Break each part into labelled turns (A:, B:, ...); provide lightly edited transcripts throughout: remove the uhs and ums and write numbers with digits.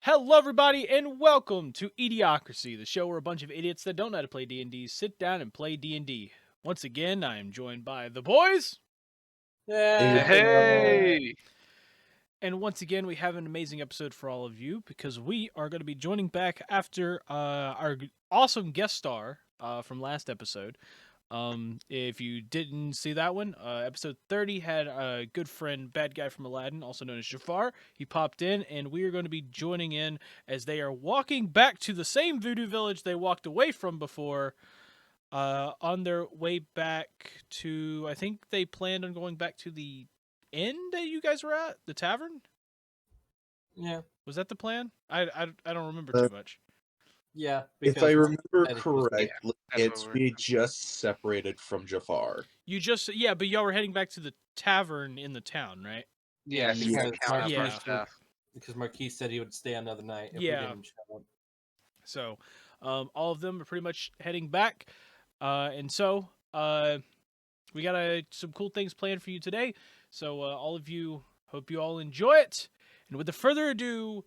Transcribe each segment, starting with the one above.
A: Hello, everybody, and welcome to eDIOCRACY, the show where a bunch of idiots that don't know how to play D&D sit down and play D&D. Once again, I am joined by the boys.
B: Hey!
A: And once again, we have an amazing episode for all of you because we are going to be joining back after our awesome guest star from last episode. If you didn't see that one, episode 30 had a good friend, bad guy from Aladdin, also known as Jafar. He popped in, and we are going to be joining in as they are walking back to the same voodoo village they walked away from before. On their way back to, I think they planned on going back to the inn that you guys were at, the tavern.
C: Yeah.
A: Was that the plan? I don't remember too much.
C: Yeah.
B: If I remember correctly,
D: Yeah,
B: we just separated from Jafar.
A: You just but y'all were heading back to the tavern in the town, right?
D: Yeah,
C: because Marquis said he would stay another night if we
A: Yeah.
C: didn't show up.
A: So, all of them are pretty much heading back, and so we got some cool things planned for you today. So, all of you, hope you all enjoy it. And with further ado,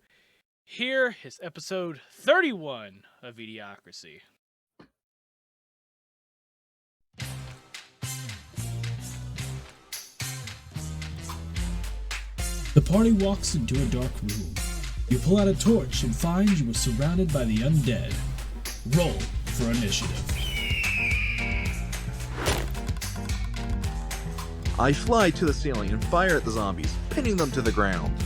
A: here is episode 31 of eDIOCRACY.
E: The party walks into a dark room. You pull out a torch and find you are surrounded by the undead. Roll for initiative.
F: I fly to the ceiling and fire at the zombies, pinning them to the ground.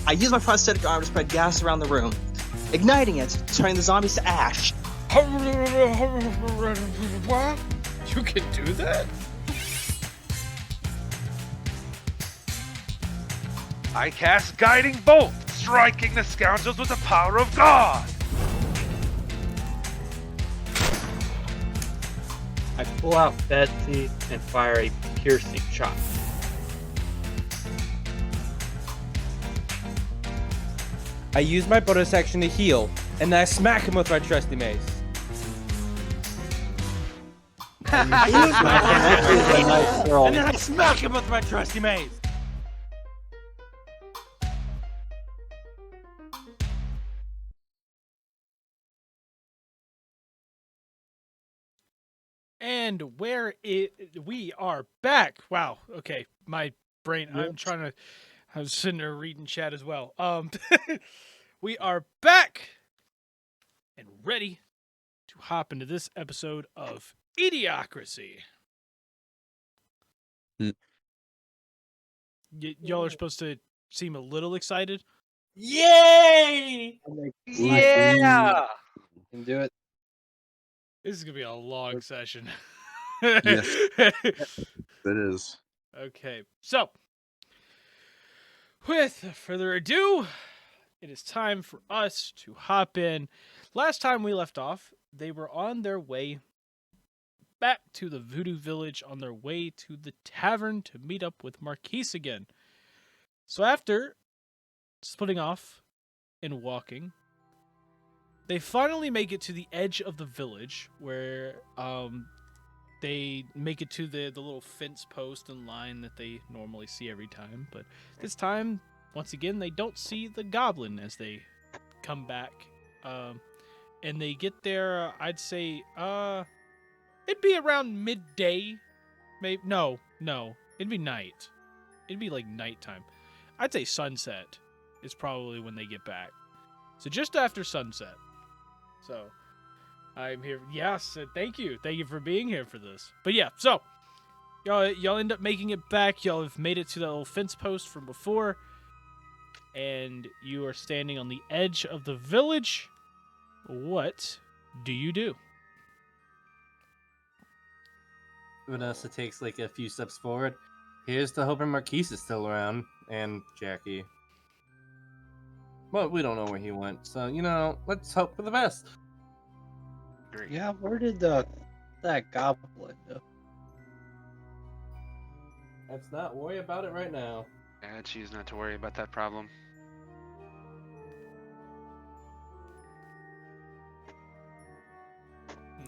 G: I use my prosthetic arm to spread gas around the room, igniting it, turning the zombies to ash.
A: What? You can do that?
D: I cast Guiding Bolt, striking the scoundrels with the power of God!
H: I pull out Betsy and fire a piercing shot.
I: I use my bonus action to heal, and then I smack him with my trusty mace.
H: And then I smack him with my trusty mace.
A: And we are back. Wow. Okay. My brain, I was sitting there reading chat as well. We are back and ready to hop into this episode of eDIOCRACY. Y'all are supposed to seem a little excited.
C: Yay!
D: Yeah!
H: You can do it.
A: This is going to be a long session.
F: Yes. It is.
A: Okay, so with further ado, it is time for us to hop in. Last time we left off, they were on their way back to the Voodoo Village, on their way to the tavern to meet up with Marquis again. So after splitting off and walking, they finally make it to the edge of the village where they make it to the little fence post and line that they normally see every time. But this time, once again, they don't see the goblin as they come back. And they get there, I'd say, it'd be around midday. Maybe no, it'd be night. It'd be like nighttime. I'd say sunset is probably when they get back. So just after sunset. So I'm here. Yes, thank you. Thank you for being here for this. But yeah, so y'all end up making it back. Y'all have made it to that little fence post from before. And you are standing on the edge of the village. What do you do?
C: Vanessa takes like a few steps forward. Here's to hoping Marquis is still around, and Jackie. Well, we don't know where he went, so, let's hope for the best.
H: Yeah, where did that goblin go?
C: Let's not worry about it right now.
D: Yeah, choose not to worry about that problem.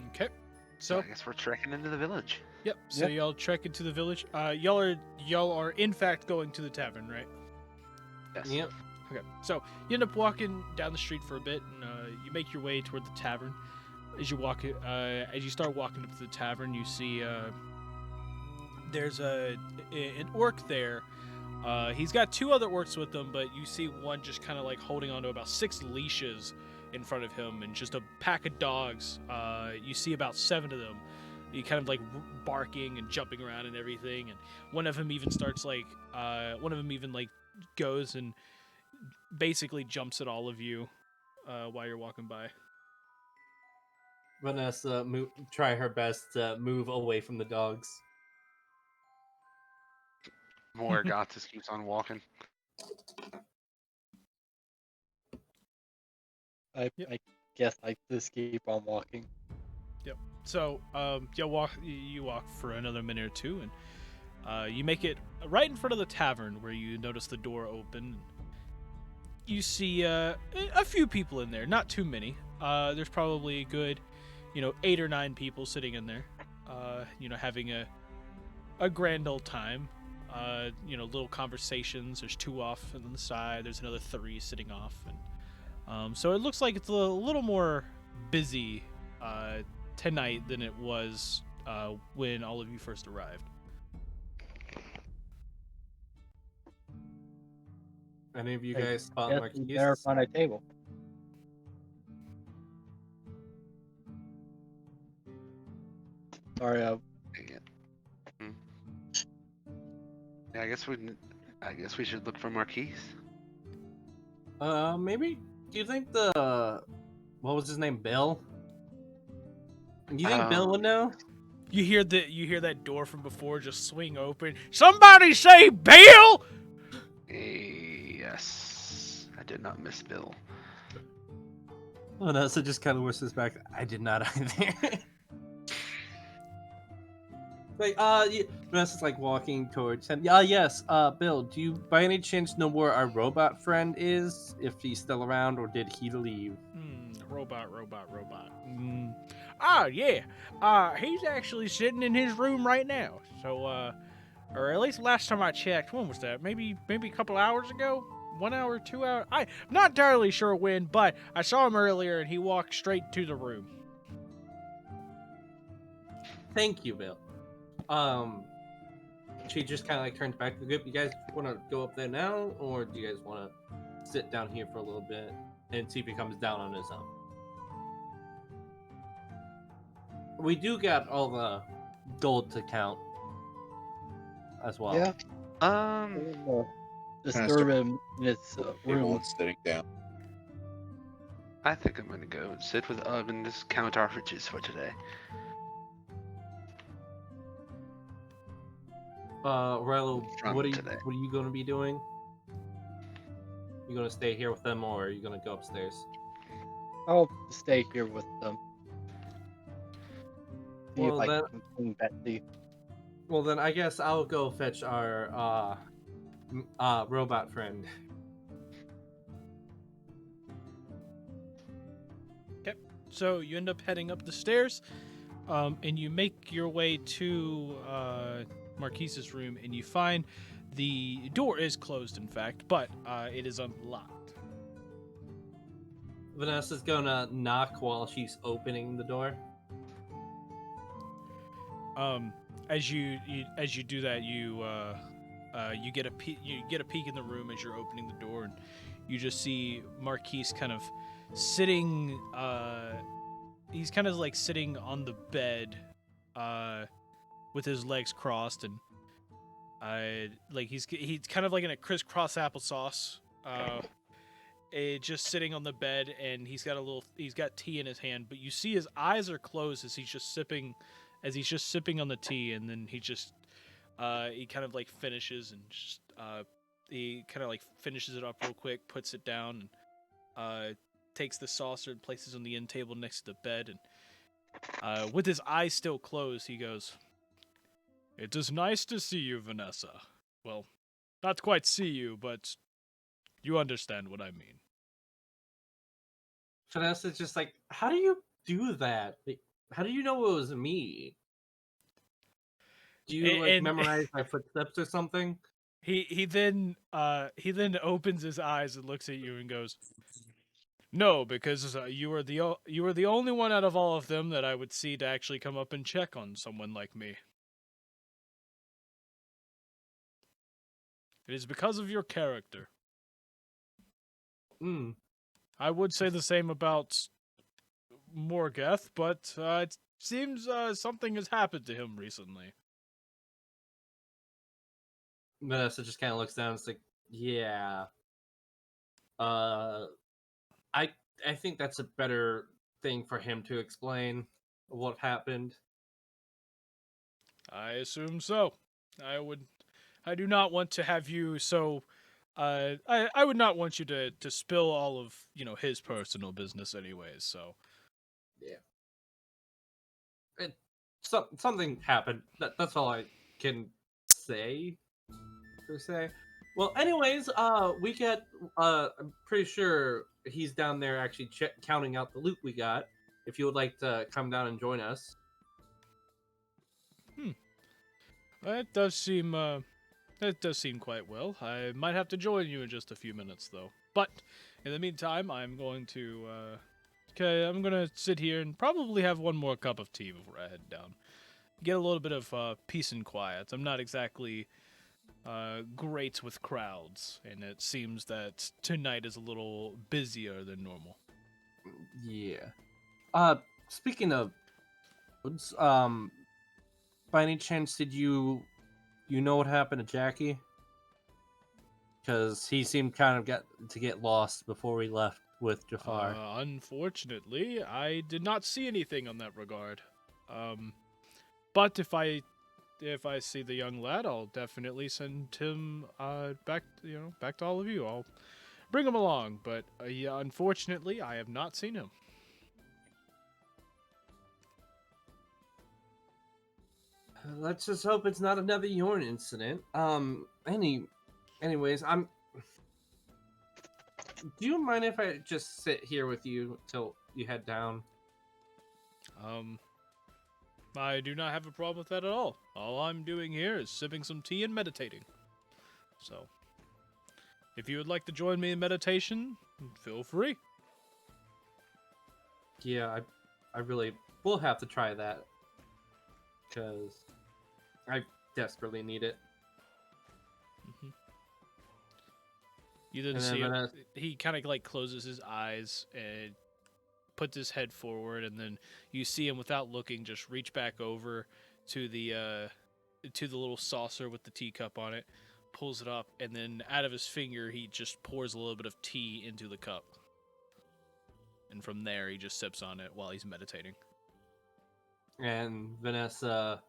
A: Okay. So
D: I guess we're trekking into the village.
A: Yep. So y'all trek into the village. Y'all are in fact going to the tavern, right?
D: Yes.
C: Yep.
A: Okay. So you end up walking down the street for a bit, and you make your way toward the tavern. As you start walking up to the tavern, you see there's an orc there. He's got 2 other orcs with him, but you see one just kind of like holding onto about 6 leashes in front of him, and just a pack of dogs. You see about 7 of them. You kind of like barking and jumping around and everything, and one of them even goes and basically jumps at all of you while you're walking by.
C: Vanessa try her best to move away from the dogs.
D: Morgatus keeps on walking.
J: I guess I just keep on walking.
A: Yep. So you walk for another minute or two, and you make it right in front of the tavern where you notice the door open. You see a few people in there, not too many. There's probably a good, 8 or 9 people sitting in there, having a grand old time. Little conversations. There's 2 off on the side. There's another 3 sitting off, and so it looks like it's a little more busy tonight than it was when all of you first arrived.
C: Any of you guys spot
J: Guess we better
C: Marquise?
J: find a table. Sorry,
D: Yeah. Yeah, I guess we should look for Marquise.
C: Maybe. Do you think what was his name, Bill? Do you think Bill would know?
A: You hear that door from before just swing open. Somebody say Bill!
D: Yes, I did not miss Bill.
C: Vanessa just kind of whispers back, I did not either. Like, Vanessa's like walking towards him. Yes, Bill, do you by any chance know where our robot friend is? If he's still around, or did he leave?
A: Robot. Yeah. He's actually sitting in his room right now. So, or at least last time I checked, when was that? Maybe a couple hours ago? 1 hour, 2 hours? I'm not entirely sure when, but I saw him earlier and he walked straight to the room.
C: Thank you, Bill. She just kind of like turns back to the group. You guys want to go up there now, or do you guys want to sit down here for a little bit and see if he comes down on his own? We do got all the gold to count as well.
J: Yeah. Disturb him in his room.
B: Sitting down.
D: I think I'm gonna go sit with Ub and just count our riches for today.
C: Rilo,
D: Drunk
C: what are
D: today.
C: you going to be doing? You going to stay here with them, or are you going to go upstairs?
J: I'll stay here with them. See
C: Well,
J: if I can clean Betsy.
C: Well, then I guess I'll go fetch our robot friend.
A: Okay. So you end up heading up the stairs, and you make your way to Marquise's room, and you find the door is closed, in fact, but it is unlocked.
C: Vanessa's gonna knock while she's opening the door.
A: As you do that, you get a peek in the room as you're opening the door, and you just see Marquise kind of sitting. He's kind of like sitting on the bed, with his legs crossed, and like he's kind of like in a crisscross applesauce. Just sitting on the bed, and he's got tea in his hand, but you see his eyes are closed as he's just sipping on the tea, and then he kind of like finishes and just he kind of like finishes it up real quick, puts it down, and takes the saucer and places it on the end table next to the bed, and with his eyes still closed, he goes, "It is nice to see you, Vanessa. Well, not quite see you, but you understand what I mean."
C: Vanessa's just like, how do you do that? Like, how do you know it was me? Do you like
A: And-
C: memorize my footsteps or something?
A: He then opens his eyes and looks at you and goes, "No, because you are the only one out of all of them that I would see to actually come up and check on someone like me. It is because of your character.
C: Hmm.
A: I would say the same about Morgeth, but it seems something has happened to him recently."
C: Vanessa just kind of looks down and is like, yeah. I think that's a better thing for him to explain what happened.
A: I assume so. I do not want to have you so. I would not want you to spill all of his personal business, anyways. So
C: Something happened. That's all I can say, per se. Well, anyways, we get. I'm pretty sure he's down there actually counting out the loot we got. If you would like to come down and join us.
A: that does seem quite well. I might have to join you in just a few minutes, though. But in the meantime, I'm going to sit here and probably have one more cup of tea before I head down. Get a little bit of peace and quiet. I'm not exactly great with crowds, and it seems that tonight is a little busier than normal.
C: Yeah. Speaking of, by any chance, did you know what happened to Jackie? Because he seemed kind of get lost before we left with Jafar.
A: Unfortunately, I did not see anything on that regard. But if I see the young lad, I'll definitely send him back to all of you. I'll bring him along. But yeah, unfortunately, I have not seen him.
C: Let's just hope it's not another Yorn incident. Anyways, do you mind if I just sit here with you till you head down?
A: I do not have a problem with that at all. All I'm doing here is sipping some tea and meditating. So, if you would like to join me in meditation, feel free.
C: Yeah, I really will have to try that. Because I desperately need it.
A: You didn't
C: And then
A: see
C: when
A: it. He kind of like closes his eyes and puts his head forward, and then you see him without looking just reach back over to the little saucer with the teacup on it, pulls it up, and then out of his finger he just pours a little bit of tea into the cup. And from there he just sips on it while he's meditating.
C: And Vanessa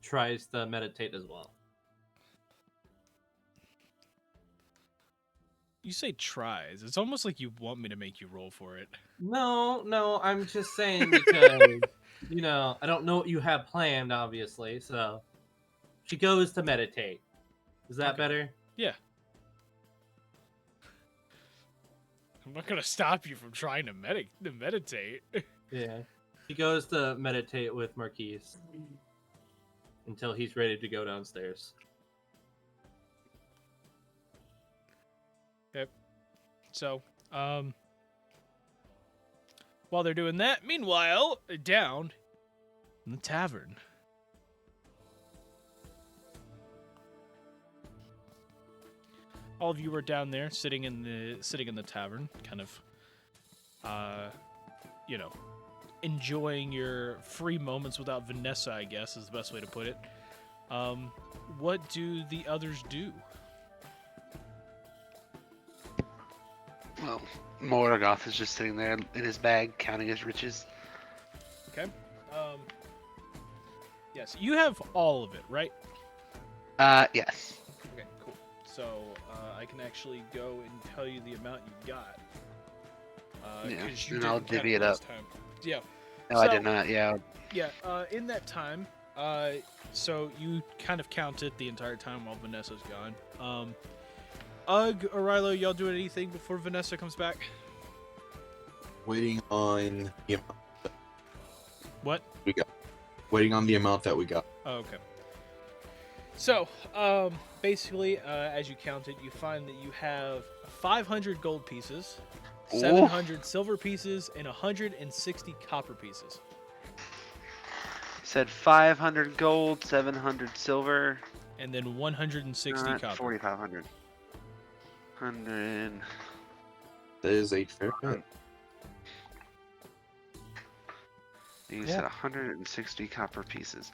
C: tries to meditate as well.
A: You say tries. It's almost like you want me to make you roll for it.
C: No, I'm just saying because, I don't know what you have planned, obviously, so she goes to meditate. Is that better?
A: Yeah. I'm not going to stop you from trying to meditate.
C: Yeah. She goes to meditate with Marquise until he's ready to go downstairs.
A: Okay. So, while they're doing that, meanwhile, down in the tavern. All of you are down there, sitting in the tavern, kind of, enjoying your free moments without Vanessa, I guess, is the best way to put it. What do the others do?
K: Well, Morgoth is just sitting there in his bag, counting his riches.
A: Okay. Yes, you have all of it, right?
K: Yes.
A: Okay, cool. So, I can actually go and tell you the amount you got.
K: Yeah,
A: 'Cause you
K: and I'll
A: didn't count
K: divvy it
A: last
K: up.
A: time. Yeah.
K: No, I did not, yeah.
A: Yeah, in that time, so you kind of counted the entire time while Vanessa's gone. Ugg, Arilo, y'all doing anything before Vanessa comes back?
B: Waiting on the amount
A: What?
B: we got. Waiting on the amount that we got.
A: Oh, okay. So, basically, as you count it, you find that you have 500 gold pieces, 700 silver pieces, and 160 copper pieces.
K: Said 500 gold, 700 silver,
A: And then 160 copper.
K: 4,500. 100.
B: That is a fair bit.
K: You said 160 copper pieces.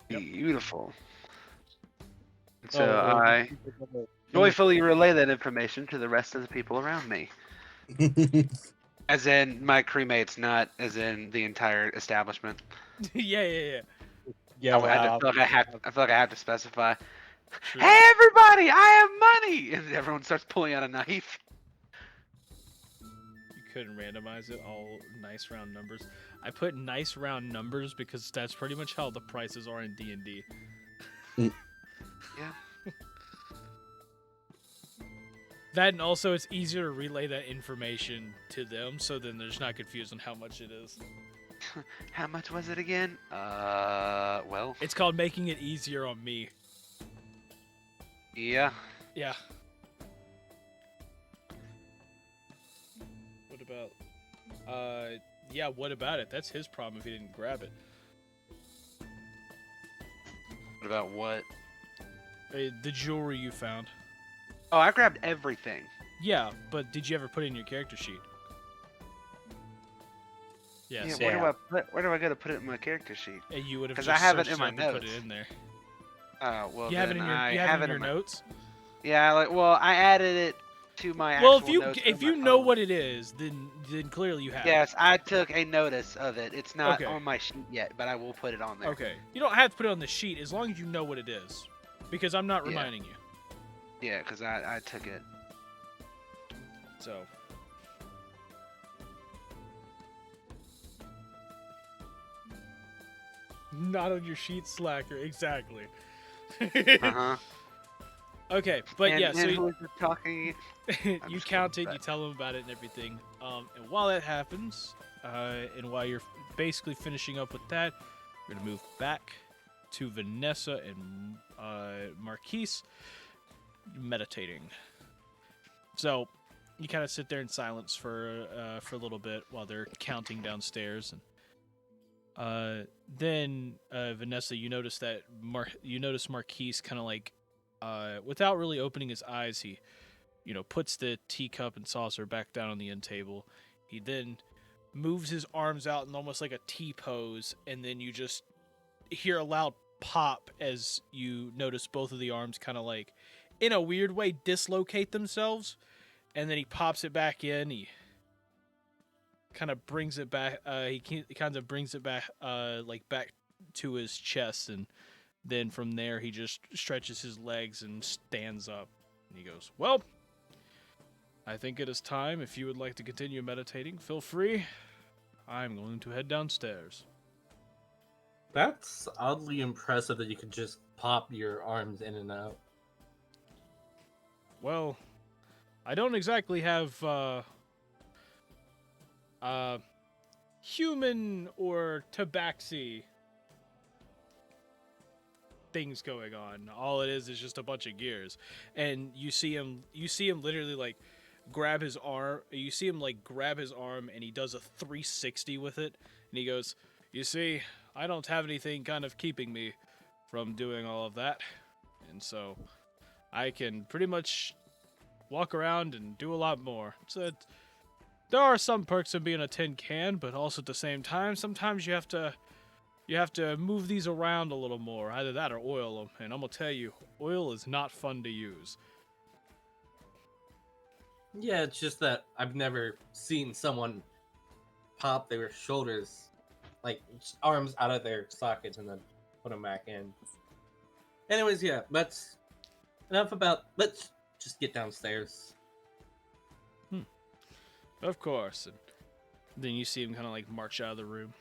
K: Beautiful. So I joyfully relay that information to the rest of the people around me. As in my crewmates, not as in the entire establishment.
A: Yeah.
J: Yeah,
K: I feel like I have to specify.
A: True.
K: Hey everybody, I have money! And everyone starts pulling out a knife.
A: You couldn't randomize it all nice round numbers. I put nice round numbers because that's pretty much how the prices are in D&D.
K: Yeah.
A: That, and also it's easier to relay that information to them, so then they're just not confused on how much it is.
K: How much was it again? Well.
A: It's called making it easier on me.
K: Yeah.
A: Yeah. What about... yeah, what about it? That's his problem if he didn't grab it.
K: What about what?
A: The jewelry you found.
K: Oh, I grabbed everything.
A: Yeah, but did you ever put it in your character sheet? Yes.
K: Yeah, where do I go to put it in my character sheet?
A: And you would have
K: because
A: just
K: I have it
A: searched
K: in my
A: up and put
K: notes.
A: it in there.
K: Oh well,
A: You have it in your, you have it in your notes.
K: Yeah, I added it to my.
A: Well,
K: actual notes
A: if
K: from
A: you
K: my
A: know
K: phone.
A: what it is, then clearly you have.
K: Yes, I took a notice of it. It's not
A: Okay.
K: on my sheet yet, but I will put it on there.
A: Okay. You don't have to put it on the sheet as long as you know what it is, because I'm not reminding you.
K: Yeah, because I took it.
A: So. Not on your sheet, slacker. Exactly.
K: Uh-huh.
A: Okay, but yeah, so
K: who is talking?
A: you count it, you tell them about it and everything. And while that happens, and while you're basically finishing up with that, we're gonna move back to Vanessa and Marquise meditating. So you kind of sit there in silence for a little bit while they're counting downstairs, and then Vanessa, you notice that Marquise kind of like, without really opening his eyes, he, puts the teacup and saucer back down on the end table. He then moves his arms out in almost like a T-pose, and then you just hear a loud pop as you notice both of the arms kind of like, in a weird way, dislocate themselves, and then he pops it back in. He kind of brings it back. He kind of brings it back, like back to his chest, and then from there he just stretches his legs and stands up. And he goes, "Well, I think it is time. If you would like to continue meditating, feel free. I'm going to head downstairs."
C: That's oddly impressive that you could just pop your arms in and out.
A: Well, I don't exactly have human or tabaxi things going on. All it is just a bunch of gears. And you see him literally like grab his arm. You see him like grab his arm, and he does a 360 with it, and he goes, "You see, I don't have anything kind of keeping me from doing all of that, and so I can pretty much walk around and do a lot more." So there are some perks of being a tin can, but also at the same time, sometimes you have to move these around a little more. Either that or oil them, and I'm gonna tell you, oil is not fun to use.
C: Yeah, it's just that I've never seen someone pop their shoulders, like arms out of their sockets and then put them back in. Anyways, yeah, let's just get downstairs.
A: Of course. And then you see him kind of like march out of the room.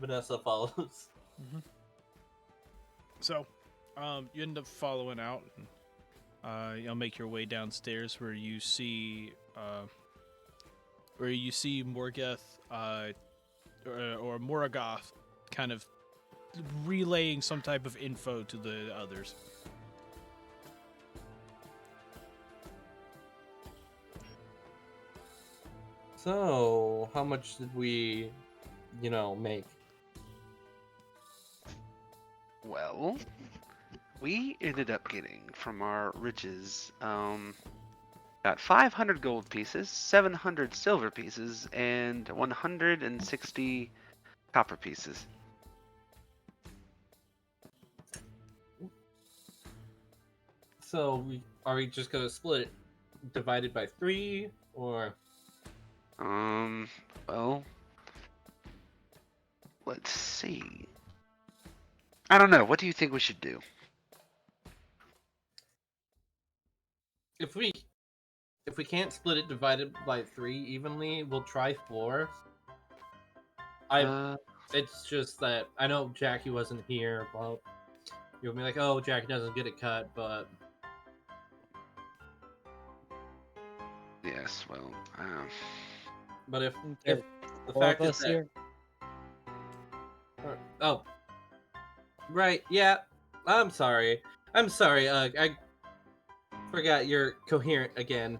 C: Vanessa follows.
A: So, you end up following out. And You'll make your way downstairs where you see Morgoth or Morgoth kind of relaying some type of info to the others.
C: So, how much did we, make?
K: Well, we ended up getting from our riches, got 500 gold pieces, 700 silver pieces, and 160 copper pieces.
C: So, are we just gonna split it, divided by 3, or?
K: Well, let's see. I don't know. What do you think we should do?
C: If we can't split it divided by 3 evenly, we'll try 4. It's just that I know Jackie wasn't here, but you'll be like, oh, Jackie doesn't get it cut, but
K: Yes, well,
C: but if
J: There
C: the
J: four
C: fact
J: of
C: is
J: us
C: that
J: here.
C: oh, right, yeah, I'm sorry, I forgot you're coherent again.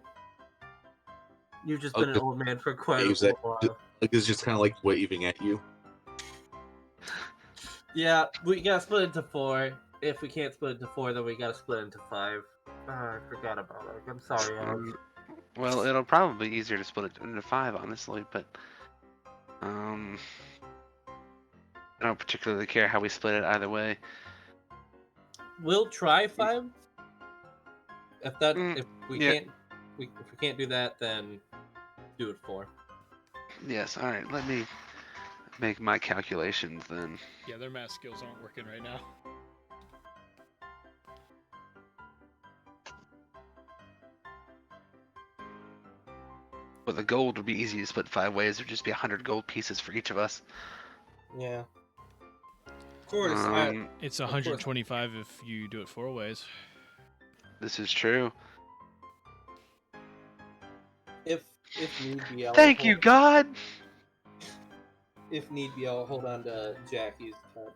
C: You've just been an old man for quite a while.
F: Like it's just kind of like waving at you.
C: Yeah, we gotta split into 4. If we can't split into 4, then we gotta split into 5. I forgot about it. I'm sorry, Alex.
K: well, it'll probably be easier to split it into 5, honestly, but I don't particularly care how we split it either way.
C: We'll try 5. If we
K: yeah.
C: can't do that, then do it 4.
K: Yes, all right. Let me make my calculations then.
A: Yeah, their math skills aren't working right now.
K: Well, the gold would be easy to split 5 ways. There'd just be 100 gold pieces for each of us.
C: Yeah. Of course,
A: it's 125 if you do it 4 ways.
K: This is true.
C: If need be,
K: Thank you, God.
C: If need be, I'll hold on to Jackie's cut,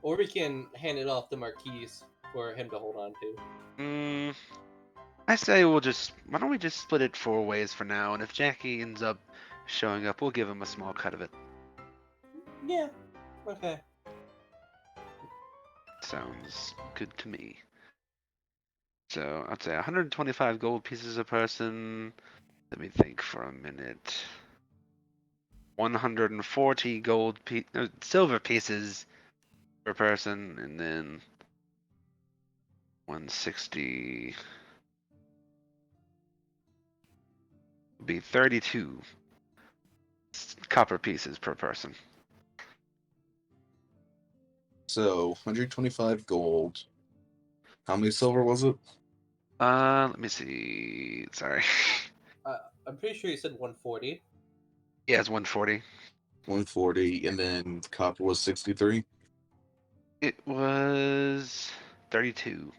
C: or we can hand it off to Marquise for him to hold on to.
K: I say why don't we just split it 4 ways for now, and if Jackie ends up showing up, we'll give him a small cut of it.
C: Yeah. Okay.
K: Sounds good to me. So I'd say 125 gold pieces a person. Let me think for a minute. 140 silver pieces per person, and then 160 would be 32 copper pieces per person.
F: So 125 gold. How many silver was it?
K: Let me see. Sorry.
C: I'm pretty sure you said 140.
K: Yeah, it's 140.
F: 140, and then copper was 63.
K: It was 32.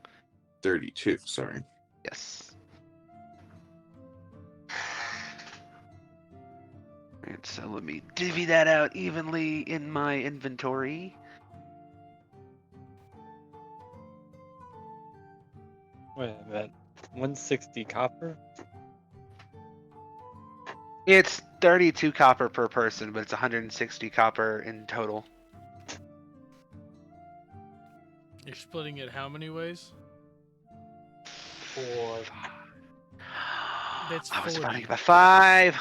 F: 32. Sorry.
K: Yes. And so let me divvy that out evenly in my inventory.
J: Wait a minute. 160 copper?
K: It's 32 copper per person, but it's 160 copper in total.
A: You're splitting it how many ways?
C: 4.
A: That's
K: I was
A: 40.
K: dividing by 5.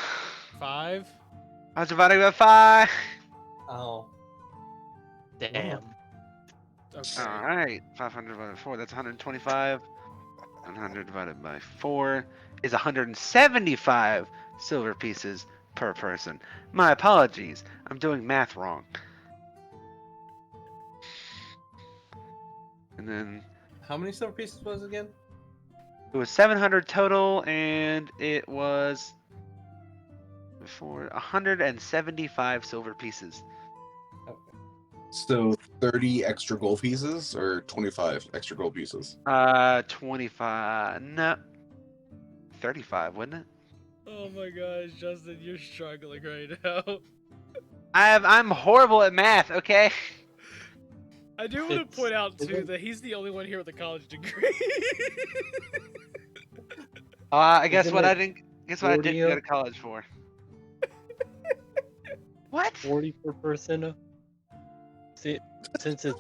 A: 5?
K: I was dividing by 5.
C: Oh.
J: Damn.
A: Okay.
K: Alright, 500 divided by 4, that's 125. 100 divided by 4 is 175 silver pieces per person. My apologies, I'm doing math wrong. And then
C: How many silver pieces was it again?
K: it was 700 total, and it was for 175 silver pieces.
C: Okay.
F: So 30 extra gold pieces or 25 extra gold pieces?
K: 25. No. 35, wouldn't it?
A: Oh my gosh, Justin, you're struggling right now.
K: I'm horrible at math, okay?
A: I do want to point out too that he's the only one here with a college degree.
K: I guess
J: Isn't
K: what
J: it
K: I didn't go
J: 40
K: to college for. What?
J: 40 per person? See, since it's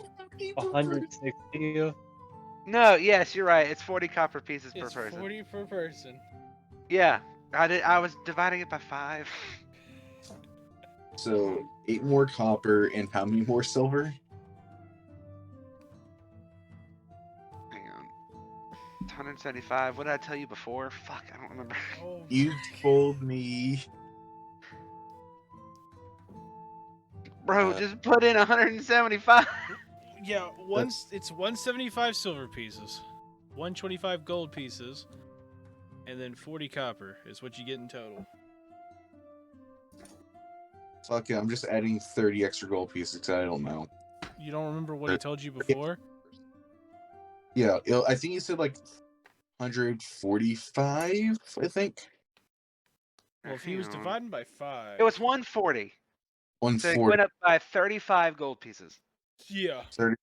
J: 160.
K: No, yes, you're right. It's 40 copper pieces per
A: It's
K: person.
A: 40 per person.
K: Yeah, I was dividing it by 5.
F: So 8 more copper and how many more silver?
K: Hang on. It's 175. What did I tell you before? Fuck, I don't remember.
A: Oh
F: You told me.
K: Bro, just put in 175.
A: yeah, it's 175 silver pieces, 125 gold pieces, and then 40 copper is what you get in total.
F: Fuck yeah, I'm just adding 30 extra gold pieces because I don't know.
A: You don't remember what he told you before?
F: Yeah, I think you said like 145, I think.
A: Well, if he was
K: Hang on.
A: dividing by 5...
K: It was 140. So it
F: 140.
K: went up by 35 gold pieces.
A: Yeah.
F: 30.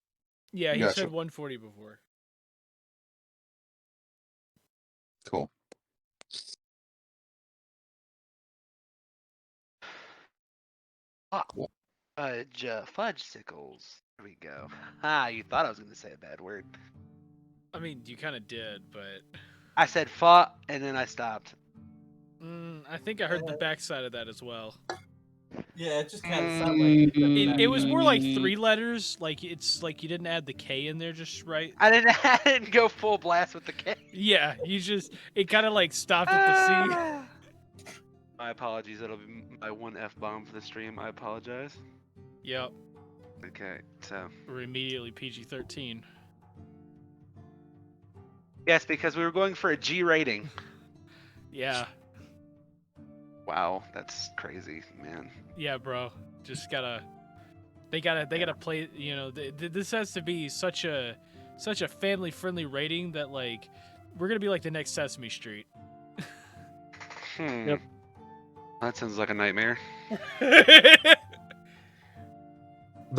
A: Yeah, he
F: Gotcha.
A: said 140 before.
F: Cool.
K: Fudge sickles. There we go. Ah, you thought I was going to say a bad word.
A: I mean, you kind of did, but...
K: I said fought, and then I stopped.
A: I think I heard the backside of that as well.
C: Yeah, it just kind of sounded like
A: It was more like 3 letters. Like it's like you didn't add the K in there just right.
K: I didn't go full blast with the K.
A: Yeah, it kind of like stopped at the C.
K: My apologies. That'll be my one F-bomb for the stream. I apologize.
A: Yep.
K: Okay, so.
A: We're immediately PG-13.
K: Yes, because we were going for a G rating.
A: Yeah.
K: Wow, that's crazy, man.
A: Yeah, bro. Just gotta. They gotta play. You know, this has to be such a family-friendly rating that like we're gonna be like the next Sesame Street.
J: Yep.
K: That sounds like a nightmare.
F: The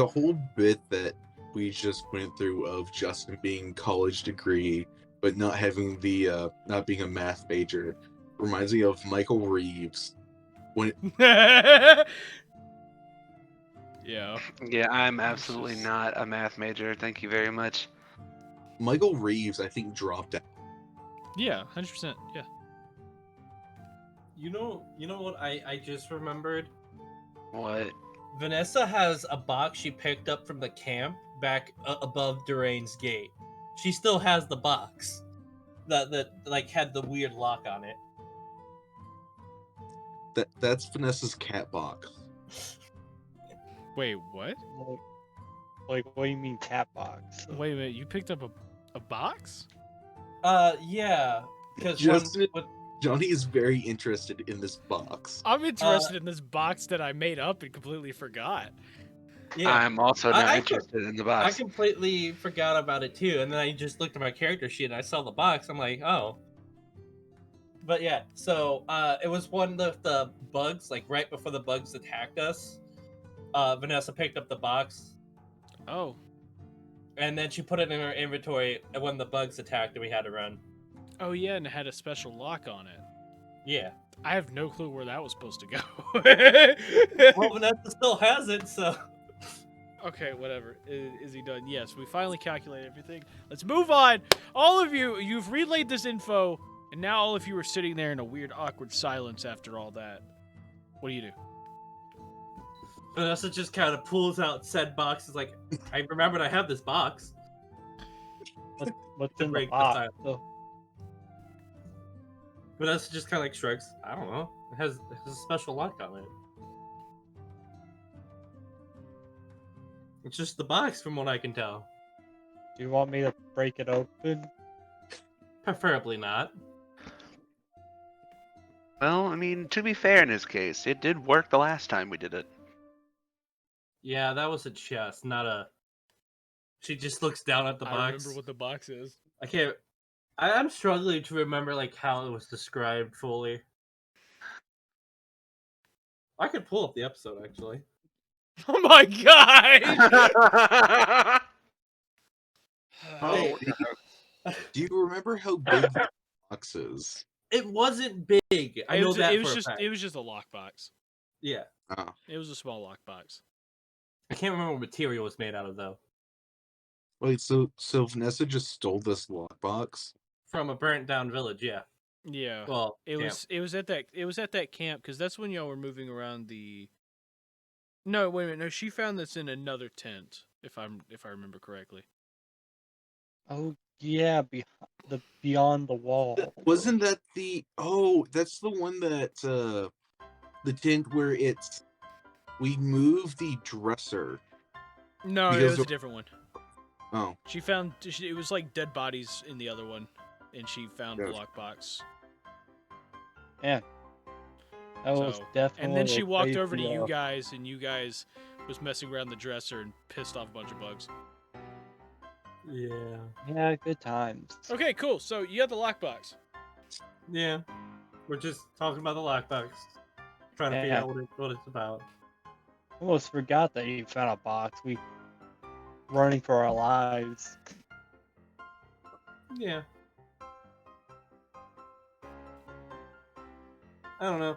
F: whole bit that we just went through of Justin being college degree but not having the not being a math major reminds me of Michael Reeves. When
A: Yeah.
K: Yeah, I'm absolutely not a math major. Thank you very much.
F: Michael Reeves, I think, dropped out.
A: Yeah, 100%. Yeah.
C: You know what I just remembered?
K: What?
C: Vanessa has a box she picked up from the camp back above Durain's gate. She still has the box that like had the weird lock on it.
F: That's Vanessa's cat box.
A: Wait, what?
J: Like, what do you mean cat box?
A: Wait a minute, you picked up a box?
C: Yeah, because
F: Johnny is very interested in this box.
A: I'm interested in this box that I made up and completely forgot.
C: Yeah,
K: I'm also not interested in the box.
C: I completely forgot about it too, and then I just looked at my character sheet and I saw the box. I'm like, oh. But yeah, so it was one of the bugs, like right before the bugs attacked us. Vanessa picked up the box.
A: Oh.
C: And then she put it in her inventory when the bugs attacked and we had to run.
A: Oh yeah, and it had a special lock on it.
C: Yeah.
A: I have no clue where that was supposed to go.
C: Well, Vanessa still has it, so...
A: Okay, whatever. Is he done? Yes, we finally calculated everything. Let's move on. All of you, you've relayed this info, and now all of you are sitting there in a weird, awkward silence after all that. What do you do?
C: Vanessa just kind of pulls out said box. Is like, I remembered I have this box.
J: What's in the box?
C: Vanessa just kind of like shrugs. I don't know. It has a special lock on it. It's just the box, from what I can tell.
J: Do you want me to break it open?
C: Preferably not.
K: Well, I mean, to be fair in his case, it did work the last time we did it.
C: Yeah, that was a chest, not a She just looks down at the
A: I
C: box.
A: remember what the box is.
C: I can't. I'm struggling to remember like how it was described fully. I could pull up the episode actually.
A: Oh my god!
F: Oh, do you remember how big the box is?
C: It wasn't big. I know that
A: it
C: for
A: was
C: a
A: just
C: fact.
A: it was just a lockbox.
C: Yeah.
F: Oh.
A: It was a small lockbox.
C: I can't remember what material it was made out of though.
F: Wait, so Vanessa just stole this lockbox?
C: From a burnt down village, yeah.
A: Yeah.
C: Well,
A: it was at that camp because that's when y'all were moving around the. No, wait a minute. No, she found this in another tent. If I remember correctly.
J: Oh yeah, the beyond the wall.
F: Wasn't that the? Oh, that's the one that the tent where it's. We moved the dresser.
A: No, it was a different one.
F: Oh.
A: She found it was like dead bodies in the other one, and she found the lockbox.
J: Yeah. That was definitely.
A: And then she walked
J: crazy,
A: over to you guys, and you guys was messing around the dresser and pissed off a bunch of bugs.
C: Yeah.
J: Yeah, good times.
A: Okay, cool. So you have the lockbox.
C: Yeah. We're just talking about the lockbox. Trying to figure out what it's about.
J: Almost forgot that you found a box. We running for our lives.
C: Yeah. I don't know.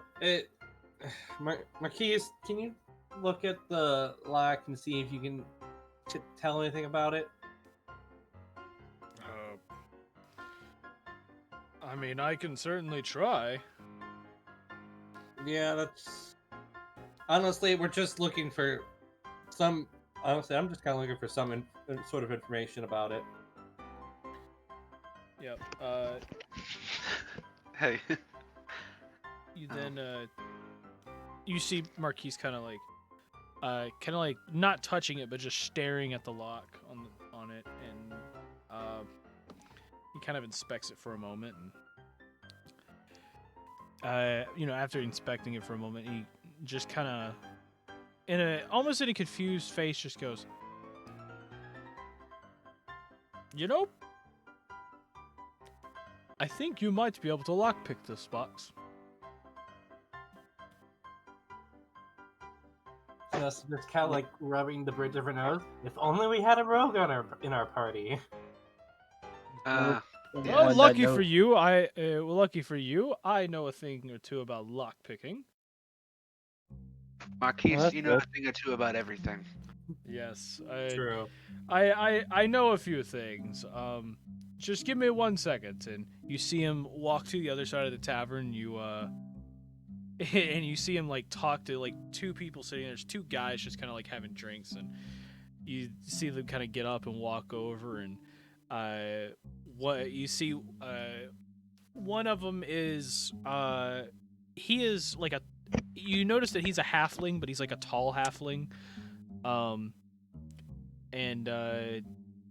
C: Marquise, can you look at the lock and see if you can tell anything about it?
A: I mean, I can certainly try.
C: Yeah, that's... Honestly, we're just looking for some... Honestly, I'm just kind of looking for some sort of information about it.
A: Yep.
K: Hey.
A: You then you see Marquise kind of like not touching it, but just staring at the lock on it, and he kind of inspects it for a moment, and after inspecting it for a moment, he just kind of, almost in a confused face, just goes, I think you might be able to lockpick this box.
C: Just kind of like rubbing the bridge of her nose. If only we had a rogue in our party.
A: Well, lucky for you, I know a thing or two about lockpicking.
K: Marquise, you know a thing or two about everything.
A: Yes,
C: True.
A: I know a few things. Just give me 1 second, and you see him walk to the other side of the tavern. And you see him like talk to like two people sitting there. There's two guys just kind of like having drinks, and you see them kind of get up and walk over, and what you see, one of them is he is like you notice that he's a halfling, but he's like a tall halfling, and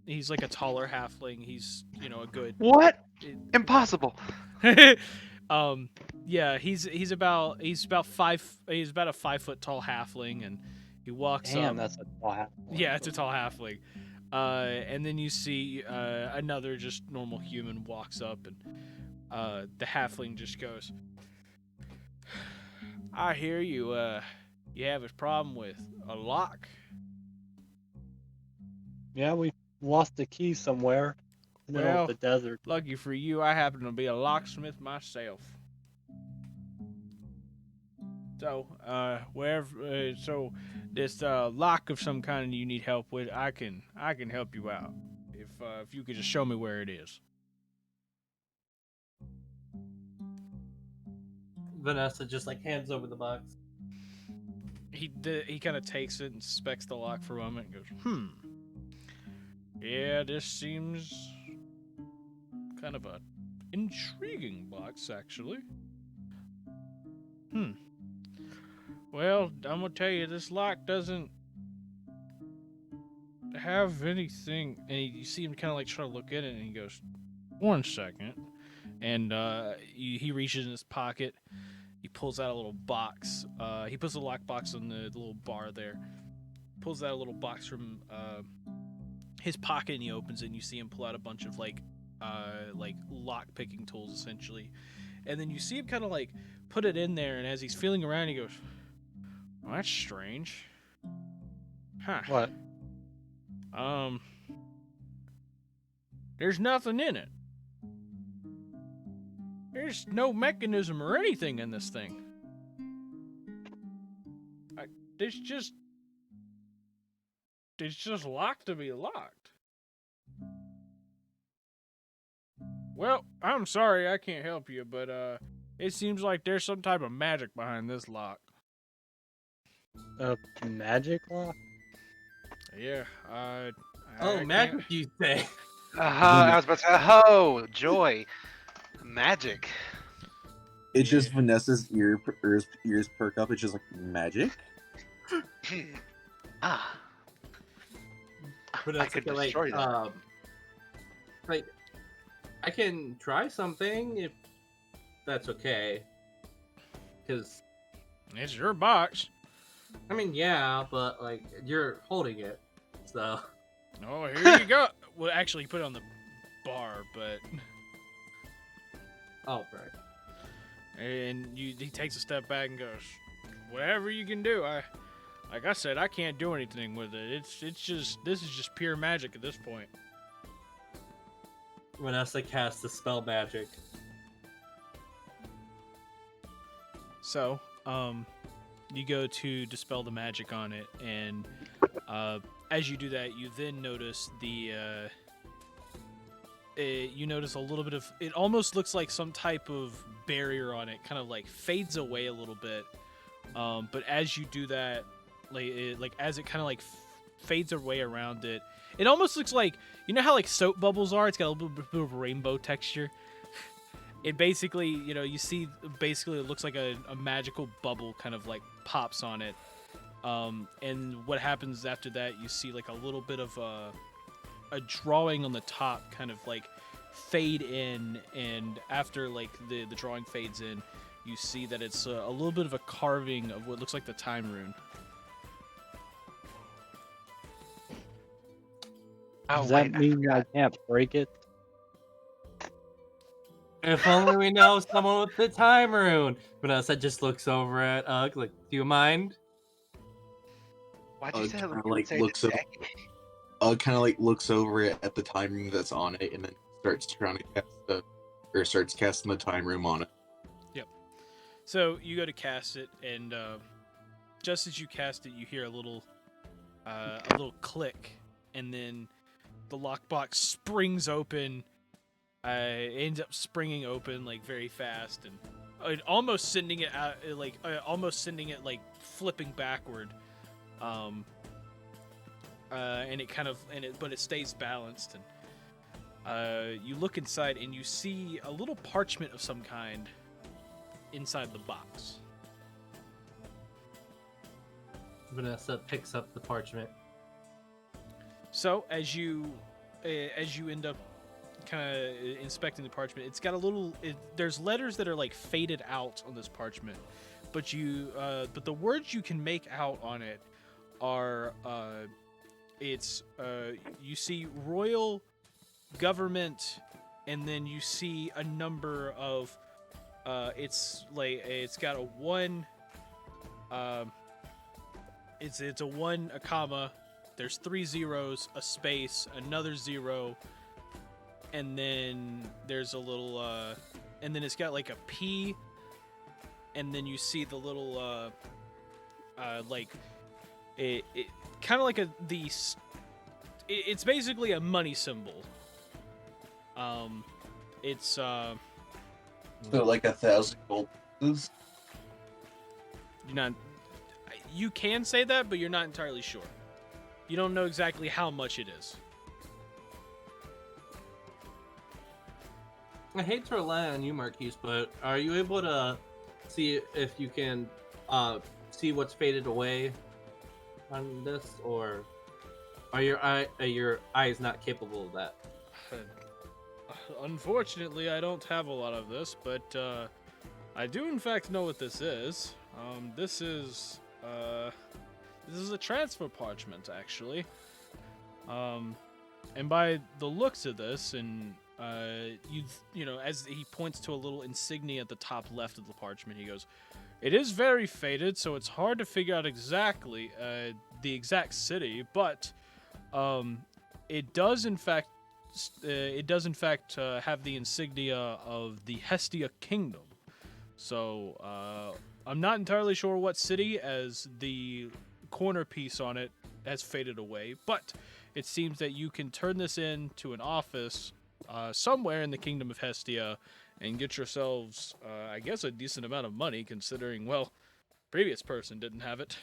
A: he's like a taller halfling. He's a good
K: Impossible.
A: Yeah, he's about a 5 foot tall halfling, and he walks up.
J: Damn, that's a tall halfling.
A: Yeah, it's a tall halfling. And then you see another just normal human walks up, and the halfling just goes, I hear you have a problem with a lock.
J: Yeah, we lost the key somewhere in the middle of the desert.
A: Lucky for you, I happen to be a locksmith myself. So, so this lock of some kind you need help with, I can help you out if you could just show me where it is.
C: Vanessa just like hands over the box.
A: He kind of takes it and inspects the lock for a moment and goes, yeah, this seems kind of a intriguing box, actually. Well, I'm gonna tell you, this lock doesn't have anything. And you see him kind of like try to look at it, and he goes, 1 second. And he reaches in his pocket. He pulls out a little box. He puts the lockbox on the little bar there. Pulls out a little box from his pocket, and he opens it, and you see him pull out a bunch of like lock picking tools essentially, and then you see him kind of like put it in there, and as he's feeling around, he goes, well, that's strange. Huh.
J: What?
A: There's nothing in it. There's no mechanism or anything in this thing. It's just locked to be locked. Well, I'm sorry I can't help you, but it seems like there's some type of magic behind this lock.
J: A magic lock?
A: Yeah,
C: Oh, magic, you say?
K: I was about to say, oh, joy, magic.
B: It's just Vanessa's ears perk up. It's just like magic.
K: Ah,
C: But
K: I
C: that's
K: could
C: like,
K: destroy that.
C: like, I can try something if that's okay. Because,
A: it's your box.
C: I mean, yeah, but like you're holding it, so.
A: Oh, here you go. Well, actually, put it on the bar, but.
C: Oh, right.
A: And he takes a step back and goes, whatever you can do. Like I said, I can't do anything with it. This is just pure magic at this point.
C: Vanessa casts the spell magic.
A: So, you go to dispel the magic on it, and as you do that, you then notice you notice a little bit of, it almost looks like some type of barrier on it, kind of like fades away a little bit. But as you do that, as it kind of like fades away around it, it almost looks like, you know how like soap bubbles are? It's got a little bit of rainbow texture. It basically, you see, basically it looks like a magical bubble kind of like pops on it. And what happens after that, you see like a little bit of a drawing on the top kind of like fade in, and after like the drawing fades in, you see that it's a little bit of a carving of what looks like the time rune.
K: Oh,
J: Does that
K: wait, I
J: mean I
K: forgot.
J: can't break it?
C: If only we know someone with the time rune. Vanessa just looks over at Ugg, like, do you mind?
K: Why'd you say
F: Kinda
K: that?
F: like
K: Say
F: looks
K: today?
F: kind of like looks over it at the time room that's on it, and then starts trying to starts casting the time room on it.
A: Yep. So you go to cast it, and just as you cast it, you hear a little click, and then the lockbox springs open. Ends up springing open like very fast, and almost sending it out, like flipping backward. And but it stays balanced, and you look inside and you see a little parchment of some kind inside the box.
C: Vanessa picks up the parchment.
A: So as you end up kind of inspecting the parchment, it's got there's letters that are like faded out on this parchment, but the words you can make out on it are you see royal government, and then you see a number of it's got a 1, it's a 1, a comma, there's 3 zeros, a space, another 0, and then there's a little and then it's got like a P, and then you see the little like it kind of like it's basically a money symbol. It's
F: So like 1,000 gold pieces.
A: you can say that, but you're not entirely sure. You don't know exactly how much it is.
C: I hate to rely on you, Marquise, but are you able to see if you can see what's faded away on this, or are your eyes not capable of that?
A: Unfortunately, I don't have a lot of this, but I do in fact know what this is. This is a transfer parchment, actually. And by the looks of this, and you know, as he points to a little insignia at the top left of the parchment, he goes, "It is very faded, so it's hard to figure out exactly the exact city, but it does in fact have the insignia of the Hestia Kingdom. So I'm not entirely sure what city, as the corner piece on it has faded away, but it seems that you can turn this into an office somewhere in the Kingdom of Hestia and get yourselves, I guess, a decent amount of money, considering, well, previous person didn't have it."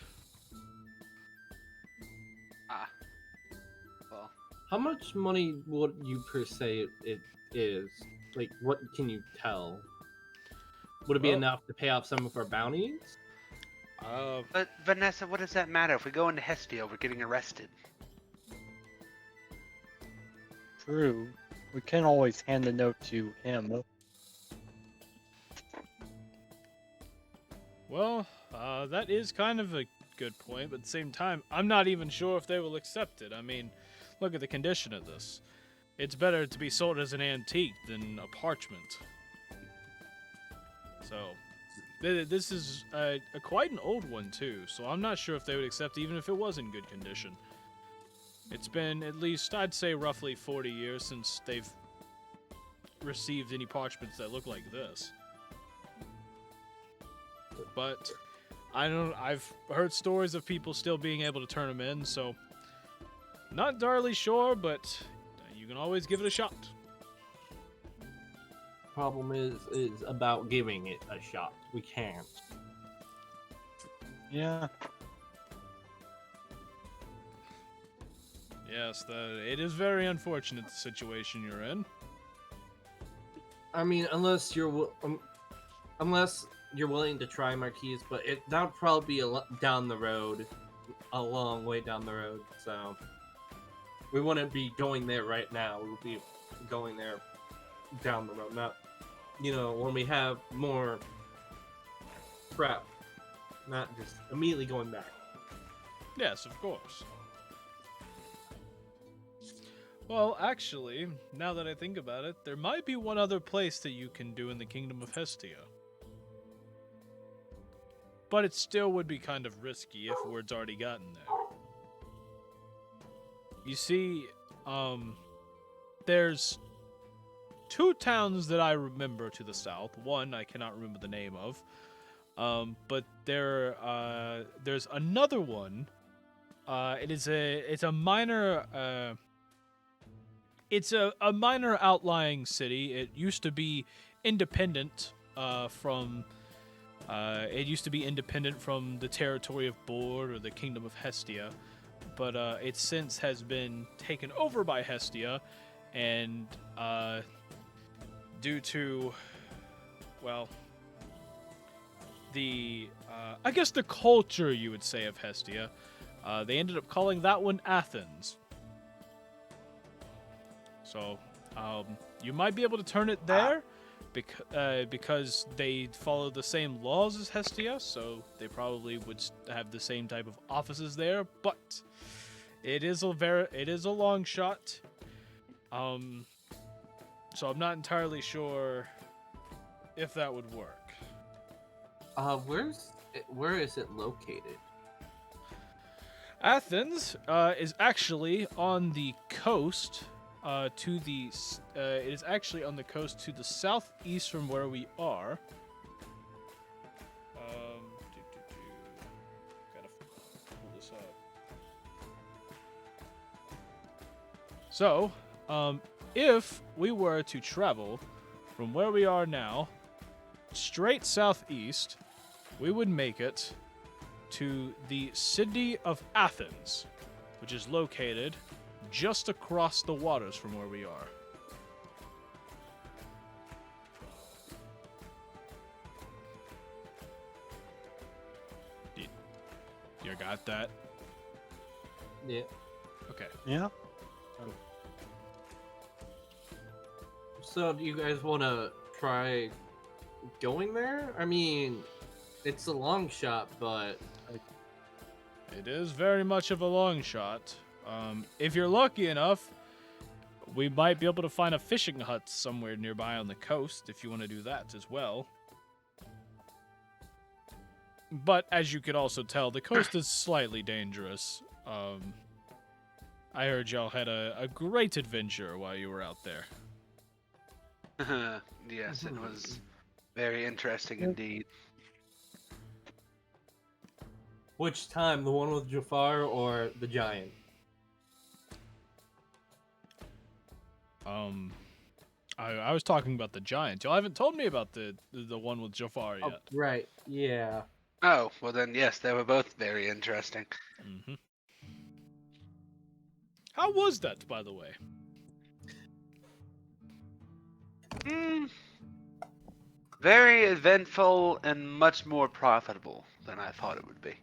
K: Ah. Well,
C: How much money would you per se it is? Like, what can you tell? Would it be
A: Well-
C: enough to pay off some of our bounties?
K: but Vanessa, what does that matter? If we go into Hestia, we're getting arrested.
J: True. We can always hand the note to him.
A: Well, that is kind of a good point, but at the same time, I'm not even sure if they will accept it. I mean, look at the condition of this. It's better to be sold as an antique than a parchment. So, this is quite an old one, too, so I'm not sure if they would accept it, even if it was in good condition. It's been at least, I'd say, roughly 40 years since they've received any parchments that look like this. But I've heard stories of people still being able to turn them in, so not entirely sure, but you can always give it a shot.
C: Problem is about giving it a shot. We can't.
J: Yeah.
A: Yes, it is very unfortunate the situation you're in.
C: I mean, unless you're willing to try, Marquise, but that would probably be down the road, a long way down the road. So we wouldn't be going there right now. We would be going there down the road, not when we have more prep, not just immediately going back.
A: Yes, of course. Well, actually, now that I think about it, there might be one other place that you can do in the Kingdom of Hestia. But it still would be kind of risky if word's already gotten there. You see, there's two towns that I remember to the south. One I cannot remember the name of. But there's another one. It's a minor It's a minor outlying city. It used to be independent from the territory of Bord or the Kingdom of Hestia, but it since has been taken over by Hestia, and due to, well, the I guess the culture, you would say, of Hestia, they ended up calling that one Athens. So, you might be able to turn it there, because they follow the same laws as Hestia, so they probably would have the same type of offices there. But it is a long shot. So I'm not entirely sure if that would work.
C: Where is it located?
A: Athens is actually on the coast. It is actually on the coast to the southeast from where we are. Gotta pull this up. So, if we were to travel from where we are now straight southeast, we would make it to the city of Athens, which is located just across the waters from where we are. You got that?
C: Yeah.
A: Okay.
J: Yeah.
C: So, do you guys want to try going there? I mean, it's a long shot, but
A: it is very much of a long shot. If you're lucky enough, we might be able to find a fishing hut somewhere nearby on the coast if you want to do that as well. But as you could also tell, the coast is slightly dangerous. I heard y'all had a great adventure while you were out there.
K: Yes, it was very interesting indeed.
C: Which time, the one with Jafar or the giant?
A: I was talking about the giant. Y'all haven't told me about the one with Jafar yet.
C: Oh, right, yeah.
K: Oh, well then, yes, they were both very interesting.
A: Mm-hmm. How was that, by the way?
K: Very eventful and much more profitable than I thought it would be.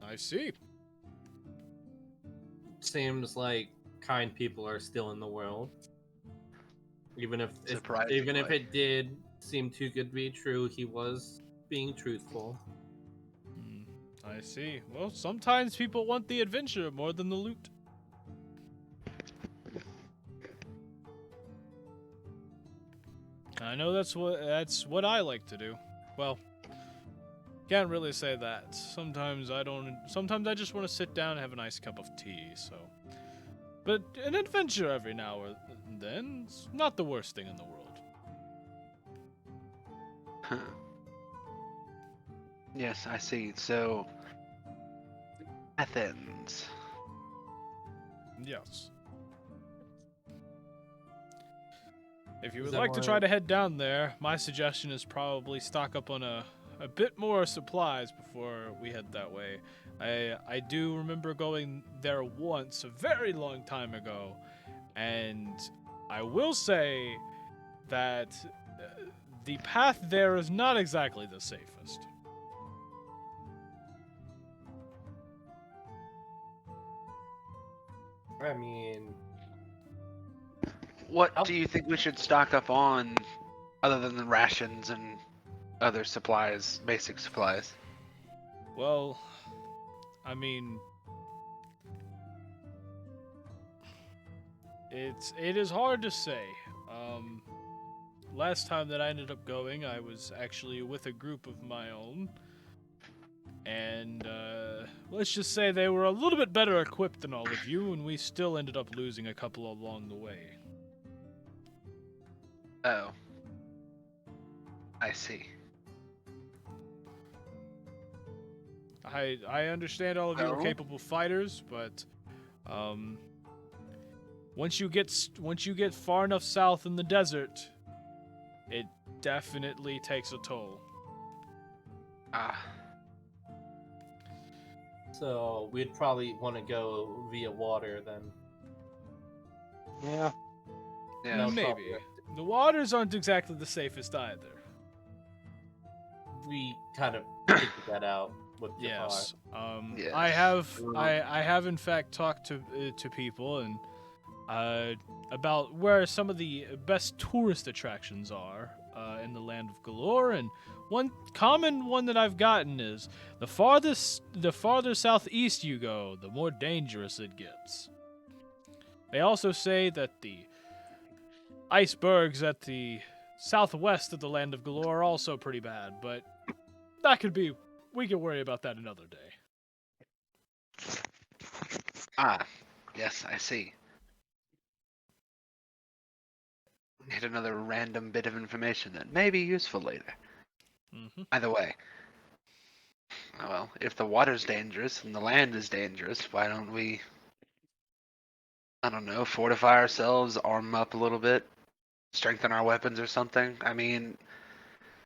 A: I see.
C: Seems like kind people are still in the world. Even if it did seem too good to be true, he was being truthful.
A: I see. Well, sometimes people want the adventure more than the loot. I know that's what I like to do. Well, can't really say that. Sometimes I don't. Sometimes I just want to sit down and have a nice cup of tea. So, but an adventure every now and then is not the worst thing in the world.
K: Huh. Yes, I see. So, Athens.
A: Yes. If you would like to try to head down there, my suggestion is probably stock up on a bit more supplies before we head that way. I do remember going there once, a very long time ago, and I will say that the path there is not exactly the safest.
C: I mean,
K: What do you think we should stock up on, other than the rations and other supplies, basic supplies?
A: Well, I mean, it is hard to say. Last time that I ended up going, I was actually with a group of my own, and let's just say they were a little bit better equipped than all of you, and we still ended up losing a couple along the way.
K: Oh. I see.
A: I understand all of you are capable fighters, but once you get far enough south in the desert, it definitely takes a toll.
K: Ah.
C: So we'd probably want to go via water then.
J: Yeah.
K: Yeah.
A: Maybe. The waters aren't exactly the safest either.
C: We kind of figured that out with Jafar.
A: Yes.
K: Yes.
A: I have in fact talked to people and about where some of the best tourist attractions are in the land of Galore, and one common one that I've gotten is the farther southeast you go, the more dangerous it gets. They also say that the icebergs at the southwest of the land of Galore are also pretty bad, but we can worry about that another day.
K: Ah. Yes, I see. Hit another random bit of information that may be useful later.
A: Mm-hmm.
K: Either way. Well, if the water's dangerous and the land is dangerous, why don't we, I don't know, fortify ourselves, arm up a little bit, strengthen our weapons or something? I mean,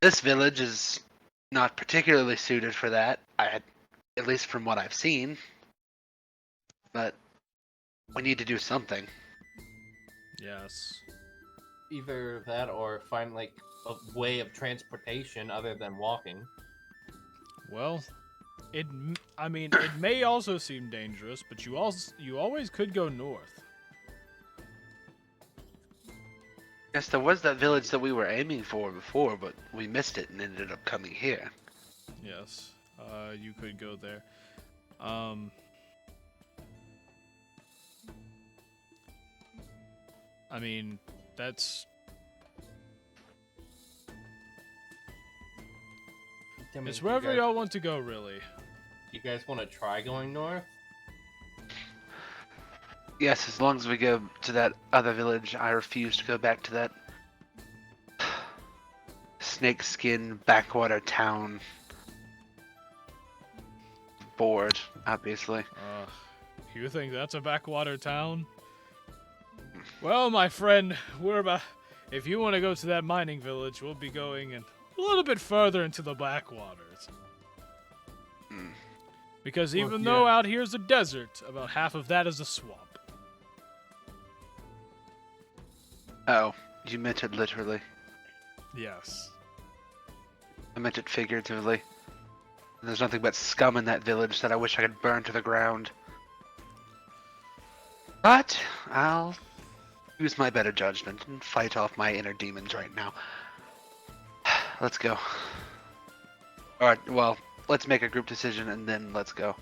K: this village is not particularly suited for that, at least from what I've seen. But we need to do something.
A: Yes.
C: Either that or find like a way of transportation other than walking.
A: Well, it may also seem dangerous, but you always could go north.
K: Yes, there was that village that we were aiming for before, but we missed it and ended up coming here.
A: Yes, you could go there. I mean, that's... It's wherever y'all want to go, really.
C: You guys want to try going north?
K: Yes, as long as we go to that other village, I refuse to go back to that snakeskin backwater town. Bored, obviously.
A: You think that's a backwater town? Well, my friend, we're about... If you want to go to that mining village, we'll be going a little bit further into the backwaters. Because even though out here's a desert, about half of that is a swamp.
K: Oh, you meant it literally.
A: Yes.
K: I meant it figuratively. There's nothing but scum in that village that I wish I could burn to the ground. But I'll use my better judgment and fight off my inner demons right now. Let's go. Alright, well, let's make a group decision and then let's go.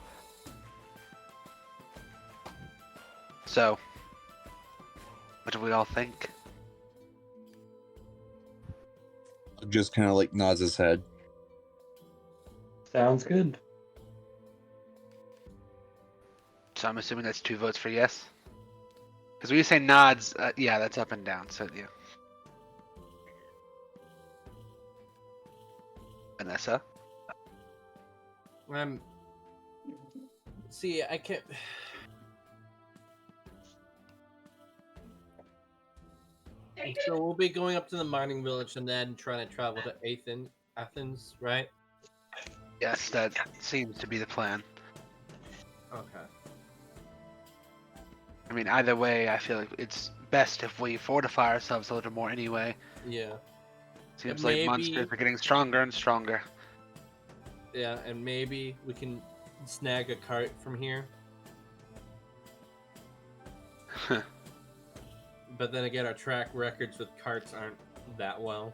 K: So, what do we all think?
B: Just kind of like nods his head.
J: Sounds good.
K: So I'm assuming that's 2 votes for yes? Because when you say nods, yeah, that's up and down, so yeah. Vanessa?
C: See, I can't... So we'll be going up to the mining village and then trying to travel to Athens, right?
K: Yes, that seems to be the plan.
C: Okay.
K: I mean, either way, I feel like it's best if we fortify ourselves a little more anyway.
C: Yeah.
K: Seems like monsters are getting stronger and stronger.
C: Yeah, and maybe we can snag a cart from here. But then again, our track records with carts aren't that well.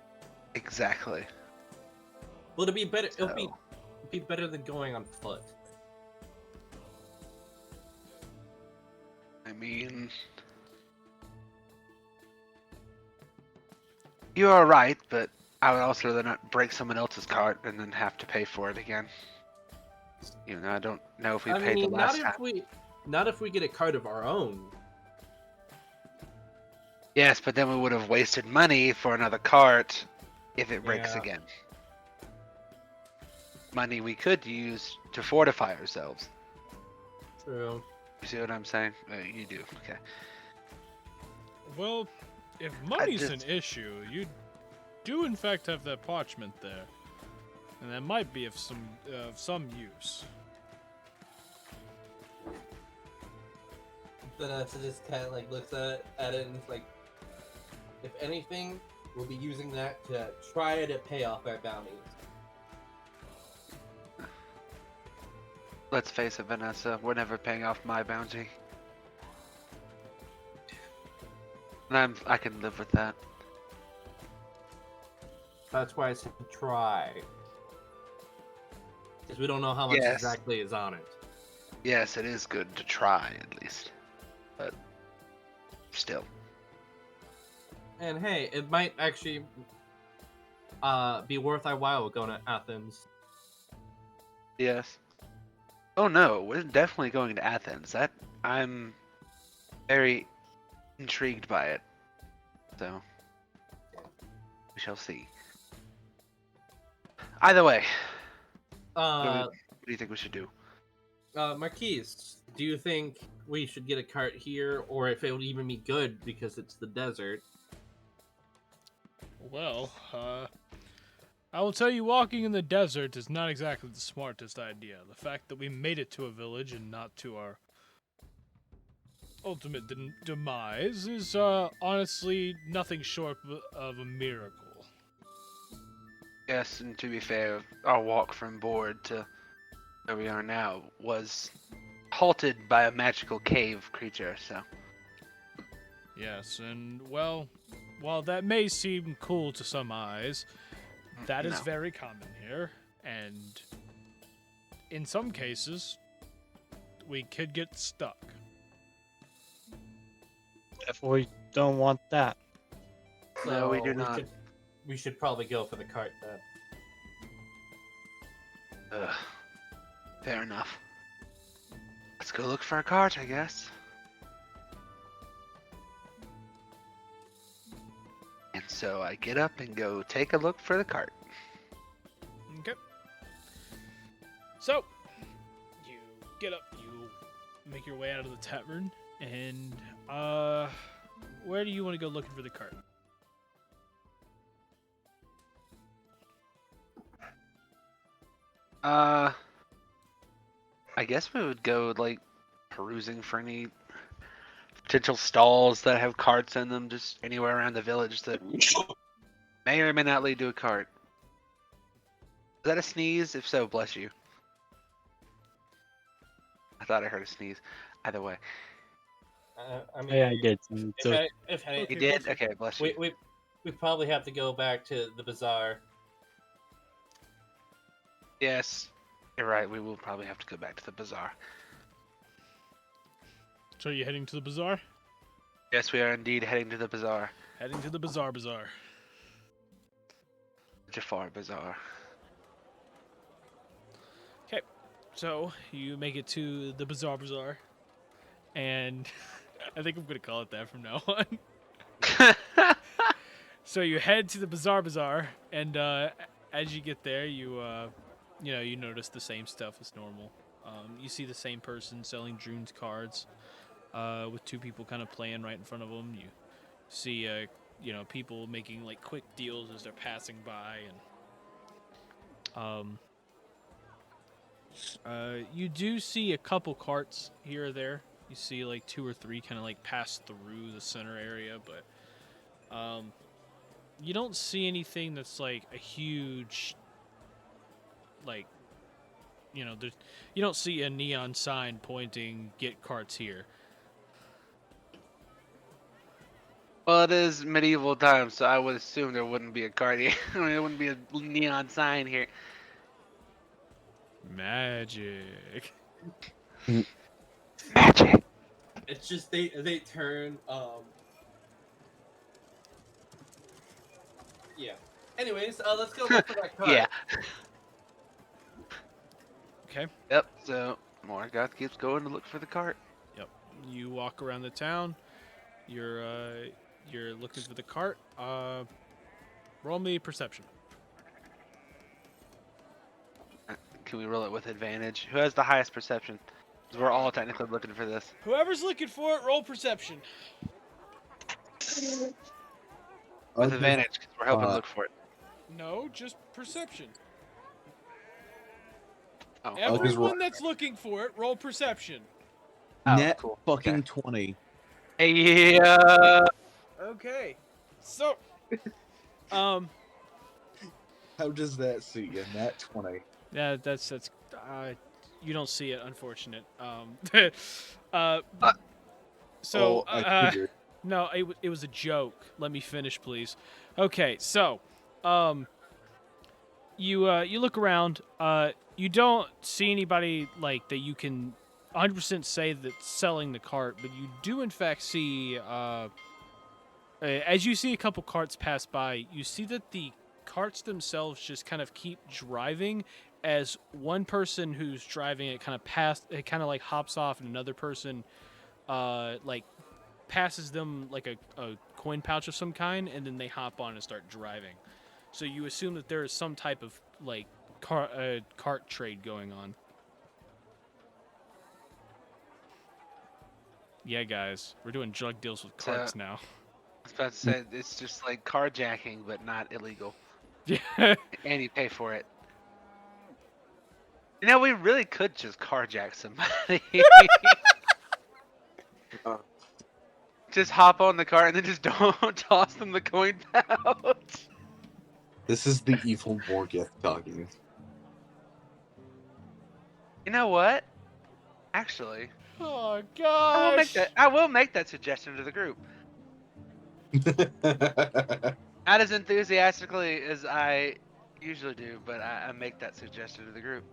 K: Exactly.
C: Well, it'll be better. It'll be better than going on foot.
K: I mean, you are right, but I would also rather not break someone else's cart and then have to pay for it again. You know, I don't know if we paid the last time.
C: Not if we get a cart of our own.
K: Yes, but then we would have wasted money for another cart if it breaks again. Money we could use to fortify ourselves.
C: True.
K: You see what I'm saying? You do, okay.
A: Well, if money's an issue, you do in fact have that parchment there. And that might be of some use.
C: Vanessa just kind of like looks at it and it's like, if anything, we'll be using that to try to pay off our bounties.
K: Let's face it, Vanessa, we're never paying off my bounty. And I can live with that.
C: That's why I said try. Because we don't know how much exactly is on it.
K: Yes, it is good to try, at least. But still.
C: And hey, it might actually be worth our while going to Athens.
K: Yes. Oh no, we're definitely going to Athens. I'm very intrigued by it. So we shall see. Either way, what do you think we should do?
C: Marquise, do you think we should get a cart here, or if it would even be good because it's the desert?
A: Well, I will tell you, walking in the desert is not exactly the smartest idea. The fact that we made it to a village and not to our ultimate demise is honestly nothing short of a miracle.
K: Yes, and to be fair, our walk from Board to where we are now was halted by a magical cave creature, so.
A: Yes, and well, while that may seem cool to some eyes, that is very common here, and in some cases, we could get stuck.
J: Definitely don't want that.
K: No, we do
C: So
K: not.
C: We should probably go for the cart then.
K: Ugh. Fair enough. Let's go look for a cart, I guess. And so I get up and go take a look for the cart.
A: Okay. So, you get up, you make your way out of the tavern, and where do you want to go looking for the cart?
K: I guess we would go like perusing for any potential stalls that have carts in them, just anywhere around the village that may or may not lead to a cart. Is that a sneeze? If so, bless you. I thought I heard a sneeze. Either way.
C: I mean,
J: Yeah, I did. So
C: if any,
K: You did? Okay, bless you.
C: we probably have to go back to the bazaar.
K: Yes, you're right. We will probably have to go back to the bazaar.
A: So, are you heading to the bazaar?
K: Yes, we are indeed heading to the bazaar.
A: Heading to the bazaar.
K: Jafar Bazaar.
A: Okay, so you make it to the bazaar, and I think I'm gonna call it that from now on. So you head to the bazaar, and as you get there, you notice the same stuff as normal. You see the same person selling Drune's cards, with two people kind of playing right in front of them. You see, people making like quick deals as they're passing by, and you do see a couple carts here or there. You see like 2 or 3 kind of like pass through the center area, but you don't see anything that's like a huge, like, you don't see a neon sign pointing "Get carts here."
K: Well, it is medieval times, so I would assume there wouldn't be a cart here. I mean, there wouldn't be a neon sign here.
A: Magic.
K: Magic.
C: It's just they turn. Yeah. Anyways, let's go look for that cart.
K: Yeah.
A: Okay.
K: Yep. So Morgoth keeps going to look for the cart.
A: Yep. You walk around the town. You're looking for the cart. Roll me perception.
K: Can we roll it with advantage? Who has the highest perception? 'Cause we're all technically looking for this.
A: Whoever's looking for it, roll perception.
K: With advantage, because we're helping look for it.
A: No, just perception.
K: Oh.
A: Everyone that's looking for it, roll perception.
B: Net
K: cool.
B: fucking 20.
K: Yeah.
A: Okay. So, How
B: does that suit you? Net 20.
A: Yeah, that's you don't see it, unfortunate. So
B: I figured.
A: no, it was a joke. Let me finish, please. Okay, so you look around. You don't see anybody like that you can 100% say that's selling the cart, but you do in fact see as you see a couple carts pass by, you see that the carts themselves just kind of keep driving as one person who's driving it kind of like hops off, and another person like passes them like a coin pouch of some kind, and then they hop on and start driving. So you assume that there is some type of like cart trade going on. Yeah, guys, we're doing drug deals with carts now.
K: I was about to say, it's just like carjacking, but not illegal.
A: Yeah.
K: And you pay for it. You know, we really could just carjack somebody. Just hop on the cart and then just don't toss them the coin pouch.
F: This is the evil Morgoth talking.
K: You know what? Actually,
A: Oh gosh.
K: I will make that suggestion to the group. Not as enthusiastically as I usually do, but I make that suggestion to the group.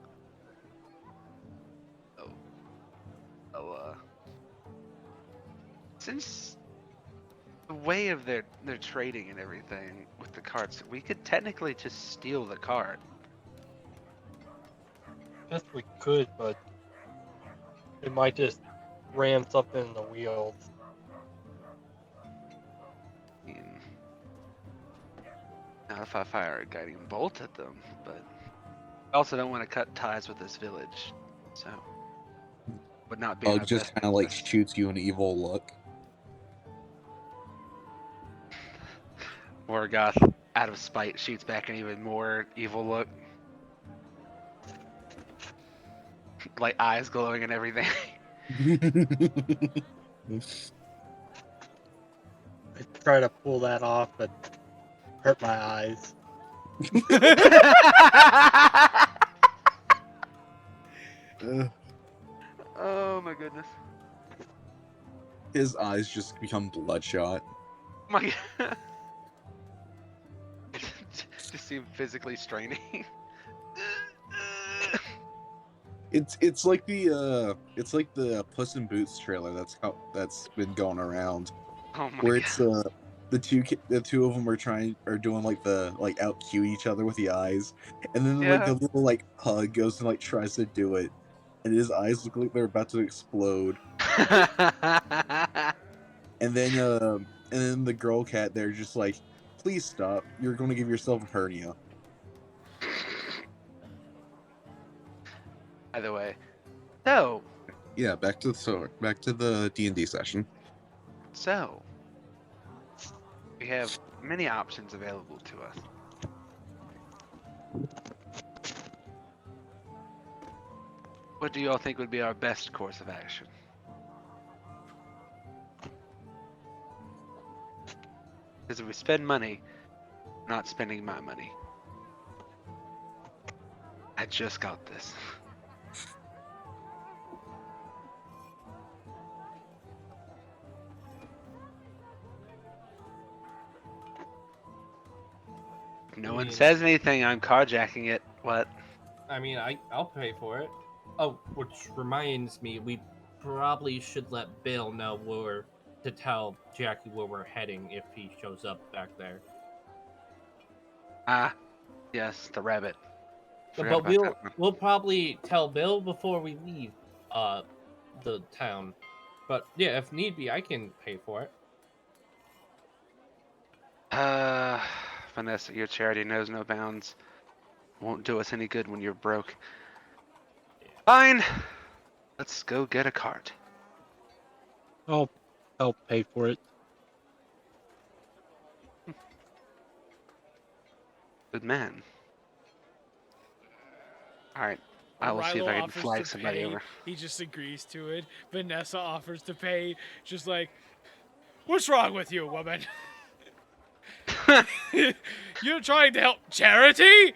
K: Since the way of their trading and everything with the carts, we could technically just steal the cart.
J: Guess we could, but it might just ram something in the wheels.
K: I mean, not if I fire a guiding bolt at them, but I also don't want to cut ties with this village, so would not be in
B: Bug
K: our
B: just
K: best
B: kind of like
K: interest.
B: shoots you an evil look.
K: Morgoth, out of spite, shoots back an even more evil look. Like eyes glowing and everything.
J: I try to pull that off, but hurt my eyes.
K: Oh my goodness.
B: His eyes just become bloodshot.
K: My God. Just seem physically straining.
B: It's like the Puss in Boots trailer that's been going around,
K: Oh my
B: where
K: God.
B: it's the two of them are doing like out cue each other with the eyes, and then like
K: Yeah.
B: the little like pug goes and like tries to do it, and his eyes look like they're about to explode, and then the girl cat they're just like, please stop, you're going to give yourself a hernia.
K: Either way. So,
B: Yeah, back to the D&D session.
K: we have many options available to us. What do you all think would be our best course of action? Because if we spend money, we're not spending my money. I just got this. If no one says anything, I'm carjacking it. What?
C: I mean, I'll pay for it. Oh, which reminds me, we probably should let Bill know to tell Jackie where we're heading if he shows up back there.
K: Ah, yes, the rabbit. Forgot
C: But
K: about that one.
C: we'll probably tell Bill before we leave the town. But yeah, if need be, I can pay for it.
K: Vanessa, your charity knows no bounds. Won't do us any good when you're broke. Fine. Let's go get a cart.
J: I'll help pay for it.
K: Good man. Alright. I will see if
A: Rilo
K: I can
A: offers
K: flag
A: to
K: somebody
A: pay.
K: over.
A: He just agrees to it. Vanessa offers to pay. Just like, what's wrong with you, woman? You're trying to help charity?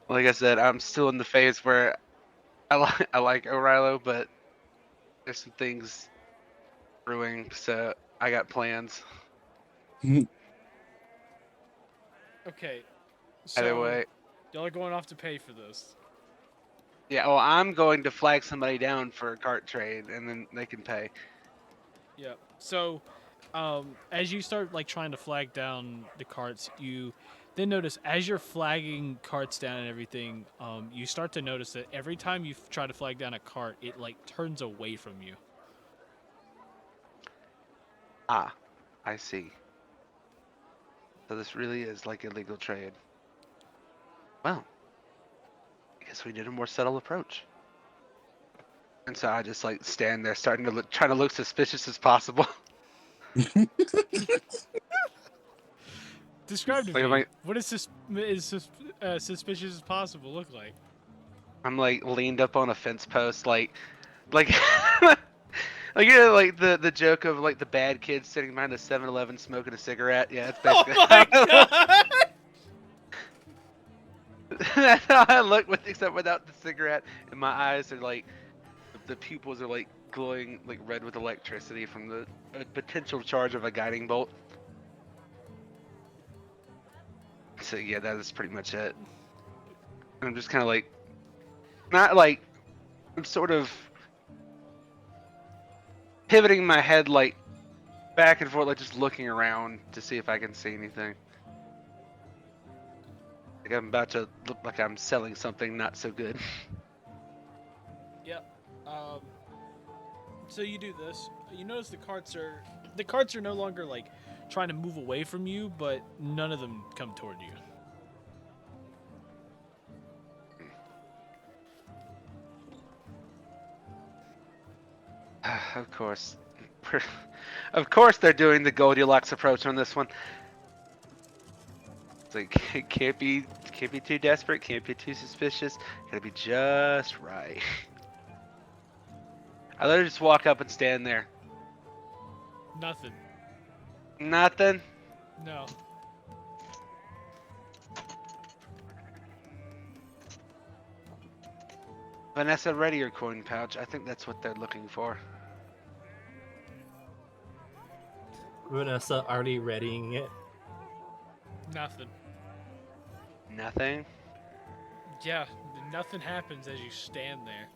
K: Like I said, I'm still in the phase where I like O'Rilo, but there's some things brewing, so I got plans.
A: Okay,
K: Either
A: so
K: way.
A: y'all are going off to pay for this.
K: Yeah, well, I'm going to flag somebody down for a cart trade, and then they can pay.
A: Yep. So, as you start like trying to flag down the carts, you then notice as you're flagging carts down and everything, you start to notice that every time you try to flag down a cart, it like turns away from you.
K: Ah, I see. So this really is like illegal trade. Well, I guess we need a more subtle approach. And so I just like stand there, starting to trying to look suspicious as possible.
A: Describe to
K: Like,
A: me, what is suspicious as possible look like?
K: I'm like leaned up on a fence post, like like like you know, like the joke of like the bad kid sitting behind a 7-Eleven smoking a cigarette. Yeah, that's basically
A: Oh my god!
K: that's how I look, except without the cigarette, and my eyes are like the pupils are like glowing like red with electricity from the potential charge of a guiding bolt. So yeah, that is pretty much it. I'm just kind of like, not like, I'm sort of pivoting my head like back and forth, like just looking around to see if I can see anything. Like I'm about to look like I'm selling something not so good.
A: Yep. So you do this. You notice the carts are no longer like trying to move away from you, but none of them come toward you.
K: Of course. Of course they're doing the Goldilocks approach on this one. It's like it can't be too desperate, can't be too suspicious, gotta be just right. I let her just walk up and stand there.
A: Nothing.
K: Nothing?
A: No.
K: Vanessa, ready your coin pouch. I think that's what they're looking for.
L: Vanessa already readying it.
A: Nothing.
K: Nothing?
A: Yeah, nothing happens as you stand there.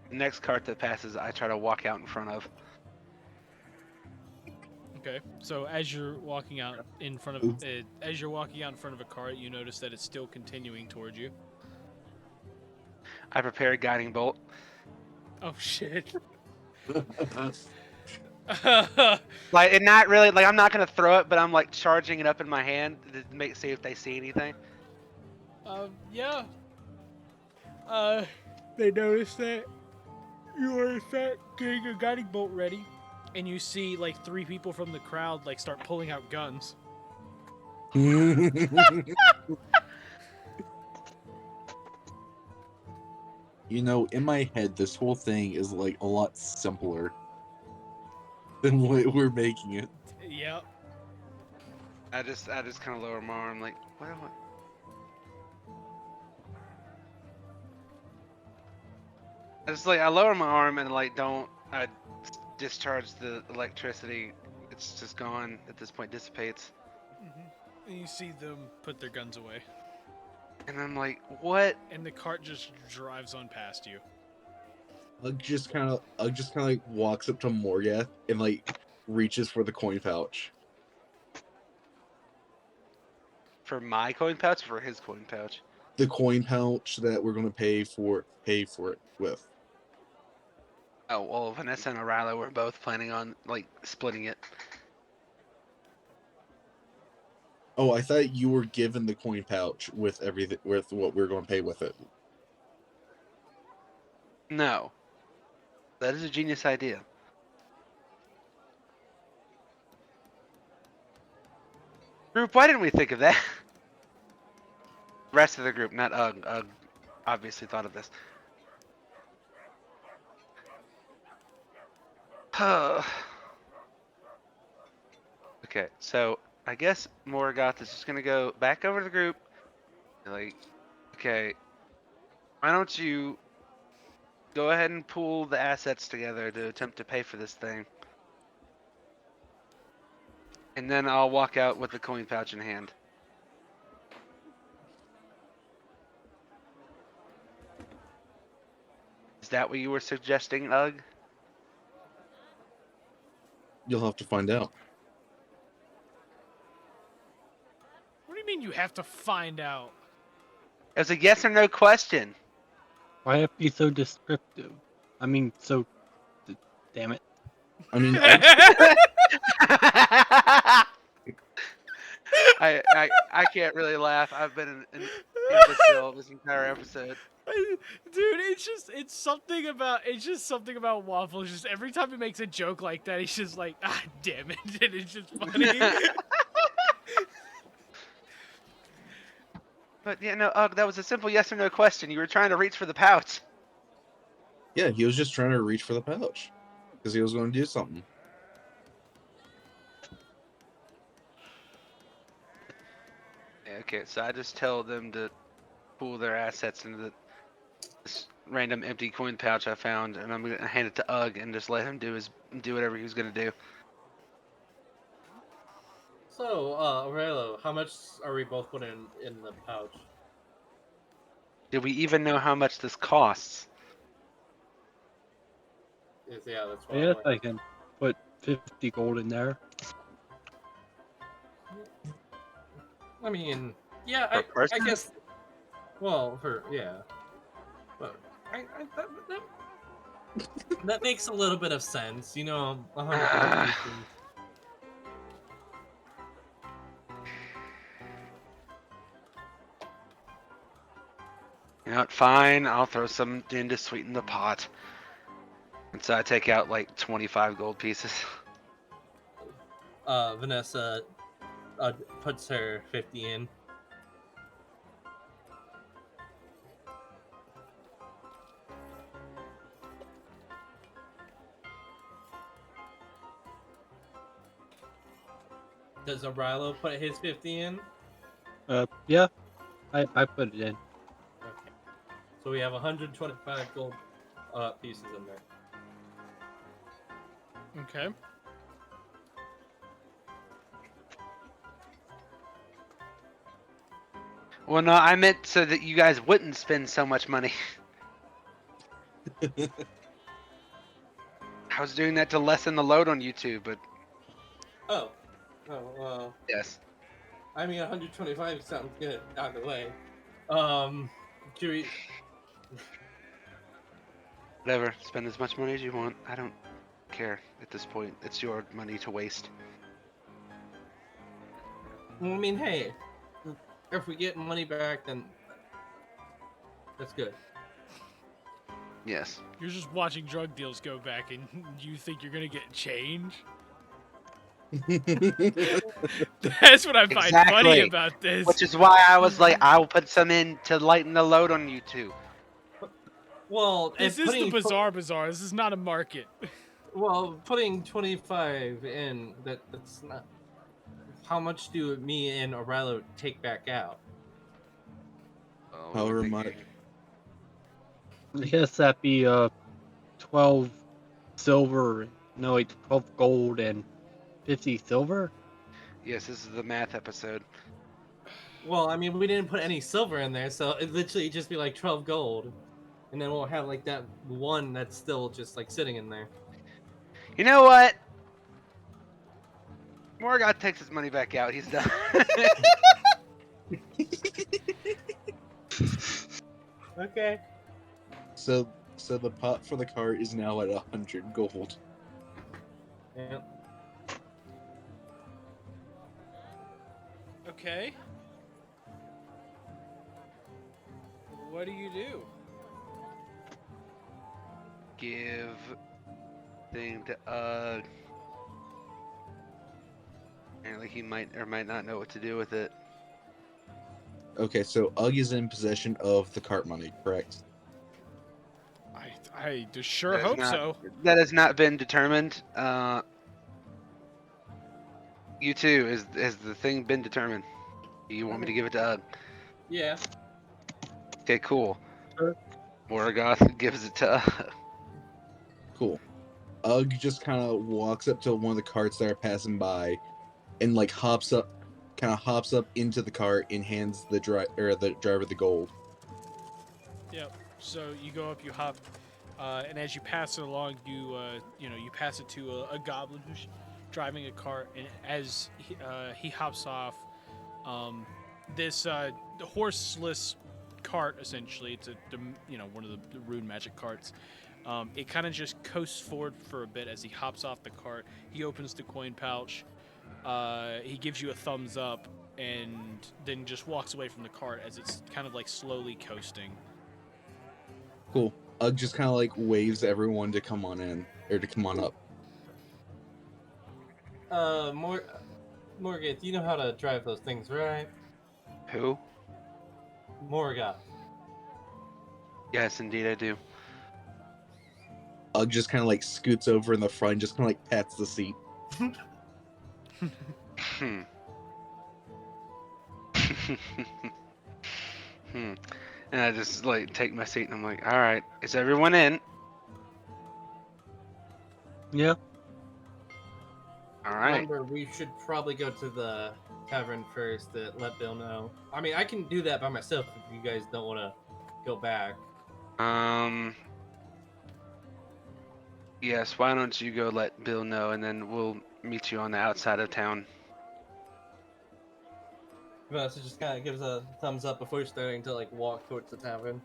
K: The next cart that passes, I try to walk out in front of.
A: Okay. So as you're walking out in front of a cart, you notice that it's still continuing towards you.
K: I prepare a guiding bolt.
A: Oh shit.
K: Like, and not really, like, I'm not gonna throw it, but I'm like charging it up in my hand to see if they see anything.
A: Yeah. They notice that you are in fact getting a guiding bolt ready, and you see like 3 people from the crowd like start pulling out guns.
B: You know, in my head, this whole thing is like a lot simpler than what we're making it.
A: Yep.
K: I just kind of lower my arm, like, what am I? I lower my arm and like I discharge the electricity. It's just gone at this point, dissipates.
A: And you see them put their guns away.
K: And I'm like, what?
A: And the cart just drives on past you.
B: Ugg just kind of like walks up to Morgath and like reaches for the coin pouch.
K: For my coin pouch or for his coin pouch?
B: The coin pouch that we're gonna pay for it with.
K: Oh, well, Vanessa and O'Reilly were both planning on like splitting it.
B: Oh, I thought you were given the coin pouch with everything, with what we're going to pay with it.
K: No. That is a genius idea. Group, why didn't we think of that? The rest of the group, not Ugg. Ugg obviously thought of this. Okay, so I guess Morgoth is just gonna go back over to the group. Like, okay, why don't you go ahead and pool the assets together to attempt to pay for this thing. And then I'll walk out with the coin pouch in hand. Is that what you were suggesting, Ugg?
B: You'll have to find out.
A: What do you mean you have to find out?
K: It was a yes or no question.
J: Why have to be so descriptive? I mean, so... Damn it.
B: I mean,
K: I can't really laugh. I've been an imbecile this entire episode.
A: Dude, it's something about Waffle. Just every time he makes a joke like that, he's just like, ah, damn it, and it's just funny.
K: But yeah, no, Ugg, that was a simple yes or no question. You were trying to reach for the pouch.
B: Yeah, he was just trying to reach for the pouch because he was going to do something.
K: Yeah, okay, so I just tell them to pool their assets into this random empty coin pouch I found, and I'm gonna hand it to Ugg and just let him do whatever he was gonna do.
C: So, Aurelio, how much are we both putting in the pouch?
K: Do we even know how much this costs?
C: Yeah, that's what
J: I
C: I'm
J: guess
C: like.
J: I can put 50 gold in there.
C: I mean, yeah,
K: Per
C: I
K: person?
C: guess. Well, but that makes a little bit of sense. 100 gold pieces.
K: You know what? Fine, I'll throw some in to sweeten the pot. And so I take out like 25 gold pieces.
C: Vanessa puts her 50 in. Does O'Brilo put his 50 in?
J: Yeah, I put it in.
C: Okay. So we have 125 gold pieces in there.
A: Okay.
K: Well, no, I meant so that you guys wouldn't spend so much money. I was doing that to lessen the load on YouTube, but
C: Oh, well.
K: yes.
C: I mean, 125 sounds good. Either way. Do we?
K: Whatever. Spend as much money as you want. I don't care at this point. It's your money to waste.
C: I mean, hey, if we get money back, then that's good.
K: Yes.
A: You're just watching drug deals go back, and you think you're gonna get change? That's what I find funny about this.
K: Which is why I was like, I will put some in to lighten the load on you two.
C: Well,
A: This is the Bazaar. This is not a market.
C: Well, putting 25 in, that's not. How much do me and Aurelio take back out?
B: However much.
J: I guess that'd be 12 silver. No, wait, 12 gold and 50 silver.
K: Yes, this is the math episode.
C: Well, I mean, we didn't put any silver in there, so it literally just be like 12 gold, and then we'll have like that one that's still just like sitting in there.
K: You know what? Morgoth takes his money back out. He's done.
C: Okay.
B: So the pot for the cart is now at 100 gold.
C: Yeah.
A: Okay. What do you do?
K: Give thing to Apparently he might or might not know what to do with it.
B: Okay, so Ugg is in possession of the cart money, correct?
A: I sure
K: That has
A: hope
K: not-
A: so.
K: That has not been determined. You too. Has the thing been determined? Do you want me to give it to Ugg?
C: Yeah.
K: Okay, cool.
J: Sure.
K: Morgoth gives it to Ugg.
B: Cool. Ugg just kind of walks up to one of the carts that are passing by, and like hops up into the cart and hands the driver the gold.
A: Yep. So you go up, you hop, and as you pass it along, you pass it to a goblin who's driving a cart, and as he hops off, this horseless cart, essentially, it's one of the rune magic carts. It kind of just coasts forward for a bit as he hops off the cart. He opens the coin pouch. He gives you a thumbs up, and then just walks away from the cart as it's kind of like slowly coasting.
B: Cool. Ugg just kind of like waves everyone to come on in, or to come on up.
C: Morgoth, you know how to drive those things, right?
K: Who?
C: Morgoth.
K: Yes, indeed I do.
B: Ugg just kind of like scoots over in the front, and just kind of like pats the seat.
K: Hmm. And I just like take my seat and I'm like, all right, is everyone in?
J: Yeah.
K: All right.
C: Remember, we should probably go to the tavern first to let Bill know. I mean, I can do that by myself if you guys don't want to go back.
K: Yes, why don't you go let Bill know, and then we'll meet you on the outside of town.
C: Vanessa just kind of gives a thumbs up before starting to like walk towards the tavern.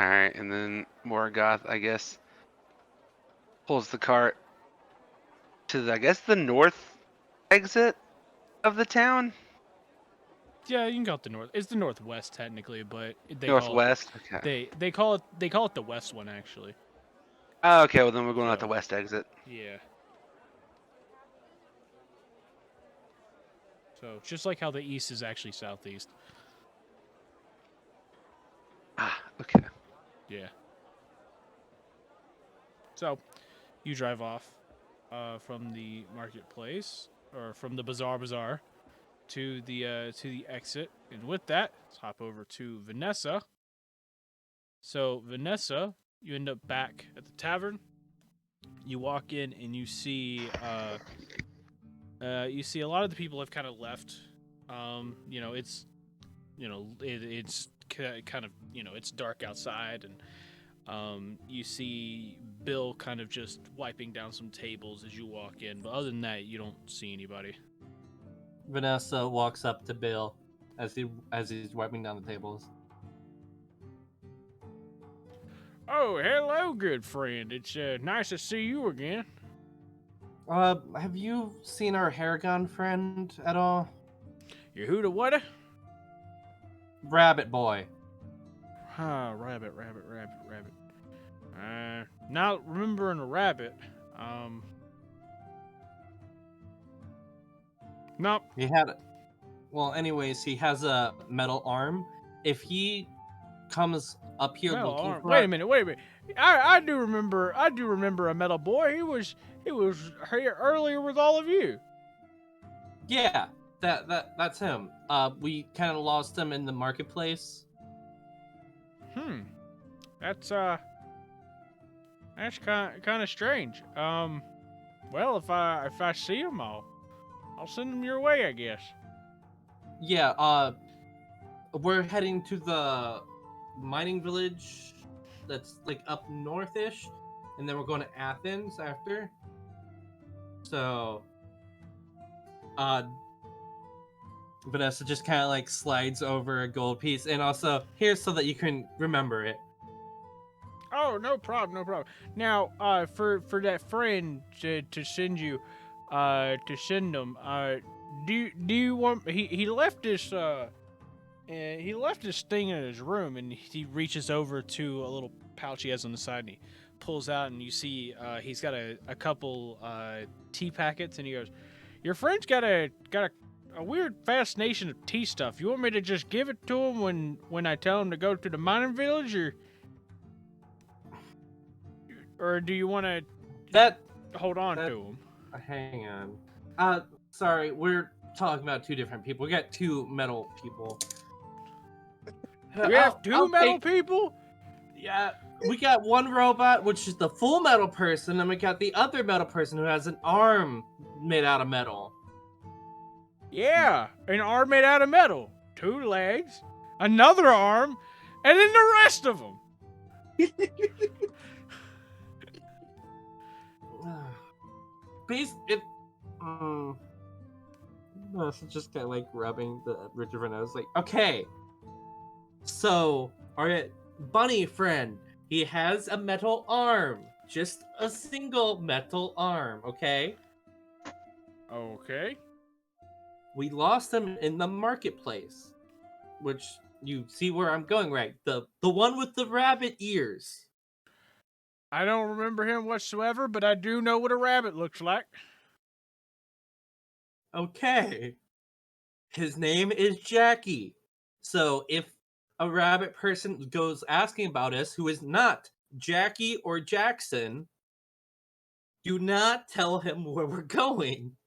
K: Alright, and then Morgoth, I guess, pulls the cart to, I guess, the north exit of the town?
A: Yeah, you can call it the north. It's the northwest technically, but they
K: Northwest?
A: call
K: Okay.
A: it, they call it the west one actually.
K: Oh, okay, well then we're going out
A: So,
K: the west exit.
A: Yeah. So just like how the east is actually southeast.
K: Ah, okay.
A: Yeah. So you drive off from the marketplace or from the bazaar to the exit, and with that, let's hop over to Vanessa. So Vanessa, you end up back at the tavern. You walk in and you see a lot of the people have kind of left. It's it's kind of it's dark outside, and you see Bill kind of just wiping down some tables as you walk in. But other than that, you don't see anybody.
C: Vanessa walks up to Bill as he's wiping down the tables.
A: Oh, hello, good friend. It's nice to see you again.
C: Have you seen our Haragon friend at all?
A: You who to what?
C: Rabbit boy.
A: Rabbit. Not remembering a rabbit. Nope.
C: He had well, anyways, he has a metal arm. If he comes up here
A: Metal
C: looking
A: arm.
C: for
A: Wait a minute. I do remember a metal boy. He was here earlier with all of you.
C: Yeah, that's him. We kind of lost him in the marketplace.
A: That's kind of strange. Well, if I see him, I'll send him your way, I guess.
C: Yeah, we're heading to the mining village that's like up northish, and then we're going to Athens after. So, Vanessa just kind of like slides over a gold piece, and also here's so that you can remember it.
A: Oh, no problem. Now, for that friend to send you, to send him, do you want? He left this he left this thing in his room, and he reaches over to a little pouch he has on the side, and he pulls out, and you see he's got a couple tea packets, and he goes, "Your friend's got a weird fascination of tea stuff. You want me to just give it to him when I tell him to go to the mining village, or do you want to hold on to him?"
C: Hang on. Sorry, we're talking about two different people. We got two metal people.
A: We have two metal people?
C: Yeah, we got one robot, which is the full metal person, and we got the other metal person who has an arm made out of metal.
A: Yeah, an arm made out of metal, 2 legs, another arm, and then the rest of them.
C: It's just kind of like rubbing the Richard Vanessa's like, okay, so our bunny friend, he has a metal arm, just a single metal arm, okay?
A: Okay.
C: We lost him in the marketplace, which you see where I'm going, right? The one with the rabbit ears.
A: I don't remember him whatsoever, but I do know what a rabbit looks like.
C: Okay. His name is Jackie. So if a rabbit person goes asking about us who is not Jackie or Jackson, do not tell him where we're going.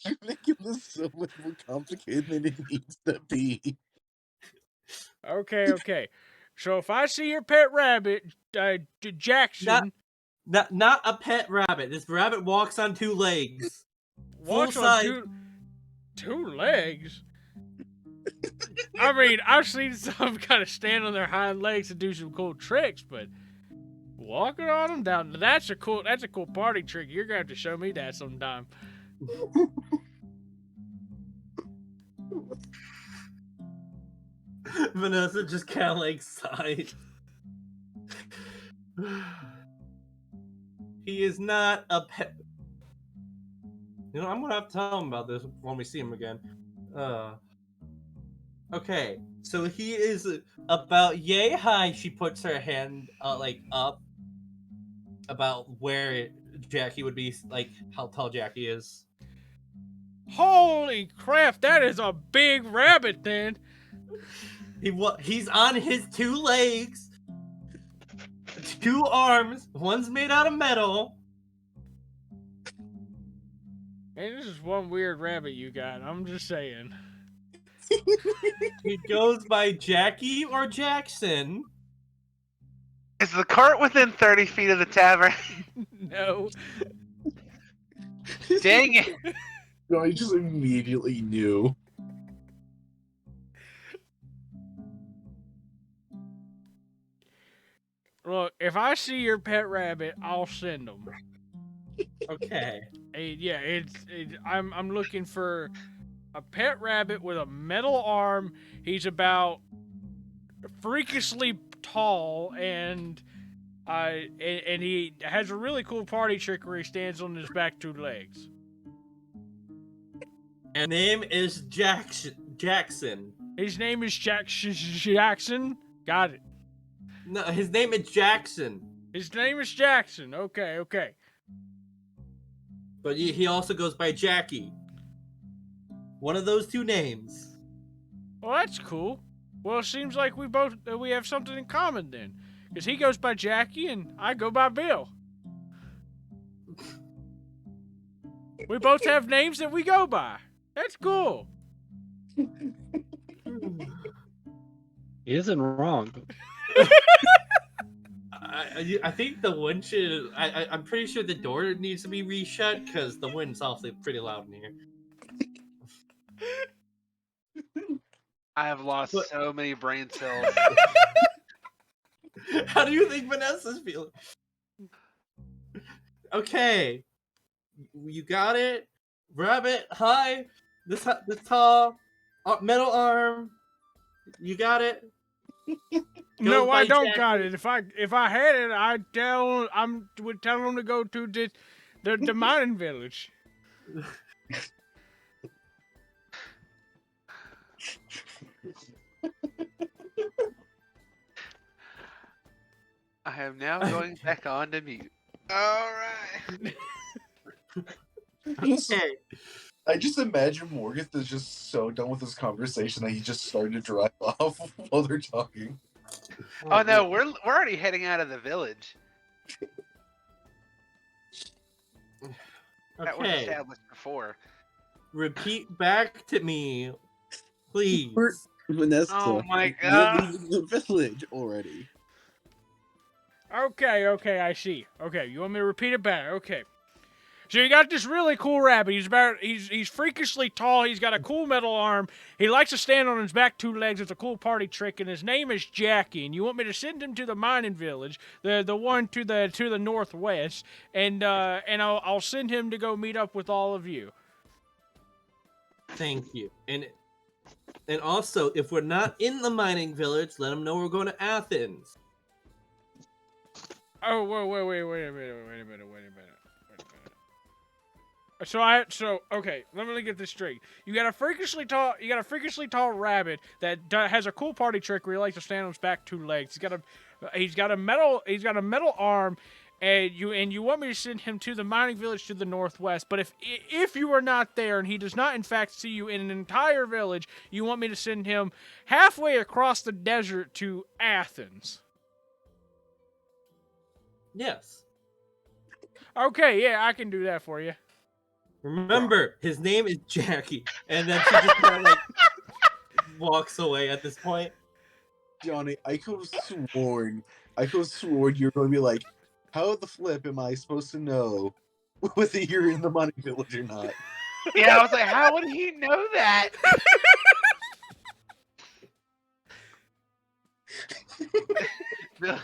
B: You're making this so much more complicated than it needs to be.
A: Okay. So if I see your pet rabbit, Jackson...
C: Not a pet rabbit. This rabbit walks on 2 legs.
A: Walks
C: Full
A: on
C: size.
A: 2 legs? I mean, I've seen some kind of stand on their hind legs and do some cool tricks, but walking on them down, that's a cool party trick. You're gonna have to show me that sometime.
C: Vanessa just kind of like sighed. He is not a pet. You know, I'm gonna have to tell him about this when we see him again. Okay, so he is about yay high. She puts her hand like up about where Jackie would be, like how tall Jackie is.
A: Holy crap, that is a big rabbit then.
C: He's on his 2 legs, 2 arms. One's made out of metal.
A: Hey, this is one weird rabbit you got. I'm just saying.
C: He goes by Jackie or Jackson.
K: Is the cart within 30 feet of the tavern?
A: No.
K: Dang it.
F: No, I just immediately knew.
A: Look, if I see your pet rabbit, I'll send them.
C: Okay.
A: Yeah, I'm looking for a pet rabbit with a metal arm. He's about freakishly tall, and he has a really cool party trick where he stands on his back 2 legs.
C: And name is Jackson.
A: His name is Jackson. Got it.
C: No, his name is Jackson.
A: His name is Jackson. Okay.
C: But he also goes by Jackie. One of those 2 names.
A: Well, that's cool. Well, it seems like we have something in common then, because he goes by Jackie and I go by Bill. We both have names that we go by. That's cool.
J: He isn't wrong.
C: I think the wind should. I'm pretty sure the door needs to be reshut because the wind's awfully pretty loud in here.
K: I have lost so many brain cells.
C: How do you think Vanessa's feeling? Okay, you got it. Rabbit, hi. This tall, metal arm. You got it.
A: No, I don't got it. If I had it, I would tell him to go to the mining village.
K: I am now going back on to mute. Alright.
C: Okay.
F: I just imagine Morgoth is just so done with this conversation that he just started to drive off while they're talking.
K: Oh no, we're already heading out of the village. That was
C: Okay.
K: established before.
C: Repeat back to me, please.
F: Vanessa,
K: Oh my
F: you're
K: god.
F: leaving the village already.
A: Okay, I see. Okay, you want me to repeat it back? Okay. So you got this really cool rabbit. He's freakishly tall. He's got a cool metal arm. He likes to stand on his back 2 legs. It's a cool party trick, and his name is Jackie. And you want me to send him to the mining village, the one to the northwest, and I'll send him to go meet up with all of you.
C: Thank you. And also, if we're not in the mining village, let them know we're going to Athens.
A: Oh, wait a minute. Okay, let me get this straight. You got a freakishly tall rabbit that has a cool party trick where he likes to stand on his back 2 legs. He's got a metal arm, and you want me to send him to the mining village to the northwest. But if you are not there and he does not in fact see you in an entire village, you want me to send him halfway across the desert to Athens.
C: Yes.
A: Okay, yeah, I can do that for you.
C: Remember, his name is Jackie. And then she just kind of like walks away at this point.
F: Johnny, I could have sworn you're going to be like, how the flip am I supposed to know whether you're in the mining village or not?
K: Yeah, I was like, how would he know that? Bill,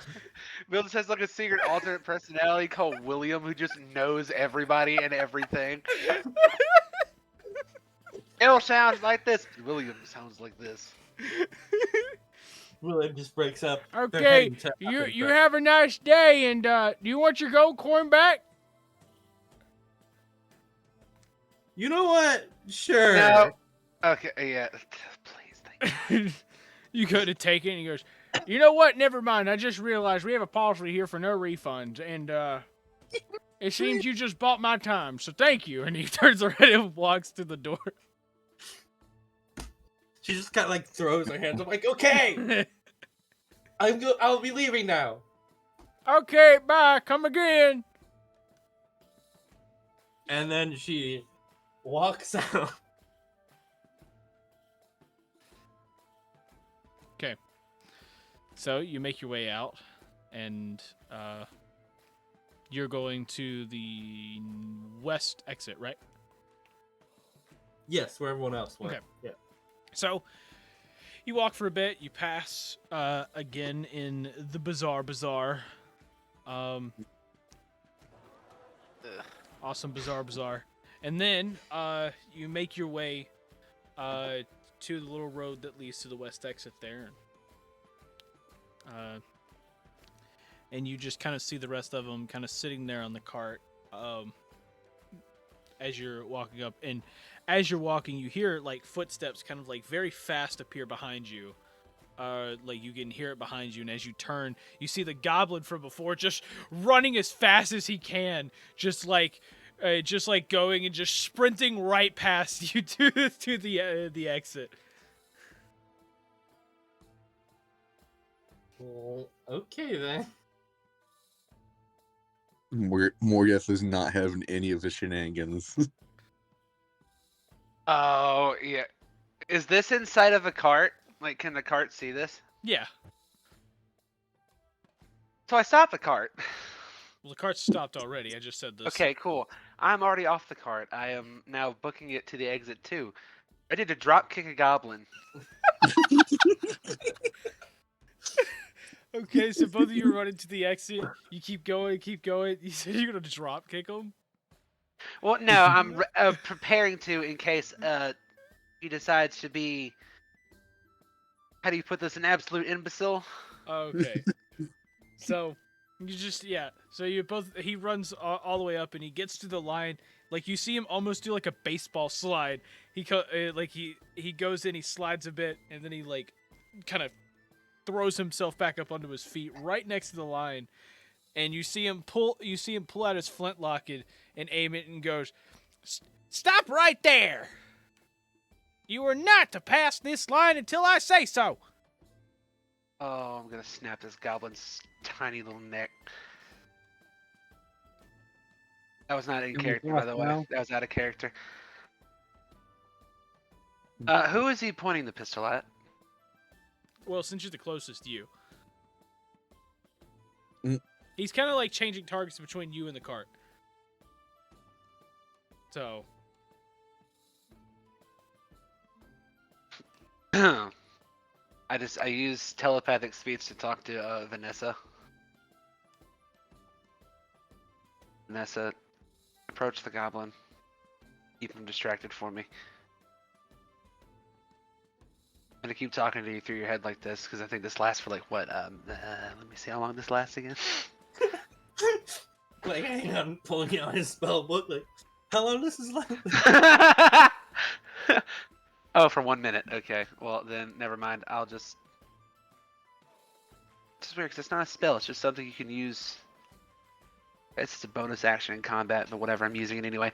K: Bill just has like a secret alternate personality called William who just knows everybody and everything. Bill sounds like this. William sounds like this.
C: William just breaks up. They're
A: Okay,
C: heading to
A: you have a nice day, and do you want your gold coin back?
C: You know what? Sure.
K: No. Okay, yeah. Please, thank you.
A: You go to take it, and he goes, you know what? Never mind. I just realized we have a policy here for no refunds, and it seems you just bought my time, so thank you. And he turns around and walks to the door.
C: She just kind of like throws her hands up, like, okay, I'll be leaving now.
A: Okay, bye. Come again.
C: And then she walks out.
A: Okay. So you make your way out, and you're going to the west exit, right?
C: Yes, where everyone else went.
A: Okay.
C: Yeah.
A: So you walk for a bit. You pass again in the bazaar. Awesome bazaar. And then you make your way to the little road that leads to the west exit there. And you just kind of see the rest of them kind of sitting there on the cart as you're walking up. And as you're walking, you hear like footsteps kind of like very fast appear behind you. Like you can hear it behind you, and as you turn, you see the goblin from before just running as fast as he can, just like going and just sprinting right past you to the exit.
C: Well, okay then.
F: Morgoth is not having any of the shenanigans.
K: Oh, yeah. Is this inside of a cart? Like, can the cart see this?
A: Yeah.
K: So I stopped the cart.
A: Well, the cart stopped already. I just said this.
K: Okay, cool. I'm already off the cart. I am now booking it to the exit 2. Ready to drop kick a goblin.
A: Okay, so both of you are running to the exit. You keep going. You said you're gonna drop kick him?
K: Well, no, I'm preparing to in case he decides to be. How do you put this? An absolute imbecile.
A: Okay. So you just So you both. He runs all the way up and he gets to the line. Like you see him almost do like a baseball slide. He goes in, he slides a bit, and then he like kind of throws himself back up onto his feet right next to the line. And you see him pull out his flintlock and aim it and goes, "Stop right there! You are not to pass this line until I say so."
K: Oh, I'm gonna snap this goblin's tiny little neck. That was not in character, by the way. That was out of character. Who is he pointing the pistol at?
A: Well, since you're the closest to you.
F: Mm.
A: He's kind of like changing targets between you and the cart. So.
K: I use telepathic speech to talk to Vanessa. Vanessa, approach the goblin. Keep him distracted for me. I'm gonna keep talking to you through your head like this because I think this lasts for like what? Let me see how long this lasts again.
C: Like, hang on, pulling out his spell book. Like, how long does this last?
K: Oh, for 1 minute. Okay. Well, then never mind. I'll just. It's just weird because it's not a spell. It's just something you can use. It's just a bonus action in combat, but whatever. I'm using it anyway.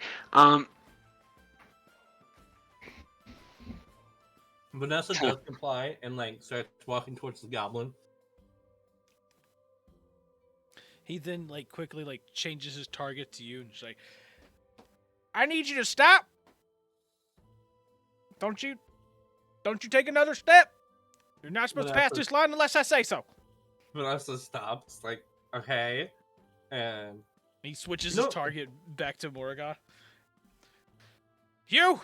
C: Vanessa does comply and like starts walking towards the goblin.
A: He then like quickly like changes his target to you and just like, "I need you to stop. Don't you take another step. You're not supposed to pass this line unless I say so."
C: Vanessa stops, like, okay, and
A: he switches his target back to Morgoth. You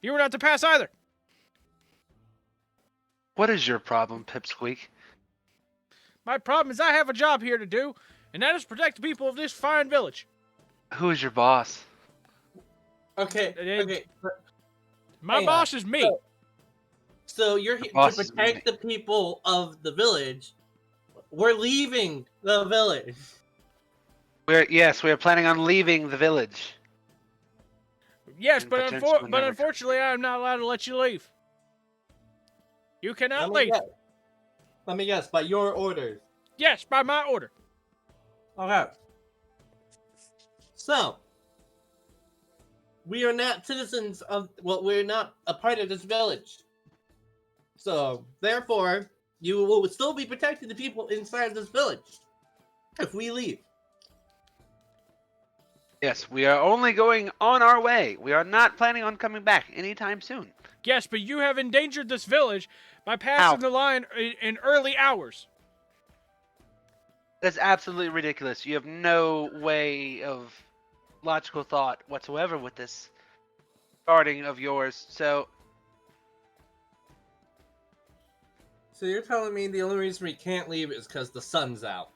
A: were not to pass either.
K: What is your problem, Pipsqueak?
A: My problem is I have a job here to do, and that is protect the people of this fine village.
K: Who is your boss?
C: Okay.
A: My
C: Hey,
A: boss is me.
C: So you're here to
K: boss is
C: protect the people of the village. We're leaving the village.
K: We are planning on leaving the village.
A: Yes,
K: And
A: but,
K: potentially never
A: unfortunately, I am not allowed to let you leave. You cannot leave.
C: Let me guess. By your orders.
A: Yes, by my order.
C: Okay. So, we are not citizens of. Well, we're not a part of this village. So, therefore, you will still be protecting the people inside this village if we leave.
K: Yes, we are only going on our way. We are not planning on coming back anytime soon.
A: Yes, but you have endangered this village by passing the line in early hours.
K: That's absolutely ridiculous. You have no way of logical thought whatsoever with this starting of yours. So
C: you're telling me the only reason we can't leave is because the sun's out?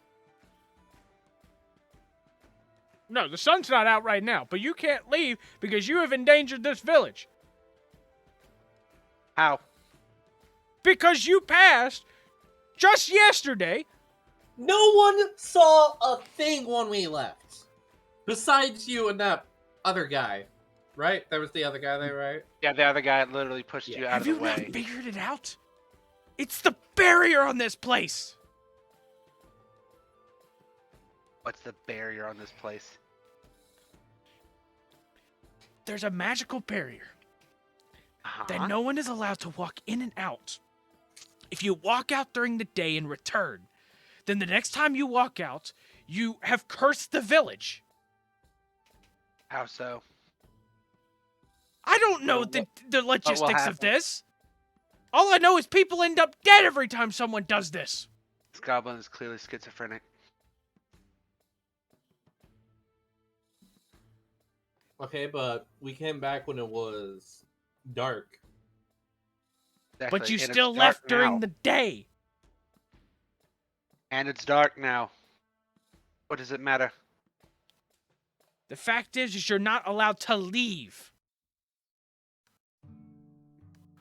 A: No, the sun's not out right now, but you can't leave because you have endangered this village.
K: How?
A: Because you passed just yesterday.
C: No one saw a thing when we left. Besides you and that other guy. Right? That was the other guy there, right?
K: Yeah, the other guy literally pushed you out of the way.
A: Have you not figured it out? It's the barrier on this place.
K: What's the barrier on this place?
A: There's a magical barrier that no one is allowed to walk in and out. If you walk out during the day and return, then the next time you walk out, you have cursed the village.
K: How so?
A: I don't know the logistics
K: happen?
A: of this. All I know is people end up dead every time someone does this.
K: This goblin is clearly schizophrenic.
C: Okay, but we came back when it was dark.
K: Exactly.
A: But you
K: and
A: still
K: it's
A: left
K: dark
A: during
K: now.
A: the day.
K: And it's dark now. What does it matter?
A: The fact is you're not allowed to leave.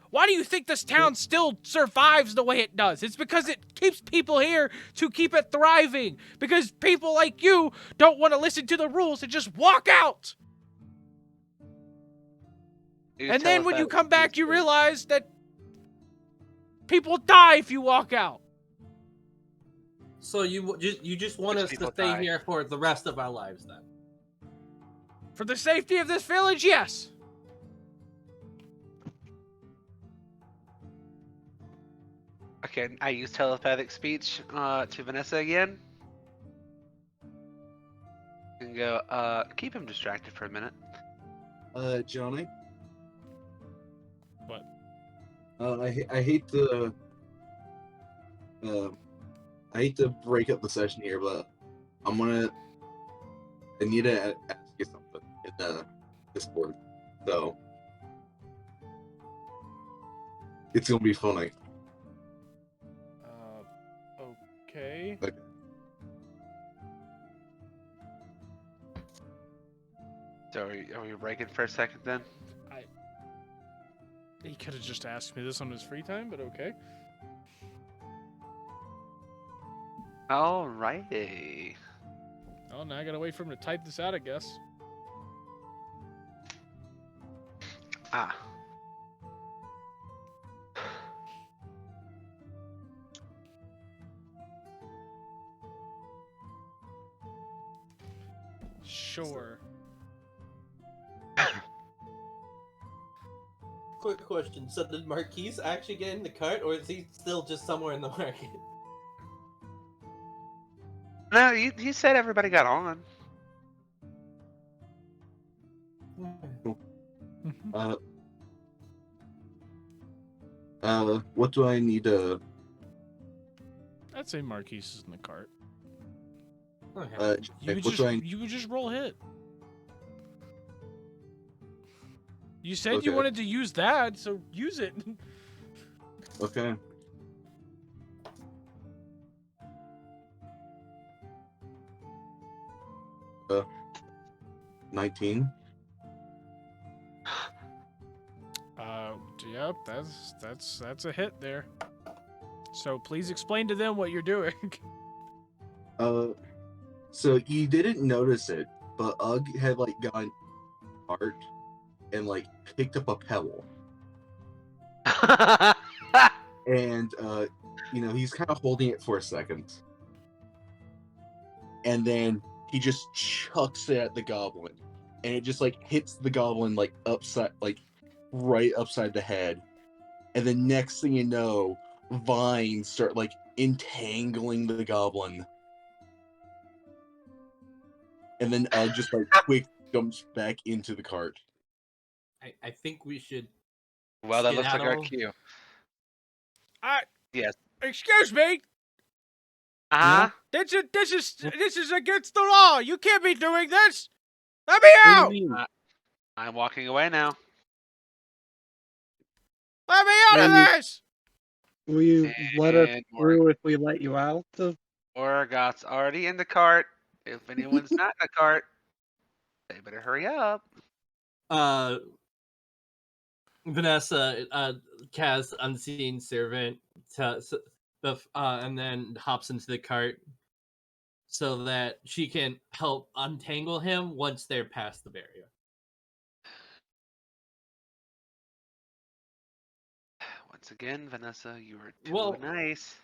A: Why do you think this town still survives the way it does? It's because it keeps people here to keep it thriving. Because people like you don't want to listen to the rules and just walk out. And then when you come back, you realize that people die if you walk out.
C: So you just want us to stay here for the rest of our lives, then?
A: For the safety of this village, yes.
K: Okay, I use telepathic speech to Vanessa again. And go, keep him distracted for a minute.
B: Johnny?
A: What?
B: I hate to break up the session here, but I need to ask you something in Discord. So it's gonna be funny.
A: Okay.
K: So are we breaking for a second then?
A: He could have just asked me this on his free time, but okay.
K: Alrighty.
A: Oh, now I gotta wait for him to type this out, I guess.
K: Ah.
A: Sure.
C: Quick question. So did Marquise actually get in the cart, or is he still just somewhere in the market?
K: No, he said everybody got on.
B: What do I need to...
A: I'd say Marquise is in the cart.
C: Okay.
A: You would just roll hit. You said you
B: Okay.
A: wanted to use that, so use it.
B: Okay.
F: 19.
A: Yep, that's a hit there. So please explain to them what you're doing.
F: So you didn't notice it, but Ugg had like gone art and like picked up a pebble, and he's kind of holding it for a second, and then he just chucks it at the goblin, and it just like hits the goblin like right upside the head, and then next thing you know, vines start like entangling the goblin. And then Ugg just like quick jumps back into the cart.
C: I think we should.
K: Well, that looks like our
C: skedaddle.
K: cue.
D: Yes.
A: Excuse me.
K: Uh-huh.
A: This is against the law. You can't be doing this. Let me out.
K: I'm walking away now.
A: Let me out of this.
J: Will you let us
K: And
J: through if we let you out?
K: Orgot's already in the cart. If anyone's not in the cart, they better hurry up.
C: Vanessa casts unseen servant and then hops into the cart so that she can help untangle him once they're past the barrier.
K: Once again, Vanessa, you were too
C: Well,
K: nice.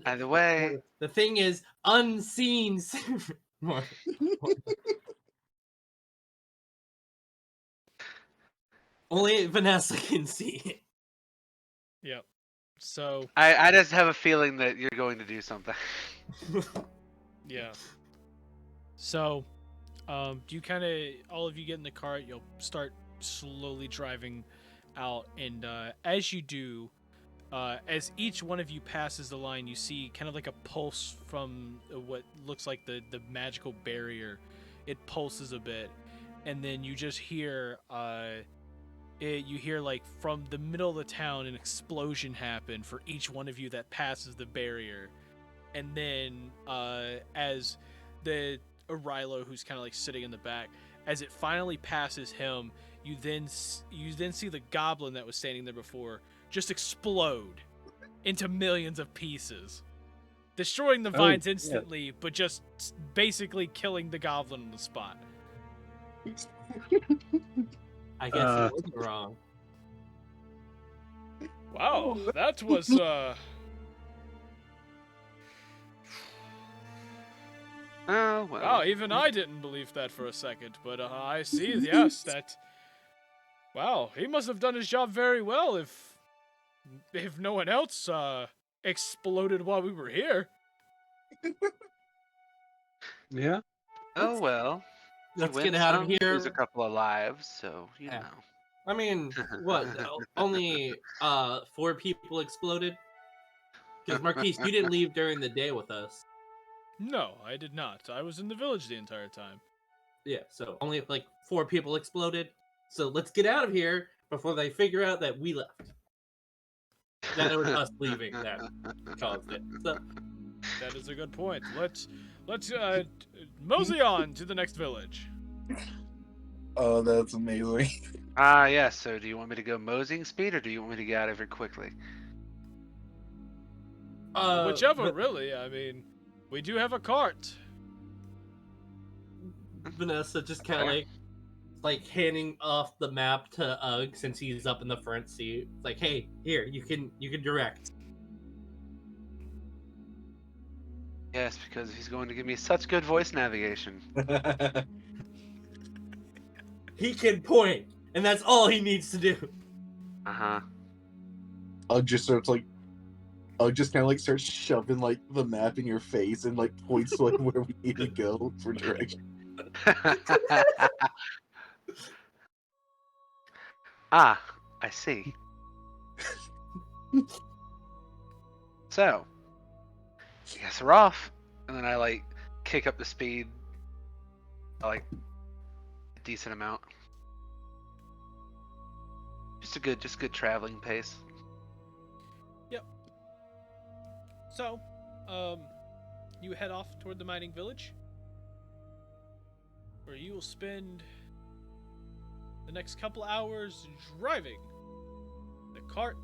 K: Either way,
C: the thing is, unseen servant. Only Vanessa can see it.
A: Yep. So
K: I just have a feeling that you're going to do something.
A: yeah. So, do you kind of all of you get in the cart? You'll start slowly driving out, and as you do, as each one of you passes the line, you see kind of like a pulse from what looks like the magical barrier. It pulses a bit, and then you just hear you hear like from the middle of the town an explosion happen for each one of you that passes the barrier, and then as the Arilo, who's kind of like sitting in the back, as it finally passes him, you then see the goblin that was standing there before just explode into millions of pieces, destroying the vines instantly, but just basically killing the goblin on the spot.
C: I guess he wasn't wrong.
A: Wow, that was
K: Oh, well.
A: wow, even I didn't believe that for a second, but I see, yes, that... Wow, he must have done his job very well if no one else exploded while we were here.
J: Yeah.
K: Oh, well.
C: Let's get out of here.
K: Lose a couple of lives, so, you know.
C: I mean, what? Only 4 people exploded? Because Marquise, you didn't leave during the day with us.
A: No, I did not. I was in the village the entire time.
C: Yeah, so only like 4 people exploded. So let's get out of here before they figure out that we left. That it was us leaving that caused it. So
A: that is a good point. Let's mosey on to the next village.
F: Oh, that's amazing.
K: Yeah, so do you want me to go moseying speed, or do you want me to get out of here quickly?
A: Whichever, really. I mean, we do have a cart.
C: Vanessa just kind of like handing off the map to Ugg since he's up in the front seat. It's like, hey, here, you can direct.
K: Yes, because he's going to give me such good voice navigation.
C: He can point, and that's all he needs to do.
K: Uh-huh.
F: Ugg just kind of like starts shoving like the map in your face and like points to like where we need to go for direction.
K: Ah, I see. So, I guess we're off. And then I like kick up the speed like a decent amount. Just good traveling pace.
A: Yep. So, you head off toward the mining village. where you will spend the next couple hours driving the cart.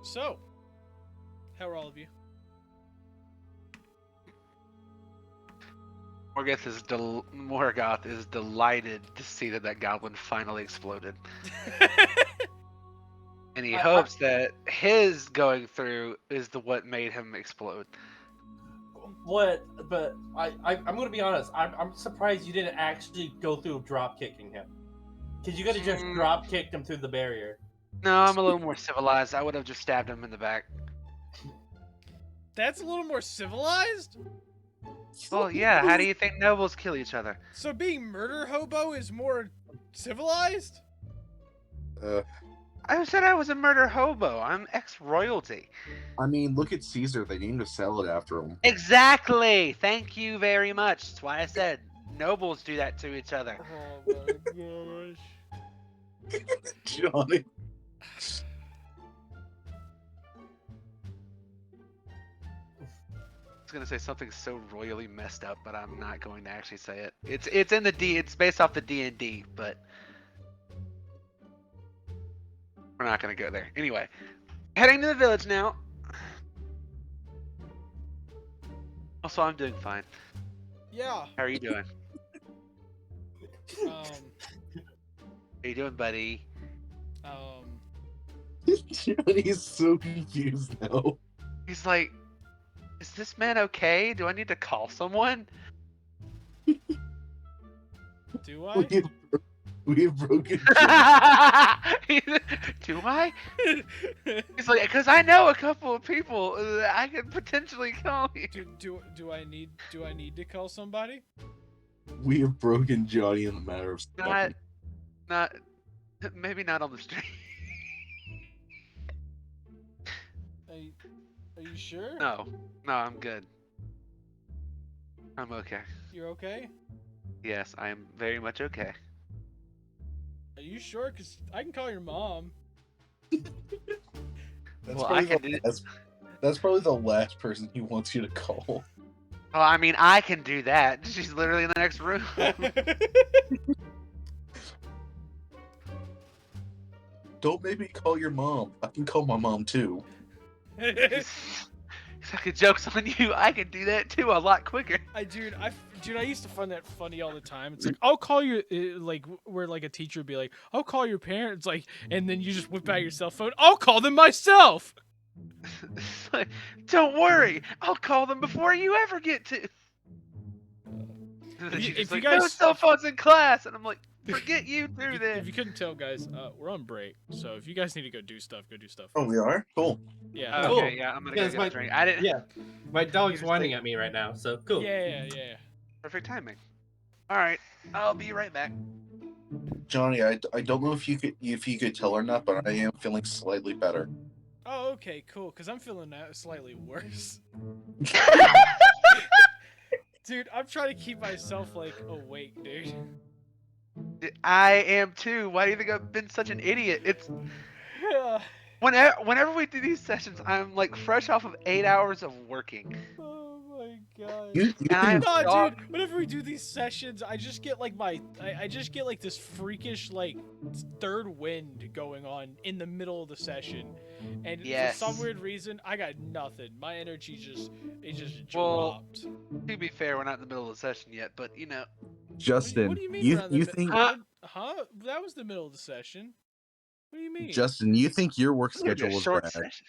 A: So, how are all of you?
K: Morgoth is delighted to see that goblin finally exploded. And he hopes that his going through is what made him explode.
C: But I'm gonna be honest. I'm surprised you didn't actually go through drop kicking him, because you could have just drop kicked him through the barrier.
K: No, I'm a little more civilized. I would have just stabbed him in the back.
A: That's a little more civilized?
K: Well, yeah. How do you think nobles kill each other?
A: So being murder hobo is more civilized?
K: I said I was a murder hobo. I'm ex-royalty.
F: I mean, look at Caesar. They named a salad after him.
K: Exactly. Thank you very much. That's why I said nobles do that to each other.
A: Oh my gosh.
F: Johnny.
K: I was gonna say something so royally messed up, but I'm not going to actually say it. It's in the D. It's based off the D&D, but we're not gonna go there. Anyway, heading to the village now. Also, I'm doing fine.
A: Yeah.
K: How are you doing?
A: Um.
K: How you doing, buddy?
F: Johnny's so confused now.
K: He's like, is this man okay? Do I need to call someone?
A: Do I?
F: We have broken.
K: Do I? He's like, because I know a couple of people that I could potentially call you.
A: Do I need to call somebody?
F: We have broken Johnny in a matter of seconds.
K: Maybe not on the street.
A: Are you sure?
K: No, I'm good. I'm okay.
A: You're okay?
K: Yes, I am very much okay.
A: Are you sure? Cause I can call your mom.
F: That's probably the last person he wants you to call.
K: Well, I mean, I can do that. She's literally in the next room.
F: Don't make me call your mom. I can call my mom too.
K: Joke's on you. I can do that too a lot quicker.
A: Dude, I used to find that funny all the time. It's like, I'll call you, where like a teacher would be like, I'll call your parents, like, and then you just whip out your cell phone. I'll call them myself.
K: Don't worry, I'll call them before you ever get to.
A: If you
K: like,
A: guys,
K: no cell phones in class, and I'm like, forget you through there.
A: If you couldn't tell, guys, we're on break, so if you guys need to go do stuff, go do stuff.
F: Oh, we are? Cool.
A: Yeah.
C: Cool.
K: Okay, yeah, I'm gonna go get a drink. I didn't.
C: Yeah, my dog's whining at me right now, so cool.
A: Yeah.
K: Perfect timing. All right, I'll be right back.
F: Johnny, I don't know if you could tell or not, but I am feeling slightly better.
A: Oh, okay, cool. Cause I'm feeling slightly worse. Dude, I'm trying to keep myself like awake, dude.
K: I am too. Why do you think I've been such an idiot? It's whenever we do these sessions, I'm like fresh off of 8 hours of working.
A: Oh my god.
K: Dude,
A: whenever we do these sessions, I just get like I just get like this freakish like third wind going on in the middle of the session. And for some weird reason, I got nothing. My energy just dropped.
K: To be fair, we're not in the middle of the session yet, but you know.
F: Justin,
A: what do you mean
F: you think
A: huh? That was the middle of the session. What do you mean?
F: Justin, you think your work schedule was bad?
K: Session.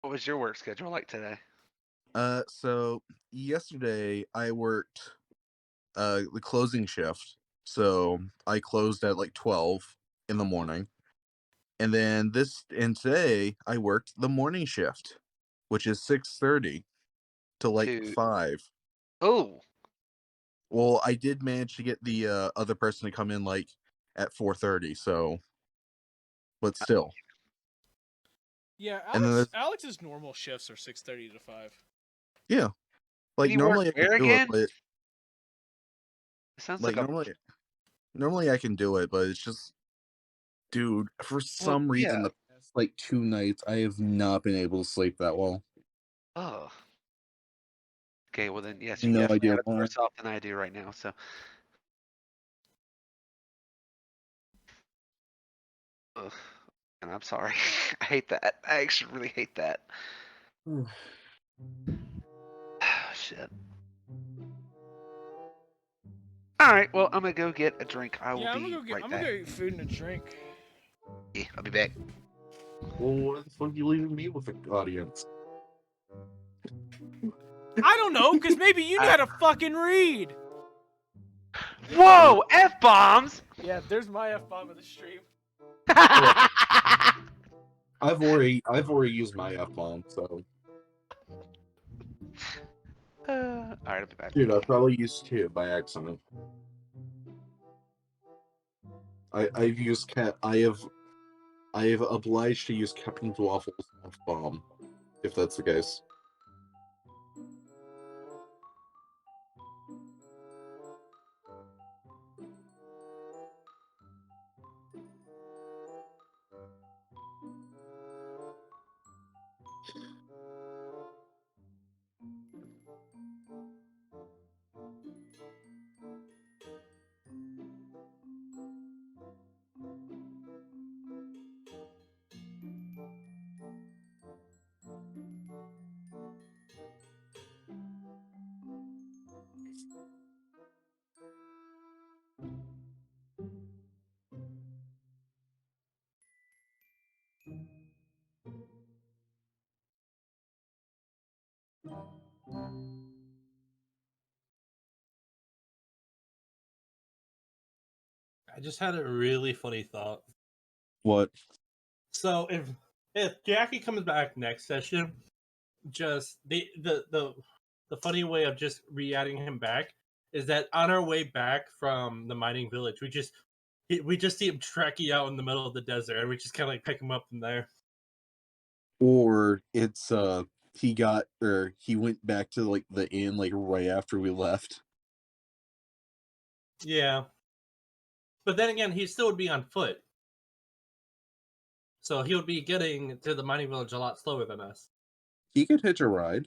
K: What was your work schedule like today?
F: So yesterday I worked the closing shift. So I closed at like 12 in the morning. And then today I worked the morning shift, which is 6:30 to like 5.
K: Oh.
F: Well, I did manage to get the other person to come in like at 4:30, so but still.
A: Yeah, Alex's normal shifts are 6:30 to 5.
F: Yeah. Like normally I can do it, but
K: it sounds like
F: normally I can do it, but it's just dude, for some reason the past like 2 nights I have not been able to sleep that well.
K: Oh. Okay, well then, yes, you
B: No
K: definitely
B: idea
K: have it
B: why.
K: worse off than I do right now. So. Ugh. And I'm sorry. I hate that. I actually really hate that. Shit. All right. Well, I'm gonna go get a drink. I will
A: Yeah,
K: be right
A: I'm gonna
K: back.
A: go eat food and a drink.
K: Yeah, I'll be back.
F: Well, what the fuck are you leaving me with the audience?
A: I don't know, because maybe you knew how to fucking read.
K: Whoa! F bombs.
A: Yeah, there's my F-bomb of the stream.
F: I've already used my F-bomb, so.
K: All right, I'll be back.
F: Dude, I probably used two by accident. I've used I have obliged to use Captain's Waffles F-bomb, if that's the case.
C: I just had a really funny thought.
B: What?
C: So if Jackie comes back next session, just the funny way of just re-adding him back is that on our way back from the mining village, we just see him trekking out in the middle of the desert, and we just kind of like pick him up from there.
B: Or it's he went back to like the inn like right after we left.
C: Yeah, but then again, he still would be on foot, so he would be getting to the mining village a lot slower than us.
B: He could hitch a ride.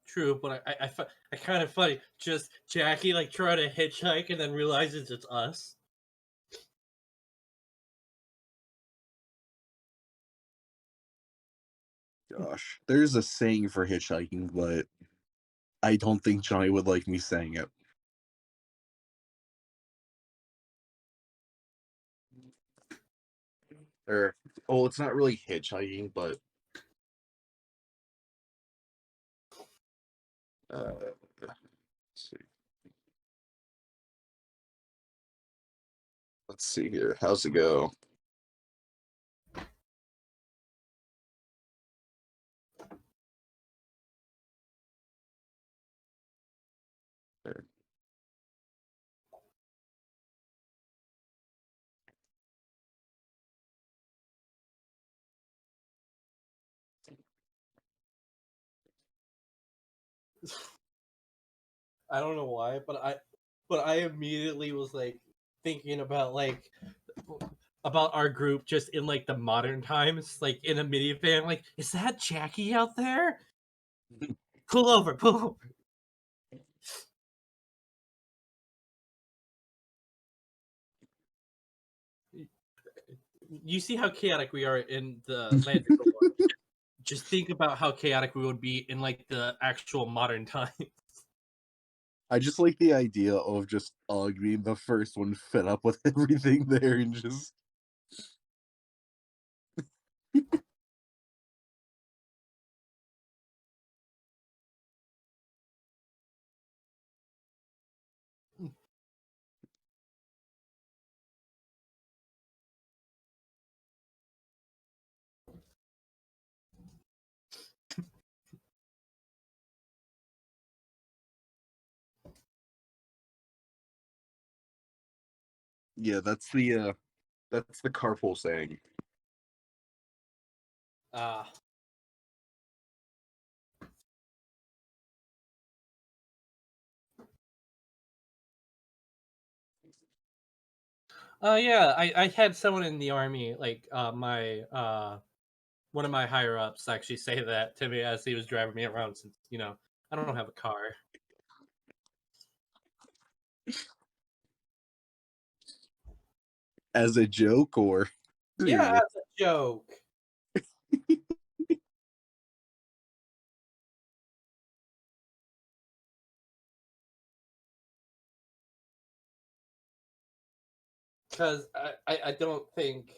C: True, but I kind of funny. Just Jackie like trying to hitchhike and then realizes it's us.
B: Gosh, there's a saying for hitchhiking, but I don't think Johnny would like me saying it. Or, oh, it's not really hitchhiking, but let's see. Let's see here. How's it go? There.
C: I don't know why, but I immediately was like thinking about our group just in like the modern times, like in a minivan. Like, is that Jackie out there? Pull over, pull over. You see how chaotic we are in the land. Just think about how chaotic we would be in like the actual modern time.
B: I just like the idea of just being the first one fed up with everything there and just. Yeah, that's the carpool saying.
C: Ah. Yeah, I had someone in the army, like my one of my higher ups, actually say that to me as he was driving me around. Since I don't have a car.
F: As a joke or
C: Yeah,
F: serious?
C: that's a joke. Because I don't think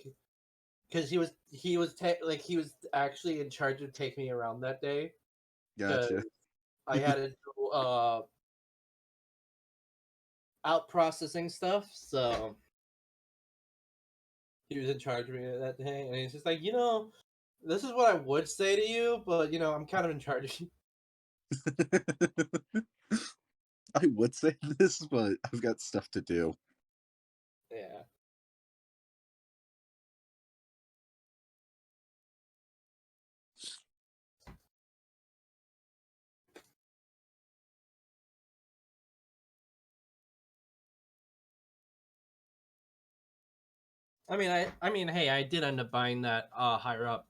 C: because he was actually in charge of taking me around that day because
F: Gotcha.
C: I had to do out processing stuff, so he was in charge of me that day, and he's just like, this is what I would say to you, but I'm kind of in charge of you.
F: I would say this, but I've got stuff to do.
C: Yeah. I mean, hey, I did end up buying that higher up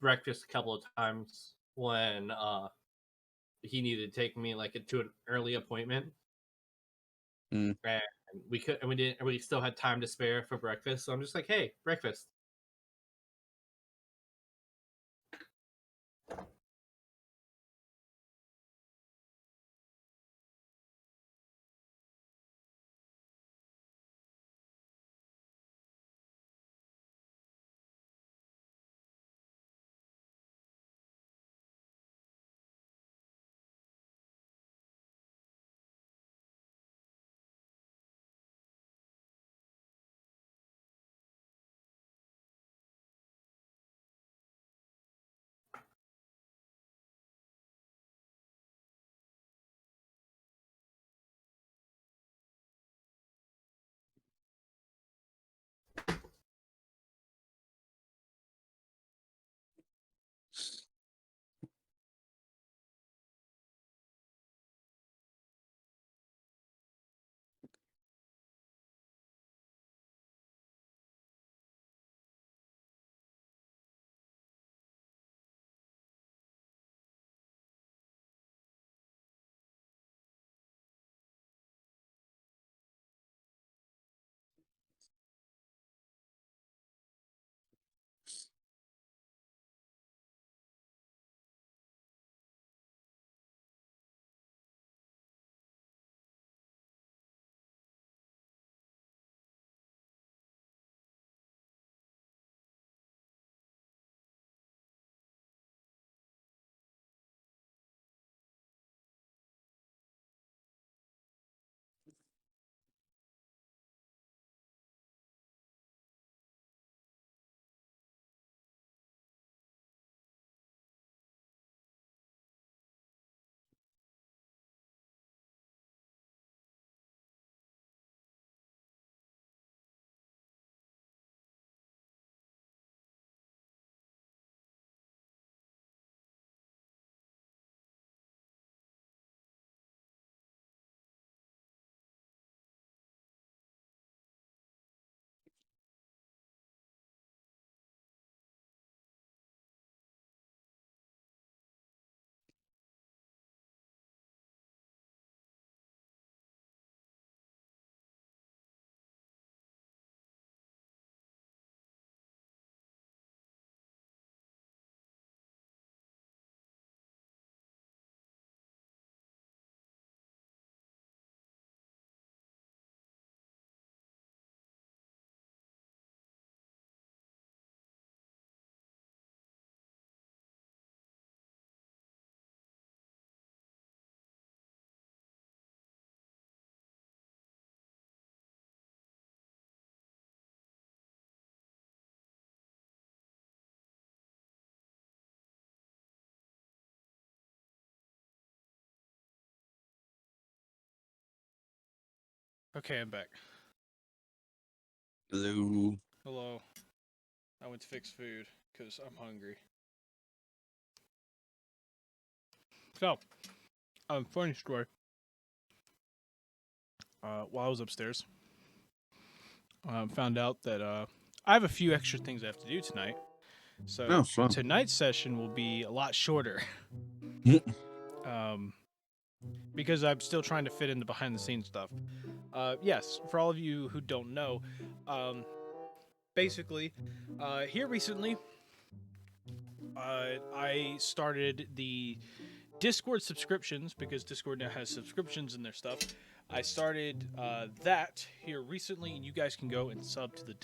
C: breakfast a couple of times when he needed to take me like to an early appointment,
F: Mm.
C: and we still had time to spare for breakfast. So I'm just like, hey, breakfast.
A: Okay, I'm back.
F: Hello.
A: Hello. I went to fix food because I'm hungry. So, funny story. While I was upstairs, found out that I have a few extra things I have to do tonight. So
F: Oh, fun.
A: tonight's session will be a lot shorter. Because I'm still trying to fit in the behind the scenes stuff. Yes, for all of you who don't know, basically, here recently, I started the Discord subscriptions because Discord now has subscriptions in their stuff. I started that here recently, and you guys can go and sub to the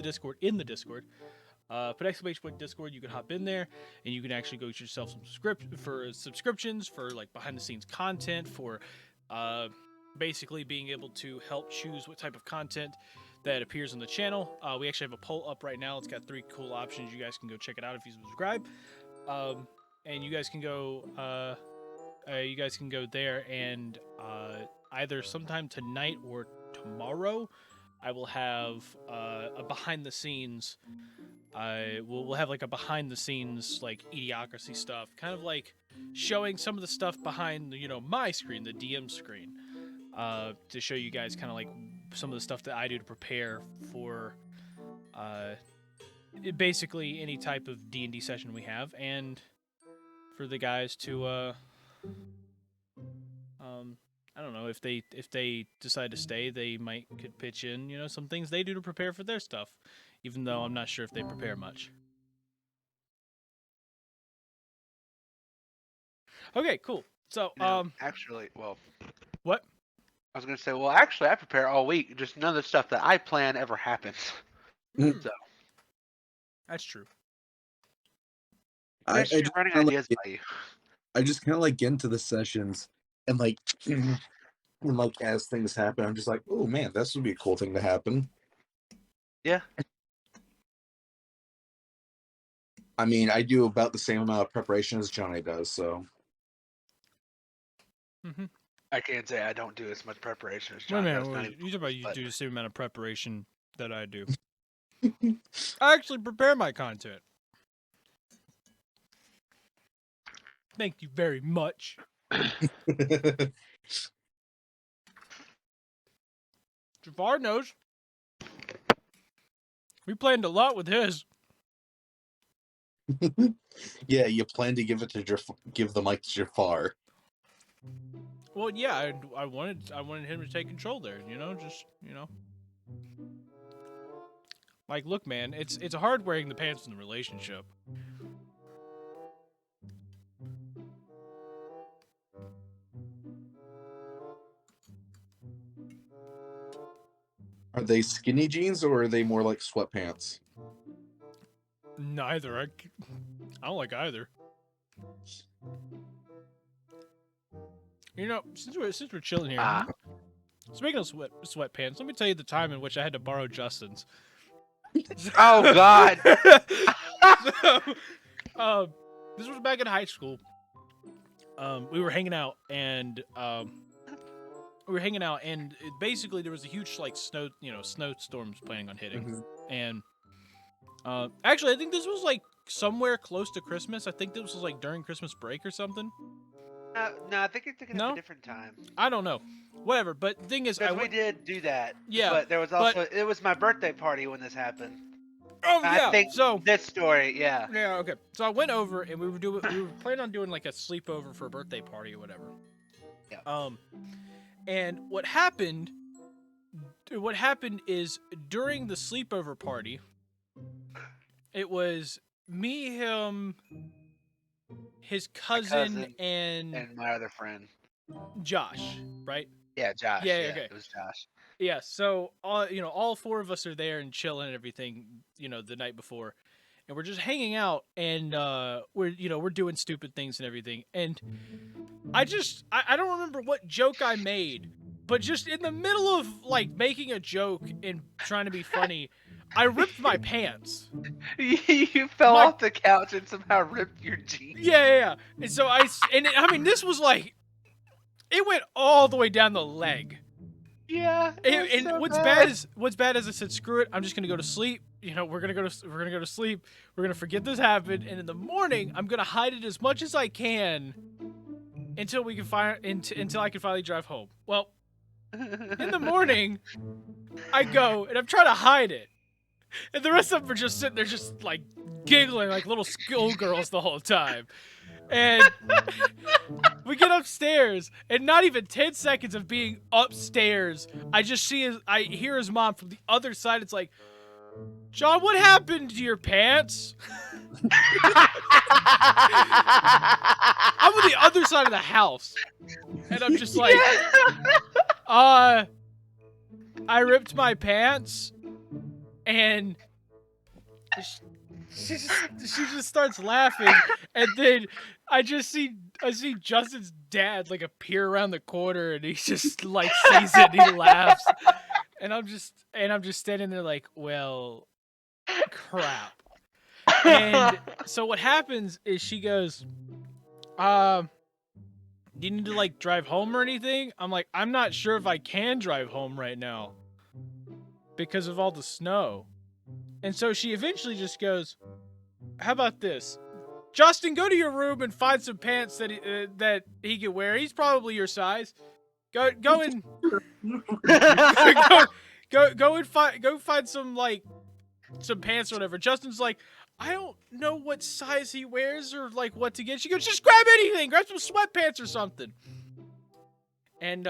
A: Discord in the Discord. Put exclamation point Discord. You can hop in there, and you can actually go get yourself some subscriptions for like behind the scenes content, for basically being able to help choose what type of content that appears on the channel. We actually have a poll up right now. It's got 3 cool options. You guys can go check it out if you subscribe. And you guys can go there, and either sometime tonight or tomorrow, I will have a behind the scenes. We'll have like a behind the scenes like eDIOCRACY stuff, kind of like showing some of the stuff behind my screen, the DM screen, to show you guys kind of like some of the stuff that I do to prepare for basically any type of D&D session we have, and for the guys to I don't know, if they decide to stay, they could pitch in some things they do to prepare for their stuff, even though I'm not sure if they prepare much. Okay, cool. So
K: actually, well,
A: what?
K: I was gonna say, well, actually, I prepare all week. Just none of the stuff that I plan ever happens. So
A: that's true.
K: I just running ideas by you.
F: I just kind of like get into the sessions and like, and like as things happen, I'm just like, oh man, this would be a cool thing to happen.
K: Yeah.
F: I mean, I do about the same amount of preparation as Johnny does, so.
K: I can't say I don't do as much preparation as
A: Wait
K: Johnny
A: a
K: does.
A: minute, you do the same amount of preparation that I do. I actually prepare my content. Thank you very much. Jafar knows. We planned a lot with his.
F: Yeah, you plan to give the mic to Jafar.
A: Well, yeah, I wanted him to take control there. Like, look, man, it's hard wearing the pants in the relationship.
F: Are they skinny jeans or are they more like sweatpants?
A: Neither. I don't like either. Since we're chilling here, speaking of sweatpants, let me tell you the time in which I had to borrow Justin's.
K: Oh God!
A: So, this was back in high school. We were hanging out, and basically there was a huge like snowstorms planning on hitting, and actually I think this was like somewhere close to Christmas. I think this was like during Christmas break or something.
K: No, I think you're thinking of a different time.
A: I don't know. Whatever, but the thing is,
K: we did do that.
A: Yeah,
K: but there was also it was my birthday party when this happened.
A: Oh yeah.
K: I think this story, yeah.
A: Yeah, okay. So I went over and we were planning on doing like a sleepover for a birthday party or whatever.
K: Yeah.
A: And what happened is during the sleepover party, it was me, him, his cousin
K: and my other friend,
A: Josh, right?
K: Yeah, Josh.
A: Yeah, okay.
K: It was Josh.
A: Yeah, so all 4 of us are there and chilling and everything, the night before, and we're just hanging out, and we're doing stupid things and everything, and I don't remember what joke I made, but just in the middle of like making a joke and trying to be funny, I ripped my pants.
K: You fell off the couch and somehow ripped your jeans.
A: Yeah. And so this was like, it went all the way down the leg.
K: Yeah.
A: And
K: so
A: what's bad is I said, screw it, I'm just gonna go to sleep. We're gonna go to sleep. We're gonna forget this happened, and in the morning I'm gonna hide it as much as I can until I can finally drive home. Well, in the morning, I go and I'm trying to hide it. And the rest of them are just sitting there just like giggling like little schoolgirls the whole time. And we get upstairs, and not even 10 seconds of being upstairs, I hear his mom from the other side. It's like, John, what happened to your pants? I'm on the other side of the house, and I'm just like, I ripped my pants, and she just starts laughing, and then I see Justin's dad like appear around the corner, and he just like sees it and he laughs, and I'm just standing there like, well, crap. And so what happens is she goes, do you need to like drive home or anything? I'm like, I'm not sure if I can drive home right now because of all the snow. And so she eventually just goes, how about this? Justin, go to your room and find some pants that he can wear. He's probably your size. Go and go find some some pants or whatever. Justin's like, I don't know what size he wears or like what to get. She goes, just grab anything. Grab some sweatpants or something. And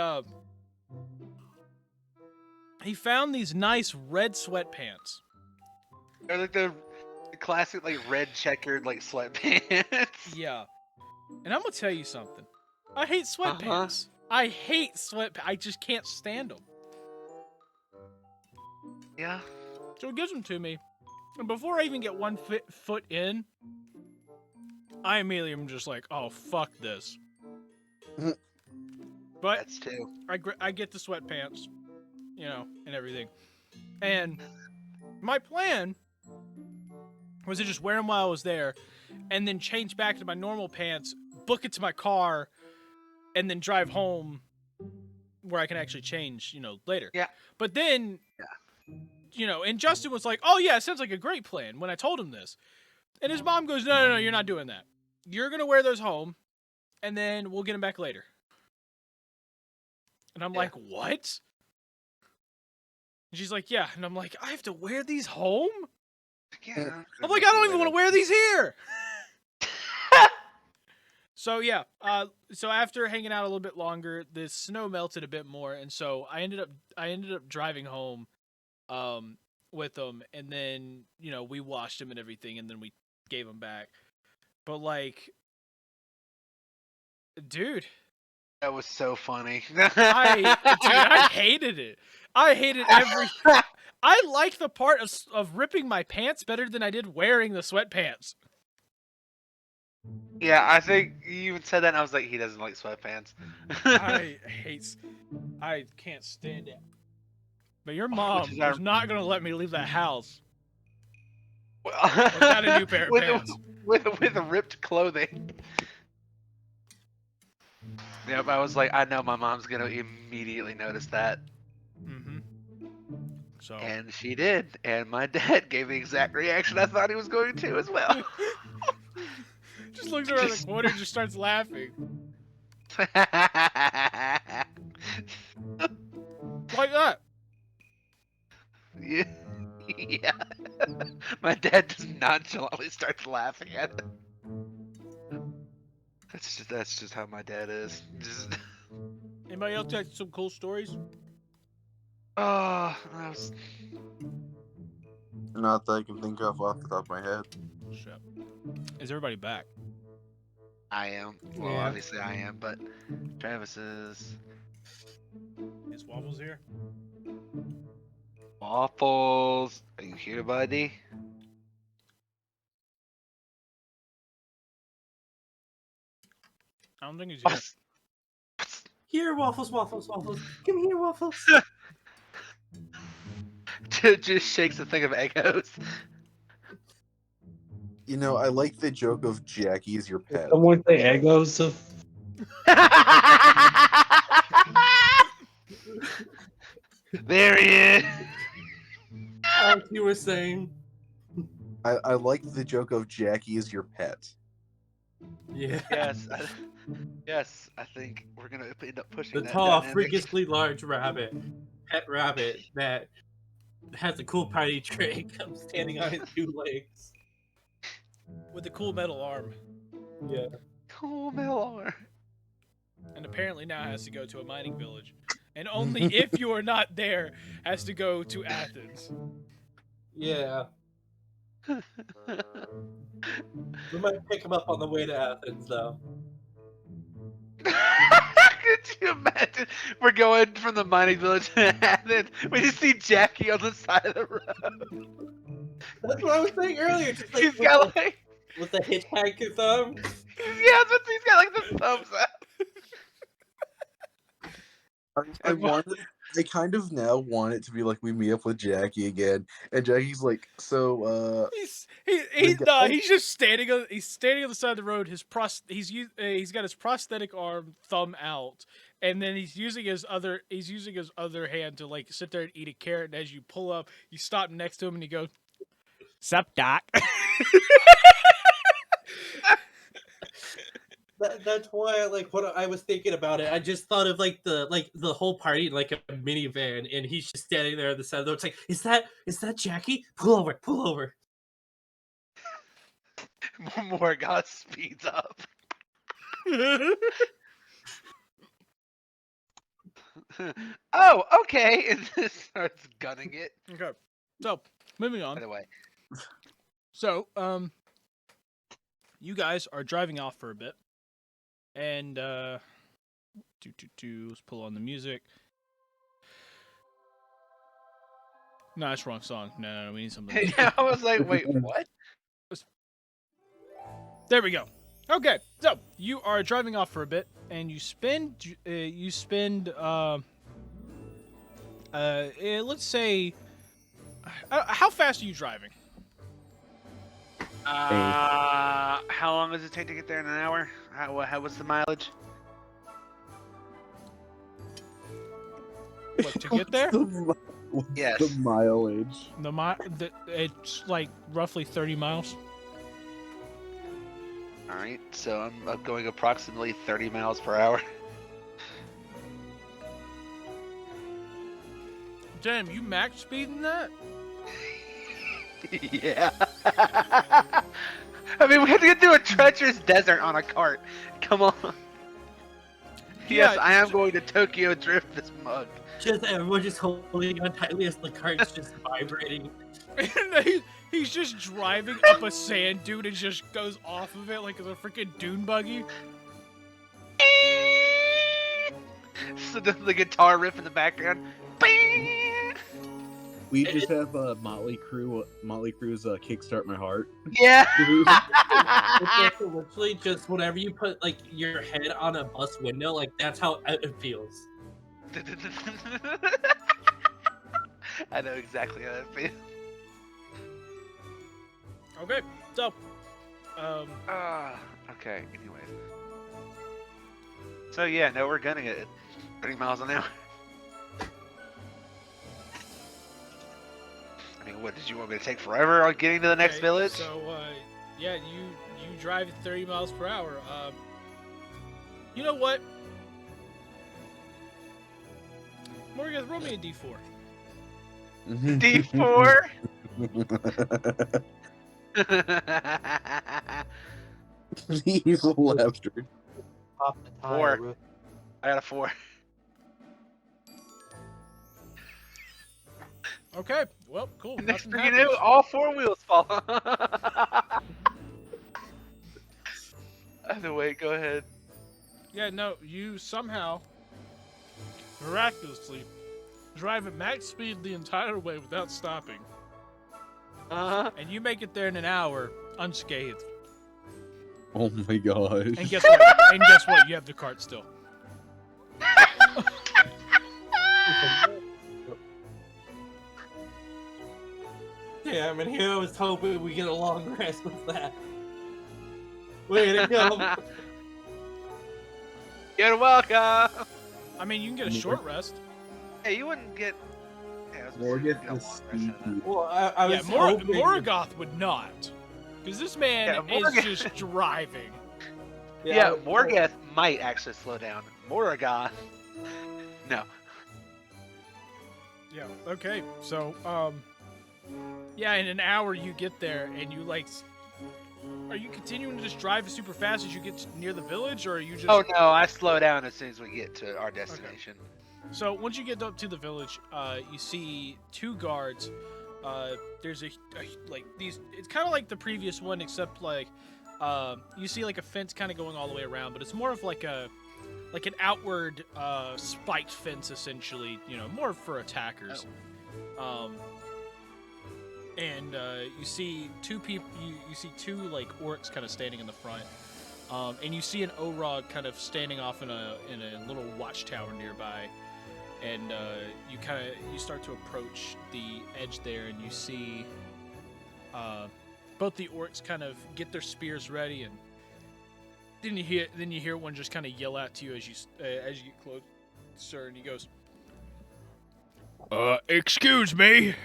A: he found these nice red sweatpants.
K: They're like the classic like red checkered like sweatpants.
A: Yeah. And I'm gonna tell you something. I hate sweatpants. I hate sweatpants. I just can't stand them.
K: Yeah.
A: So he gives them to me. And before I even get one foot in, I immediately am just like, oh, fuck this. But
K: that's too.
A: I get the sweatpants, and everything. And my plan was to just wear them while I was there, and then change back to my normal pants, book it to my car, and then drive home where I can actually change, later.
K: Yeah.
A: But then, and Justin was like, oh yeah, it sounds like a great plan when I told him this. And his mom goes, no, you're not doing that. You're going to wear those home, and then we'll get them back later. And I'm like, what? And she's like, yeah. And I'm like, I have to wear these home?
K: Yeah.
A: I'm like, I don't even want to wear these here. So yeah, so after hanging out a little bit longer, the snow melted a bit more, and so I ended up driving home, with them, and then we washed them and everything, and then we gave them back. But like, dude,
K: that was so funny.
A: I hated it. I hated every. I like the part of ripping my pants better than I did wearing the sweatpants.
K: Yeah, I think you even said that, and I was like, he doesn't like sweatpants.
A: I can't stand it. But your mom is not gonna let me leave that house without a new pair of pants.
K: With ripped clothing. Yep, I was like, I know my mom's gonna immediately notice that.
A: Mm-hmm. So.
K: And she did, and my dad gave the exact reaction I thought he was going to as well.
A: Just looks around the corner and just starts laughing. Like that.
K: Yeah. Yeah. My dad just nonchalantly starts laughing at it. That's just how my dad is.
A: Anybody else got some cool stories?
F: Not that I can think of off the top of my head.
A: Shit. Is everybody back?
K: I am. Well,
C: Yeah.
K: obviously I am, but Travis is.
A: Is Waffles here?
K: Waffles, are you here, buddy?
A: I don't think he's here.
C: Here, Waffles. Come here, Waffles.
K: Just shakes a thing of Eggos.
F: I like the joke of Jackie's your pet.
J: Someone say Eggos of.
K: There he is.
C: Like you were saying.
F: I like the joke of Jackie is your pet.
C: Yeah.
K: Yes, I think we're gonna end up pushing
C: The
K: that
C: tall,
K: dynamic.
C: freakishly large pet rabbit that has a cool party trick. I'm standing on his 2 legs.
A: With a cool metal arm.
C: Yeah.
K: Cool Miller.
A: And apparently now has to go to a mining village. And only if you are not there has to go to Athens.
C: Yeah. We might pick him up on the way to Athens, though.
K: Could you imagine? We're going from the mining village to Athens. We just see Jackie on the side of the road.
C: That's what I was saying earlier. Just like
K: He's got like,
C: with the hitchhiker thumb.
K: yeah, he's got like the thumbs up.
F: I kind of now want it to be like we meet up with Jackie again, and Jackie's like, so
A: He's just standing on the side of the road. He's got his prosthetic arm thumb out, and then he's using his other hand to like sit there and eat a carrot. And as you pull up, you stop next to him and you go, "Sup, Doc?"
C: That's why, like, what I was thinking about it. I just thought of like the whole party in like a minivan, and he's just standing there at the side of the road. It's like, is that Jackie? Pull over.
K: Morgoth speeds up. Oh, okay. And just starts gunning it.
A: Okay, so moving on.
K: By the way,
A: So you guys are driving off for a bit, and let's pull on the music. No, that's the wrong song. No, we need something.
K: I was like, wait, what?
A: There we go. Okay, so you are driving off for a bit, and you spend let's say, how fast are you driving?
K: How long does it take to get there in an hour? What's the mileage?
A: What, to get there?
K: Yes.
F: The mileage.
A: It's like roughly 30 miles.
K: All right, so I'm going approximately 30 miles per hour.
A: Damn, you max speeding that?
K: Yeah. I mean, we had to get through a treacherous desert on a cart. Come on. Yes, I am going to Tokyo drift this mug.
C: Just everyone just holding on tightly as the cart's just vibrating.
A: And he's just driving up a sand dune and just goes off of it like it's a freaking dune buggy.
K: So the guitar riff in the background.
F: We just have Motley Crue's "Kickstart My Heart."
K: Yeah.
C: It's literally just whenever you put like your head on a bus window, like that's how it feels.
K: I know exactly how that feels.
A: Okay, so
K: okay, anyways. So yeah, no, we're gunning it at 30 miles an hour. I mean, what, did you want me to take forever on getting to the next village?
A: So yeah, you drive at 30 miles per hour. You know what? Morgan, roll me a D4.
K: D4?
F: Evil laughter.
J: Pop the tire,
K: 4.
J: Ruth.
K: I got a 4.
A: Okay, well, cool.
K: Next
A: Nothing
K: thing you know,
A: happens.
K: all 4 wheels fall off. Either way, go ahead.
A: Yeah, no, you somehow, miraculously, drive at max speed the entire way without stopping.
K: Uh-huh.
A: And you make it there in an hour unscathed.
F: Oh my gosh.
A: And guess what? You have the cart still.
C: Damn, and here I was hoping we get a long rest with that. Way to go.
K: You're welcome.
A: I mean, you can get a short rest.
K: Hey, you wouldn't get. Yeah,
F: Morgoth is speedy.
C: Well, I was hoping...
A: Morgoth would not. Because this man is just driving.
K: Yeah, Morgoth might actually slow down. Morgoth, no.
A: Yeah. Okay. So, yeah, in an hour you get there, and you like. Are you continuing to just drive super fast as you get near the village, or are you just?
K: Oh no, I slow down as soon as we get to our destination.
A: So once you get up to the village, you see two guards. There's a like these. It's kind of like the previous one, except like you see like a fence kind of going all the way around, but it's more of like an outward spiked fence essentially. You know, more for attackers. And you see two people. You see two like orcs kind of standing in the front. And you see an Orog kind of standing off in a little watchtower nearby. And you start to approach the edge there, and you see both the orcs kind of get their spears ready, and then you hear one just kind of yell out to you as you get closer, and he goes, "Excuse me,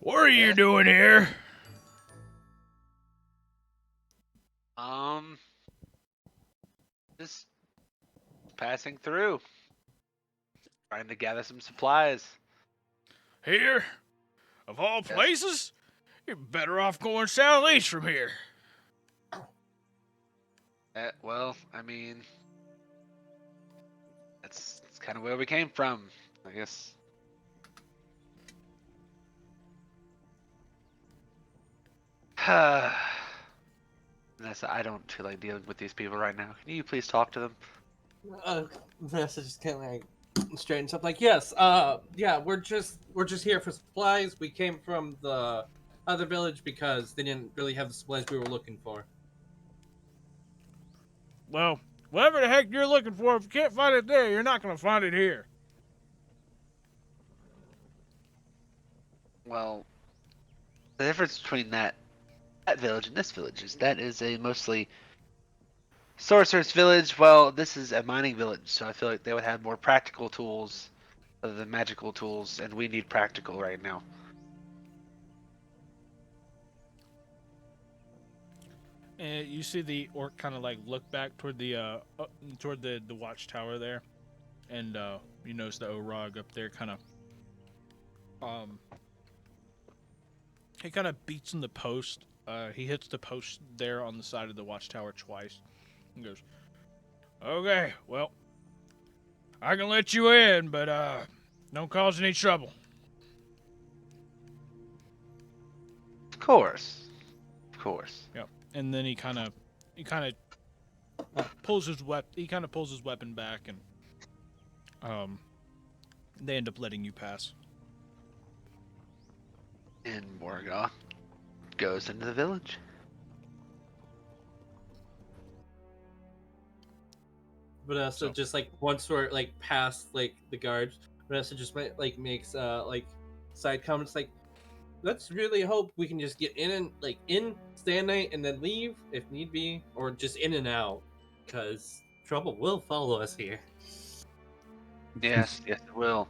A: what are you doing here?"
K: Just passing through. Trying to gather some supplies.
A: Here? Of all places? You're better off going southeast from here.
K: Well, I mean, that's kind of where we came from, I guess. Vanessa, I don't feel like dealing with these people right now. Can you please talk to them?
C: Vanessa just kind of like straightens up, like, yes, yeah, we're just here for supplies. We came from the other village because they didn't really have the supplies we were looking for.
A: Well, whatever the heck you're looking for, if you can't find it there, you're not going to find it here.
K: Well, the difference between that village and this village is that is a mostly sorcerer's village. Well, this is a mining village, so I feel like they would have more practical tools other than magical tools, and we need practical right now.
A: And you see the orc kind of like look back toward the watchtower there, and you notice the Orog up there kind of he kind of beats in the post. He hits the post there on the side of the watchtower twice. And goes, "Okay, well, I can let you in, but don't cause any trouble."
K: Of course.
A: Yep. And then he kind of pulls his weapon back, and they end up letting you pass.
K: And Morgoth goes into the village.
C: Vanessa just like once we're like past like the guards, Vanessa just like makes like side comments like, let's really hope we can just get in and like stay a night and then leave if need be, or just in and out, because trouble will follow us here.
K: Yes, it will.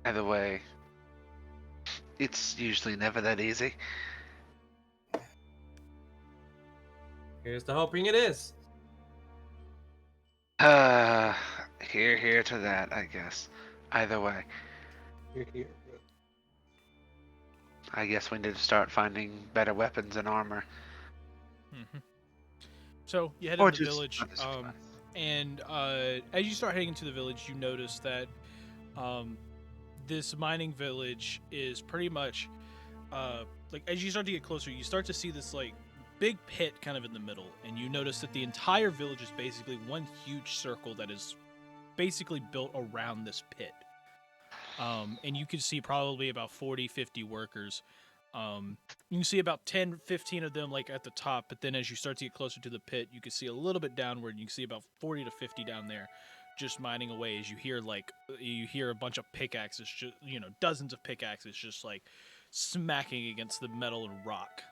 K: Either way, it's usually never that easy.
C: Here's to hoping it is.
K: Here to that, I guess. Either way.
J: Here.
K: I guess we need to start finding better weapons and armor.
A: Mm-hmm. So you head into the village, and as you start heading into the village, you notice that this mining village is pretty much like as you start to get closer, you start to see this like big pit kind of in the middle, and you notice that the entire village is basically one huge circle that is basically built around this pit. And you can see probably about 40-50 workers. You can see about 10-15 of them like at the top, but then as you start to get closer to the pit, you can see a little bit downward, and you can see about 40 to 50 down there just mining away as you hear a bunch of pickaxes, just, dozens of pickaxes just like smacking against the metal and rock.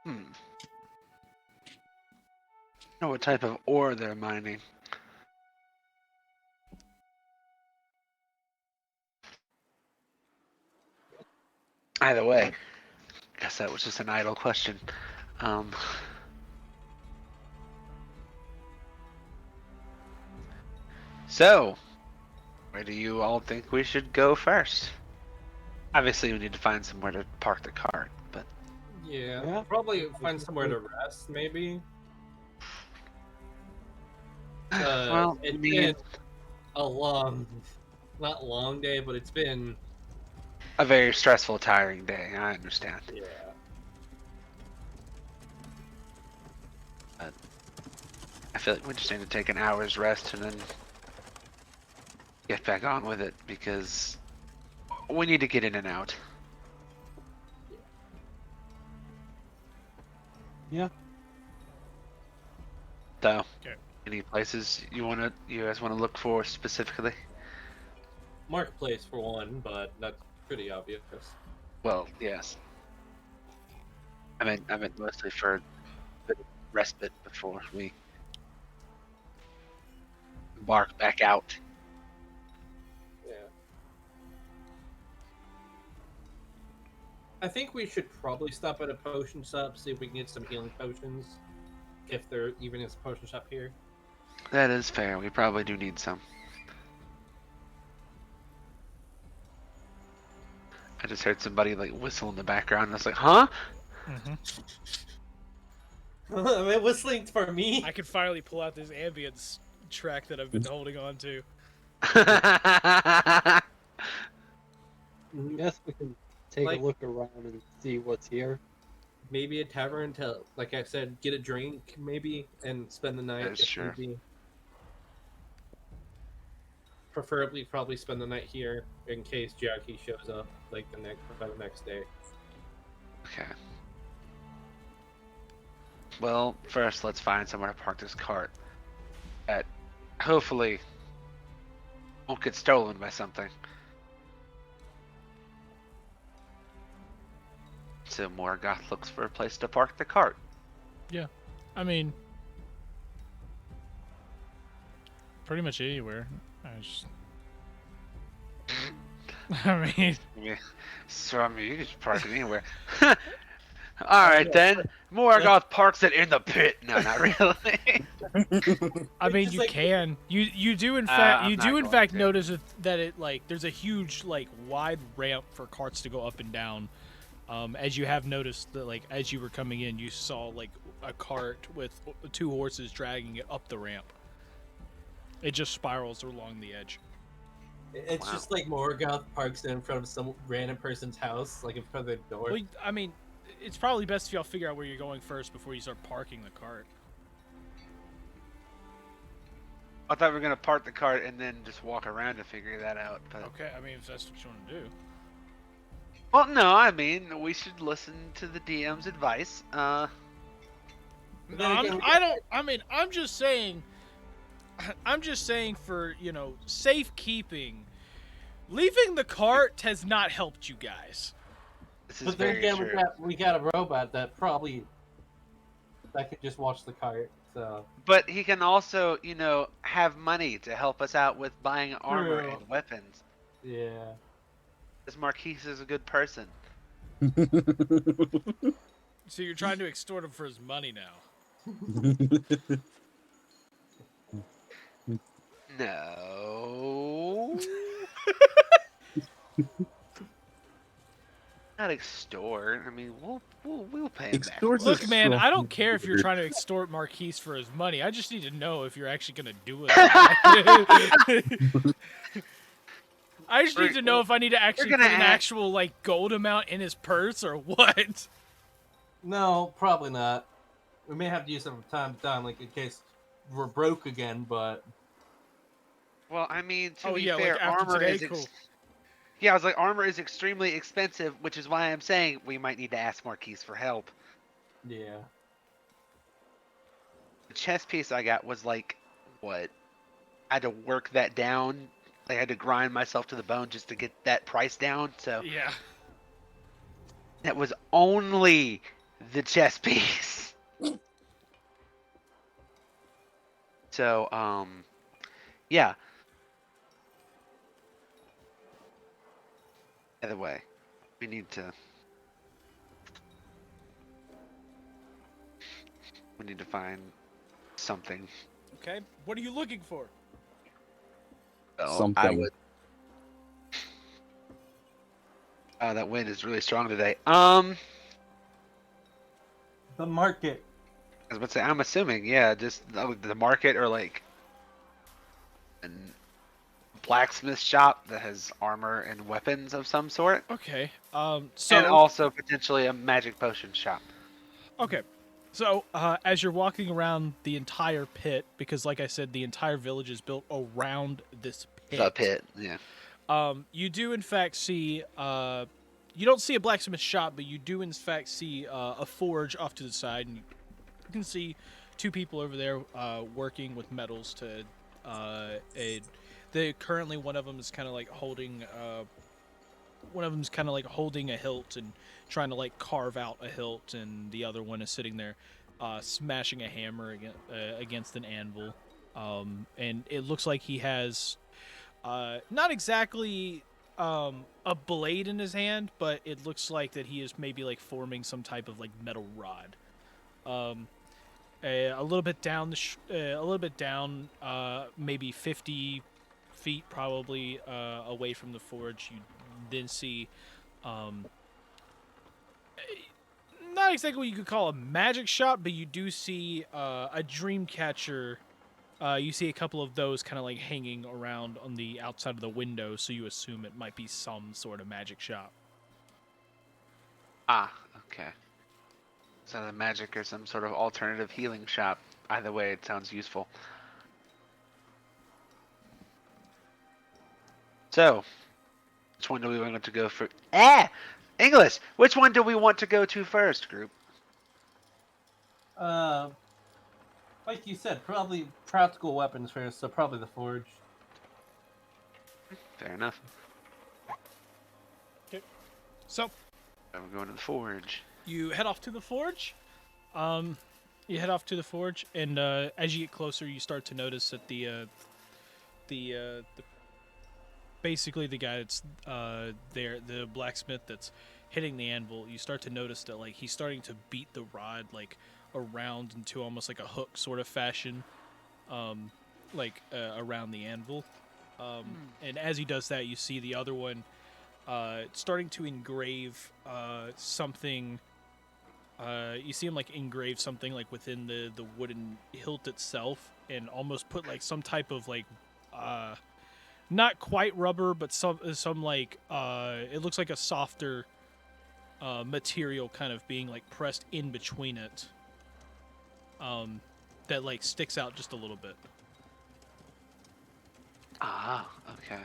K: Know what type of ore they're mining. Either way, guess that was just an idle question. So, where do you all think we should go first? Obviously, we need to find somewhere to park the cart, but
C: Yeah, probably find somewhere to rest, maybe.
K: well, I
C: It's
K: mean,
C: been a long, not long day, but it's been.
K: a very stressful, tiring day. I understand.
C: Yeah.
K: But I feel like we just need to take an hour's rest and then get back on with it because we need to get in and out.
J: Yeah.
K: So,
A: Okay.
K: any places you guys wanna look for specifically?
C: Marketplace for one, but that's pretty obvious.
K: Well, yes. I meant mostly for a bit of respite before we embark back out.
C: Yeah. I think we should probably stop at a potion shop, see if we can get some healing potions. If there even is a potion shop here.
K: That is fair. We probably do need some. I just heard somebody like whistle in the background. And I was like, "Huh?"
C: Am I whistling for me?
A: I can finally pull out this ambience track that I've been holding on to.
J: Guess we can take
C: Like-
J: a look around and see what's here.
C: Maybe a tavern to, like I said, get a drink, maybe, and spend the night.
K: That's
C: if
K: true.
C: need be. Preferably, probably spend the night here in case Jackie shows up like by the next day.
K: Okay. Well, first let's find somewhere to park this cart. That hopefully won't get stolen by something. So Morgoth looks for a place to park the cart.
A: Yeah. I mean, pretty much anywhere. I mean,
K: So I mean, you can just park it anywhere. All right then. Morgoth parks it in the pit. No, not really.
A: I mean,
C: Just
A: you
C: like-
A: can. You do in fact
K: I'm not going to.
A: notice that it like there's a huge like wide ramp for carts to go up and down. As you have noticed that like as you were coming in, you saw like a cart with 2 horses dragging it up the ramp. It just spirals along the edge.
C: It's
K: Wow.
C: just like Morgoth parks in front of some random person's house, like in front of their door.
A: Well, I mean, it's probably best if y'all figure out where you're going first before you start parking the cart.
K: I thought we were gonna park the cart and then just walk around to figure that out. But
A: Okay, I mean, if that's what you want to do.
K: well, no, I mean we should listen to the DM's advice.
A: No, I'm just saying. I'm just saying for safekeeping. Leaving the cart has not helped you guys.
K: This is
C: But then
K: very
C: again,
K: true.
C: we got a robot that could just watch the cart. So
K: But he can also, have money to help us out with buying armor
C: True.
K: and weapons.
C: yeah.
K: This Marquise is a good person.
A: So you're trying to extort him for his money now.
K: No. Not extort. I mean, we'll pay him back.
B: Extort's
A: Look,
B: a
A: man,
B: strong
A: I don't care if you're
B: word.
A: trying to extort Marquise for his money. I just need to know if you're actually going to do it. Or not. I just need to know if I need to actually put
K: gonna
A: an
K: act-
A: actual like gold amount in his purse or what.
C: No, probably not. We may have to use it from time to time, like in case we're broke again. But
K: Well, I mean, to
A: Oh,
K: be
A: yeah, like
K: fair,
A: after
K: armor
A: today,
K: is
A: cool.
K: Yeah, I was like, armor is extremely expensive, which is why I'm saying we might need to ask Marquise for help.
C: yeah,
K: The chess piece I got was like, what? I had to work that down. I had to grind myself to the bone just to get that price down. So
A: Yeah.
K: that was only the chess piece. So, yeah. Either way, we need to find something.
A: Okay. What are you looking for?
K: So I
B: something.
K: would. That wind is really strong today.
C: The market.
K: I was about to say, I'm assuming, yeah, just the market or like a blacksmith shop that has armor and weapons of some sort,
A: Okay.
K: and
A: So
K: also potentially a magic potion shop.
A: okay. So as you're walking around the entire pit, because like I said, the entire village is built around this pit.
K: The pit, yeah.
A: You do in fact see. You don't see a blacksmith shop, but you do in fact see a forge off to the side, and you can see two people over there working with metals to. Currently one of them is kind of like holding. One of them's kind of like holding a hilt and trying to like carve out a hilt, and the other one is sitting there, smashing a hammer against an anvil. And it looks like he has, not exactly a blade in his hand, but it looks like that he is maybe like forming some type of like metal rod. A little bit down maybe 50 feet probably away from the forge, you then see not exactly what you could call a magic shop, but you do see a dream catcher. You see a couple of those kind of like hanging around on the outside of the window, so you assume it might be some sort of magic shop.
K: Ah, okay. So the magic or some sort of alternative healing shop. Either way, it sounds useful. So, which one do we want to go for? English! Which one do we want to go to first, group?
C: Like you said, probably practical weapons first, so probably the forge.
K: Fair enough.
A: Okay. So,
K: we're going to the forge.
A: You head off to the forge. You head off to the forge, and as you get closer, you start to notice that the basically the guy that's there, the blacksmith that's hitting the anvil, you start to notice that like he's starting to beat the rod like around into almost like a hook sort of fashion, around the anvil. And as he does that, you see the other one starting to engrave something. You see him like engrave something like within the wooden hilt itself, and almost put like some type of like not quite rubber, but some like it looks like a softer material kind of being like pressed in between it, that like sticks out just a little bit.
K: Ah, okay.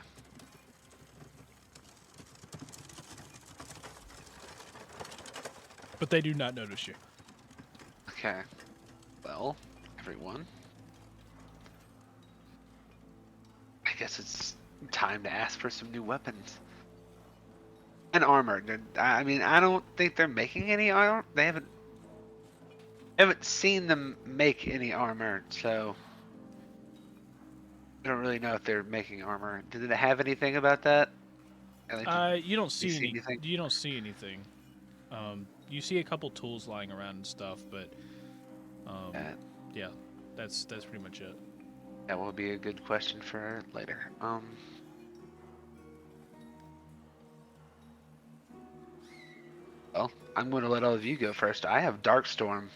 A: But they do not notice you.
K: Okay. Well, everyone. I guess it's time to ask for some new weapons. And armor. I mean, I don't think they're making any armor. They haven't seen them make any armor, so I don't really know if they're making armor. Did it have anything about that?
A: You don't see
K: anything?
A: You don't see anything. You see a couple tools lying around and stuff, but yeah, that's pretty much it.
K: That will be a good question for later. Well, I'm going to let all of you go first. I have Darkstorm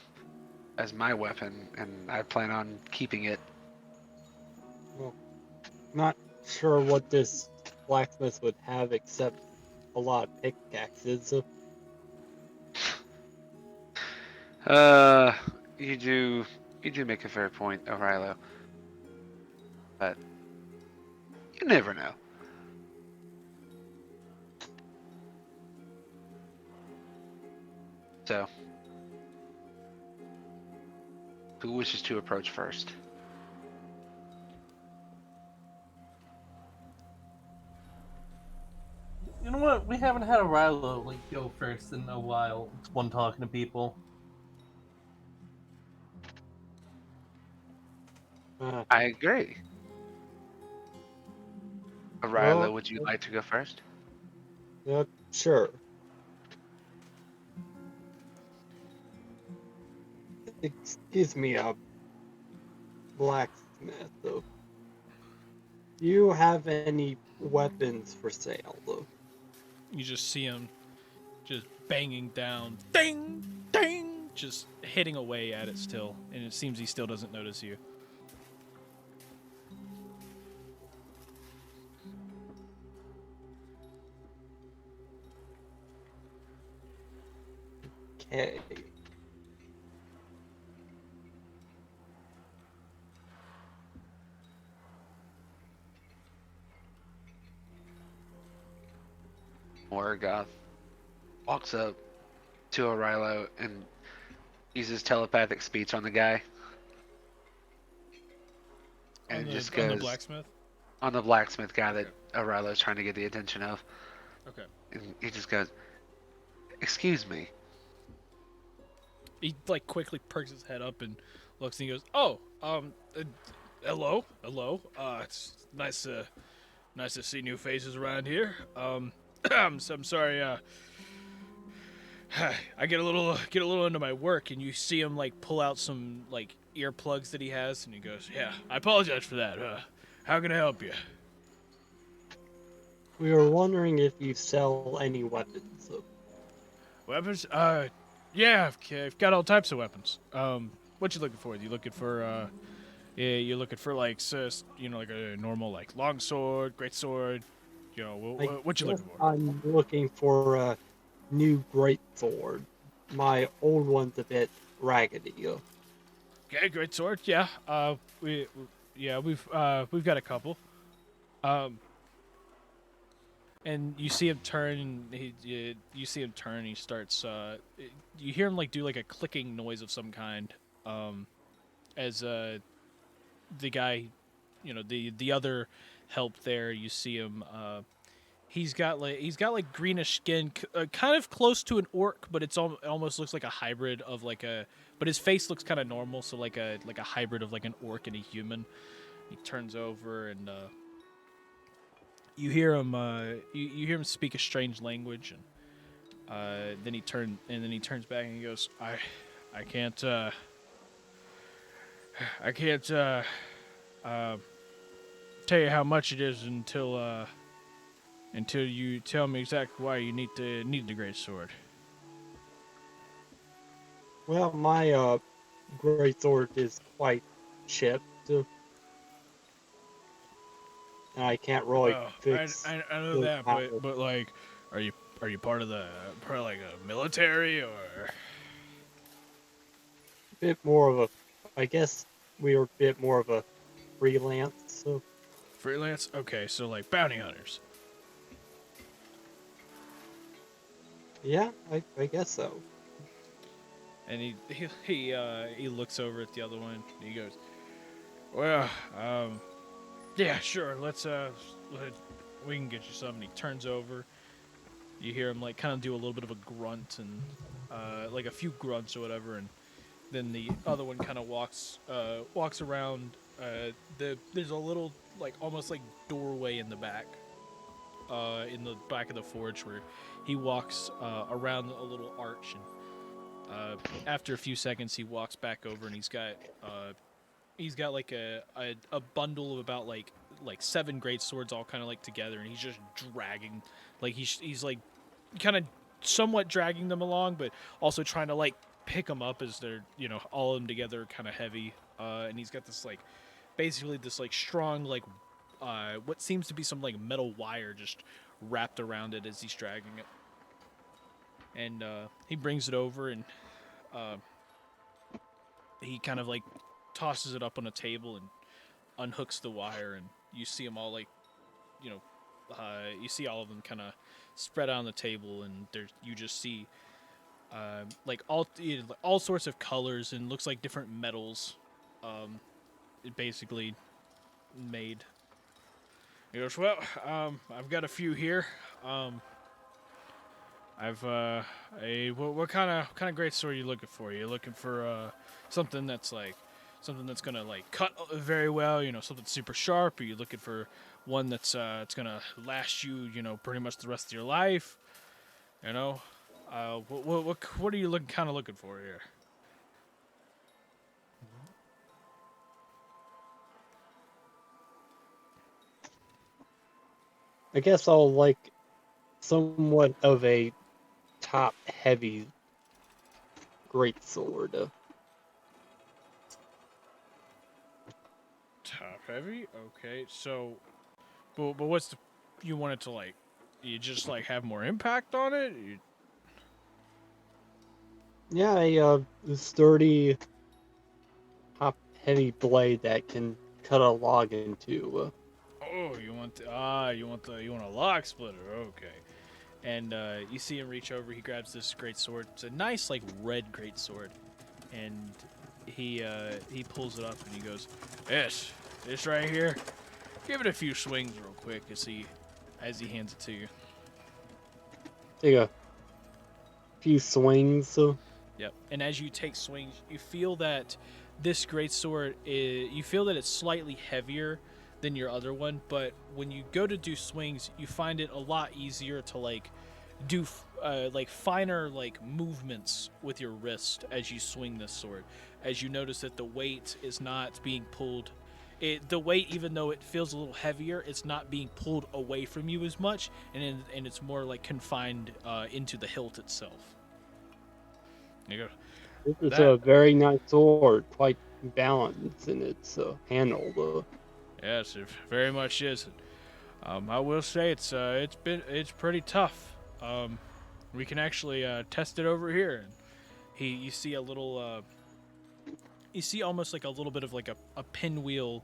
K: as my weapon, and I plan on keeping it.
J: Well, not sure what this blacksmith would have except a lot of pickaxes.
K: You do make a fair point, O'Reilly. But you never know. So, who wishes to approach first?
C: You know what? We haven't had a Rilo like go first in a while. It's one talking to people.
K: I agree. O'Reilly,
J: Well,
K: would you like to go first?
J: Yeah, sure. Excuse me, blacksmith. Do you have any weapons for sale, though?
A: You just see him just banging down, ding, ding, just hitting away at it still, and it seems he still doesn't notice you.
J: Okay.
K: Morgoth walks up to Orilo and uses telepathic speech on the guy. And just goes
A: on the blacksmith?
K: On the blacksmith guy that Orilo's trying to get the attention of.
A: Okay.
K: And he just goes, "Excuse me."
A: He like quickly perks his head up and looks and he goes, "Oh, hello. It's nice to see new faces around here. I'm sorry. I get a little into my work, and you see him like pull out some like earplugs that he has, and he goes, "Yeah, I apologize for that. How can I help you?"
J: We were wondering if you sell any weapons, though.
A: Weapons? Yeah, I've got all types of weapons. What you looking for? You looking for yeah, you're looking for like like a normal like long sword, great sword. You know, what you looking for?
J: I'm looking for a new greatsword. My old one's a bit raggedy.
A: Okay, great sword. Yeah. We've got a couple. And you see him turn, and you see him turn, and he starts. You hear him like do like a clicking noise of some kind. As the guy, the other help there, you see him. He's got like greenish skin, kind of close to an orc, but it almost looks like a hybrid of like a. But his face looks kind of normal, so like a hybrid of like an orc and a human. He turns over and you hear him. You hear him speak a strange language, and then he turns back and he goes, I can't tell you how much it is until you tell me exactly why you need the great sword.
J: Well, my greatsword is quite chipped, and I can't really fix.
A: I know that, but like, are you part of like a military or?
J: Bit more of a, I guess we were a bit more of a freelance. So.
A: Freelance? Okay, so like bounty hunters.
J: Yeah, I guess so.
A: And he looks over at the other one. And he goes, "Well, yeah, sure. We can get you some." And he turns over. You hear him like kind of do a little bit of a grunt and like a few grunts or whatever, and then the other one kind of walks around. There's a little like almost like doorway in the back of the forge where he walks around a little arch, and after a few seconds he walks back over, and he's got like a bundle of about like 7 great swords all kind of like together, and he's just dragging, like he's like kind of somewhat dragging them along, but also trying to like pick them up as they're all of them together kind of heavy, and he's got this like basically this like strong like what seems to be some like metal wire just wrapped around it as he's dragging it, and he brings it over, and he kind of like tosses it up on a table and unhooks the wire, and you see them all like you see all of them kind of spread out on the table, and you just see like all sorts of colors and looks like different metals it basically made. He goes, "Well, I've got a few here. What kind of great sword are you looking for? You looking for something that's gonna like cut very well, something super sharp? Are you looking for one that's it's gonna last you, pretty much the rest of your life? What are you looking for here?"
J: I guess I'll like somewhat of a top-heavy greatsword.
A: Top heavy? Okay, so... But what's the... You want it to, like... You just, like, have more impact on it?
J: Yeah, a sturdy, top-heavy blade that can cut a log into.
A: Oh, you want a log splitter? Okay. And you see him reach over. He grabs this great sword. It's a nice, like, red great sword, and he pulls it up and he goes, this right here. Give it a few swings real quick as he hands it to you.
J: Take a few swings.
A: Yep. And as you take swings, you feel that this greatsword you feel that it's slightly heavier than your other one, but when you go to do swings, you find it a lot easier to like do like finer like movements with your wrist as you swing this sword. As you notice that the weight is not being pulled. The weight, even though it feels a little heavier, it's not being pulled away from you as much, and it's more like confined into the hilt itself. There you go.
J: This is a very nice sword, quite balanced in its handle.
A: Yes, it very much is. I will say it's pretty tough. We can actually test it over here. You see a little, you see almost like a little bit of like a pinwheel,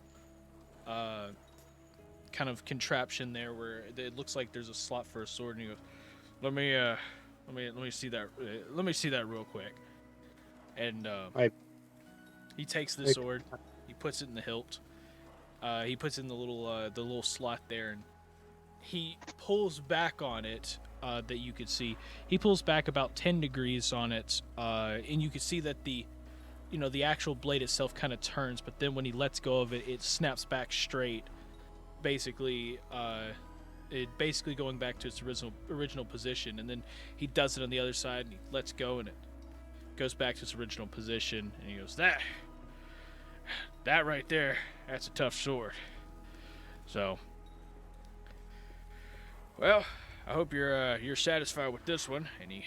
A: kind of contraption there where it looks like there's a slot for a sword. And he goes, let me see that. Let me see that real quick. And he takes the sword, he puts it in the hilt. He puts in the little slot there, and he pulls back on it. That you could see, he pulls back about 10 degrees on it, and you can see that the actual blade itself kind of turns, but then when he lets go of it, it snaps back straight. Basically, going back to its original position, and then he does it on the other side, and he lets go, and it goes back to its original position, and he goes, that right there, that's a tough sword. So, well, I hope you're satisfied with this one. And he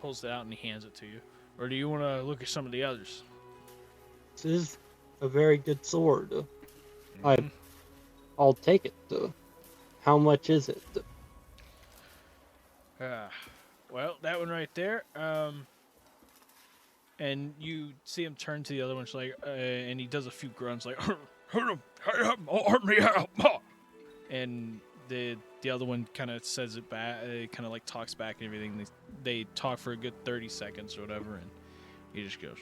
A: pulls it out and he hands it to you. Or do you want to look at some of the others?
J: This is a very good sword. I'll take it. How much is it?
A: Well, that one right there. And you see him turn to the other one, like, and he does a few grunts, like, and the other one kind of says it back, kind of like talks back and everything. They talk for a good 30 seconds or whatever, and he just goes,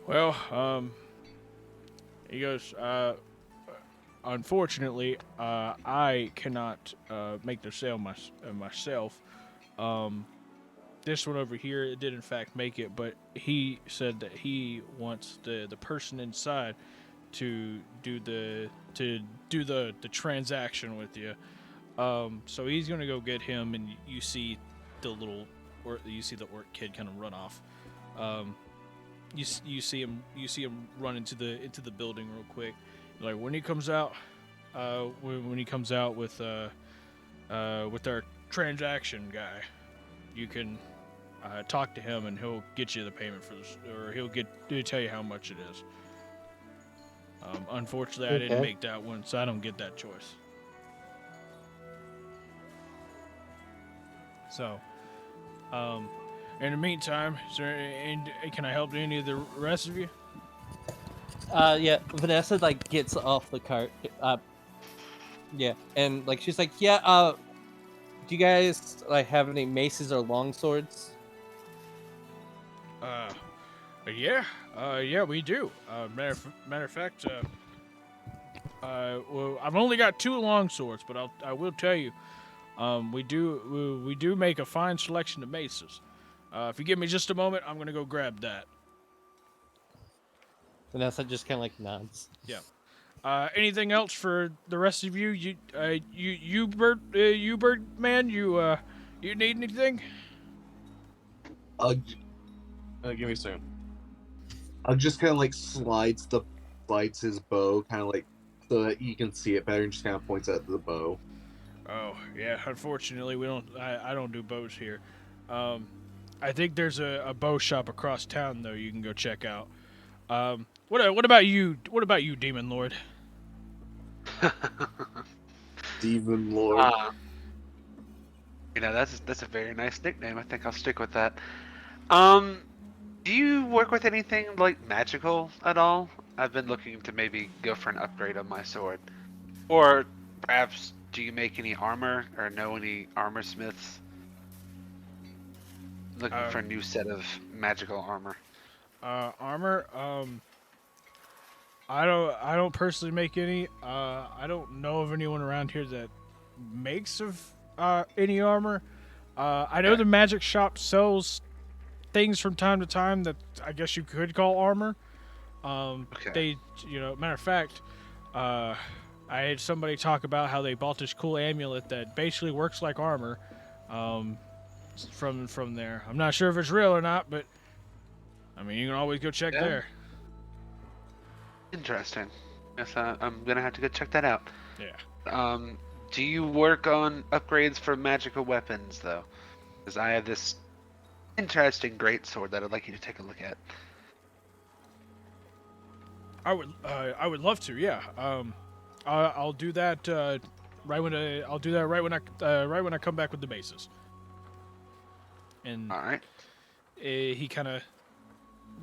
A: well, he goes, unfortunately, I cannot make the sale myself. This one over here, it did in fact make it, but he said that he wants the person inside to do the transaction with you. So he's gonna go get him, and you see the orc kid kind of run off. You see him run into the building real quick. Like when he comes out, when he comes out with our transaction guy, you can talk to him, and he'll get you the payment for this, or he'll tell you how much it is. Unfortunately, I didn't make that one, so I don't get that choice. So, in the meantime, can I help any of the rest of you?
L: Yeah, Vanessa like gets off the cart. Yeah, and like she's like, yeah. Do you guys like have any maces or long swords?
A: Yeah, we do. Matter of fact, well, I've only got 2 long swords, but I will tell you, we do make a fine selection of maces. If you give me just a moment, I'm gonna go grab that.
L: Vanessa just kind of like nods.
A: Yeah. Anything else for the rest of you? You bird man, you need anything?
B: Give me a second. Just kind of like slides his bow, kind of like so that you can see it better, and just kind of points at the bow.
A: Oh yeah, unfortunately we don't. I don't do bows here. I think there's a bow shop across town though. You can go check out. What about you? What about you, Demon Lord?
F: Demon Lord.
K: That's a very nice nickname. I think I'll stick with that. Do you work with anything like magical at all? I've been looking to maybe go for an upgrade on my sword. Or perhaps do you make any armor or know any armor smiths? Looking for a new set of magical armor.
A: Armor. I don't personally make any. I don't know of anyone around here that makes of any armor. I know the magic shop sells things from time to time that I guess you could call armor. They, matter of fact, I had somebody talk about how they bought this cool amulet that basically works like armor. From there, I'm not sure if it's real or not, but I mean, you can always go check there.
K: Interesting. Yes, I'm gonna have to go check that out.
A: Yeah.
K: Do you work on upgrades for magical weapons though? Because I have this interesting greatsword that I'd like you to take a look at.
A: I would love to. Yeah. I'll do that I'll do that right when I come back with the bases. And
K: all right.
A: He kind of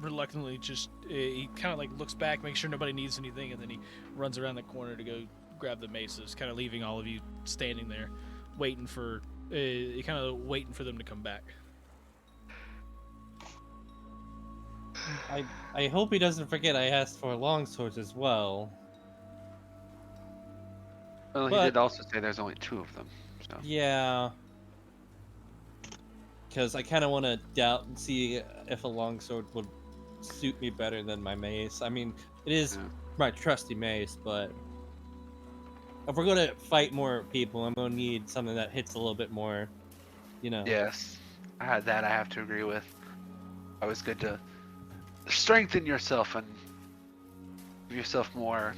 A: reluctantly he kind of like looks back, makes sure nobody needs anything, and then he runs around the corner to go grab the maces, kind of leaving all of you standing there, waiting for waiting for them to come back.
L: I hope he doesn't forget I asked for longswords as well.
K: Well, he did also say there's only 2 of them. So.
L: Yeah. Because I kind of want to doubt and see if a longsword would suit me better than my mace. I mean, it is my trusty mace, but if we're going to fight more people, I'm going to need something that hits a little bit more,
K: Yes, that I have to agree with. Always good to strengthen yourself and give yourself more,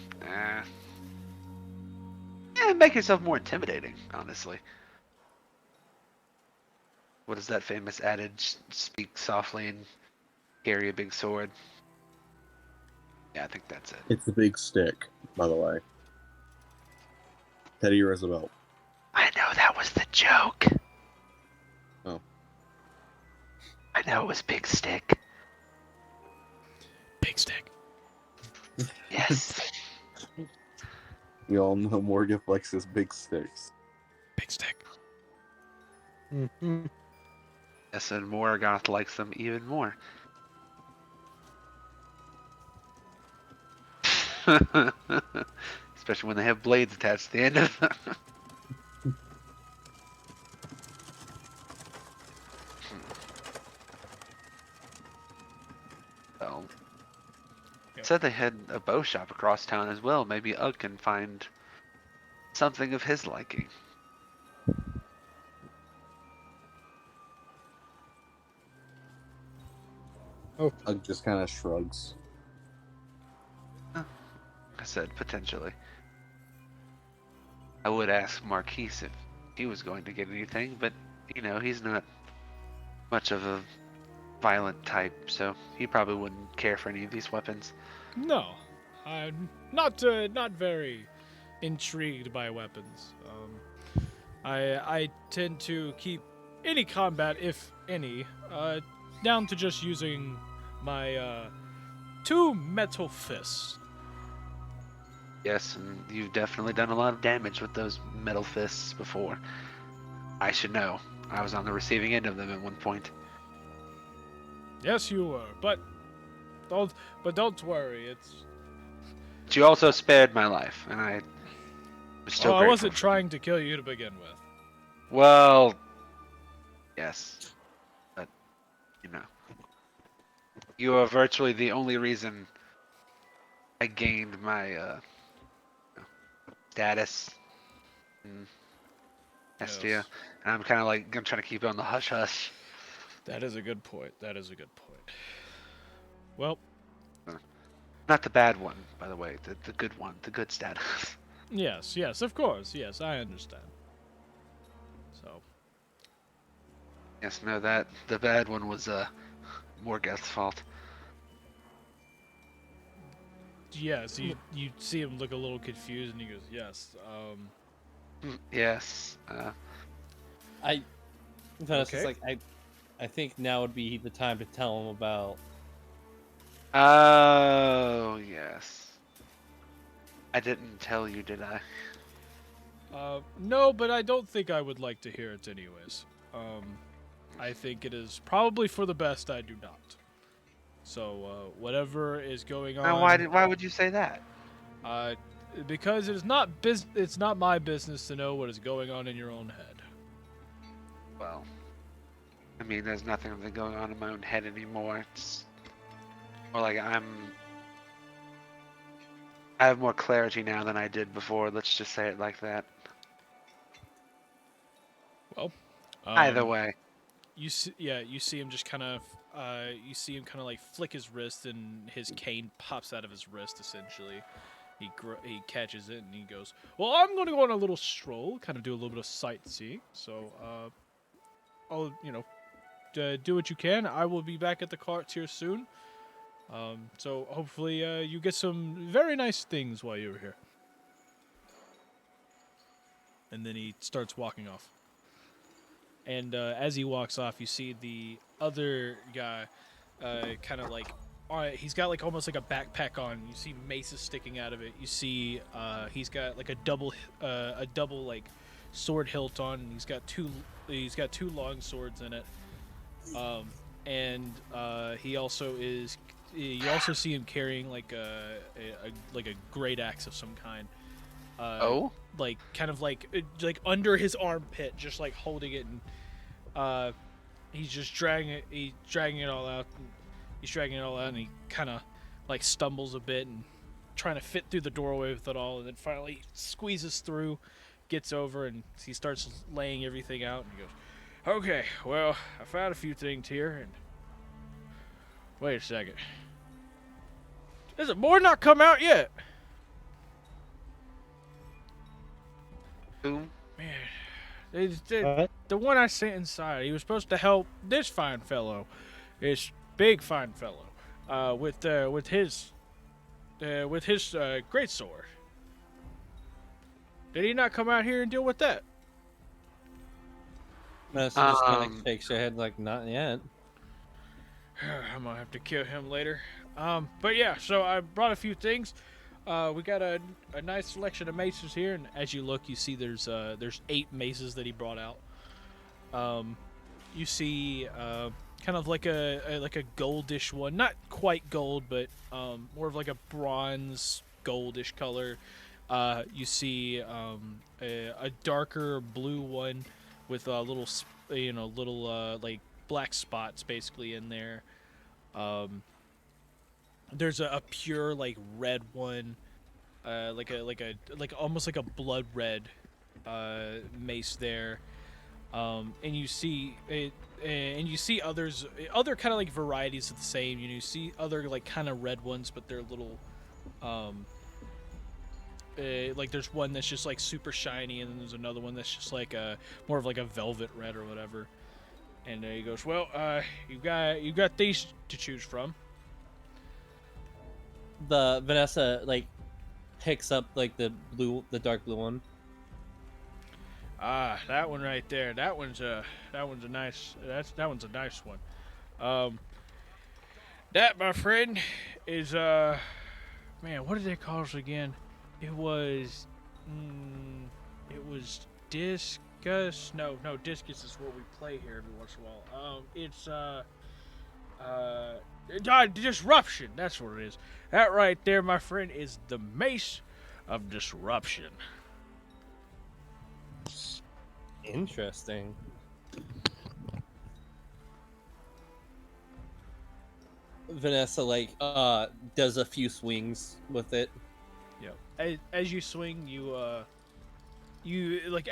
K: make yourself more intimidating, honestly. What is that famous adage? Speak softly and carry a big sword. Yeah, I think that's it.
F: It's a big stick, by the way. Teddy Roosevelt.
K: I know that was the joke.
F: Oh.
K: I know it was big stick.
A: Big stick.
K: Yes.
F: We all know Morgan flexes big sticks.
A: Big stick.
J: Mm-hmm.
K: Yes, and Morgoth likes them even more. Especially when they have blades attached to the end of them. Well, said they had a bow shop across town as well. Maybe Ugg can find something of his liking.
F: Oh, Ugg just kind of shrugs.
K: I said potentially. I would ask Marquise if he was going to get anything, but he's not much of a violent type, so he probably wouldn't care for any of these weapons.
A: No, I'm not very intrigued by weapons. I tend to keep any combat, if any, down to just using my 2 metal fists.
K: Yes, and you've definitely done a lot of damage with those metal fists before. I should know. I was on the receiving end of them at one point.
A: Yes, you were, but don't worry.
K: But you also spared my life, and I was still
A: I
K: grateful
A: wasn't trying to kill you to begin with.
K: Well, yes, but you are virtually the only reason I gained my status in Estia,
A: Yes.
K: and I'm kind of like I'm trying to keep it on the hush hush.
A: That is a good point. Well,
K: not the bad one, by the way, the good one, the good status.
A: Yes, of course. Yes, I understand.
K: Yes, no, that the bad one was Morgoth's fault.
A: Yes, you see him look a little confused, and he goes, "Yes."
K: Yes.
L: Vanessa's like, I think now would be the time to tell him about.
K: Oh, yes. I didn't tell you, did I?
A: No, but I don't think I would like to hear it anyways. I think it is probably for the best I do not. So, whatever is going on.
K: Now, why would you say that?
A: Because it's not my business to know what is going on in your own head.
K: Well, I mean, there's nothing really going on in my own head anymore. It's more like I have more clarity now than I did before. Let's just say it like that.
A: Well,
K: either way,
A: you see him just kind of, like flick his wrist, and his cane pops out of his wrist. Essentially, he catches it and he goes, "Well, I'm going to go on a little stroll, kind of do a little bit of sightseeing. So, I'll do what you can. I will be back at the carts here soon. So hopefully you get some very nice things while you're here." And then he starts walking off. And as he walks off, you see the other guy kind of like, he's got like almost like a backpack on. You see maces sticking out of it. You see he's got like a double like sword hilt on. And he's got two long swords in it. And he also is. You also see him carrying like a great axe of some kind. Like kind of like under his armpit, just like holding it, and he's just dragging it all out. He's dragging it all out, and he kind of like stumbles a bit and trying to fit through the doorway with it all, and then finally squeezes through, gets over, and he starts laying everything out, and he goes, "Okay, well, I found a few things here, and wait a second. Does the board not come out yet?"
K: Who?
A: Man, the one I sent inside. He was supposed to help this fine fellow, this big fine fellow, with his great sword. Did he not come out here and deal with that?
L: Vanessa just kind of shakes her head like, not yet.
A: I'm gonna have to kill him later. But yeah, so I brought a few things. We got a nice selection of maces here, and as you look, you see there's 8 maces that he brought out. You see kind of like a goldish one, not quite gold, but more of like a bronze goldish color. You see a darker blue one with little like black spots basically in there. There's a pure like red one, like almost like a blood red mace there. And you see other kind of like varieties of the same. You see other like kind of red ones, but they're little like there's one that's just like super shiny, and then there's another one that's just like more of like a velvet red or whatever. And he goes, "Well, you got these to choose from."
L: The Vanessa like picks up like the dark blue one.
A: Ah, that one right there. That one's a nice one. That, my friend, is man, what did they call us again? It was discus. No, discus is what we play here every once in a while. It's disruption. That's what it is. That right there, my friend, is the mace of disruption.
L: Interesting. Vanessa like does a few swings with it.
A: Yeah. As you swing,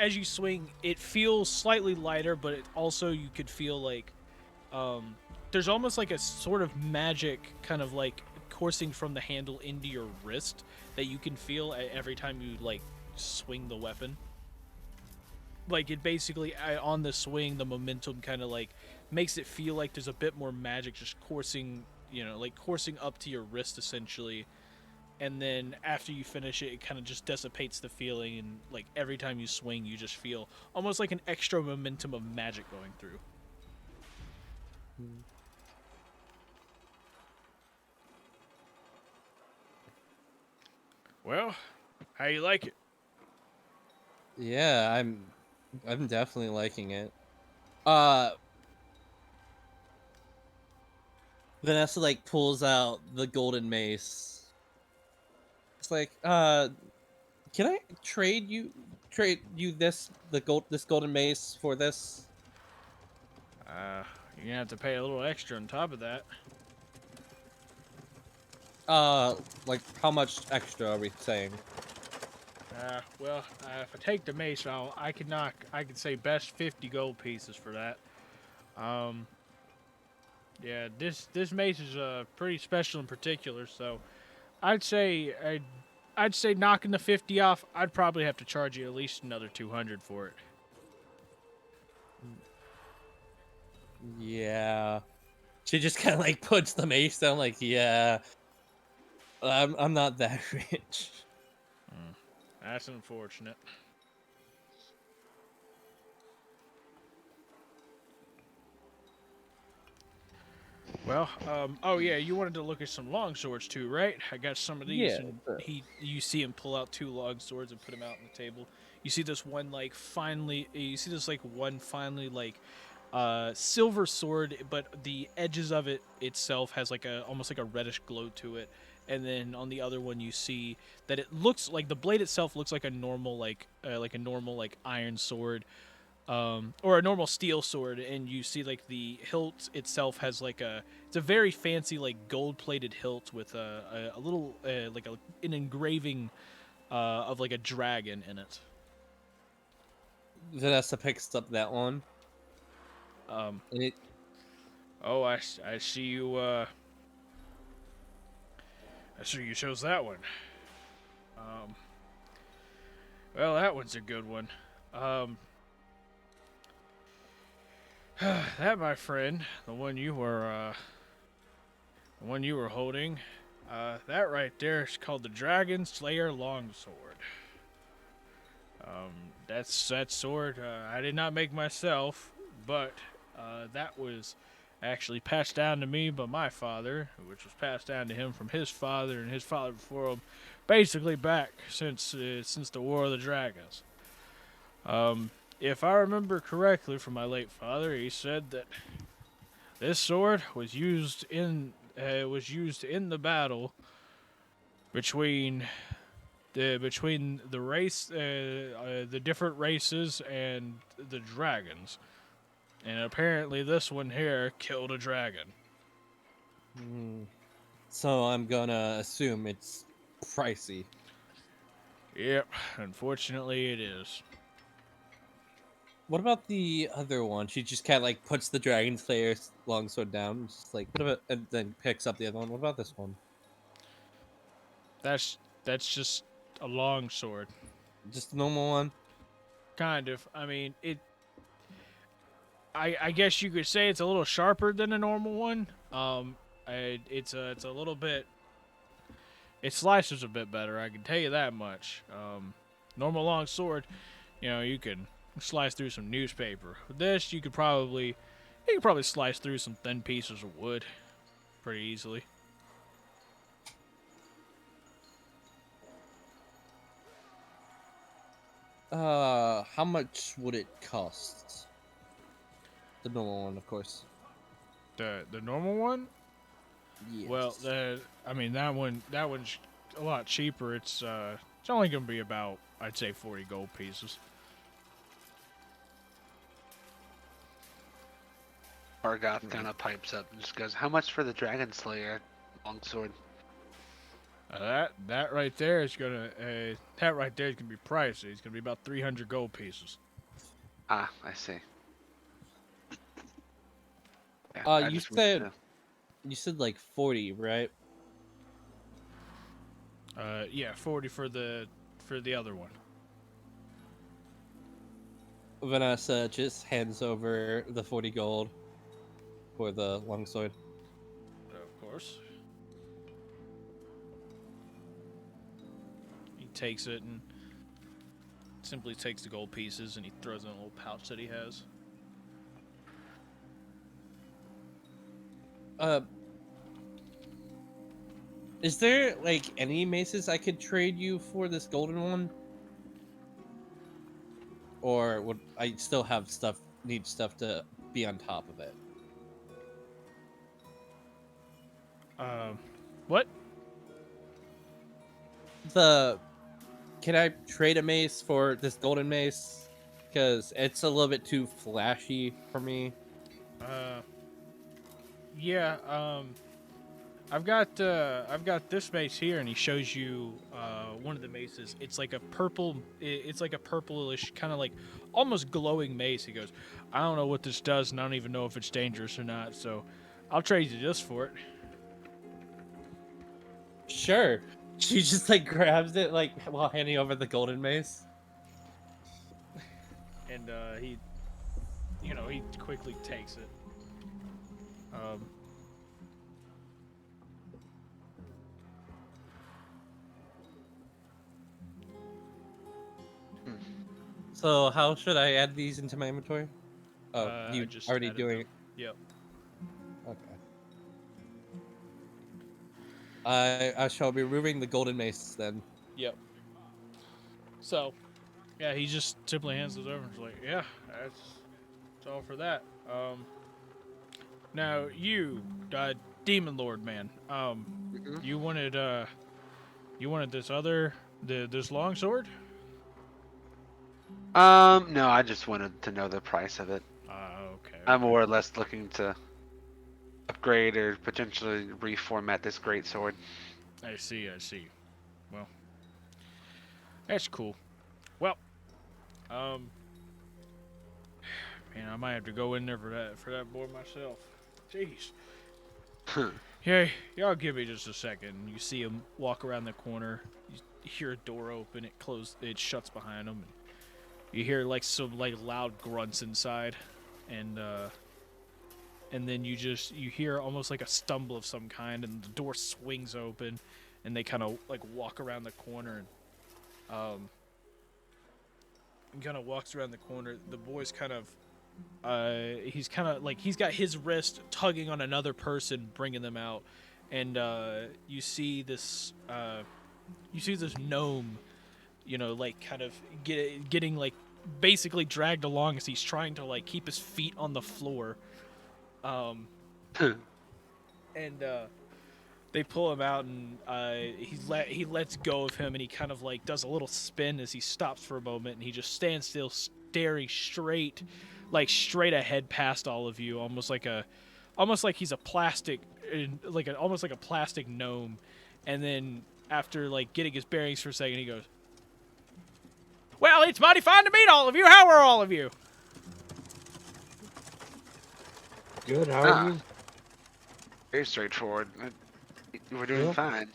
A: as you swing, it feels slightly lighter, but it also you could feel like there's almost like a sort of magic kind of like coursing from the handle into your wrist that you can feel every time you like swing the weapon. like it basically on the swing, the momentum kind of like makes it feel like there's a bit more magic just coursing, like coursing up to your wrist essentially. And then after you finish it, it kind of just dissipates the feeling, and like every time you swing, you just feel almost like an extra momentum of magic going through. Well, how you like it?
L: Yeah, I'm definitely liking it. Vanessa like pulls out the golden mace. It's like, can I trade you this golden mace for this?
A: You're gonna have to pay a little extra on top of that.
L: Like how much extra are we saying?
A: Well, if I take the mace, I could say best 50 gold pieces for that. Yeah, this mace is pretty special in particular, so I'd say I'd say knocking the 50 off, I'd probably have to charge you at least another 200 for it.
L: Yeah. She just kind of like puts the mace down, like, yeah, I'm not that rich.
A: That's unfortunate. Well, oh yeah, you wanted to look at some long swords too, right? I got some of these,
L: Yeah,
A: and you see him pull out 2 long swords and put them out on the table. You see this one finally like silver sword, but the edges of it itself has like almost like a reddish glow to it. And then on the other one, you see that it looks like the blade itself looks like a normal iron sword, or a normal steel sword, and you see like the hilt itself has it's a very fancy like gold-plated hilt with a little an engraving of like a dragon in it.
L: Vanessa picks up that one.
A: And
L: it.
A: Oh, I see you. I see you chose that one. Well, that one's a good one. That, my friend, the one you were holding, that right there is called the Dragon Slayer Longsword. That's that sword I did not make myself, but that was actually passed down to me by my father, which was passed down to him from his father and his father before him, basically back since the War of the Dragons. If I remember correctly from my late father, he said that this sword was used in the battle between the different races and the dragons, and apparently this one here killed a dragon.
L: So I'm gonna assume it's pricey.
A: Yep, unfortunately it is.
L: What about the other one? She just kind of like puts the Dragon Slayer longsword down, just like and then picks up the other one. What about this one?
A: That's just a long sword.
L: Just a normal one?
A: Kind of. I mean, I guess you could say it's a little sharper than a normal one. It's a little bit. It slices a bit better. I can tell you that much. Normal long sword, you can slice through some newspaper. With this, you could probably slice through some thin pieces of wood pretty easily.
L: How much would it cost? The normal one, of course.
A: The normal one?
L: Yes.
A: Well, I mean that one's a lot cheaper. It's only gonna be about, I'd say, 40 gold pieces.
K: Argoth kind of pipes up and just goes, "How much for the Dragon Slayer longsword?"
A: That right there is gonna be pricey. It's gonna be about 300 gold pieces.
K: Ah, I see. Yeah,
L: you said like 40, right?
A: Yeah, 40 for the other one.
L: Vanessa just hands over the 40 gold for the longsword.
A: Of course. He takes it and simply takes the gold pieces and he throws it in a little pouch that he has.
L: Is there like any maces I could trade you for this golden one? Or would I still have need stuff to be on top of it?
A: What?
L: Can I trade a mace for this golden mace? Because it's a little bit too flashy for me.
A: Yeah, I've got this mace here, and he shows you one of the maces. It's like a it's like a purplish, kind of like almost glowing mace. He goes, I don't know what this does, and I don't even know if it's dangerous or not. So, I'll trade you this for it.
L: Sure. She just like grabs it like while handing over the golden mace.
A: And he quickly takes it.
L: So how should I add these into my inventory? Oh, you
A: just
L: already
A: added
L: doing
A: them. Yep.
L: Okay. I shall be removing the golden mace then.
A: Yep. So, yeah, he just simply hands those over and is like, yeah, that's all for that. Now you, Demon Lord man, you wanted this longsword?
K: No, I just wanted to know the price of it.
A: Okay.
K: I'm more or less looking to upgrade or potentially reformat this greatsword.
A: I see. Well, that's cool. Well, man, I might have to go in there for that boy myself. Jeez. Yeah, y'all give me just a second. You see him walk around the corner. You hear a door open. It shuts behind him. You hear like some like loud grunts inside, and then you hear almost like a stumble of some kind, and the door swings open, and they kind of like walk around the corner, and kind of walks around the corner. The boy's kind of he's got his wrist tugging on another person, bringing them out, and you see this gnome, like kind of getting like basically dragged along as he's trying to like keep his feet on the floor, and they pull him out, and he lets go of him, and he kind of like does a little spin as he stops for a moment, and he just stands still, staring straight ahead past all of you, almost like he's a plastic, almost like a plastic gnome. And then after like getting his bearings for a second, he goes, "Well, it's mighty fine to meet all of you. How are all of you?"
J: Good. How are you?
K: Very straightforward. We're doing fine.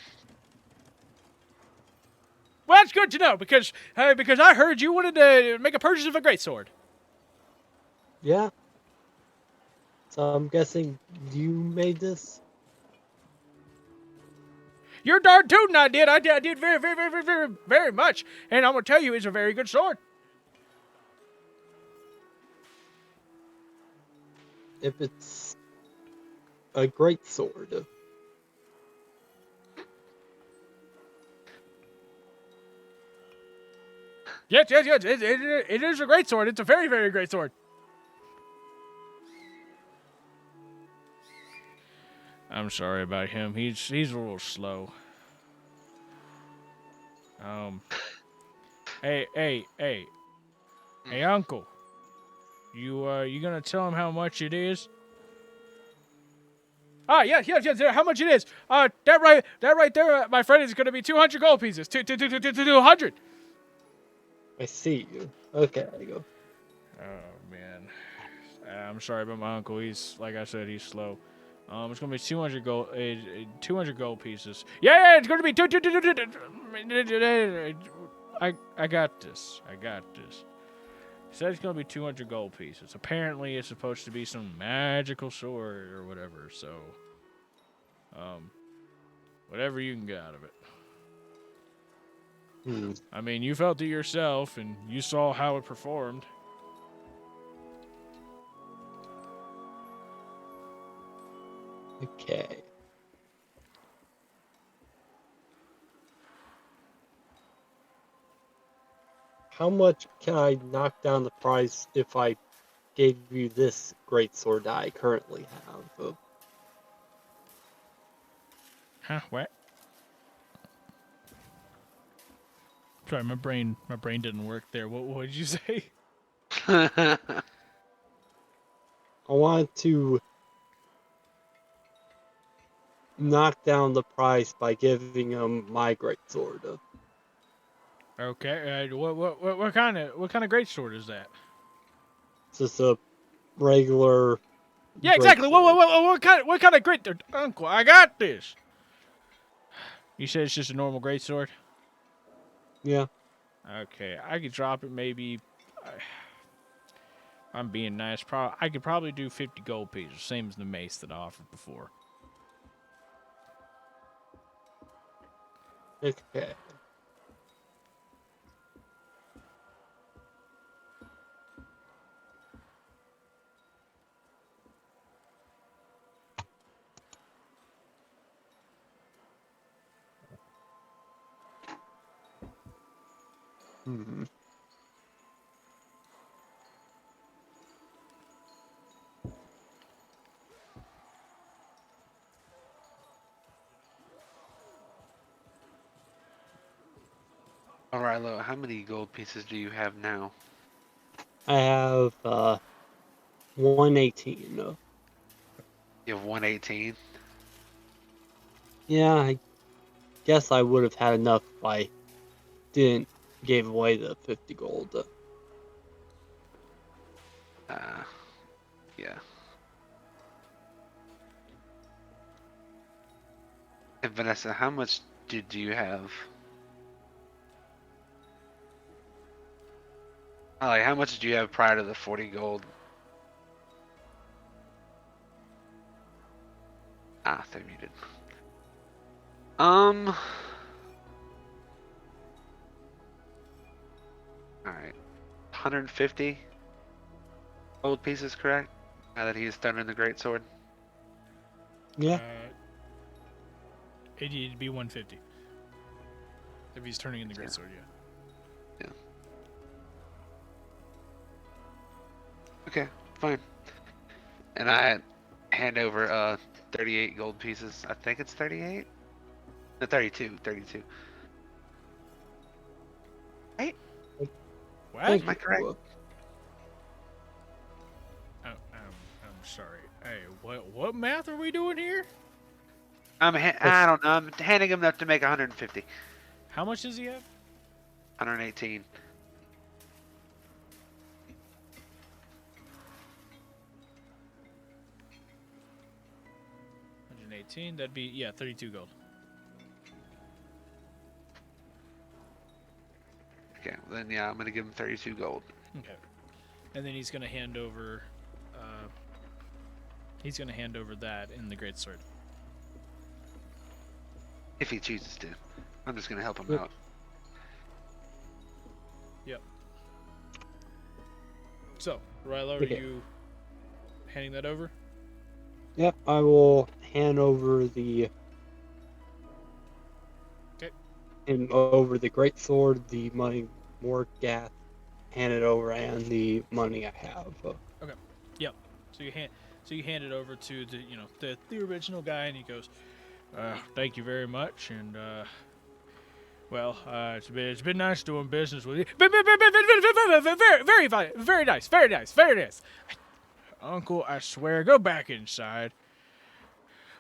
A: Well, that's good to know, because I heard you wanted to make a purchase of a greatsword.
J: Yeah. So I'm guessing you made this?
A: You're darn tootin' I did. I did very, very, very, very, very, very much. And I'm going to tell you, it's a very good sword.
J: If it's a great sword.
A: Yes. It is a great sword. It's a very, very great sword. I'm sorry about him. He's a little slow. Hey, Uncle. You gonna tell him how much it is? Yes. How much it is? That right there, my friend, is gonna be 200 gold pieces. 200.
J: I see you. Okay, I go.
A: Oh man, I'm sorry about my uncle. He's, like I said, he's slow. It's gonna be 200 gold pieces. Yeah, it's gonna be two. I got this. He said it's gonna be 200 gold pieces. Apparently, it's supposed to be some magical sword or whatever. So, whatever you can get out of it. I mean, you felt it yourself, and you saw how it performed.
J: Okay. How much can I knock down the price if I gave you this great sword that I currently have?
A: Huh? What? Sorry, my brain didn't work there. What did you say?
J: I want to knock down the price by giving him my great sword.
A: Okay. What kind of great sword is that?
J: It's just a regular.
A: Yeah, exactly. What kind of great? Uncle, I got this. You said it's just a normal great sword.
J: Yeah.
A: Okay, I could drop it maybe. I'm being nice. I could probably do 50 gold pieces, same as the mace that I offered before.
J: Okay. Hmm.
K: Alright, Lo, how many gold pieces do you have now?
J: I have 118.
K: You have 118?
J: Yeah, I guess I would have had enough if I didn't give away the 50 gold.
K: Yeah. And Vanessa, how much do you have? Like, how much did you have prior to the 40 gold? Ah, they're muted. Alright. 150 gold pieces, correct? Now that he's done in the great sword?
J: Yeah.
A: It'd be 150. If he's turning in the great sword, yeah.
K: Yeah. Okay, fine. And I hand over 38 gold pieces. I think it's 38? No, 32. 32. Right?
A: What?
K: Am I correct?
A: I'm sorry. Hey, what math are we doing here?
K: I don't know. I'm handing him enough to make 150.
A: How much does he have?
K: 118.
A: That'd be 32 gold.
K: Okay, well then yeah, I'm gonna give him 32 gold.
A: Okay, and then he's gonna hand over. He's gonna hand over that in the great sword.
K: If he chooses to. I'm just gonna help him out.
A: Yep. So, Rilo, are you handing that over?
J: Yep, I will hand over the.
A: Okay.
J: And over the great sword, the money Morgath hand it over, and the money I have.
A: Okay. Yep. So you hand it over to the original guy, and he goes, "Thank you very much, and well, it's been nice doing business with you. Very nice. Uncle, I swear, go back inside.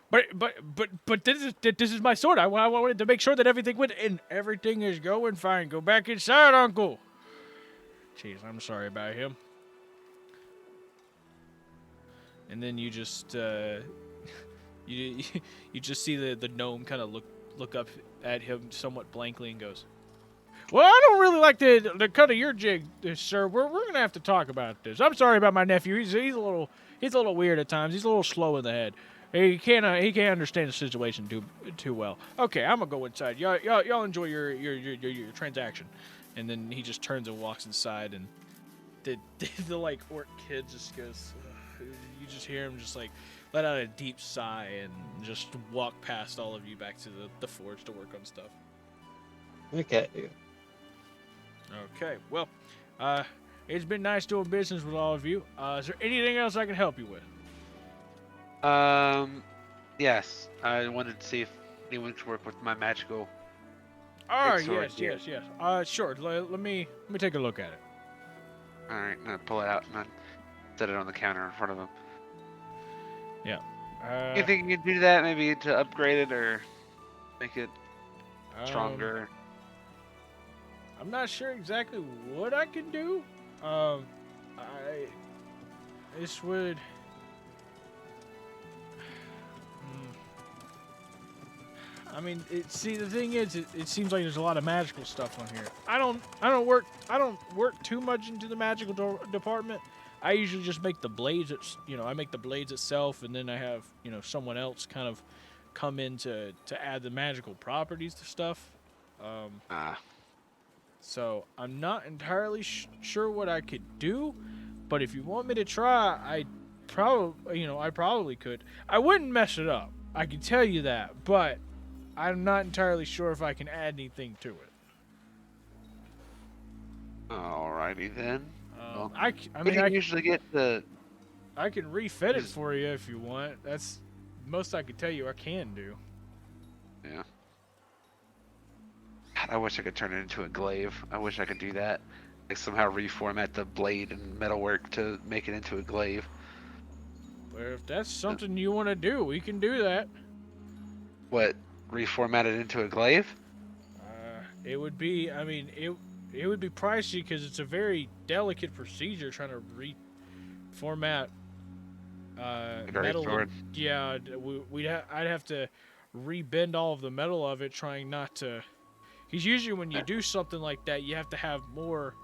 A: But this is my sword. I wanted to make sure that everything went, and everything is going fine. Go back inside, Uncle. Jeez, I'm sorry about him." And then you just you just see the gnome kind of look up at him somewhat blankly and goes, Well, I don't really like the cut of your jig, sir. We're gonna have to talk about this. I'm sorry about my nephew. He's a little weird at times. He's a little slow in the head. He can't understand the situation too well. Okay, I'm gonna go inside. Y'all enjoy your transaction, and then he just turns and walks inside, and the like orc kid just goes. You just hear him just like let out a deep sigh and just walk past all of you back to the forge to work on stuff.
J: Okay.
A: Okay, well, it's been nice doing business with all of you. Is there anything else I can help you with?
K: Yes. I wanted to see if anyone could work with my magical.
A: Oh,
K: sword here.
A: yes. Sure. Let me take a look at it.
K: All right, I'm gonna pull it out and I set it on the counter in front of him.
A: Yeah.
K: You think you can do that? Maybe to upgrade it or make it stronger.
A: I'm not sure exactly what I can do. This would. I mean, the thing is, it seems like there's a lot of magical stuff on here. I don't work too much into the magical department. I usually just make the blades. I make the blades itself, and then I have someone else kind of come in to add the magical properties to stuff. So I'm not entirely sure what I could do, but if you want me to try, I probably could. I wouldn't mess it up. I can tell you that, but I'm not entirely sure if I can add anything to it.
K: Alrighty then.
A: I
K: can usually get the.
A: I can refit it for you if you want. That's most I could tell you I can do.
K: Yeah. God, I wish I could turn it into a glaive. I wish I could do that. Like somehow reformat the blade and metalwork to make it into a glaive.
A: Well, if that's something you want to do, we can do that.
K: What? Reformat it into a glaive?
A: It would be. I mean, it would be pricey because it's a very delicate procedure trying to reformat metal.
K: Sword.
A: Yeah, I'd have to rebend all of the metal of it, trying not to. Because usually when you do something like that, you have to have more.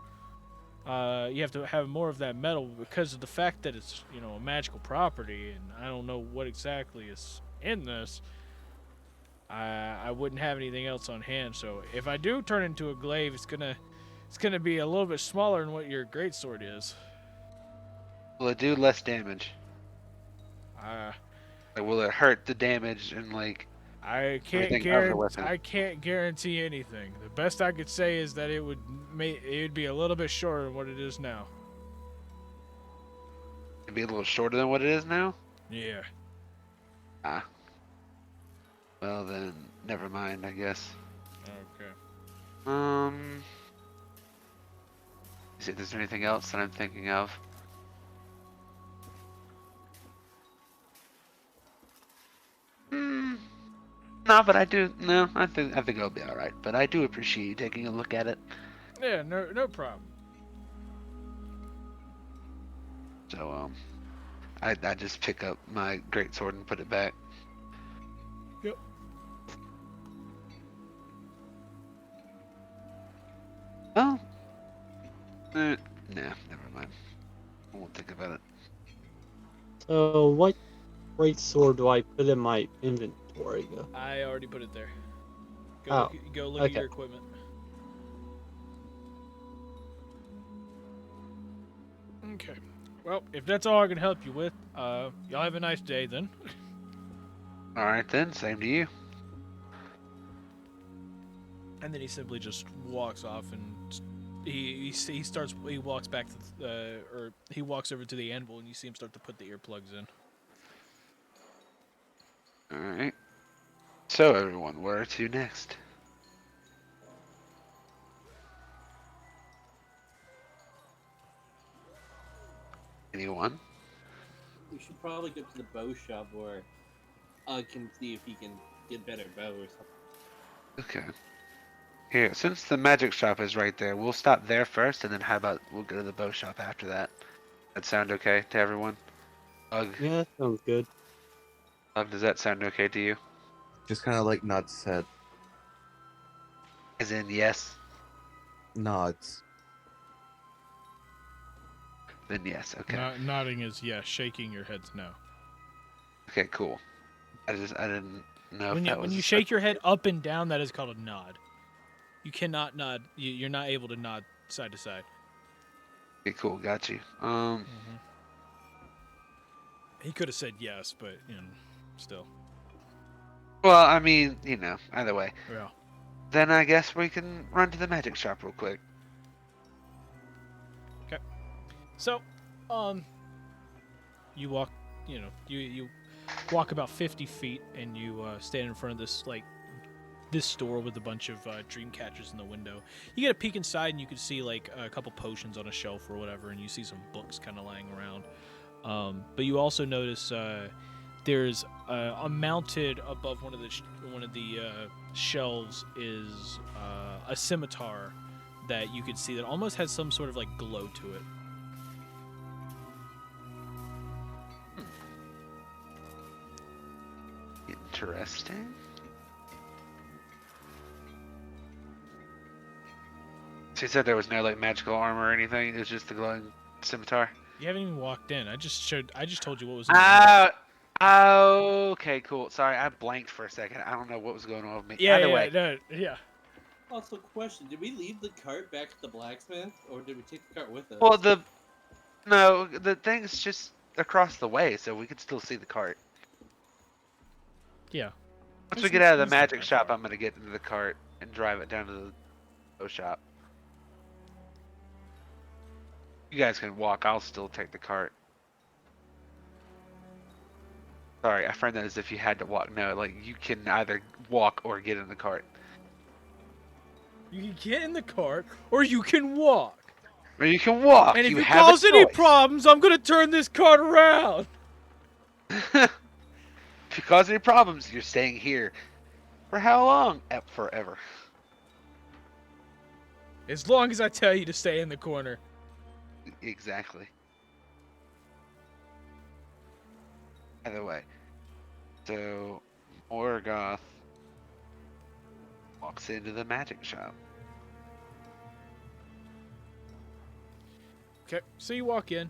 A: You have to have more of that metal because of the fact that it's a magical property, and I don't know what exactly is in this. I wouldn't have anything else on hand, so if I do turn into a glaive, it's gonna be a little bit smaller than what your greatsword is.
K: Will it do less damage? Like, will it hurt the damage and like?
A: I can't guarantee anything. The best I could say is that it would be a little bit shorter than what it is now.
K: It'd be a little shorter than what it is now?
A: Yeah.
K: Well then, never mind, I guess.
A: Okay.
K: See if there's anything else that I'm thinking of. No, but I think it'll be all right. But I do appreciate you taking a look at it.
A: Yeah, no problem.
K: So I just pick up my greatsword and put it back.
A: Yep.
K: Oh. Nah, never mind. I won't think about it.
J: So what great sword do I put in my inventory?
A: I already put it there. Go look at your equipment. Okay. Well, if that's all I can help you with, y'all have a nice day then.
K: All right then, same to you.
A: And then he simply just walks off, and he walks back to he walks over to the anvil, and you see him start to put the earplugs in.
K: All right. So everyone, where to next? Anyone?
L: We should probably go to the bow shop where can see if he can get better bow or something.
K: Okay. Here, since the magic shop is right there, we'll stop there first, and then how about we'll go to the bow shop after that? That sound okay to everyone? Ugh.
J: Yeah, that sounds good.
K: Does that sound okay to you?
B: Just kind of like nods his head.
K: As in, yes.
F: Nods.
K: Then yes, okay.
A: Nodding is yes. Shaking your head's no.
K: Okay, cool. I didn't know
A: When
K: if
A: you
K: that
A: when
K: was
A: you
K: a
A: shake your
K: separate-
A: head up and down, that is called a nod. You cannot nod. You're not able to nod side to side.
K: Okay, cool, got you.
A: He could have said yes, but still.
K: Well, I mean, either way.
A: Yeah.
K: Then I guess we can run to the magic shop real quick.
A: Okay. So, you walk. You walk about 50 feet, and you stand in front of this store with a bunch of dream catchers in the window. You get a peek inside, and you can see like a couple potions on a shelf or whatever, and you see some books kind of lying around. But you also notice there's mounted above one of the shelves is a scimitar that you could see that almost has some sort of like glow to it.
K: Interesting. So you said there was no like magical armor or anything. It was just the glowing scimitar.
A: You haven't even walked in. I just told you what was in the
K: Okay, cool. Sorry, I blanked for a second. I don't know what was going on with me.
A: Yeah,
K: Either way.
A: yeah.
L: Also, question: did we leave the cart back at the blacksmith, or did we take the cart with us?
K: Well, the thing's just across the way, so we could still see the cart.
A: Yeah.
K: Once we get out of the magic shop, I'm gonna get into the cart and drive it down to the shop. You guys can walk. I'll still take the cart. Sorry, I framed that as if you had to walk. No, like you can either walk or get in the cart.
A: You can get in the cart, or you can walk.
K: Or you can walk.
A: And if
K: you
A: it
K: have
A: causes
K: a
A: any
K: choice.
A: problems, I'm gonna turn this cart around.
K: If you cause any problems, you're staying here. For how long? Forever.
A: As long as I tell you to stay in the corner.
K: Exactly. Either way. So, Morgoth walks into the magic shop.
A: Okay, so you walk in.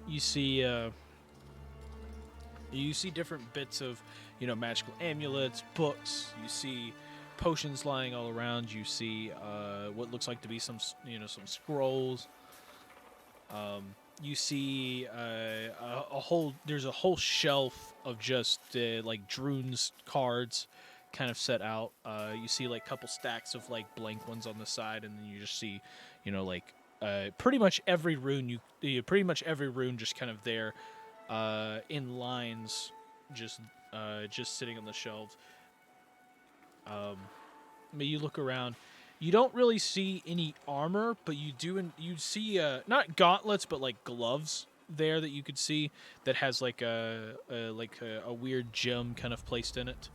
A: You see different bits of, magical amulets, books. You see potions lying all around. You see what looks like to be some scrolls. You see there's a whole shelf of just like Drune's cards kind of set out. You see like a couple stacks of like blank ones on the side, and then you just see, pretty much every rune just kind of there in lines, just sitting on the shelves. But you look around, you don't really see any armor, but you see not gauntlets, but like gloves there that you could see that has like a weird gem kind of placed in it.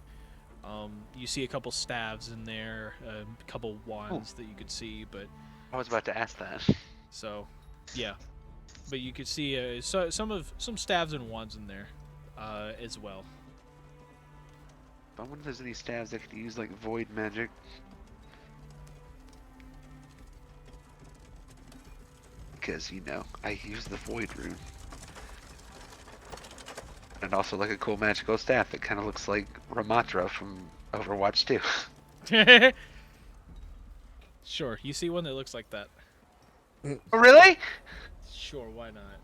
A: You see a couple staves in there, a couple wands that you could see, but
K: I was about to ask that.
A: So, yeah, but you could see some staves and wands in there as well.
K: I wonder if there's any staves that could use like void magic. Because, I use the void rune. And also like a cool magical staff that kind of looks like Ramatra from Overwatch 2.
A: Sure, you see one that looks like that.
K: Oh, really?
A: Sure, why not?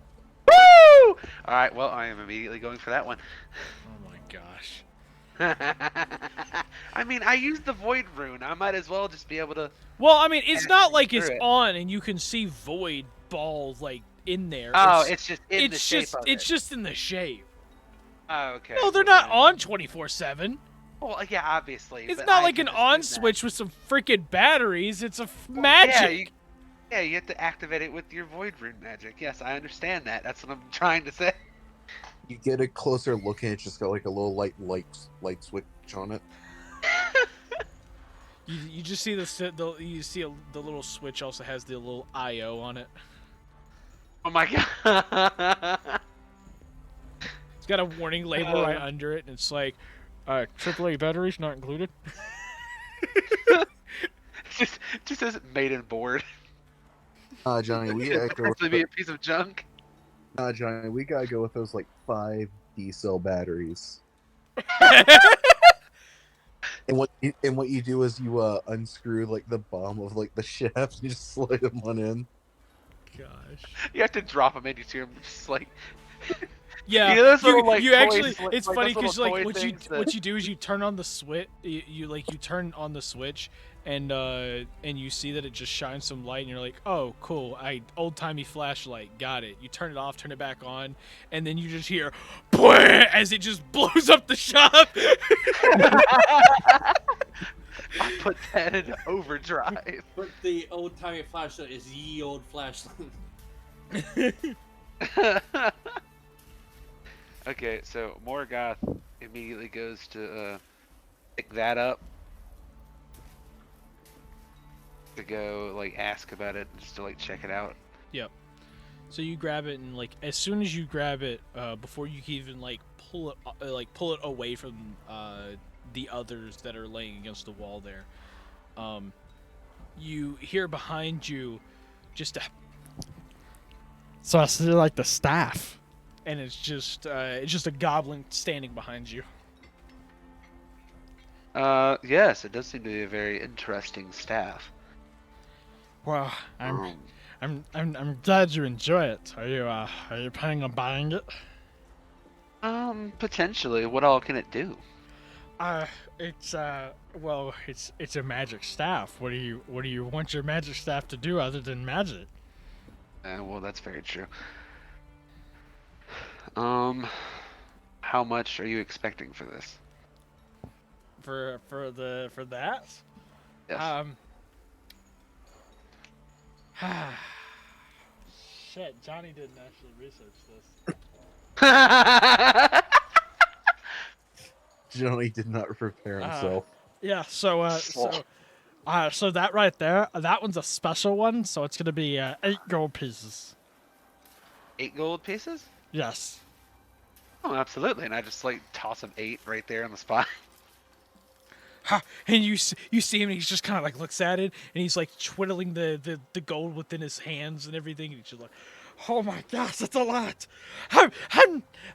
K: Woo! Alright, well, I am immediately going for that one.
A: Oh my gosh.
K: I mean, I used the void rune. I might as well just be able to...
A: Well, I mean, it's not like it's
K: it.
A: on and you can see void balls like in there.
K: Oh, it's just in the shape of it.
A: It's just in the shape.
K: Oh, okay.
A: No, they're not on 24/7.
K: Well, yeah, obviously.
A: It's
K: but
A: not
K: I
A: like
K: can
A: an
K: just
A: on
K: do that.
A: switch with some freaking batteries. It's a magic.
K: Yeah, you have to activate it with your void rune magic. Yes, I understand that. That's what I'm trying to say.
F: You get a closer look and it's just got like a little light switch on it.
A: You just see the little switch also has the little IO on it.
K: Oh my god.
A: It's got a warning label right under it, and it's like, AAA batteries not included.
K: just says maiden board.
B: Johnny, we gotta go.
K: Actually, be a piece of junk.
B: Johnny, we gotta go with those like 5 D-cell batteries. And what you do is you unscrew like the bottom of like the shaft and you just slide them on in.
A: Gosh.
K: You have to drop them in. You see them just like.
A: Yeah,
K: you know those little, like,
A: you
K: toys,
A: actually,
K: like,
A: it's
K: like
A: funny
K: those
A: because
K: little
A: like
K: toy
A: what you
K: things that-
A: what you do is you turn on the switch, you turn on the switch, and you see that it just shines some light, and you're like, oh cool, old timey flashlight, got it. You turn it off, turn it back on, and then you just hear, as it just blows up the shop.
K: I put that in overdrive.
L: But the old timey flashlight is ye old flashlight.
K: Okay, so Morgoth immediately goes to pick that up to go like ask about it, just to like check it out.
A: Yep. So you grab it, and like as soon as you grab it, before you can even like pull it away from the others that are laying against the wall there, you hear behind you just a. So I see like the staff, and it's just a goblin standing behind you.
K: Yes, it does seem to be a very interesting staff.
A: Well, I'm glad you enjoy it. Are you planning on buying it?
K: Potentially. What all can it do?
A: It's it's a magic staff. What do you want your magic staff to do other than magic?
K: Well, that's very true. How much are you expecting for this?
A: For that?
K: Yes.
A: Shit, Johnny didn't actually research this.
B: Johnny did not prepare himself.
A: Yeah, so that right there, that one's a special one, so it's gonna be 8 gold pieces.
K: 8 gold pieces?
A: Yes.
K: Oh, absolutely. And I just like toss him 8 right there on the spot.
A: And you see him, and he's just kind of like looks at it, and he's like twiddling the gold within his hands and everything, and he's just like, oh my gosh, that's a lot. I'm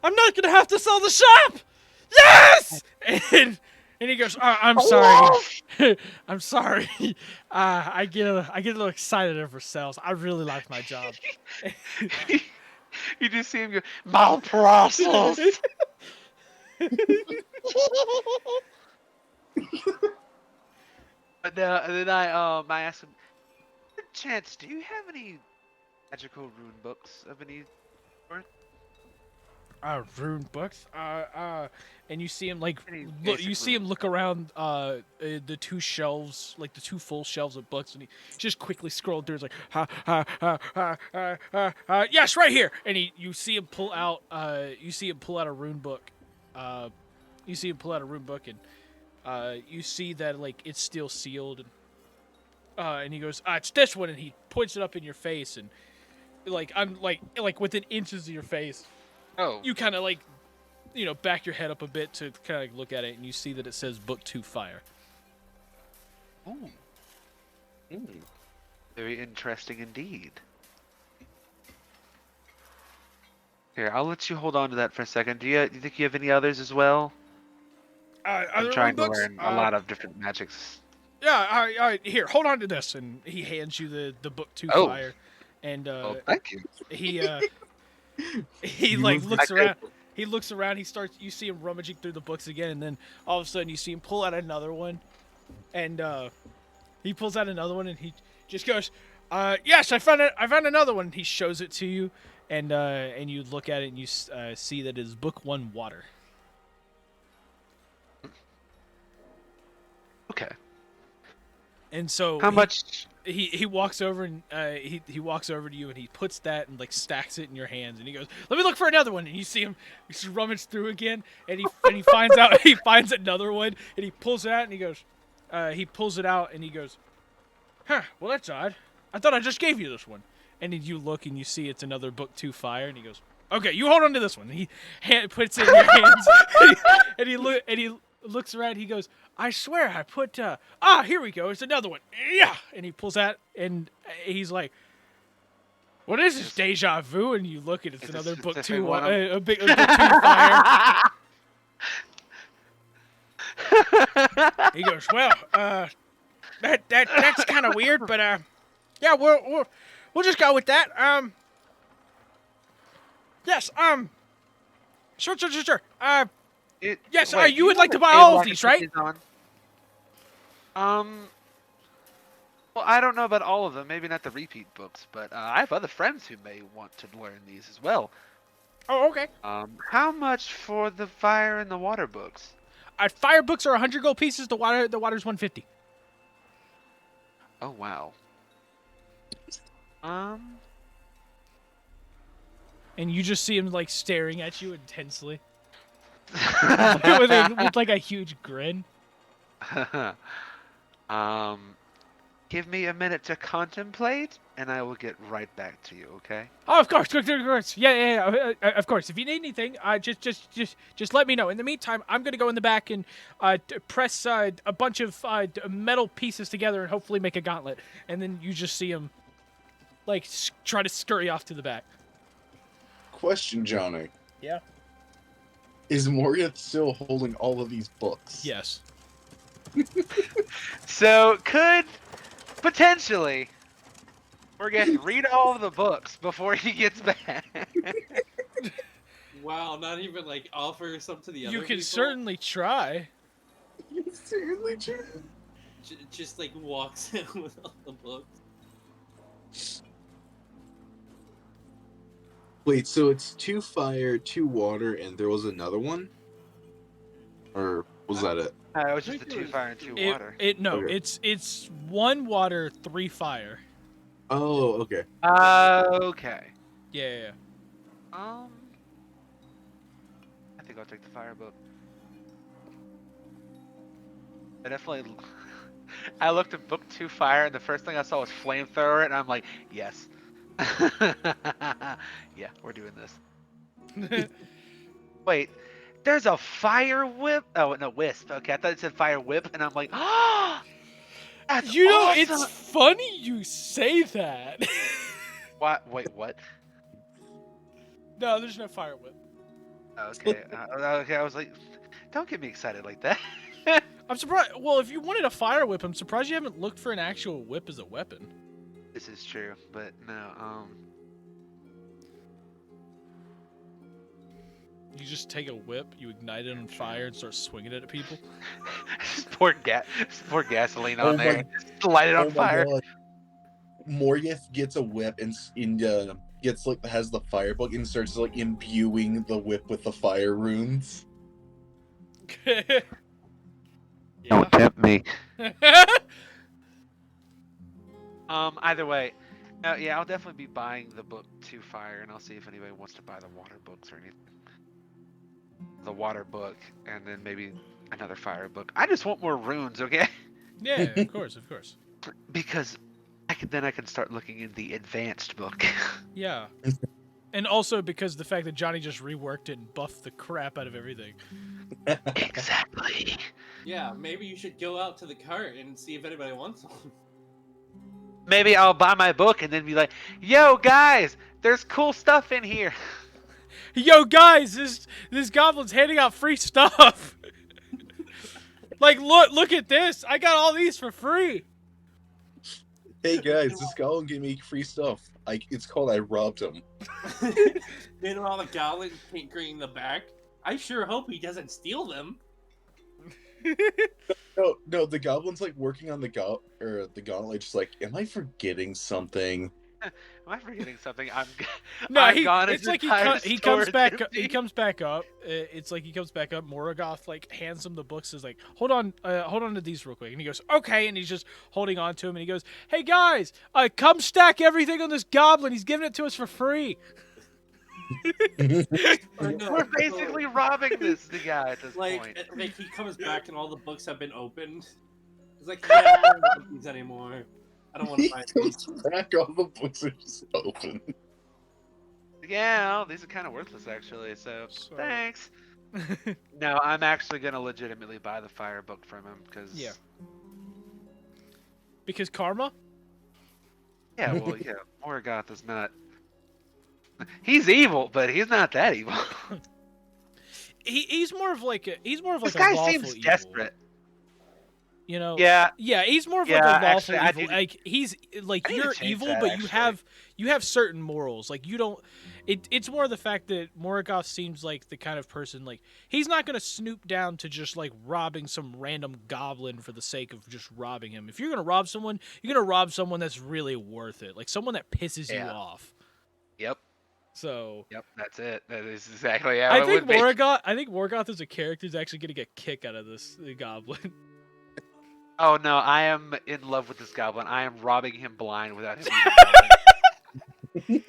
A: not gonna have to sell the shop. Yes. And he goes, I'm sorry. I'm sorry. I get a little excited over sales. I really like my job.
K: You just see him go, malprocess. But and then I asked him, chance, do you have any magical rune books of any sort?
A: Rune books. And you see him like
K: Any
A: you see him look around the 2 shelves, like the 2 full shelves of books, and he just quickly scrolled through. It's like yes, right here. And you see him pull out a rune book. And you see that like it's still sealed, and he goes, it's this one, and he points it up in your face, and like I'm like within inches of your face.
K: Oh.
A: You kind of like, back your head up a bit to kind of like look at it, and you see that it says Book 2 Fire.
K: Ooh. Very interesting indeed. Here, I'll let you hold on to that for a second. Do you think you have any others as well? I'm trying to learn a lot of different magics.
A: Yeah, here, hold on to this, and he hands you the Book 2 Fire, and
K: thank you.
A: He like looks around. He looks around. You see him rummaging through the books again, and then all of a sudden you see him pull out another one, and he pulls out another one, and he just goes, "Yes, I found another one." He shows it to you, and you look at it, and you see that it's Book 1 Water.
K: Okay.
A: And so
K: how much?
A: He walks over, and he walks over to you, and he puts that and like stacks it in your hands, and he goes, "Let me look for another one." And you see him just rummage through again, and he finds another one, and he pulls it out, and he goes, "Huh? Well, that's odd. I thought I just gave you this one." And then you look, and you see it's another Book 2 Fire, and he goes, "Okay, you hold on to this one." And he puts it in your hands, and he looks around. He goes, "I swear I put here we go. It's another one. Yeah." And he pulls out, and he's like, "What is this deja vu?" And you look, and it's another book two, a book 2 fire. He goes, "Well, that's kind of weird, but yeah, we'll just go with that. Yes, sure. Yes,
K: Wait,
A: you would like to buy
K: say
A: all of
K: Rocket
A: these, right?"
K: is on? Well, I don't know about all of them. Maybe not the repeat books, but I have other friends who may want to learn these as well.
A: Oh, okay.
K: How much for the fire and the water books?
A: Fire books are 100 gold pieces. The water's 150.
K: Oh wow.
A: And you just see him like staring at you intensely, with like a huge grin.
K: Give me a minute to contemplate, and I will get right back to you. Okay?
A: Oh, of course. Yeah. Of course. If you need anything, just let me know. In the meantime, I'm gonna go in the back and press a bunch of metal pieces together and hopefully make a gauntlet. And then you just see him like try to scurry off to the back.
F: Question, Johnny.
A: Yeah.
F: Is Morgoth still holding all of these books?
A: Yes.
K: So could potentially we're going to read all of the books before he gets back.
C: Wow, not even like offer some to the other
A: You can
C: people?
A: certainly try.
F: You can certainly try.
C: Just like walks in with all the books.
F: Wait, so it's 2 fire, 2 water, and there was another one? Or was that it?
K: It was just the 2 fire and 2 water.
A: Okay. It's 1 water, 3 fire.
F: Oh, okay.
K: Okay.
A: Yeah.
K: I think I'll take the fire book. I definitely. I looked at book 2 fire, and the first thing I saw was flamethrower, and I'm like, yes. Yeah, we're doing this. Wait, there's a fire whip? Oh, no, wisp. Okay, I thought it said fire whip, and I'm like, oh, that's awesome.
A: It's funny you say that.
K: What? Wait, what?
A: No, there's no fire whip.
K: Okay, okay, I was like, don't get me excited like that.
A: I'm surprised. Well, if you wanted a fire whip, I'm surprised you haven't looked for an actual whip as a weapon.
K: This is true, but no,
A: You just take a whip, you ignite it on fire, and start swinging it at people.
K: Just pour gasoline on there, and just light it on fire.
F: God. Morgoth gets a whip and gets like has the fire book and starts like imbuing the whip with the fire runes.
K: Don't tempt me. Either way, yeah, I'll definitely be buying the book 2 fire, and I'll see if anybody wants to buy the water books or anything. The water book, and then maybe another fire book. I just want more runes, okay?
A: Yeah, of course.
K: Because then I can start looking in the advanced book.
A: Yeah. And also because the fact that Johnny just reworked it and buffed the crap out of everything.
K: Exactly.
C: Yeah, maybe you should go out to the cart and see if anybody wants one.
K: Maybe I'll buy my book and then be like, yo, guys, there's cool stuff in here.
A: Yo, guys, this goblin's handing out free stuff. Like, look at this. I got all these for free.
F: Hey, guys, this goblin gave me free stuff. It's called I robbed him.
C: Meanwhile, the goblin tinkering the back. I sure hope he doesn't steal them.
F: No, the goblin's like working on the gauntlet, just like, am I forgetting something?
K: Am I forgetting something? I'm
A: gone. It's like he comes back. He comes back up. It's like he comes back up. Morgoth like hands him the books. Is like, hold on to these real quick. And he goes, okay. And he's just holding on to him. And he goes, hey guys, come stack everything on this goblin. He's giving it to us for free.
K: We're basically robbing the guy at this point.
C: Like he comes back and all the books have been opened. He's like, yeah, I don't want these anymore. I don't want to buy these.
F: Back, all the books are just open.
K: Yeah, these are kind of worthless actually. So thanks. No, I'm actually gonna legitimately buy the fire book from him because.
A: Yeah. Because karma?
K: Yeah, well, yeah, Morgoth is not. He's evil, but he's not that evil.
A: He's more of like a
K: This
A: a
K: guy
A: lawful
K: seems
A: evil.
K: desperate.
A: You know?
K: Yeah.
A: Yeah, he's more of
K: Yeah,
A: like a
K: actually,
A: lawful
K: I
A: evil.
K: need to-
A: Like he's like
K: I need to
A: you're
K: change
A: evil,
K: that,
A: but
K: actually.
A: you have certain morals. Like you don't. It's more the fact that Morgoth seems like the kind of person like he's not gonna snoop down to just like robbing some random goblin for the sake of just robbing him. If you're gonna rob someone, you're gonna rob someone that's really worth it. Like someone that pisses you
K: Yeah.
A: off.
K: Yep.
A: So.
K: Yep, that's it. That is exactly how it would be.
A: I think Morgoth as a character is actually gonna get a kick out of this goblin.
K: Oh no, I am in love with this goblin. I am robbing him blind without him even knowing.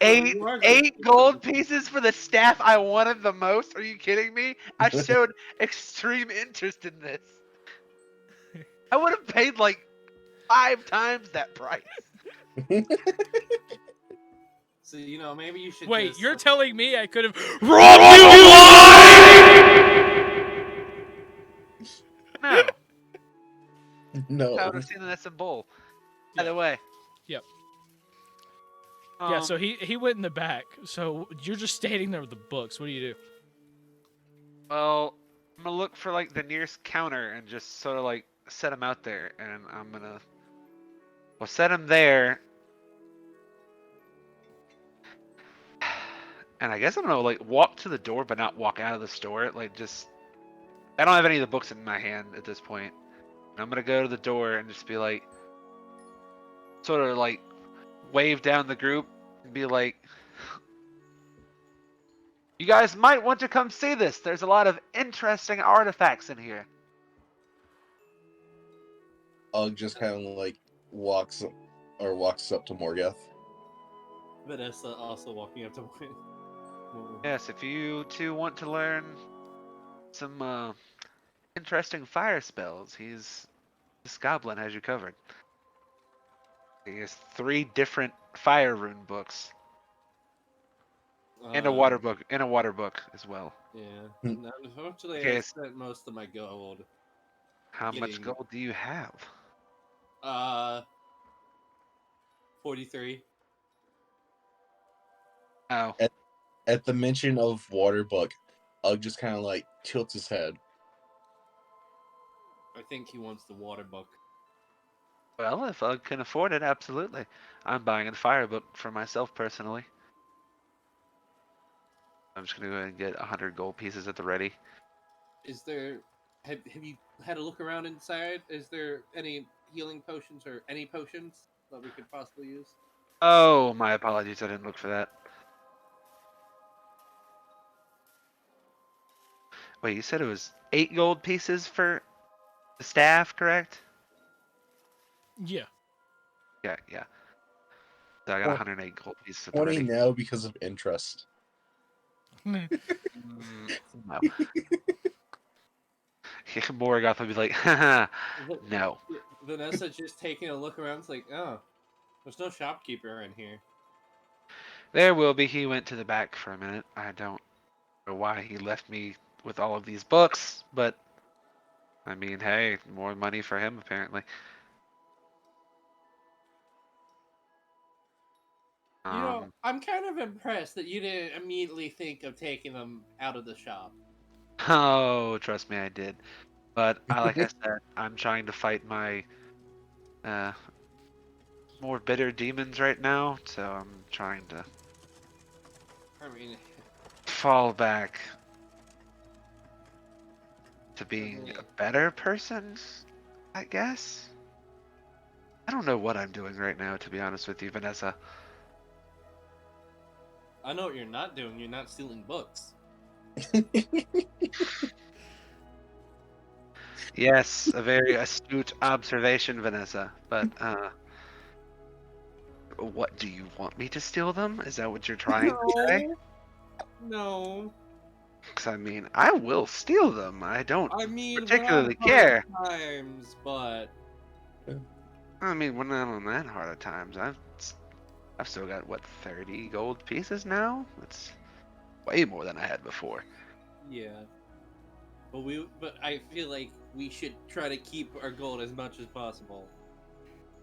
K: Eight gold pieces for the staff I wanted the most? Are you kidding me? I showed extreme interest in this. I would have paid like 5 times that price.
C: So maybe you should.
A: Wait,
C: just,
A: you're telling me I could have robbed you blind?
K: No.
B: No.
K: I would have seen this in bull. Either way.
A: Yep. Yeah, so he went in the back. So you're just standing there with the books. What do you do?
K: Well, I'm gonna look for like the nearest counter and just sort of like set him out there, and I'm gonna set him there, and I guess I'm gonna like walk to the door but not walk out of the store. Like just I don't have any of the books in my hand at this point. And I'm gonna go to the door and just be like, sort of like wave down the group and be like, you guys might want to come see this. There's a lot of interesting artifacts in here.
B: Ugg just kind of like walks up to Morgoth.
C: Vanessa also walking up to Morgoth.
K: Yes, if you two want to learn some interesting fire spells, this goblin has you covered. He has 3 different fire rune books. And a water book as well.
C: Yeah. Unfortunately,
K: Okay,
C: I spent most of my gold.
K: How much gold do you have?
C: 43.
K: Oh.
B: At the mention of water book, Ugg just kind of like tilts his head.
C: I think he wants the water book.
K: Well, if Ugg can afford it, absolutely. I'm buying a fire book for myself personally. I'm just gonna go ahead and get 100 gold pieces at the ready.
C: Is there? Have you had a look around inside? Is there any healing potions or any potions that we could possibly use?
K: Oh, my apologies. I didn't look for that. Wait, you said it was 8 gold pieces for the staff, correct?
A: Yeah.
K: Yeah. So I got 108 gold pieces at the
B: 20
K: ready.
B: now because of interest.
K: No. Morgoth would be like, haha, no.
C: Vanessa just taking a look around. It's like, oh, there's no shopkeeper in here.
K: There will be. He went to the back for a minute. I don't know why he left me with all of these books, but I mean, hey, more money for him apparently.
C: I'm kind of impressed that you didn't immediately think of taking them out of the shop.
K: Oh, trust me, I did. But like I said, I'm trying to fight my more bitter demons right now, so I'm trying to fall back to being a better person, I guess. I don't know what I'm doing right now, to be honest with you, Vanessa.
C: I know what you're not doing. You're not stealing books.
K: Yes, a very astute observation, Vanessa. But, what, do you want me to steal them? Is that what you're trying to say?
C: No.
K: Because, I mean, I will steal them. I don't particularly
C: we're on
K: care.
C: hard times, but
K: I mean, we're not on that hard of times. I've still got, what, 30 gold pieces now? That's way more than I had before.
L: Yeah. But I feel like we should try to keep our gold as much as possible.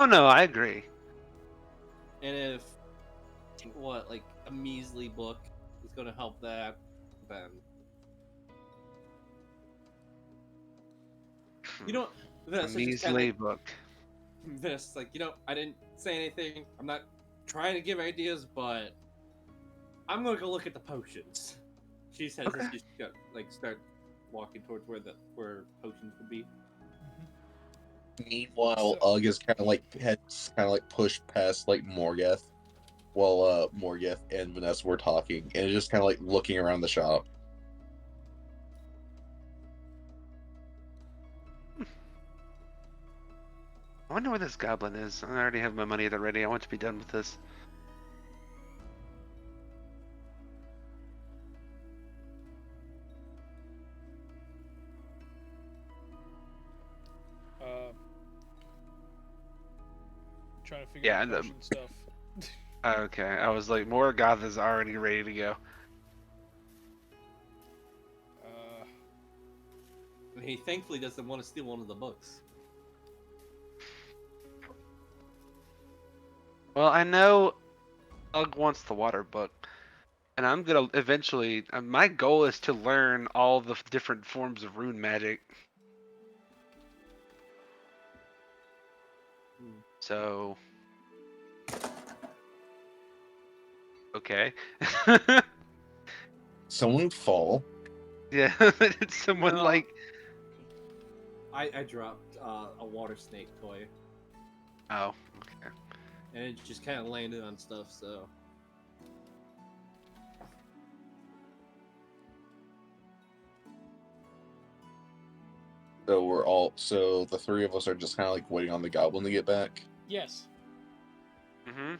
K: Oh no, I agree.
L: And if like a measly book is going to help that, then you know,
K: A
L: Vanessa just kind of
K: measly
L: like
K: book.
L: Vanessa's like, I didn't say anything. I'm not trying to give ideas, but I'm gonna go look at the potions. She says
K: Okay.
L: as she start walking towards where potions would be.
B: Meanwhile, Ugg is kind of like pushed past like Morgoth, while Morgoth and Vanessa were talking, and just kind of like looking around the shop.
K: I wonder where this goblin is. I already have my money at the ready. I want to be done with this.
A: Trying to figure out potion stuff.
K: Okay, I was like, Morgoth is already ready to go.
L: He thankfully doesn't want to steal one of the books.
K: Well, I know Ugg wants the water book, and I'm gonna eventually. My goal is to learn all the different forms of rune magic. So, okay.
B: Someone fall.
K: Yeah, did someone like?
L: I dropped a water snake toy.
K: Oh, okay.
L: And it just kind of landed on stuff, so.
B: So the three of us are just kind of like waiting on the goblin to get back.
A: Yes.
K: Mm-hmm.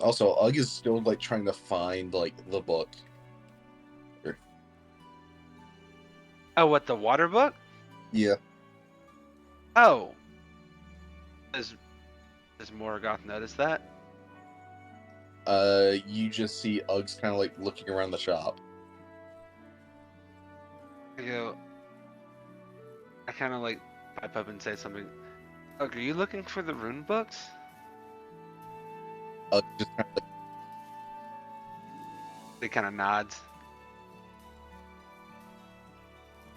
B: Also, Ugg is still like trying to find like the book.
K: Oh, what, the water book?
B: Yeah.
K: Oh. Does Morgoth notice that?
B: You just see Ugg's kind of like looking around the shop.
K: I kind of like pipe up and say something. Ugg, are you looking for the rune books?
B: Ugg just kind of like,
K: He kind of nods.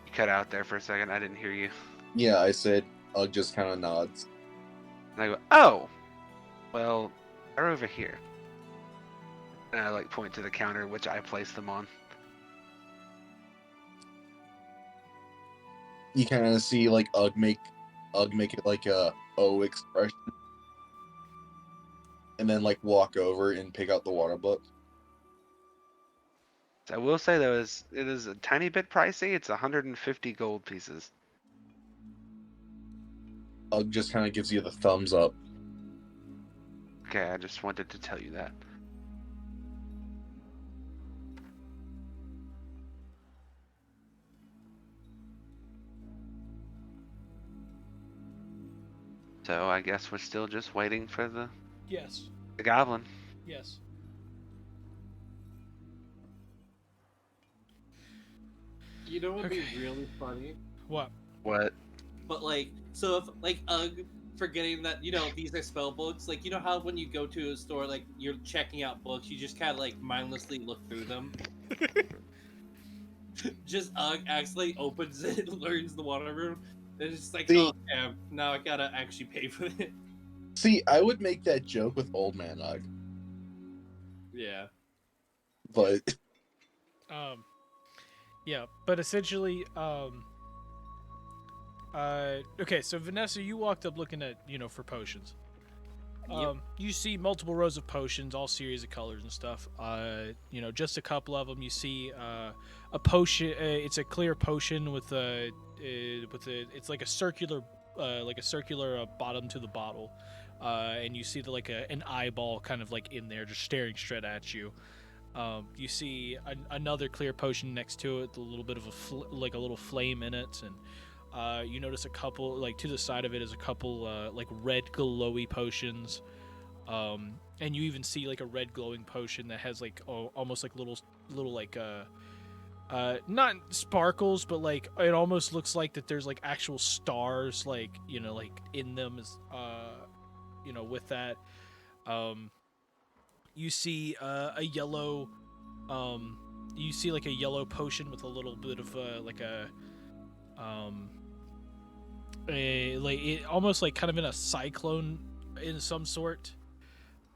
K: You cut out there for a second. I didn't hear you.
B: yeah, I said Ugg just kind of nods.
K: And I go, oh, well, they're over here. And I like point to the counter which I placed them on.
B: You kind of see like Ugg make it like a O expression, and then like walk over and pick out the water book.
K: I will say though, it is a tiny bit pricey. It's 150 gold pieces.
B: Ugg just kind of gives you the thumbs up.
K: Okay, I just wanted to tell you that. So I guess we're still just waiting for the goblin.
A: Yes.
L: You know what would be really funny?
A: What?
K: What?
L: But so if Ugg forgetting that these are spell books, how when you go to a store you're checking out books, you just kind of mindlessly look through them. Just Ugg accidentally opens it, learns the water room, and it's just oh damn, now I gotta actually pay for it.
B: See, I would make that joke with Old Man Ugg.
L: Yeah.
B: But
A: yeah, but essentially okay, so Vanessa, you walked up looking at, for potions. You see multiple rows of potions, all series of colors and stuff. Just a couple of them. You see a potion. It's a clear potion with it's like a circular bottom to the bottle, and you see an eyeball kind of in there, just staring straight at you. You see another clear potion next to it, with a little bit of a little flame in it, and you notice a couple to the side of it is a couple red glowy potions. And you even see like a red glowing potion that has like almost like little like not sparkles, but like it almost looks like that there's like actual stars like like in them as with that. You see a yellow you see like a yellow potion with a little bit of like almost like kind of in a cyclone in some sort.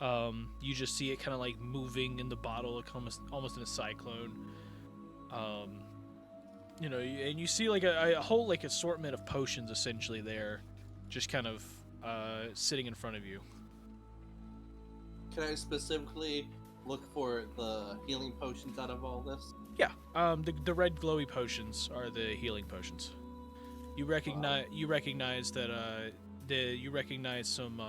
A: You just see it kind of like moving in the bottle, like almost in a cyclone. And you see like a whole like assortment of potions essentially there, just kind of sitting in front of you.
L: Can I specifically look for the healing potions out of all this?
A: Yeah. The red glowy potions are the healing potions. You recognize that you recognize some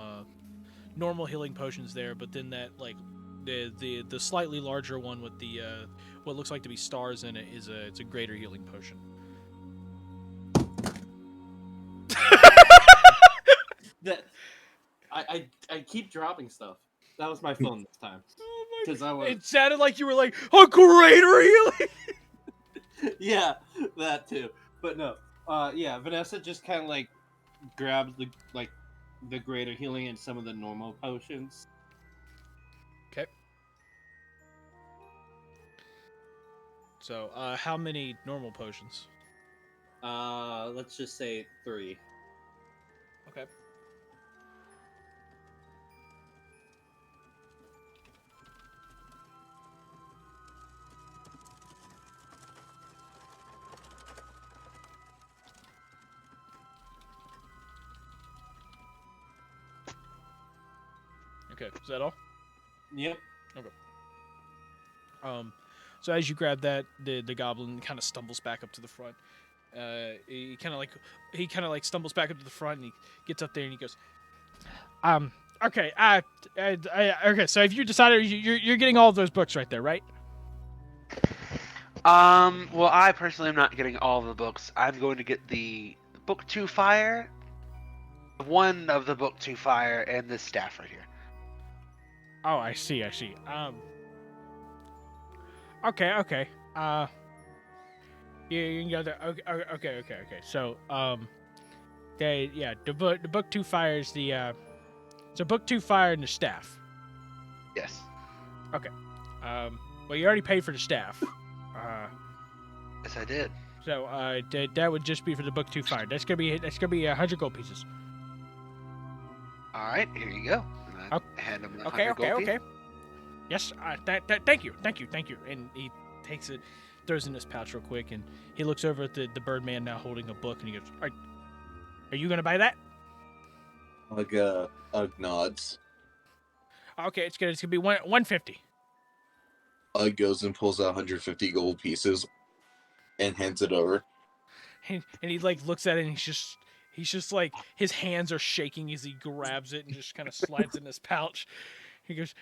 A: normal healing potions there, but then that like the slightly larger one with the what looks like to be stars in it it's a greater healing potion.
L: That I keep dropping stuff. That was my phone this time. Because
A: It sounded like you were like a greater healing.
L: Yeah, that too. But no. Yeah, Vanessa just kind of like grabs the greater healing and some of the normal potions.
A: Okay. So, how many normal potions?
L: Let's just say 3.
A: Okay. Okay, is that all?
L: Yep.
A: Okay. So as you grab that, the goblin kind of stumbles back up to the front. He kind of like stumbles back up to the front, and he gets up there and he goes, okay, okay. So if you decided you're getting all of those books right there, right?
K: Well, I personally am not getting all the books. I'm going to get the Book 2 Fire, one of the Book 2 Fire, and this staff right here.
A: Oh, I see. Okay. You can go there. Okay. So, the book 2 Fire is the so book 2 Fire and the staff.
K: Yes.
A: Okay. Well, you already paid for the staff.
K: Yes, I did.
A: So, that would just be for the book 2 Fire. That's gonna be 100 gold pieces.
K: All right, here you go. And I hand him the 100 gold piece.
A: Okay. Yes. Thank you. And he takes it, throws it in his pouch real quick, and he looks over at the Birdman now holding a book, and he goes, "Are you gonna buy that?"
F: Like nods.
A: Okay, it's gonna be 150.
F: Goes and pulls out 150 gold pieces and hands it over.
A: And he like looks at it, and he's just like, his hands are shaking as he grabs it and just kind of slides it in his pouch. He goes,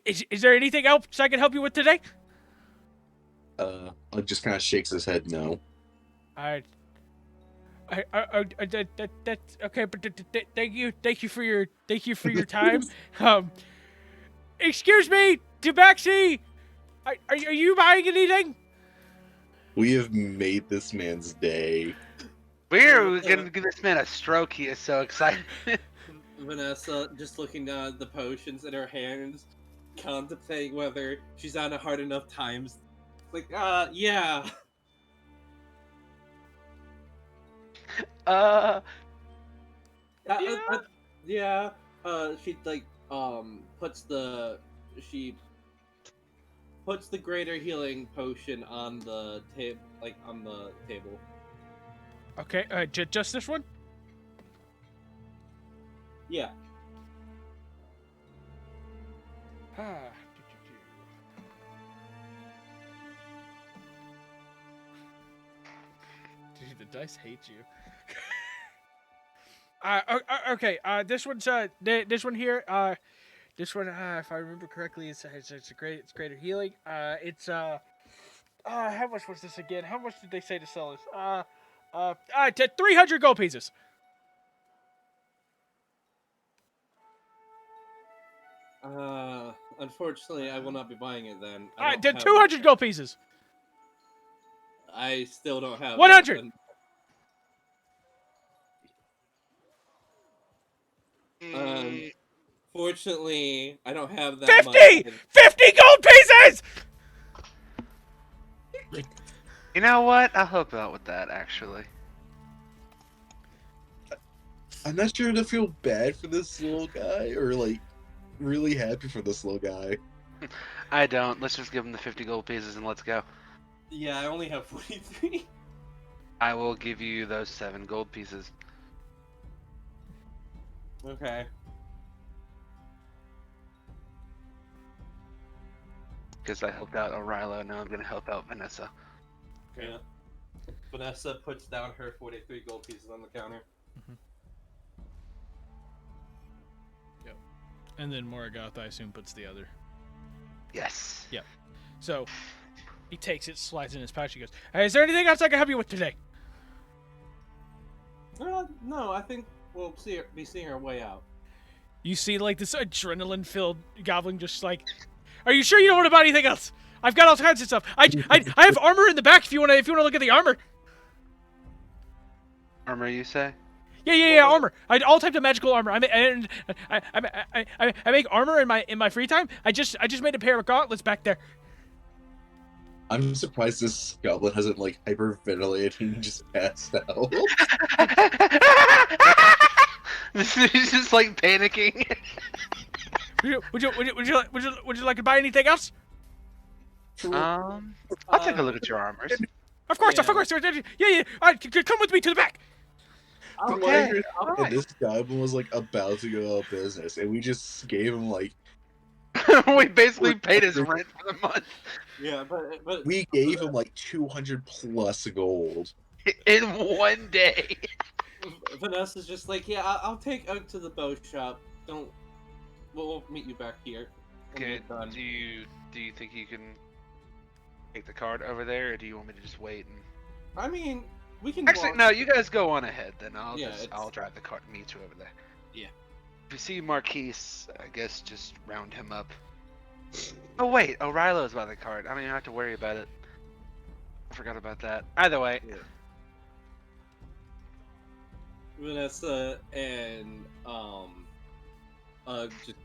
A: is there anything else I can help you with today?
F: Just kind of shakes his head no.
A: That's okay, but thank you for your time. Excuse me, Tabaxi, are you buying anything?
F: We have made this man's day.
K: We're gonna give this man a stroke. He is so excited.
L: Vanessa just looking down at the potions in her hands, contemplating whether she's on a hard enough times. Like, yeah. Yeah. She like puts the greater healing potion on the table.
A: Okay, just this one?
L: Yeah.
A: Dude, the dice hate you. Okay. This one's this one here. This one, if I remember correctly, it's greater healing. It's how much was this again? How much did they say to sell this? 300 gold pieces.
L: Unfortunately, I will not be buying it then.
A: All right, then 200 gold pieces.
L: I still don't have
A: 100.
L: Fortunately, I don't have that
A: 50!
L: much.
A: 50 gold pieces!
K: You know what? I'll help out with that, actually.
F: I'm not sure to feel bad for this little guy or like really happy for this little guy.
K: I don't. Let's just give him the 50 gold pieces and let's go.
L: Yeah, I only have 43.
K: I will give you those 7 gold pieces.
L: Okay.
K: Because I helped out O'Rilo, now I'm going to help out Vanessa.
L: Okay. Vanessa puts down her 43 gold pieces on the counter.
A: Yep. And then Morgoth, I assume, puts the other.
K: Yes.
A: Yep. So he takes it, slides in his pouch. He goes, "Hey, is there anything else I can help you with today?"
L: No, I think we'll be seeing our way out.
A: You see, like, this adrenaline-filled goblin just like, "Are you sure you don't want to buy anything else? I've got all kinds of stuff. I have armor in the back if you want to look at the armor."
K: Armor, you say?
A: Yeah, armor. All types of magical armor. I make armor in my free time. I just made a pair of gauntlets back there.
F: I'm surprised this goblin hasn't like hyperventilated and just passed out.
K: He's just like panicking.
A: Would you like to buy anything else?
K: I'll take a look at your armors.
A: Of course. Yeah. Come with me to the back.
F: From what I heard, and this goblin was like about to go out of business, and we just gave him like
K: we basically paid his rent for the month.
L: Yeah, but
F: we gave him like 200 plus gold
K: in one day.
L: Vanessa's just like, yeah, I'll take Ugg to the bow shop. We'll meet you back here.
K: Good. Do you think you can take the cart over there, or do you want me to just wait and?
L: I mean, we can.
K: Actually, no. You guys go on ahead. Then I'll drive the cart and meet you over there.
L: Yeah.
K: If you see Marquise, I guess just round him up. Oh wait, O'Rilo's by the cart. I don't even have to worry about it. I forgot about that. Either way.
L: Yeah. Vanessa and just,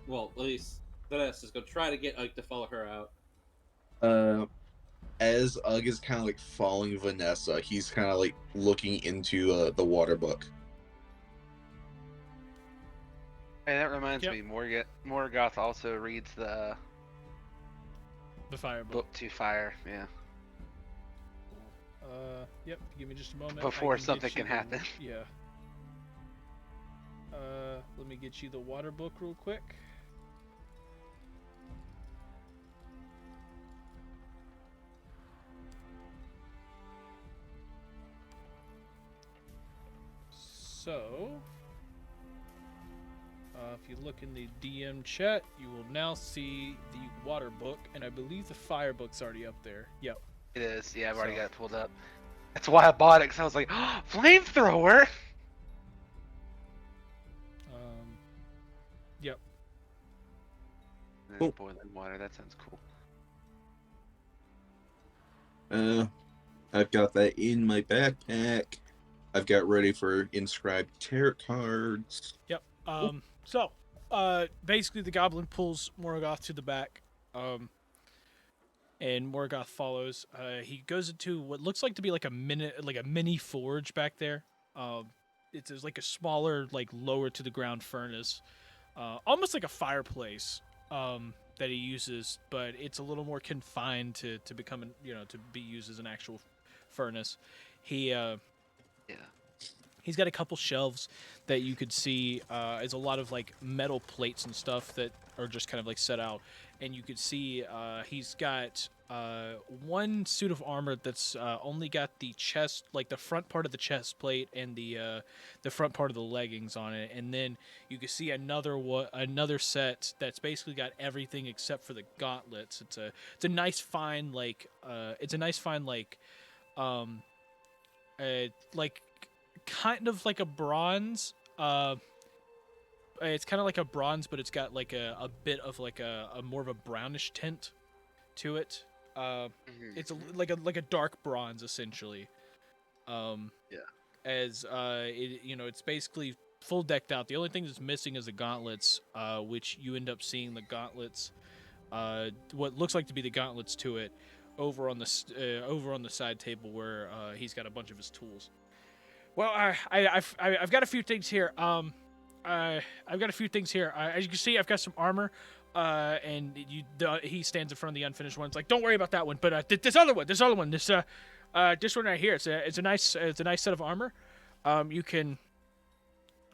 L: well, at least Vanessa's gonna try to get Ugg to follow her out.
F: As Ugg is kind of like following Vanessa, he's kind of like looking into the water book.
K: Hey, that reminds me, Morgoth also reads the
A: fire
K: book to fire, yeah.
A: Yep, give me just a moment.
K: Before something can happen.
A: Yeah. Let me get you the water book real quick. So, if you look in the DM chat, you will now see the water book, and I believe the fire book's already up there. Yep.
K: It is, yeah, I've already got it pulled up. That's why I bought it, because I was like, oh, flamethrower!
A: Yep.
K: And then boiling water, that sounds cool.
F: I've got that in my backpack. I've got ready for inscribed tarot cards.
A: Yep. So, basically the goblin pulls Morgoth to the back, and Morgoth follows. He goes into what looks like to be like a mini forge back there. It's like a smaller, like lower to the ground furnace, almost like a fireplace, that he uses, but it's a little more confined to become, to be used as an actual furnace. He's got a couple shelves that you could see is a lot of like metal plates and stuff that are just kind of like set out, and you could see he's got one suit of armor that's only got the chest, like the front part of the chest plate and the front part of the leggings on it, and then you can see another set that's basically got everything except for the gauntlets. It's a nice fine like kind of like a bronze, it's kind of like a bronze, but it's got like a bit of like a more of a brownish tint to it. It's like a dark bronze essentially.
K: Yeah.
A: As it's basically full decked out. The only thing that's missing is the gauntlets, which you end up seeing the gauntlets, what looks like to be the gauntlets to it, over on the side table where he's got a bunch of his tools. Well, I've got a few things here. As you can see, I've got some armor. And he stands in front of the unfinished one. It's like, don't worry about that one, but this other one, this one right here. It's a nice set of armor. You can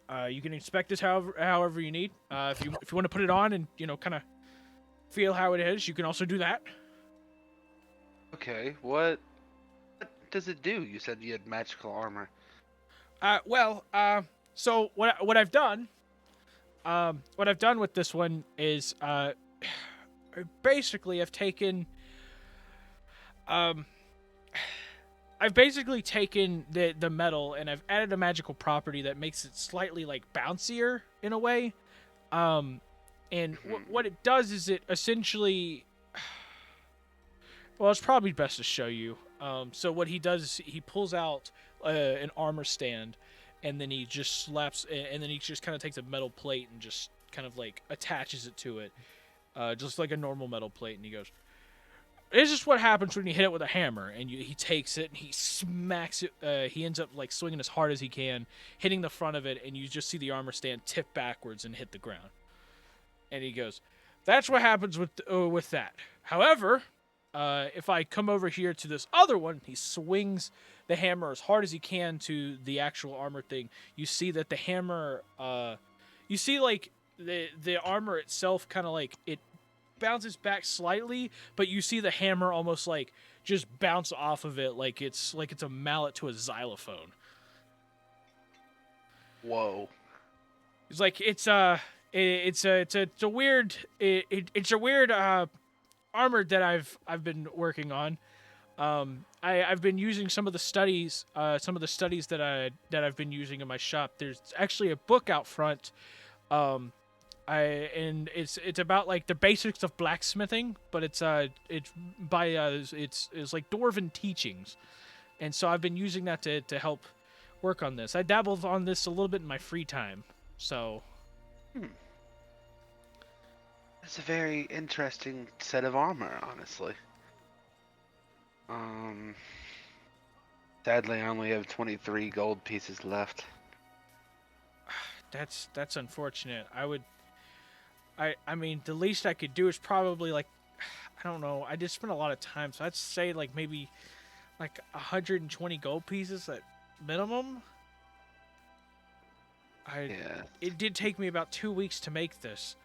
A: inspect this however you need. If you want to put it on and kind of feel how it is, you can also do that.
K: Okay, what does it do? You said you had magical armor.
A: So what I've done with this one is basically I've basically taken the metal and I've added a magical property that makes it slightly like bouncier in a way. And what it does is it essentially, well, it's probably best to show you. So what he does is he pulls out an armor stand, and then he just kind of takes a metal plate and just kind of like attaches it to it, just like a normal metal plate, and he goes, "This is what happens when you hit it with a hammer." And he takes it and he smacks it. He ends up like swinging as hard as he can, hitting the front of it, and you just see the armor stand tip backwards and hit the ground. And he goes, "That's what happens with that. However, if I come over here to this other one," he swings the hammer as hard as he can to the actual armor thing. You see that the hammer, you see like the armor itself kind of like it bounces back slightly, but you see the hammer almost like just bounce off of it like it's a mallet to a xylophone.
K: Whoa.
A: It's like it's a weird armor that I've been working on. I've been using some of the studies that I've been using in my shop. There's actually a book out front, and it's about like the basics of blacksmithing, but it's like Dwarven teachings, and so I've been using that to help work on this. I dabbled on this a little bit in my free time, so.
K: It's a very interesting set of armor, honestly. Sadly, I only have 23 gold pieces left.
A: That's unfortunate. I mean, the least I could do is probably like, I don't know. I just spent a lot of time, so I'd say like maybe like 120 gold pieces at minimum. It did take me about 2 weeks to make this.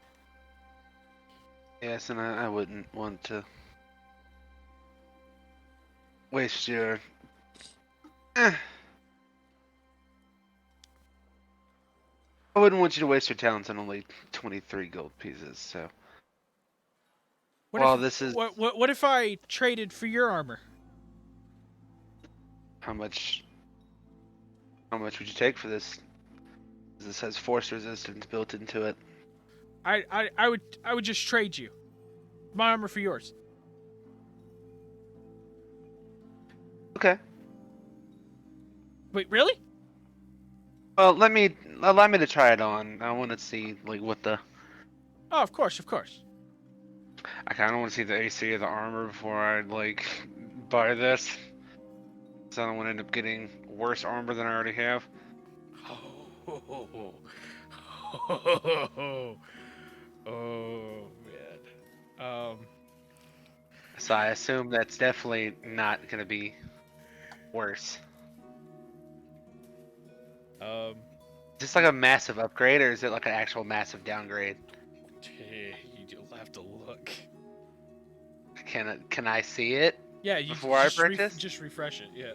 K: Yes, and I wouldn't want to waste your... I wouldn't want you to waste your talents on only 23 gold pieces, so...
A: What if I traded for your armor?
K: How much would you take for this? This has force resistance built into it.
A: I would just trade you my armor for yours.
K: Okay.
A: Wait, really?
K: Well, allow me to try it on. I want to see like what the.
A: Oh, of course.
K: I kind of want to see the AC of the armor before I like buy this, so I don't want to end up getting worse armor than I already have.
A: Oh man.
K: So I assume that's definitely not gonna be worse. Is this like a massive upgrade, or is it like an actual massive downgrade?
A: You'll have to look.
K: Can I see it?
A: Yeah, you
K: before I purchase.
A: Just refresh it. Yeah.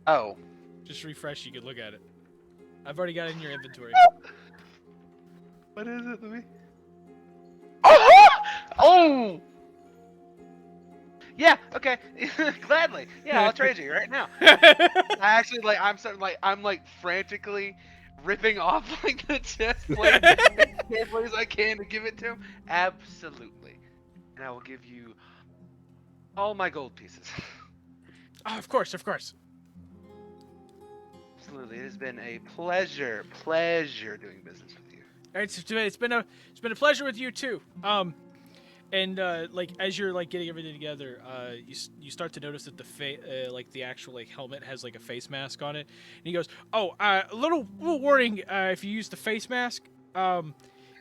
K: Oh.
A: Just refresh. You can look at it. I've already got it in your inventory.
K: What is it? Let me. Oh! Oh! Yeah. Okay. Gladly. Yeah, I'll trade you right now. I actually I'm frantically ripping off like the chest plate as carefully as I can to give it to him? Absolutely. And I will give you all my gold pieces.
A: Oh, of course, of course.
K: Absolutely. It has been a pleasure doing business with you.
A: It's been a pleasure with you too. And like as you're like getting everything together, you start to notice that like the actual like helmet has like a face mask on it. And he goes, "Oh, a little warning. If you use the face mask,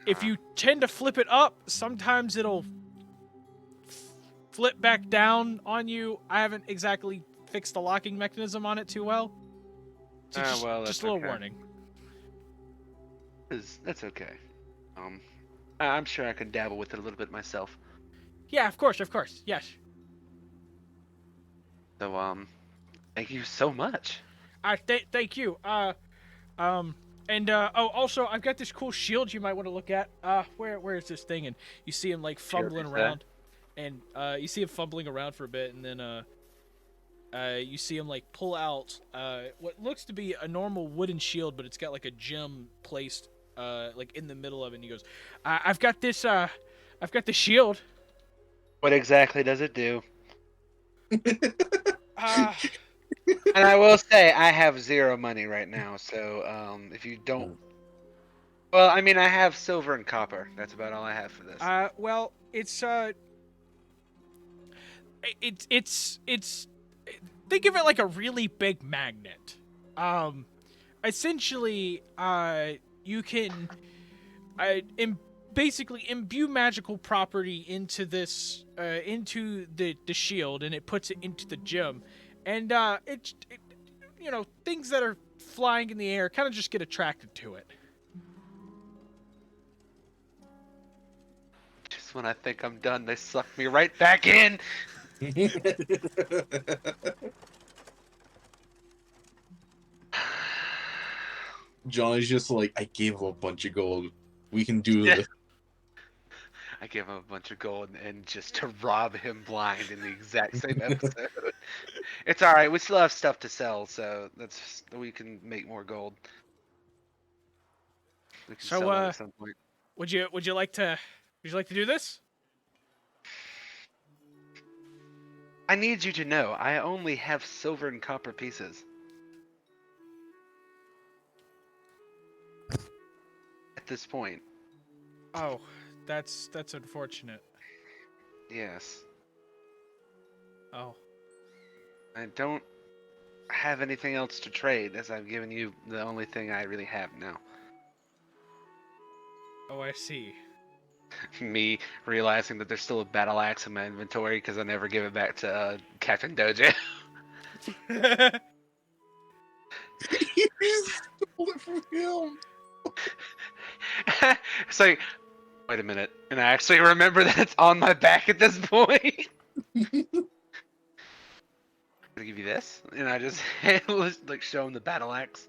A: if you tend to flip it up, sometimes it'll flip back down on you. I haven't exactly fixed the locking mechanism on it too well. So just a little warning."
K: That's okay. I'm sure I can dabble with it a little bit myself.
A: Yeah, of course, yes.
K: So, thank you so much.
A: Thank you. Also, I've got this cool shield you might want to look at. Where is this thing? And you see him like fumbling around, and you see him fumbling around for a bit, and then you see him like pull out what looks to be a normal wooden shield, but it's got like a gem placed like in the middle of it. And he goes, I've got this shield.
K: What exactly does it do? And I will say, I have 0 money right now, so if you don't... Well, I mean, I have silver and copper. That's about all I have for this.
A: Well, it's think of it like a really big magnet. Essentially, you can basically imbue magical property into this into the shield, and it puts it into the gem, and it you know, things that are flying in the air kind of just get attracted to it.
K: Just when I think I'm done, they suck me right back in.
F: Johnny's just like, I gave him a bunch of gold. We can do this.
K: I gave him a bunch of gold and just to rob him blind in the exact same episode. It's all right. We still have stuff to sell, so we can make more gold. We can sell that at some point.
A: Would you like to do this?
K: I need you to know, I only have silver and copper pieces. At this point.
A: Oh, that's unfortunate.
K: Yes.
A: Oh.
K: I don't have anything else to trade, as I've given you the only thing I really have now.
A: Oh, I see.
K: Me realizing that there's still a battle axe in my inventory because I never give it back to Captain Doja.
F: You stole it from him.
K: It's like, wait a minute, and I actually remember that it's on my back at this point. I'll give you this, and I just like show him the battle axe.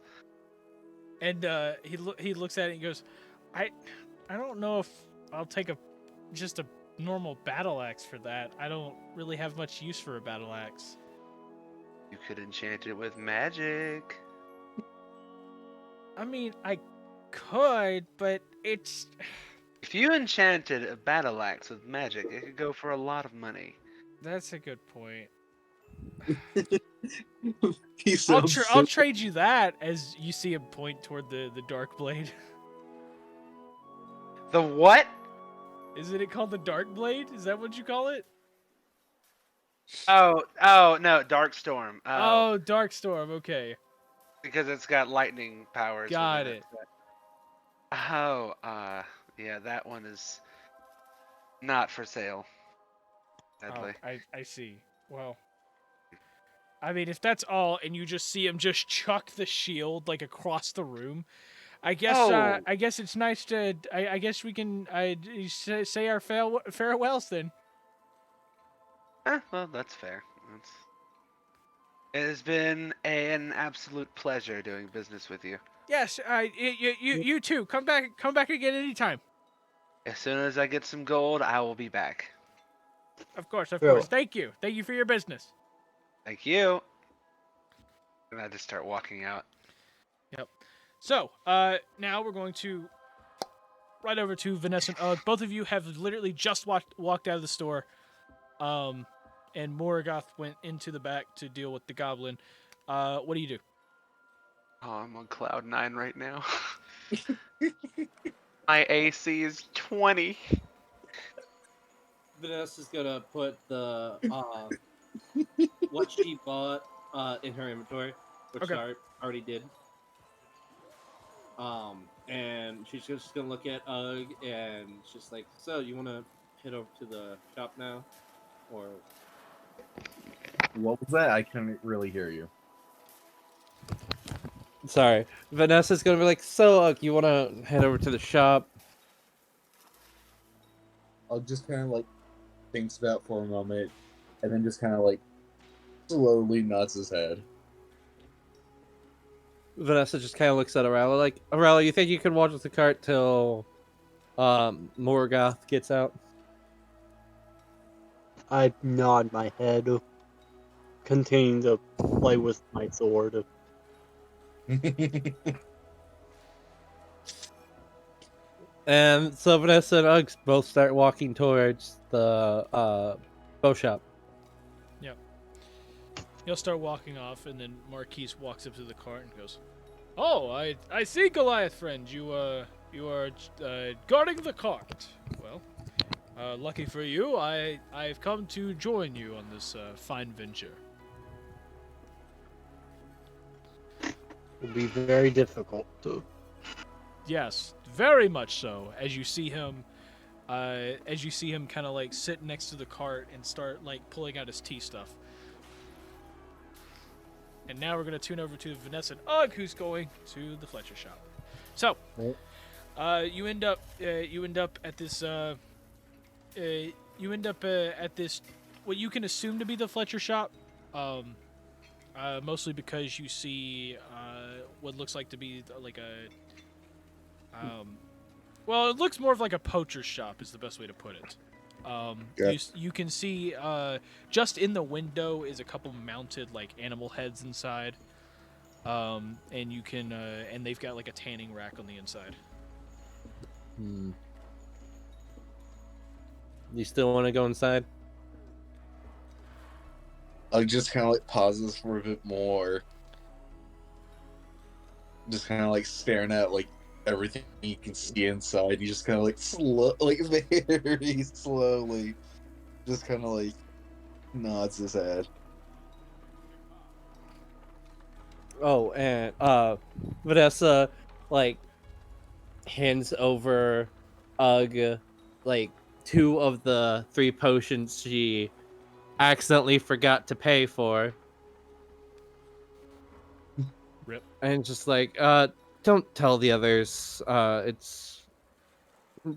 A: And he looks at it and goes, I don't know if I'll take just a normal battle axe for that. I don't really have much use for a battle axe.
K: You could enchant it with magic.
A: I mean, I could, but it's...
K: If you enchanted a battle axe with magic, it could go for a lot of money.
A: That's a good point.
F: I'll
A: trade you that, as you see him point toward the dark blade.
K: The what?
A: Isn't it called the dark blade? Is that what you call it?
K: Oh no, Darkstorm.
A: Oh, Darkstorm. Okay.
K: Because it's got lightning powers.
A: Got it.
K: Oh, yeah, that one is not for sale. Sadly.
A: Oh, I see. Well, I mean, if that's all, and you just see him just chuck the shield like across the room, I guess I guess it's nice to. I guess we can say our farewells then.
K: Well, that's fair. It has been an absolute pleasure doing business with you.
A: Yes, you too. Come back again anytime.
K: As soon as I get some gold, I will be back.
A: Of course. Thank you for your business.
K: Thank you. And I just start walking out.
A: Yep. So, now we're going to right over to Vanessa and Ugg. Both of you have literally just walked out of the store. And Morgoth went into the back to deal with the goblin. What do you do?
K: Oh, I'm on cloud 9 right now. My AC is 20.
L: Vanessa's gonna put the what she bought in her inventory, which
A: Okay.
L: I already did. And she's just gonna look at Ugg and she's like, "So you want to head over to the shop now, or?"
B: What was that? I couldn't really hear you.
L: Sorry, Vanessa's gonna be like, "So Ugg, you want to head over to the shop?"
B: I'll just kind of like thinks about for a moment, and then just kind of like slowly nods his head.
L: Vanessa just kind of looks at Arella like, "Arella, you think you can watch with the cart till Morgoth gets out?"
J: I nod my head, continuing to play with my sword.
L: And so Vanessa and Uggs both start walking towards the bow shop.
A: Yep. He'll start walking off, and then Marquise walks up to the cart and goes, "Oh, I see, Goliath friend. You are guarding the cart. Well, lucky for you, I've come to join you on this fine venture."
J: It'll be very difficult to.
A: Yes, very much so. As you see him kind of like sit next to the cart and start like pulling out his tea stuff. And now we're gonna tune over to Vanessa and Ugg, who's going to the Fletcher shop. So, you end up at this what you can assume to be the Fletcher shop, mostly because you see what looks like to be like a well, it looks more of like a poacher's shop is the best way to put it. You can see just in the window is a couple mounted like animal heads inside, and you can and they've got like a tanning rack on the inside.
L: You still want to go inside?
B: I just kind of like pauses for a bit more, just kind of like staring at like everything you can see inside. You just kind of like very slowly, just kind of like nods his head.
L: Oh, and Vanessa like hands over Ugg like 2 of the 3 potions she accidentally forgot to pay for.
A: Rip.
L: And just like, don't tell the others. It's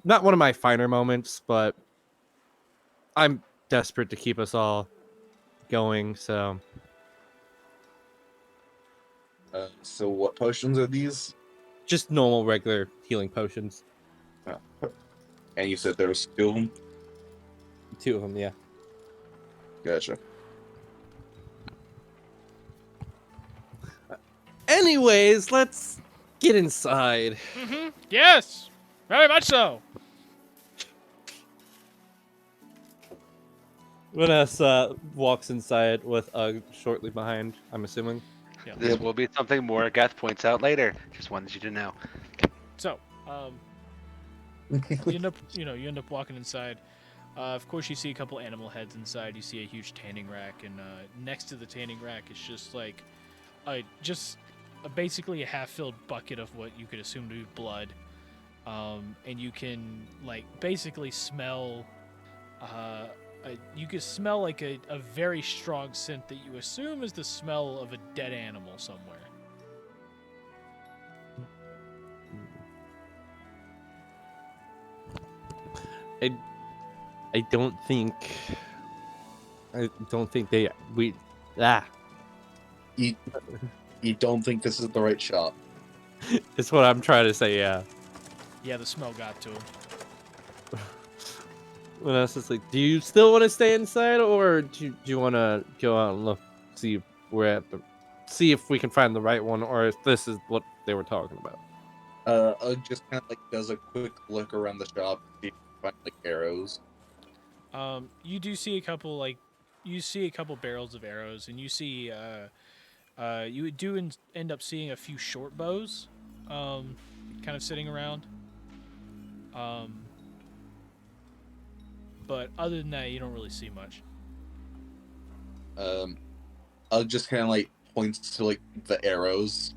L: not one of my finer moments, but I'm desperate to keep us all going, so.
B: So what potions are these?
L: Just normal, regular healing potions.
B: And you said there was 2 of them?
L: 2 of them, yeah.
B: Gotcha.
L: Anyways, let's get inside.
A: Mm-hmm. Yes, very much so.
L: Vanessa walks inside with Ugg shortly behind, I'm assuming.
A: Yeah.
K: This will be something Morgoth points out later. Just wanted you to know.
A: So, you end up walking inside. Of course, you see a couple animal heads inside. You see a huge tanning rack, and next to the tanning rack is just like, basically a half-filled bucket of what you could assume to be blood. And you can like basically smell. You can smell like a very strong scent that you assume is the smell of a dead animal somewhere.
L: I don't think
B: You don't think this is the right shop?
L: It's what I'm trying to say, yeah.
A: Yeah, the smell got to him.
L: Vanessa's like, do you still want to stay inside, or do you want to go out and look, see if we're at the see if we can find the right one or if this is what they were talking about.
B: Ugg just kind of like does a quick look around the shop, see if you find like arrows.
A: You do see a couple barrels of arrows, and you see you do end up seeing a few short bows, kind of sitting around. But other than that, you don't really see much.
B: Ugg just kind of like points to like the arrows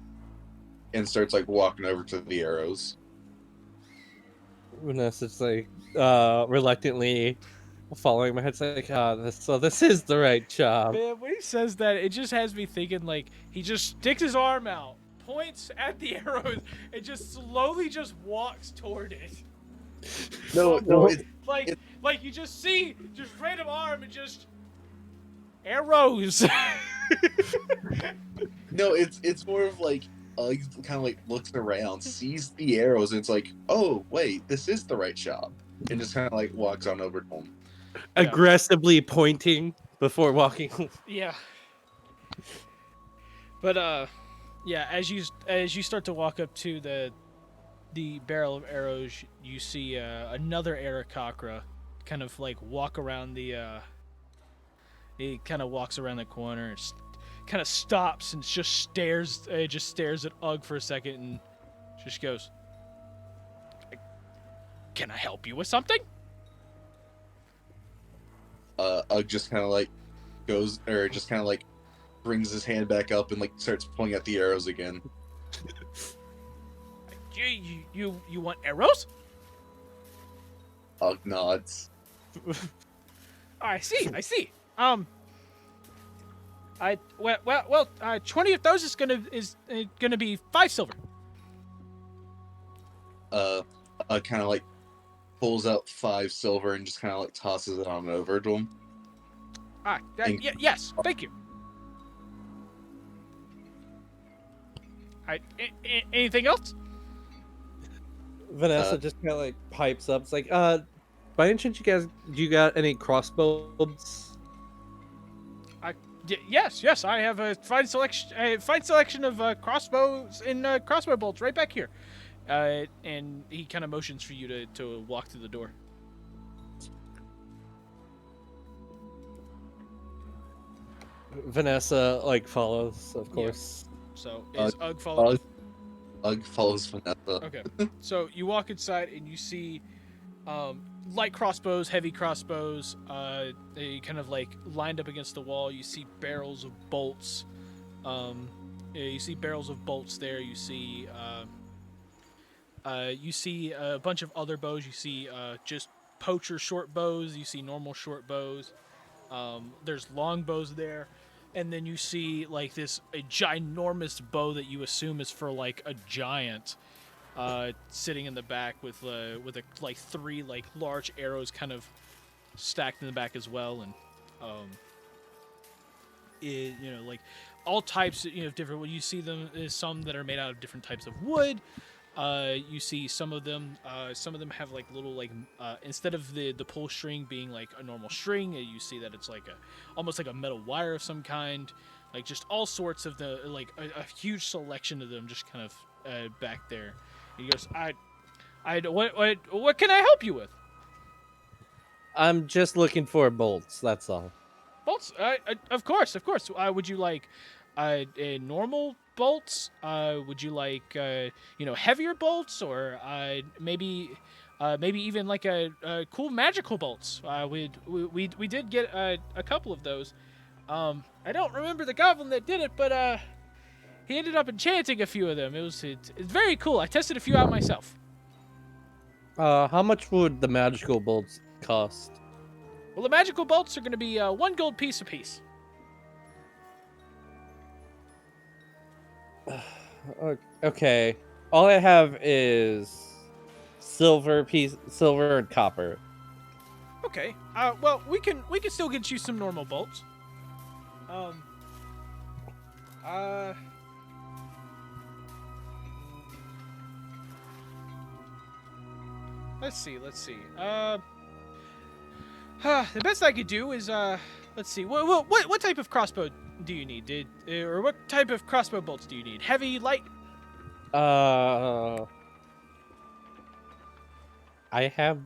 B: and starts like walking over to the arrows.
L: Vanessa's like reluctantly following my head. It's like, this is the right job.
A: Man, when he says that, it just has me thinking like he just sticks his arm out, points at the arrows, and just slowly just walks toward it.
B: No,
A: like you just see just random arm and just arrows.
B: No, it's more of like Ugg kind of like looks around, sees the arrows, and it's like, oh wait, this is the right shop, and just kind of like walks on over to him.
L: Aggressively pointing before walking.
A: Yeah. But yeah, as you start to walk up to the barrel of arrows, you see another eDIOCRACY kind of like walk around he kind of walks around the corner and kind of stops and just stares at Ugg for a second and just goes, "Can I help you with something?"
B: Ugg just kind of like goes, or just kind of like brings his hand back up and like starts pulling at the arrows again.
A: You want arrows?
B: Ugg nods.
A: I see. 20 of those is gonna be 5 silver.
B: Kind of like pulls out 5 silver and just kind of like tosses it on over to him.
A: Yes, thank you. Anything else?
L: Vanessa just kind of like pipes up. It's like, by any chance, do you got any crossbows?
A: Yes, I have a fine selection of crossbows and crossbow bolts right back here. And he kind of motions for you to walk through the door.
L: Vanessa like follows, of course.
A: Yeah. So is Ugg following?
B: Ugg follows Vanessa.
A: Okay. So you walk inside and you see light crossbows, heavy crossbows. They kind of like lined up against the wall. You see barrels of bolts. You see barrels of bolts there. You see a bunch of other bows. You see just poacher short bows. You see normal short bows. There's long bows there. And then you see like a ginormous bow that you assume is for like a giant, sitting in the back with 3 like large arrows kind of stacked in the back as well, and like all types of different. You see them some that are made out of different types of wood. You see some of them have like little like instead of the pull string being like a normal string, you see that it's like almost like a metal wire of some kind, like just all sorts of a huge selection of them just kind of back there. He goes, what can I help you with?
L: I'm just looking for bolts, that's all.
A: Bolts? Of course. Would you like a normal bolts? Would you like heavier bolts, or maybe even like a cool magical bolts? We did get a couple of those. I don't remember the goblin that did it, but he ended up enchanting a few of them. It's very cool. I tested a few out myself.
L: How much would the magical bolts cost?
A: Well, the magical bolts are going to be 1 gold piece apiece.
L: Okay. All I have is silver and copper.
A: Okay. Well, we can still get you some normal bolts. Let's see. The best I could do is let's see. What type of crossbow do you need? Or what type of crossbow bolts do you need? Heavy, light?
L: I have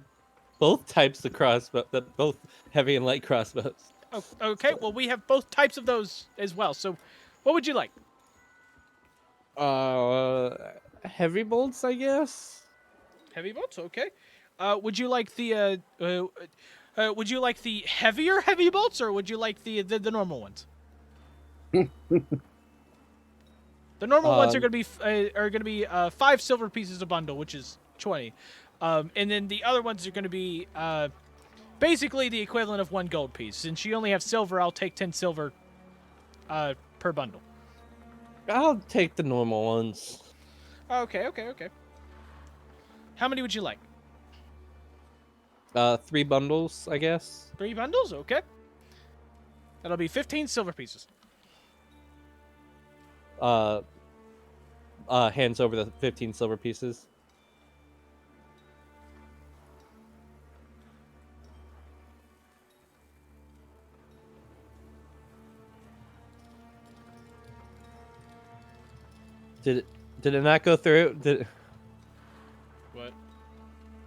L: both types of crossbow, both heavy and light crossbows.
A: Oh, okay, well, we have both types of those as well. So, what would you like?
L: Heavy bolts, I guess.
A: Heavy bolts, okay. Would you like the would you like the heavier heavy bolts, or would you like the normal ones? The normal ones are gonna be 5 silver pieces a bundle, which is 20, and then the other ones are gonna be basically the equivalent of 1 gold piece. Since you only have silver, I'll take 10 silver per bundle.
L: I'll take the normal ones.
A: Okay. How many would you like?
L: 3 bundles, I guess.
A: 3 bundles, okay. That'll be 15 silver pieces.
L: Hands over the 15 silver pieces. Did it not go through?
A: What?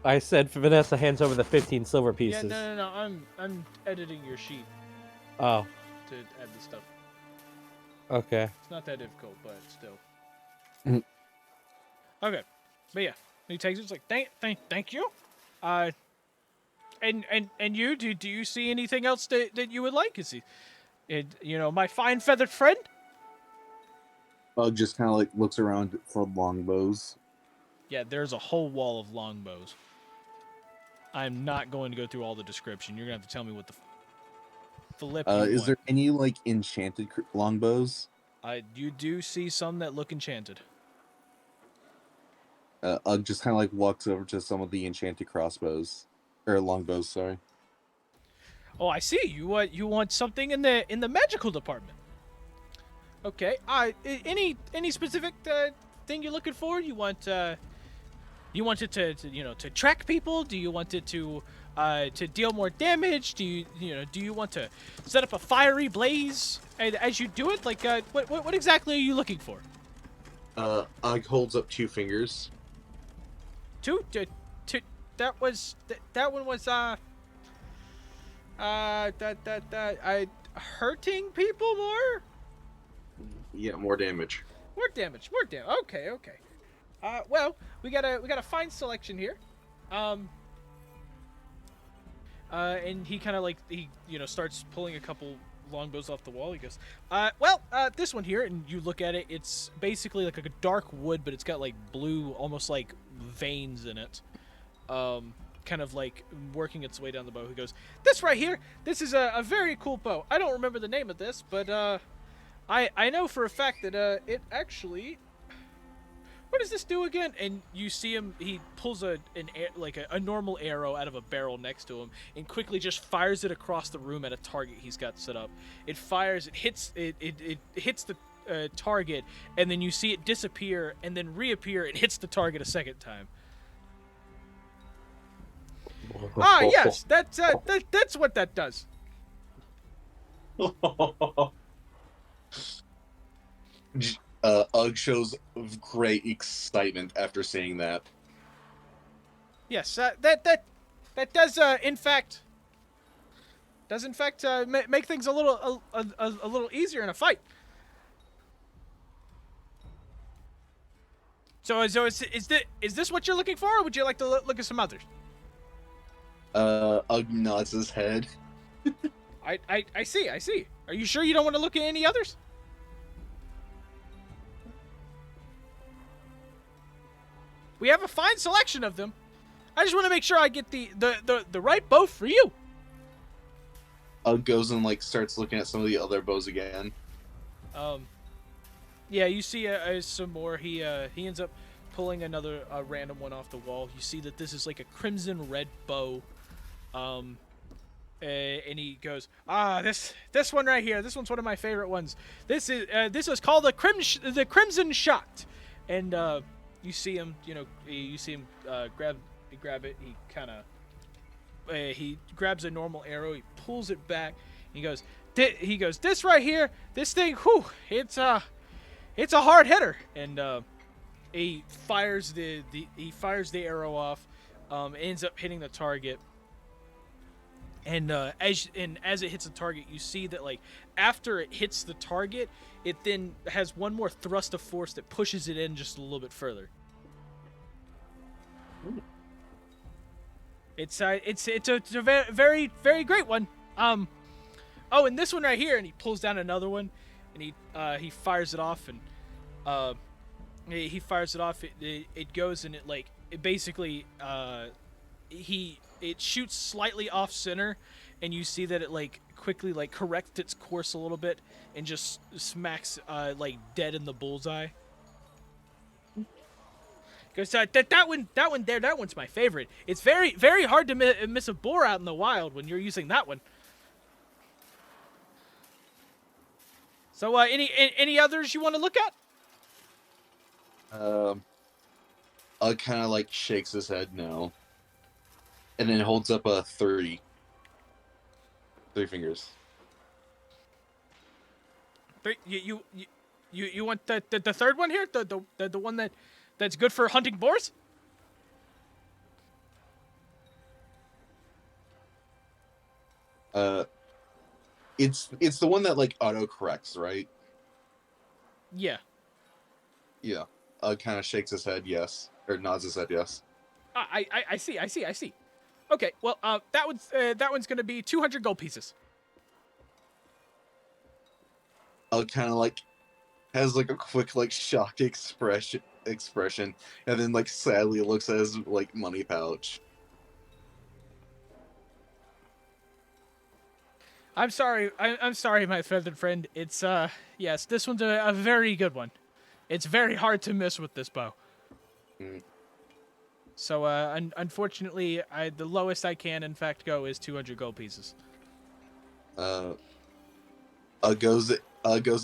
L: I said for Vanessa hands over the 15 silver pieces.
A: Yeah, no. I'm editing your sheet
L: Oh,
A: to add the stuff.
L: okay.
A: It's not that difficult, but still.
L: Mhm.
A: Okay, but yeah, he takes it. It's like thank you. And you do you see anything else that you would like? Is my fine feathered friend?
B: Bug just kind of like looks around for longbows.
A: Yeah, there's a whole wall of longbows. I'm not going to go through all the description. You're gonna have to tell me what the flip you
B: Is
A: want.
B: there any like enchanted longbows?
A: You do see some that look enchanted.
B: Ugg just kind of like walks over to some of the enchanted crossbows or longbows. Sorry.
A: Oh, I see. You want something in the magical department. Okay. Any specific thing you're looking for? You want it to track people? Do you want it to deal more damage? Do you want to set up a fiery blaze as you do it? Like what exactly are you looking for?
B: Ugg holds up 2 fingers.
A: Two. That one was hurting people more.
B: Yeah, more damage.
A: More damage. Okay. Well, we got a fine selection here. And he kind of like starts pulling a couple longbows off the wall. He goes, this one here, and you look at it. It's basically like a dark wood, but it's got like blue, almost like veins in it. Kind of like working its way down the bow. He goes, this right here. This is a very cool bow. I don't remember the name of this, but I know for a fact that it actually. What does this do again? And you see him. He pulls a normal arrow out of a barrel next to him and quickly just fires it across the room at a target he's got set up. It fires. It hits. It hits the target, and then you see it disappear and then reappear and hits the target a second time. Yes, that's what that does.
B: Ugg shows great excitement after seeing that.
A: Yes, that does in fact make things a little easier in a fight. So is this what you're looking for, or would you like to look at some others?
B: Ugg nods his head.
A: I see. Are you sure you don't want to look at any others? We have a fine selection of them. I just want to make sure I get the right bow for you.
B: Ugg goes and like starts looking at some of the other bows again.
A: Yeah, you see some more. He ends up pulling another random one off the wall. You see that this is like a crimson red bow. And he goes, this one right here. This one's one of my favorite ones. This is called the Crimson Shot. And you see him, grab it. He grabs a normal arrow. He pulls it back. And he goes, he goes, this right here, this thing, whew, it's a hard hitter, and he fires the arrow off, ends up hitting the target, and as it hits the target, you see that like after it hits the target, it then has one more thrust of force that pushes it in just a little bit further. It's a very, very great one. Oh, and this one right here, and he pulls down another one, and he fires it off, and he fires it off. It goes, and it basically it shoots slightly off center, and you see that it like quickly like corrects its course a little bit and just smacks like dead in the bullseye. Because that one's my favorite. It's very, very hard to miss a boar out in the wild when you're using that one. So, any others you want to look at?
B: Kind of like shakes his head no, and then holds up a 3 fingers.
A: You want the third one here? The one that's good for hunting boars?
B: It's the one that like auto corrects, right?
A: Yeah.
B: Yeah. Kind of shakes his head yes, or nods his head yes.
A: I see. Okay, well, that one's gonna be 200 gold pieces.
B: Kind of like has like a quick like shocked expression, and then like sadly looks at his like money pouch.
A: I'm sorry, my feathered friend. It's yes, this one's a very good one. It's very hard to miss with this bow. So unfortunately, the lowest I can in fact go is 200 gold pieces.
B: Goes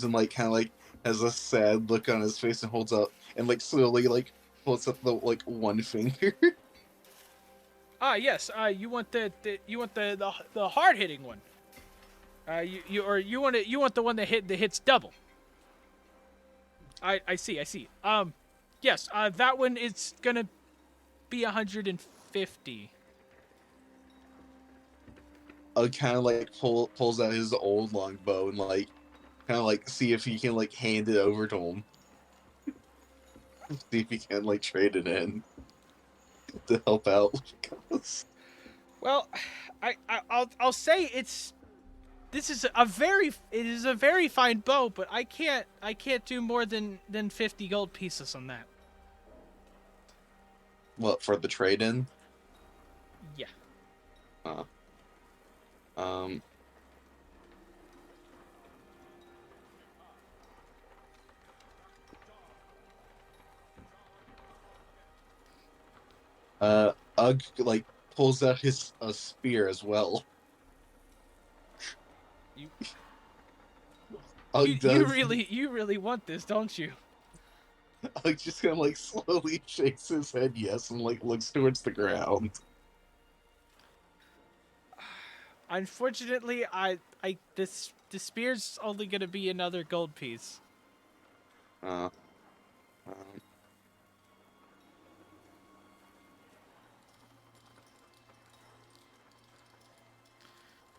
B: and like kind of like has a sad look on his face and holds up and like slowly like pulls up the like one finger.
A: Yes. You want the hard hitting one. You want the one that hits double. I see. Yes. That one is gonna be 150.
B: Kind of like pulls out his old longbow and like kind of like see if he can like hand it over to him. See if he can like trade it in to help out.
A: Well, I'll say it is a very fine bow, but I can't do more than 50 gold pieces on that.
B: What, for the trade in?
A: Yeah.
B: Ugg like pulls out his spear as well.
A: You
B: Ugg
A: you really want this, don't you?
B: Ugg just kind of like slowly shakes his head yes and like looks towards the ground.
A: Unfortunately, this spear's only gonna be another gold piece.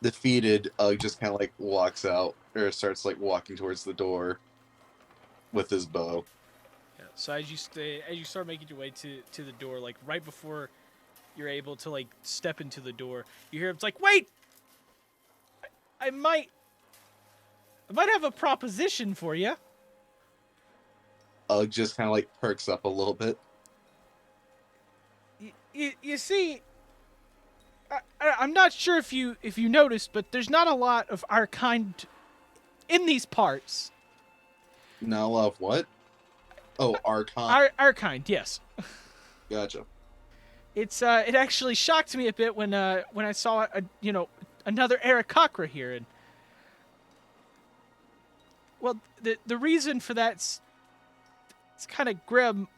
B: Defeated, Ugg just kind of like walks out or starts like walking towards the door with his bow.
A: Yeah. So as you start making your way to the door, like right before you're able to like step into the door, you hear it's like, wait, I might have a proposition for you.
B: Ugg just kind of like perks up a little bit.
A: You see, I'm not sure if you noticed, but there's not a lot of our kind in these parts.
B: Not a lot of what? Oh, our kind.
A: Our kind, yes.
B: Gotcha.
A: It actually shocked me a bit when I saw another eDIOCRACY here, and well, the reason for that's it's kind of grim.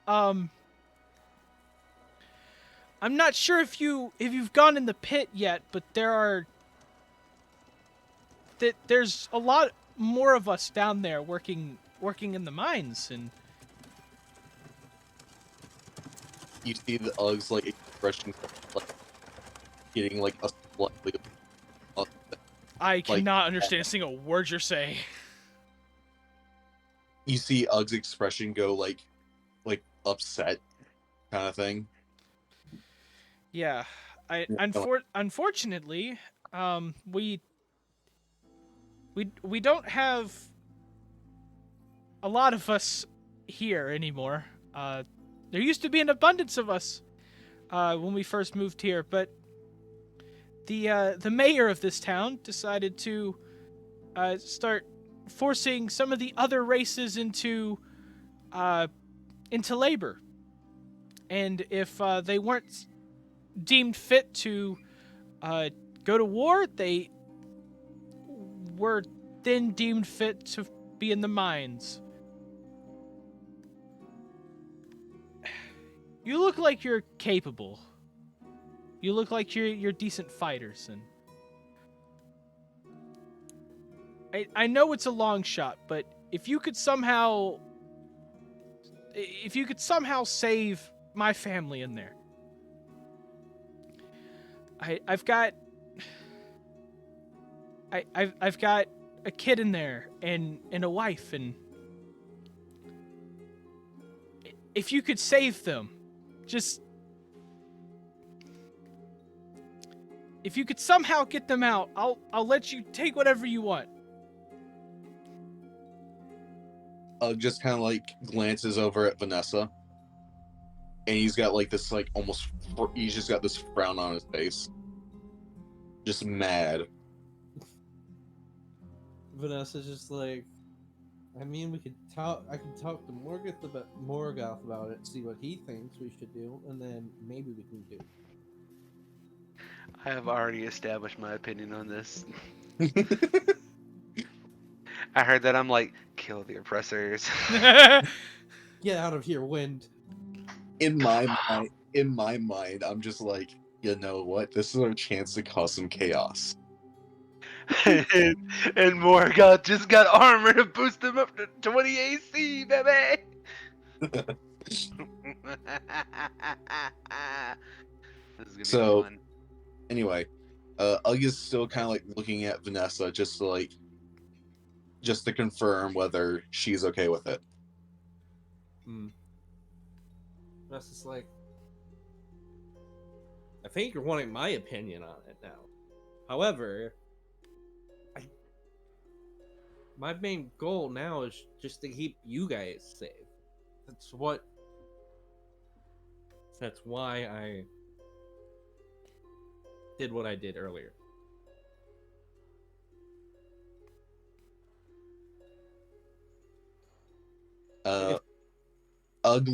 A: I'm not sure if you've gone in the pit yet, but there are that there's a lot more of us down there working in the mines, and
F: You see the Uggs like expression, like getting like a slightly.
A: I
F: Like,
A: cannot understand a single word you're saying.
F: you see Uggs' expression go like upset, kind of thing.
A: Yeah, unfortunately, we don't have a lot of us here anymore. There used to be an abundance of us when we first moved here, but the mayor of this town decided to start forcing some of the other races into labor, and if they weren't deemed fit to go to war, they were then deemed fit to be in the mines. You look like you're capable. You look like you're decent fighters, and I know it's a long shot, but if you could somehow save my family in there. I've got a kid in there and a wife, and if you could save them, just if you could somehow get them out, I'll let you take whatever you want.
F: Just kind of like glances over at Vanessa, and he's got like this like almost he's just got this frown on his face, just mad.
L: Vanessa's just like, I mean, we could talk. I can talk to Morgoth about it, see what he thinks we should do, and then maybe we can do.
K: I have already established my opinion on this. I heard that. I'm like, kill the oppressors.
L: Get out of here, wind.
F: In my mind, I'm just like, you know what? This is our chance to cause some chaos.
K: and Morgoth just got armor to boost him up to 20 AC, baby. This is gonna be fun.
F: Anyway, Ugg is still kind of like looking at Vanessa just to confirm whether she's okay with it.
L: Vanessa's like, I think you're wanting my opinion on it now. However, my main goal now is just to keep you guys safe. That's why I did what I did earlier.
F: Ugg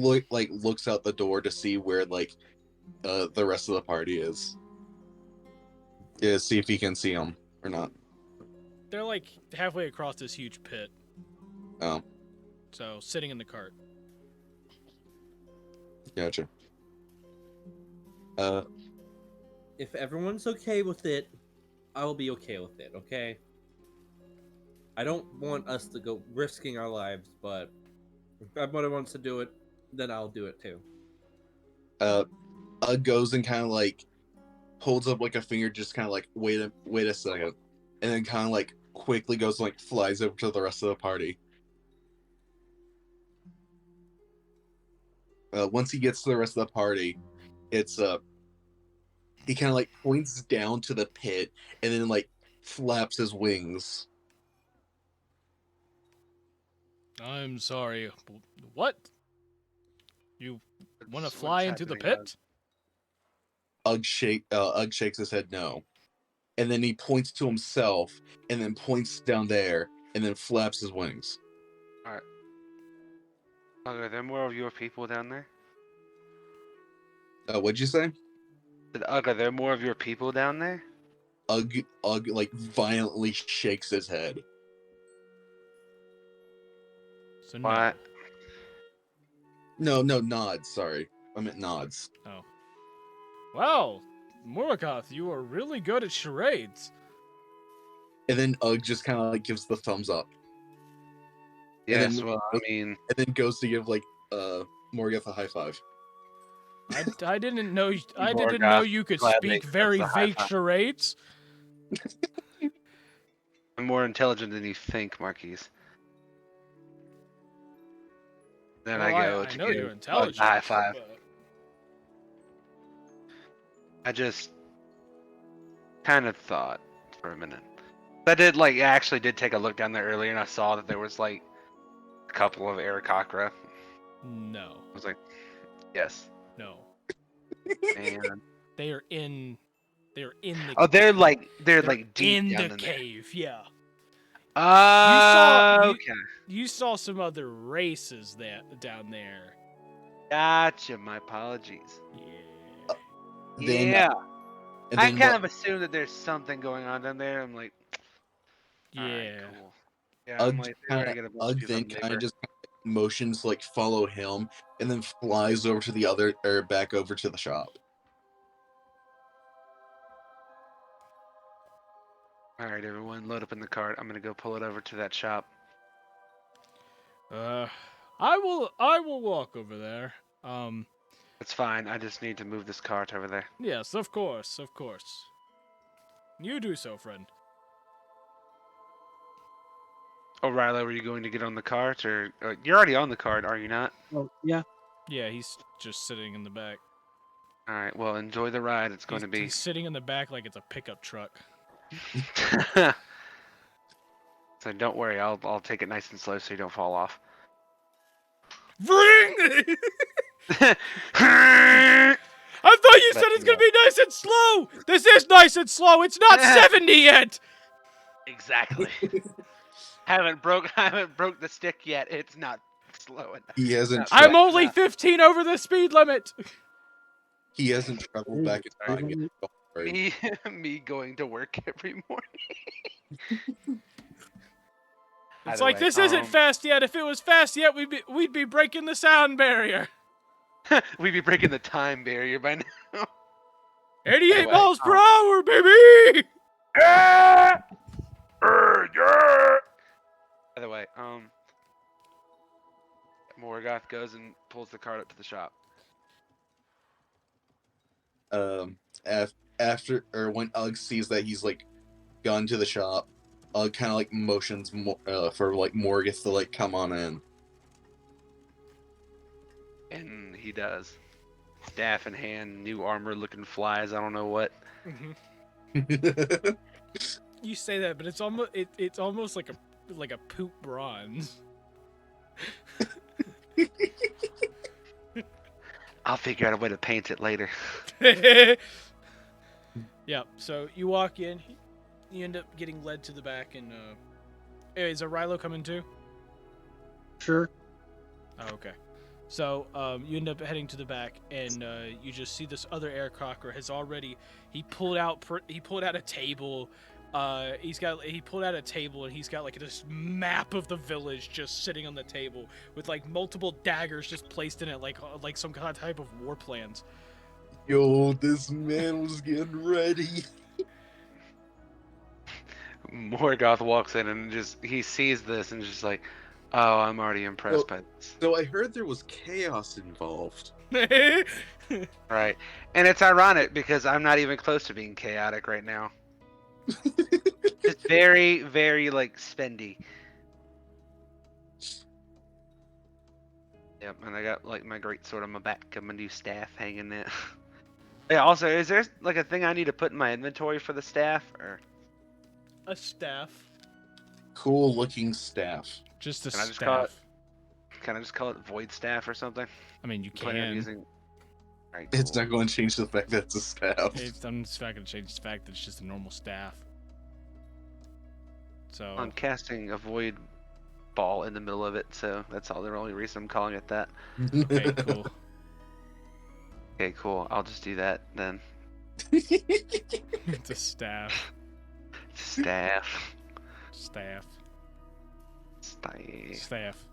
F: looks out the door to see where the rest of the party is. Yeah, see if he can see them or not.
A: They're like halfway across this huge pit.
F: Oh.
A: So sitting in the cart.
F: Gotcha.
L: If everyone's okay with it, I'll be okay with it, okay? I don't want us to go risking our lives, but if everybody wants to do it, then I'll do it too.
F: Ugg goes and kind of like holds up like a finger, just kind of like wait a second, and then kind of like quickly goes like flies over to the rest of the party. Once he gets to the rest of the party, it's he kind of like points down to the pit and then like flaps his wings.
A: I'm sorry. What? You want to
K: What's
A: fly into the
K: happening,
A: pit?
F: Ugg shakes his head no, and then he points to himself and then points down there and then flaps his wings.
K: All right. Are there more of your people down there?
F: What'd you say?
K: Are there more of your people down there?
F: Ugg like violently shakes his head.
A: So
K: What?
F: No, nods. Sorry, I meant nods.
A: Oh. Wow, Morgoth, you are really good at charades.
B: And then Ugg just kind of like gives the thumbs up.
K: Yes,
B: then,
K: well, I mean,
B: and then goes to give like Morgoth a high five.
A: I didn't know
K: Morgoth
A: you could
K: gladly
A: speak
K: accepts
A: very
K: the high
A: vague
K: five.
A: charades.
K: I'm more intelligent than you think, Marquise. Then
A: Well,
K: I go
A: I
K: to
A: know
K: give
A: you're
K: Ugg
A: intelligent.
K: the high five.
A: but-
K: I just kind of thought for a minute. I actually did take a look down there earlier, and I saw that there was like a couple of eDIOCRACY.
A: No.
K: I was like, yes.
A: No.
K: And
A: They are in the
K: oh, they're like deep
A: in
K: down
A: the
K: in
A: cave, yeah.
K: there. Okay.
A: You saw some other races down there.
K: Gotcha. My apologies.
A: Yeah.
B: Then,
K: Yeah.
B: and
K: I
B: then
K: kind of assume that there's something going on down there. I'm like,
A: Yeah.
K: alright, cool. Yeah, I'm like, they're gonna get a bunch of people
B: then
K: from the
B: kind of
K: neighbor.
B: just motions to like follow him, and then flies over to the other, or back over to the shop.
K: Alright, everyone, load up in the cart. I'm gonna go pull it over to that shop.
A: I will walk over there.
K: It's fine. I just need to move this cart over there.
A: Yes, of course, of course. You do so, friend.
K: Oh, Riley, were you going to get on the cart, or you're already on the cart, are you not?
J: Oh, yeah.
A: Yeah, he's just sitting in the back.
K: All right. Well, enjoy the ride. It's going to be.
A: He's sitting in the back like it's a pickup truck.
K: So don't worry. I'll take it nice and slow so you don't fall off.
A: Ring! I thought you said it's gonna be nice and slow. This is nice and slow. It's not 70 yet.
K: Exactly. haven't broke the stick yet. It's not slow enough.
B: He hasn't.
A: I'm only 15 over the speed limit.
B: He hasn't traveled back in time yet. Don't worry.
K: Me going to work every morning.
A: It's like this isn't fast yet. If it was fast yet, we'd be breaking the sound barrier.
K: We'd be breaking the time barrier by now.
A: 88
K: Anyway,
A: miles per hour, baby.
K: Yeah! By the way, Morgoth goes and pulls the cart up to the shop.
B: After or when Ugg sees that he's like gone to the shop, Ugg kind of like motions for like Morgoth to like come on in.
K: And he does. Staff in hand, new armor looking flies, I don't know what.
A: You say that, but it's almost like a poop bronze.
K: I'll figure out a way to paint it later.
A: Yeah, so you walk in, you end up getting led to the back, and is Rilo coming too?
J: Sure.
A: Oh, okay. So you end up heading to the back, and you just see this other eDIOCRACY has already. He pulled out a table. He pulled out a table, and he's got like this map of the village just sitting on the table with like multiple daggers just placed in it, like some kind of type of war plans.
B: Yo, this man was getting ready.
K: Morgoth walks in and he sees this and just like, oh, I'm already impressed by this.
B: So I heard there was chaos involved.
K: Right. And it's ironic because I'm not even close to being chaotic right now. It's very, very like spendy. Yep, and I got like my great sword on my back and my new staff hanging there. Yeah, also, is there like a thing I need to put in my inventory for the staff, or
A: a staff?
B: Cool looking staff.
A: Just a
K: can
A: staff.
K: Can I just call it void staff or something?
A: I mean, you
K: Planning on
A: can.
K: using... Right,
B: It's
K: cool.
B: not going to change the fact that it's a staff.
A: I'm just not going to change the fact that it's just a normal staff. So
K: I'm casting a void ball in the middle of it, so that's all the only reason I'm calling it that.
A: okay, cool.
K: Okay, cool. I'll just do that then.
A: It's a staff.
K: Staff.
A: Staff.
K: Staff.
A: Staff.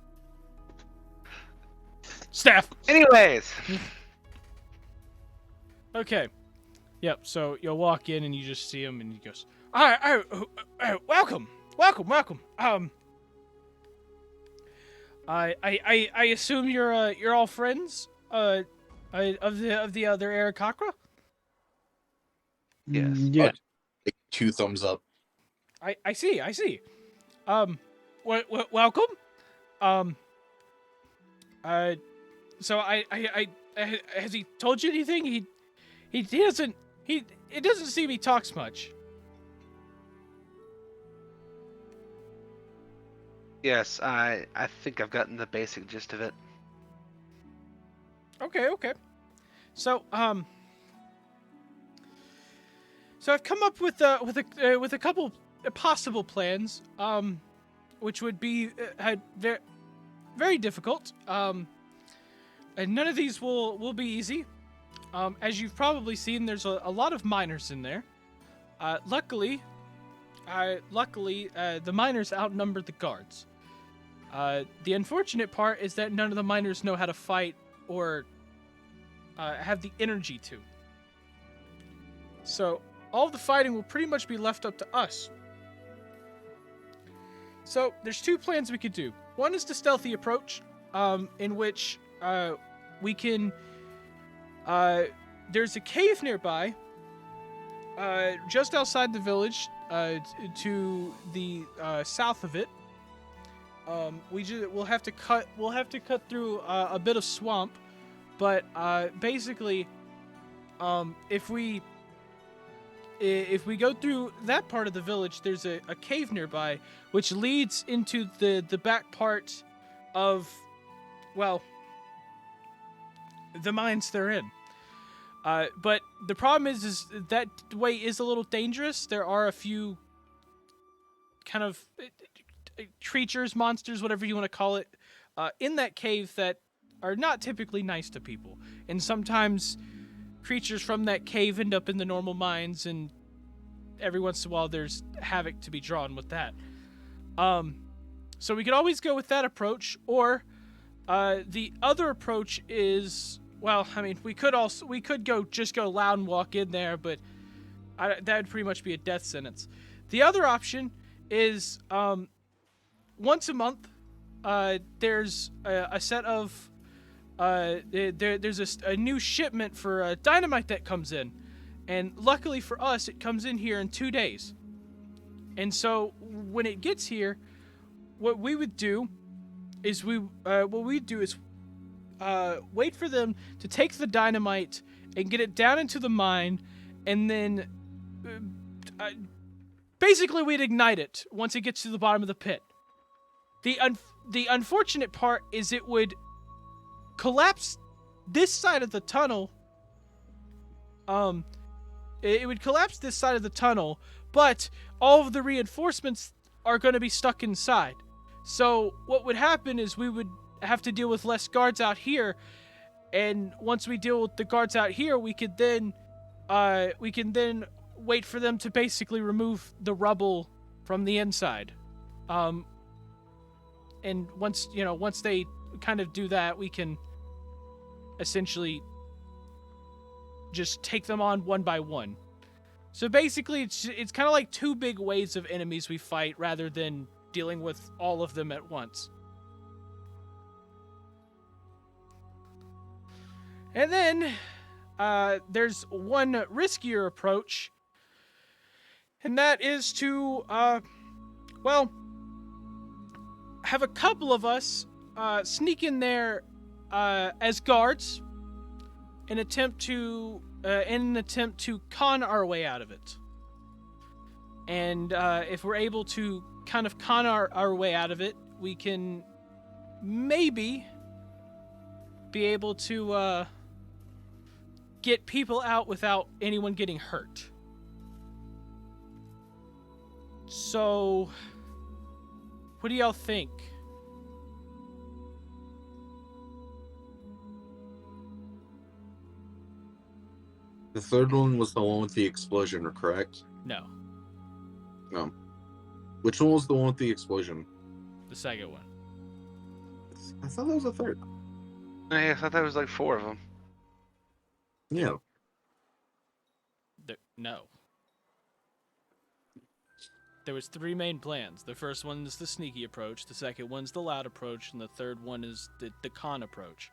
A: Staff.
K: Anyways.
A: Okay. Yep. So you'll walk in and you just see him, and he goes, Welcome. I assume you're all friends. Of the other eDIOCRACY?
K: Yes.
J: Yeah.
B: Like, 2 thumbs up.
A: I see. Welcome. Um. So has he told you anything? He doesn't. It doesn't seem he talks much.
K: Yes, I think I've gotten the basic gist of it.
A: Okay. So so I've come up with a couple possible plans, which would be very, very difficult. And none of these will be easy. As you've probably seen, there's a lot of miners in there. Luckily, the miners outnumber the guards. The unfortunate part is that none of the miners know how to fight or have the energy to. So all of the fighting will pretty much be left up to us. So there's 2 plans we could do. One is the stealthy approach, in which we can. There's a cave nearby, just outside the village, to the south of it. We'll have to cut through a bit of swamp, but basically, if we go through that part of the village, there's a cave nearby which leads into the back part of, well, the mines they're in. But the problem is that way is a little dangerous. There are a few kind of creatures, monsters, whatever you want to call it, in that cave that are not typically nice to people. And sometimes creatures from that cave end up in the normal mines, and every once in a while there's havoc to be drawn with that. So we could always go with that approach, or the other approach is, well, I mean, we could just go loud and walk in there, but that would pretty much be a death sentence. The other option is once a month, there's a set of there's a new shipment for dynamite that comes in, and luckily for us, it comes in here in 2 days. And so when it gets here, what we would do is wait for them to take the dynamite and get it down into the mine, and then basically we'd ignite it once it gets to the bottom of the pit. The unfortunate part is it would collapse this side of the tunnel. It would collapse this side of the tunnel, but all of the reinforcements are going to be stuck inside. So what would happen is we would have to deal with less guards out here, and once we deal with the guards out here, we can then wait for them to basically remove the rubble from the inside. And once they kind of do that, we can essentially just take them on one by one. So basically, it's kind of like 2 big waves of enemies we fight rather than dealing with all of them at once. And then there's one riskier approach, and that is to, have a couple of us sneak in there as guards in an attempt to con our way out of it. And if we're able to kind of con our way out of it, we can maybe be able to get people out without anyone getting hurt. So, what do y'all think?
B: The third one was the one with the explosion, correct?
A: No.
B: No. Which one was the one with the explosion?
A: The second one.
B: I thought that was the third.
K: I thought that was like 4 of them.
B: Yeah.
A: No. there was 3 main plans. The first one is the sneaky approach, the second one's the loud approach, and the third one is the con approach.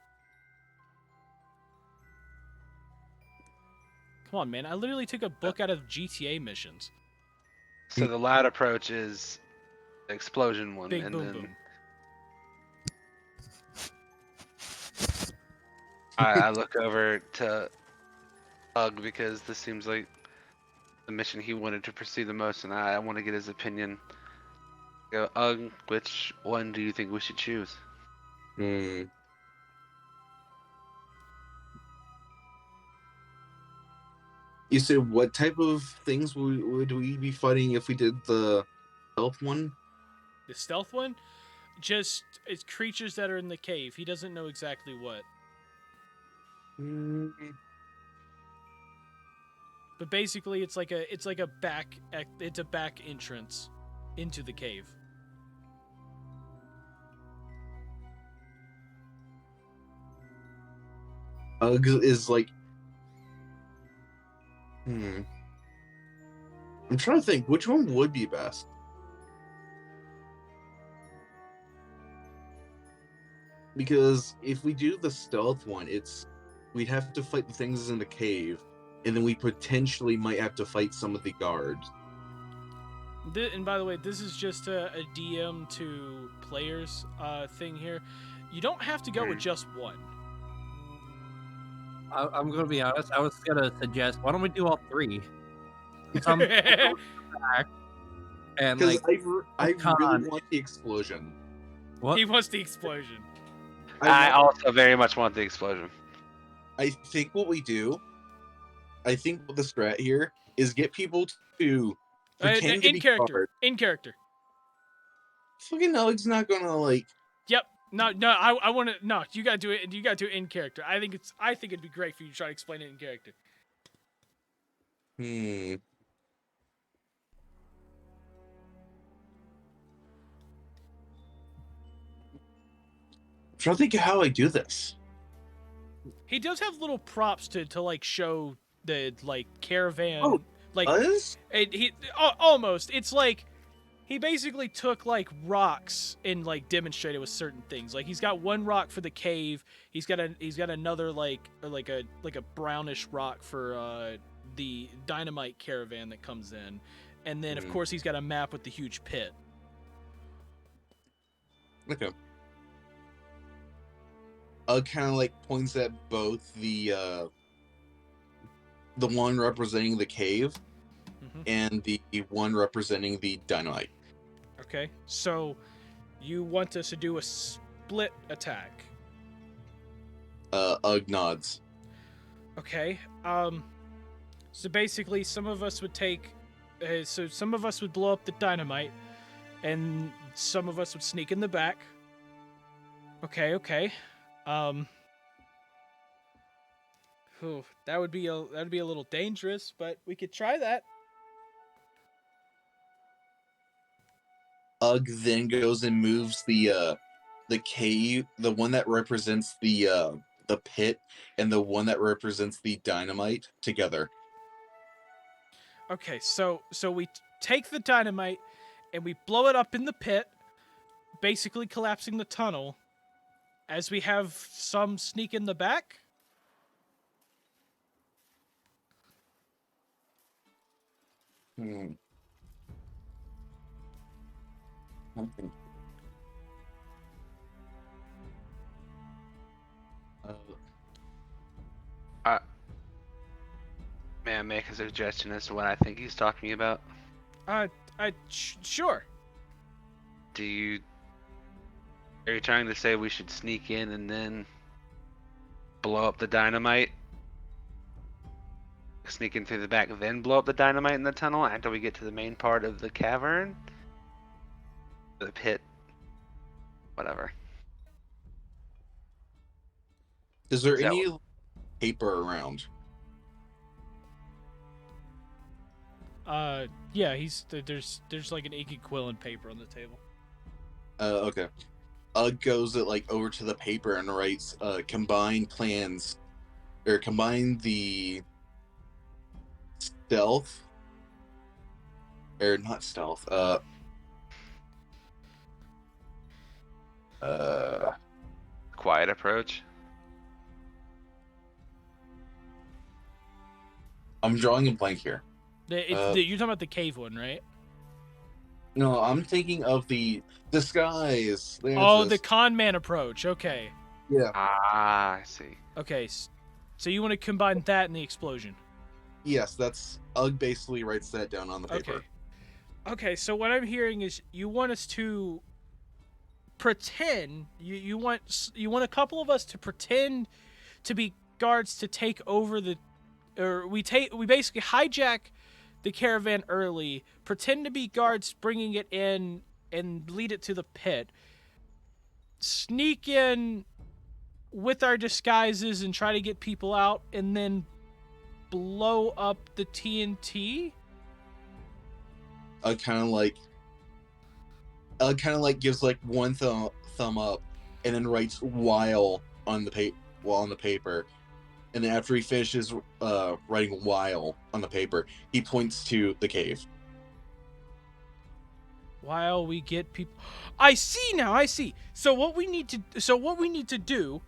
A: Come on, man. I literally took a book out of GTA missions.
K: So the loud approach is the explosion one,
A: Big
K: and
A: boom
K: then
A: boom.
K: I look over to Ugg because this seems like the mission he wanted to pursue the most, and I want to get his opinion. Go, Ugg, which one do you think we should choose?
F: Hmm. You said what type of things would we be fighting if we did the stealth one?
A: The stealth one, just it's creatures that are in the cave. He doesn't know exactly what. But basically, it's like a back entrance into the cave.
F: Ugg is like. I'm trying to think which one would be best. Because if we do the stealth one, we'd have to fight the things in the cave, and then we potentially might have to fight some of the guards.
A: And by the way, this is just a DM to players thing here. You don't have to go with just one.
L: I'm gonna be honest. I was gonna suggest, why don't we do all 3? Some and
F: Because
L: like
F: I really want the explosion.
L: What?
A: He wants the explosion.
K: I also very much want the explosion.
F: I think what we do, the strat here is get people to pretend to
A: in
F: be
A: character.
F: guards.
A: In character.
F: Fucking Alex not gonna like.
A: Yep. No. I want to. No, you gotta do it. You gotta do it in character. I think it'd be great for you to try to explain it in character.
F: I'm trying to think of how I do this.
A: He does have little props to like show the like caravan.
F: Oh,
A: like
F: does?
A: Almost. It's like he basically took like rocks and like demonstrated with certain things. Like he's got one rock for the cave. He's got another like a brownish rock for the dynamite caravan that comes in, and then of course he's got a map with the huge pit.
F: Okay. Kind of like points at both the one representing the cave and the one representing the dynamite.
A: Okay, so you want us to do a split attack.
F: Ugg nods.
A: Okay. So basically, some of us would take. So some of us would blow up the dynamite, and some of us would sneak in the back. Okay. That would be a little dangerous, but we could try that.
F: Ugg then goes and moves the cave, the one that represents the pit, and the one that represents the dynamite together.
A: Okay, so we take the dynamite and we blow it up in the pit, basically collapsing the tunnel. As we have some sneak in the back.
F: Okay.
K: May I make a suggestion as to what I think he's talking about?
A: Sure.
K: Are you trying to say we should sneak in and then blow up the dynamite? Sneak in through the back, then blow up the dynamite in the tunnel after we get to the main part of the cavern? The pit? Whatever.
F: Is there any paper around?
A: Yeah, there's like an inky quill and paper on the table.
F: Okay. Goes over to the paper and writes combine plans, or combine the stealth, or not stealth.
K: Quiet approach.
F: I'm drawing a blank here.
A: You're talking about the cave one, right?
F: No, I'm thinking of the disguise.
A: The con man approach. Okay.
F: Yeah.
K: Ah, I see.
A: Okay, so you want to combine that and the explosion?
F: Yes, that's Ugg basically writes that down on the paper.
A: Okay. Okay, so what I'm hearing is you want us to pretend you want a couple of us to pretend to be guards to take over we basically hijack the caravan early, pretend to be guards bringing it in and lead it to the pit. Sneak in with our disguises and try to get people out and then blow up the TNT.
F: Kind of like gives like one thumb up, and then writes "while" on the paper, and then after he finishes writing "while" on the paper, he points to the cave.
A: While we get people, I see now. I see. So what we need to do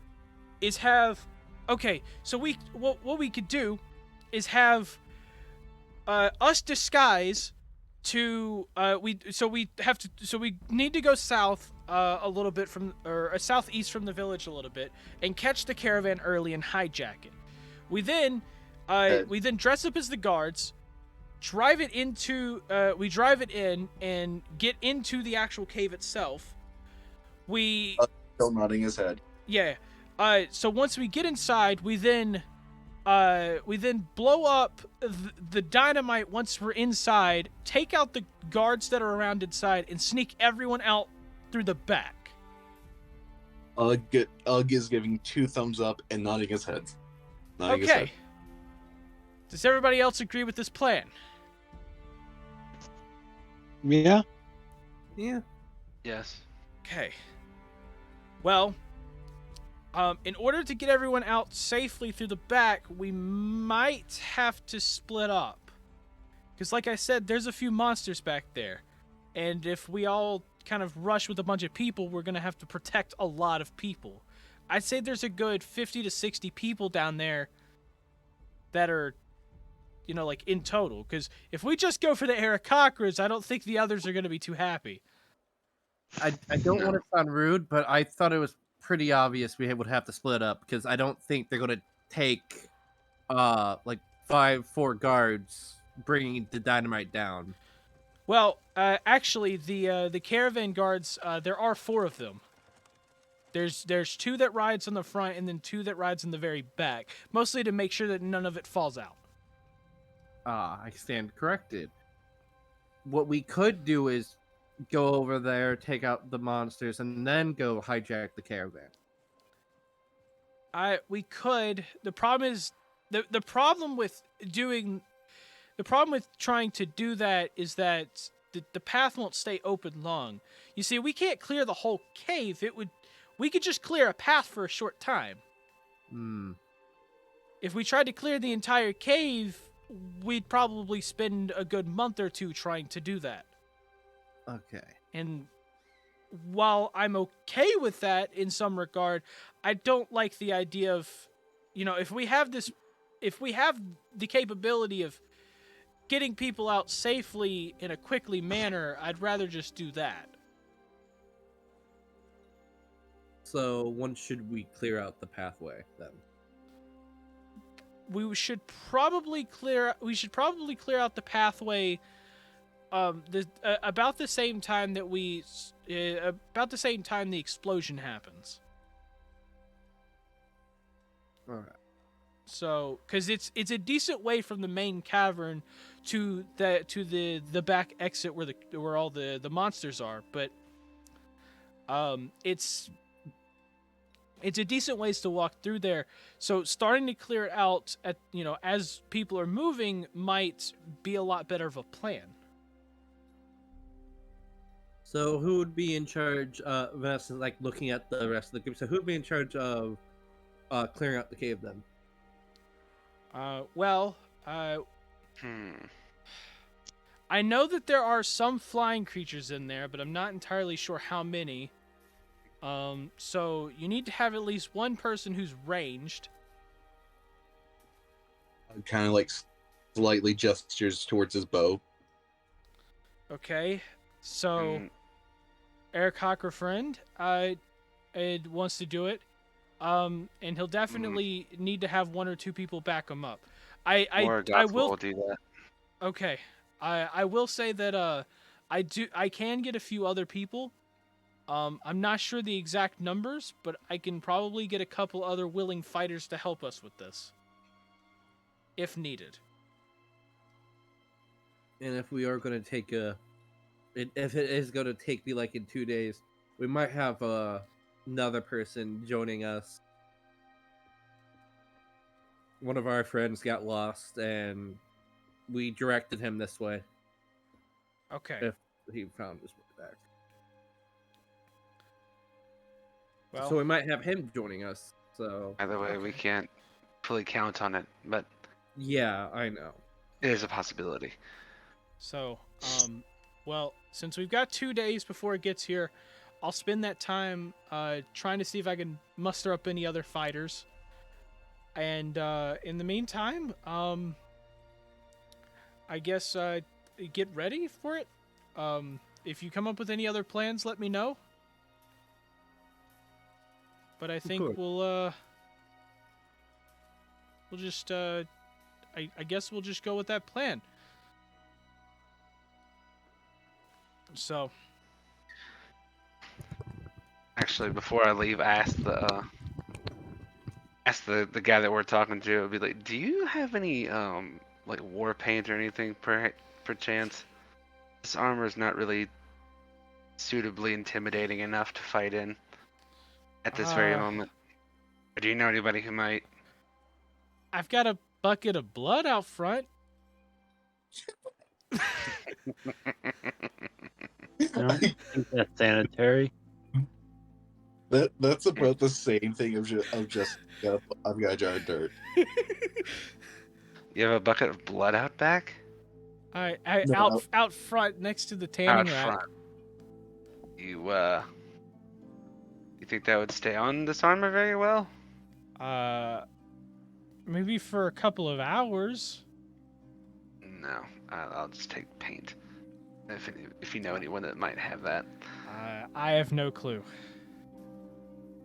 A: is have. Okay, so what we could do is have us disguise to we need to go south a little bit southeast from the village a little bit and catch the caravan early and hijack it. We then dress up as the guards, drive it in and get into the actual cave itself.
F: Still nodding his head.
A: Yeah. So once we get inside, we then blow up the dynamite once we're inside, take out the guards that are around inside, and sneak everyone out through the back.
F: Ugg is giving 2 thumbs up and nodding his head.
A: Okay. Does everybody else agree with this plan?
J: Yeah.
L: Yeah.
K: Yes.
A: Okay. Well, in order to get everyone out safely through the back, we might have to split up. Because like I said, there's a few monsters back there. And if we all kind of rush with a bunch of people, we're going to have to protect a lot of people. I'd say there's a good 50 to 60 people down there that are, like in total. Because if we just go for the eDIOCRACY, I don't think the others are going to be too happy.
L: I don't want to sound rude, but I thought it was pretty obvious we would have to split up because I don't think they're going to take like 4 guards bringing the dynamite down.
A: Well, actually, the caravan guards, there are 4 of them. There's 2 that rides on the front and then 2 that rides in the very back, mostly to make sure that none of it falls out.
L: I stand corrected. What we could do is go over there, take out the monsters, and then go hijack the caravan.
A: We could. The problem is the problem with trying to do that is that the path won't stay open long. You see, we can't clear the whole cave. We could just clear a path for a short time. If we tried to clear the entire cave, we'd probably spend a good month or 2 trying to do that.
L: Okay.
A: And while I'm okay with that in some regard, I don't like the idea of, if we have the capability of getting people out safely in a quickly manner, I'd rather just do that.
L: So when should we clear out the pathway then?
A: We should probably clear out the pathway about the same time that about the same time the explosion happens.
L: All right.
A: So, because it's a decent way from the main cavern to the back exit where all the monsters are, but it's a decent ways to walk through there. So starting to clear it out as people are moving might be a lot better of a plan.
L: So who would be in charge, Vanessa, like looking at the rest of the group? So who would be in charge of clearing out the cave then?
A: I I know that there are some flying creatures in there, but I'm not entirely sure how many. So you need to have at least one person who's ranged.
B: Kind of like slightly gestures towards his bow.
A: Okay, so Eric Hocker friend, it wants to do it. And he'll definitely need to have one or two people back him up. I will
K: do that.
A: Okay, I will say that I can get a few other people. I'm not sure the exact numbers, but I can probably get a couple other willing fighters to help us with this, if needed.
L: And if we are going to take if it is going to take me like in 2 days, we might have another person joining us. One of our friends got lost, and we directed him this way.
A: Okay.
L: If he found his way back.
A: Well,
L: so we might have him joining us. So
K: either way, we can't fully count on it, but
L: yeah, I know.
K: It is a possibility.
A: So, well, since we've got 2 days before it gets here, I'll spend that time trying to see if I can muster up any other fighters. And in the meantime, I guess get ready for it. If you come up with any other plans, let me know. But I think we'll just I guess we'll just go with that plan. So,
K: actually, before I leave, I asked the guy that we're talking to. It'd be like, do you have any like war paint or anything per chance? This armor is not really suitably intimidating enough to fight in at this very moment. Or do you know anybody who might?
A: I've got a bucket of blood out front.
J: I think that's sanitary.
B: That's about the same thing of just I've got a jar of dirt.
K: You have a bucket of blood out back?
A: Out front next to the tanning rack.
K: Front. You think that would stay on this armor very well?
A: Maybe for a couple of hours.
K: No, I'll just take paint. If you know anyone that might have that.
A: I have no clue.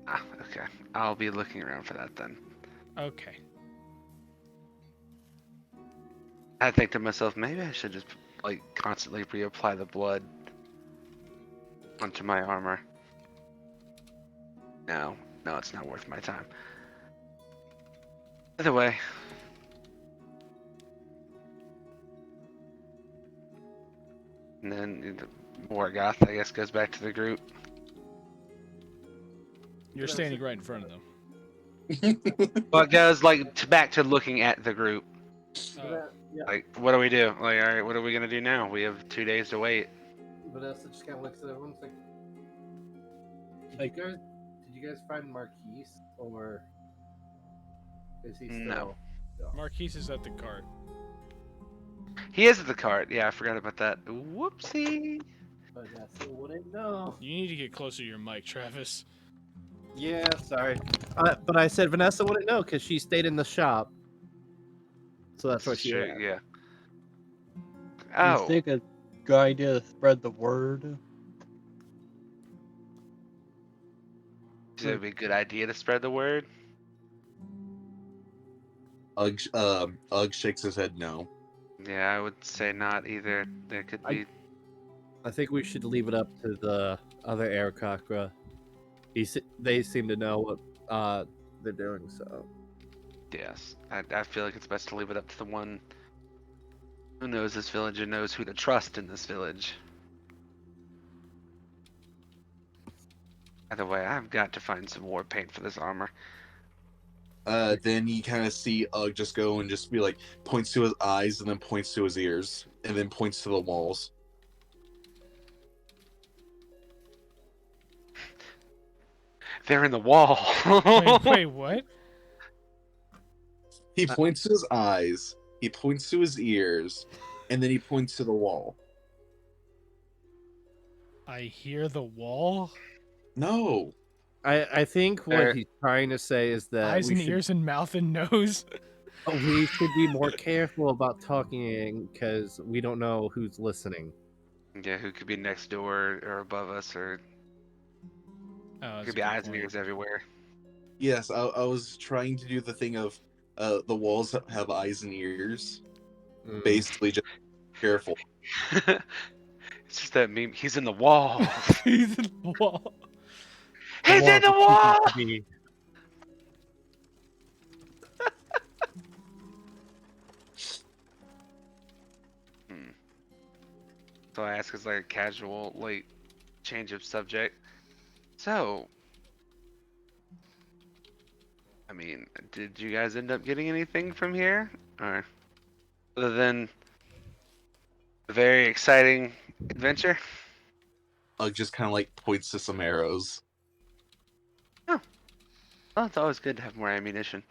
K: Okay. I'll be looking around for that then.
A: Okay.
K: I think to myself, maybe I should just like constantly reapply the blood onto my armor. No, it's not worth my time. Either way. And then Morgoth, I guess, goes back to the group.
A: You're standing right in front of them.
K: Well, it goes like back to looking at the group.
L: Yeah.
K: Like, what do we do? Like, all right, what are we gonna do now? We have 2 days to wait.
L: Vanessa just kind of looks at everyone. Like, did you guys find Marquise, or is he still?
K: No.
A: Marquise is at the cart.
K: He is at the cart. Yeah, I forgot about that. Whoopsie.
L: Vanessa wouldn't know.
A: You need to get closer to your mic, Travis.
L: Yeah, sorry. But I said Vanessa wouldn't know because she stayed in the shop. So that's what she
K: did. Yeah.
J: You think a good idea to spread the word?
K: Is it a good idea to spread the word?
B: Ugg shakes his head no.
K: Yeah, I would say not either. There could be.
L: I think we should leave it up to the other eDIOCRACY. They seem to know what they're doing, so.
K: Yes, I feel like it's best to leave it up to the one who knows this village and knows who to trust in this village. Either way, I've got to find some war paint for this armor.
B: Then you kind of see Ugg just go and just be like, points to his eyes and then points to his ears and then points to the walls.
K: They're in the wall.
A: Wait, what?
B: He points to his eyes. He points to his ears. And then he points to the wall.
A: I hear the wall.
B: No.
L: I think what he's trying to say is that
A: Eyes and ears and mouth and nose.
L: we should be more careful about talking because we don't know who's listening.
K: Yeah, who could be next door or above us, or
A: Oh,
K: could be eyes and ears everywhere.
B: Yes, I was trying to do the thing of the walls have eyes and ears. Basically, just careful.
K: It's just that meme. He's in the wall.
A: He's in the wall.
K: He's in the wall. So I ask as like a casual, like, change of subject. So, I mean, did you guys end up getting anything from here, or other than a very exciting adventure?
B: Just kind of like points to some arrows.
K: Oh, well, it's always good to have more ammunition.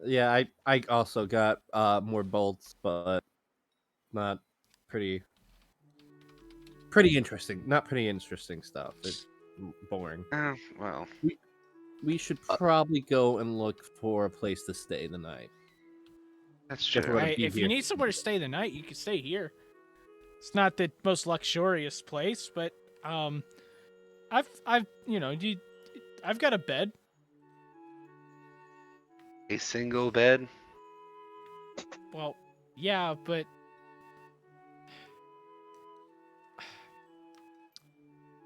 L: Yeah, I also got more bolts, but not pretty interesting. Not pretty interesting stuff. It's boring.
K: Oh, well.
L: We should probably go and look for a place to stay the night.
K: That's
L: If we're gonna be
A: If you
L: here.
A: need somewhere to stay the night, you can stay here. It's not the most luxurious place, but I've I've got a bed.
K: A single bed?
A: Well, yeah, but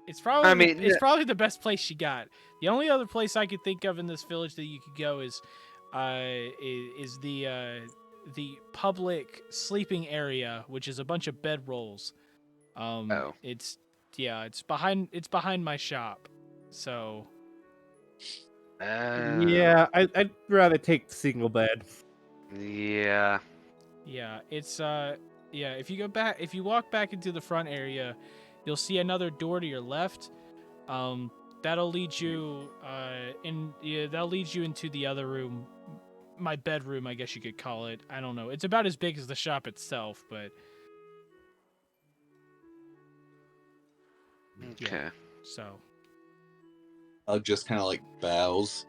A: it's probably it's probably the best place you got. The only other place I could think of in this village that you could go is the public sleeping area, which is a bunch of bed rolls. It's behind my shop. So
L: Yeah, I'd rather take the single bed.
K: Yeah.
A: Yeah, it's if you walk back into the front area, you'll see another door to your left. That'll lead you that'll lead you into the other room, my bedroom, I guess you could call it. I don't know. It's about as big as the shop itself, but
K: okay.
A: Yeah, so
B: Just kind of like bows.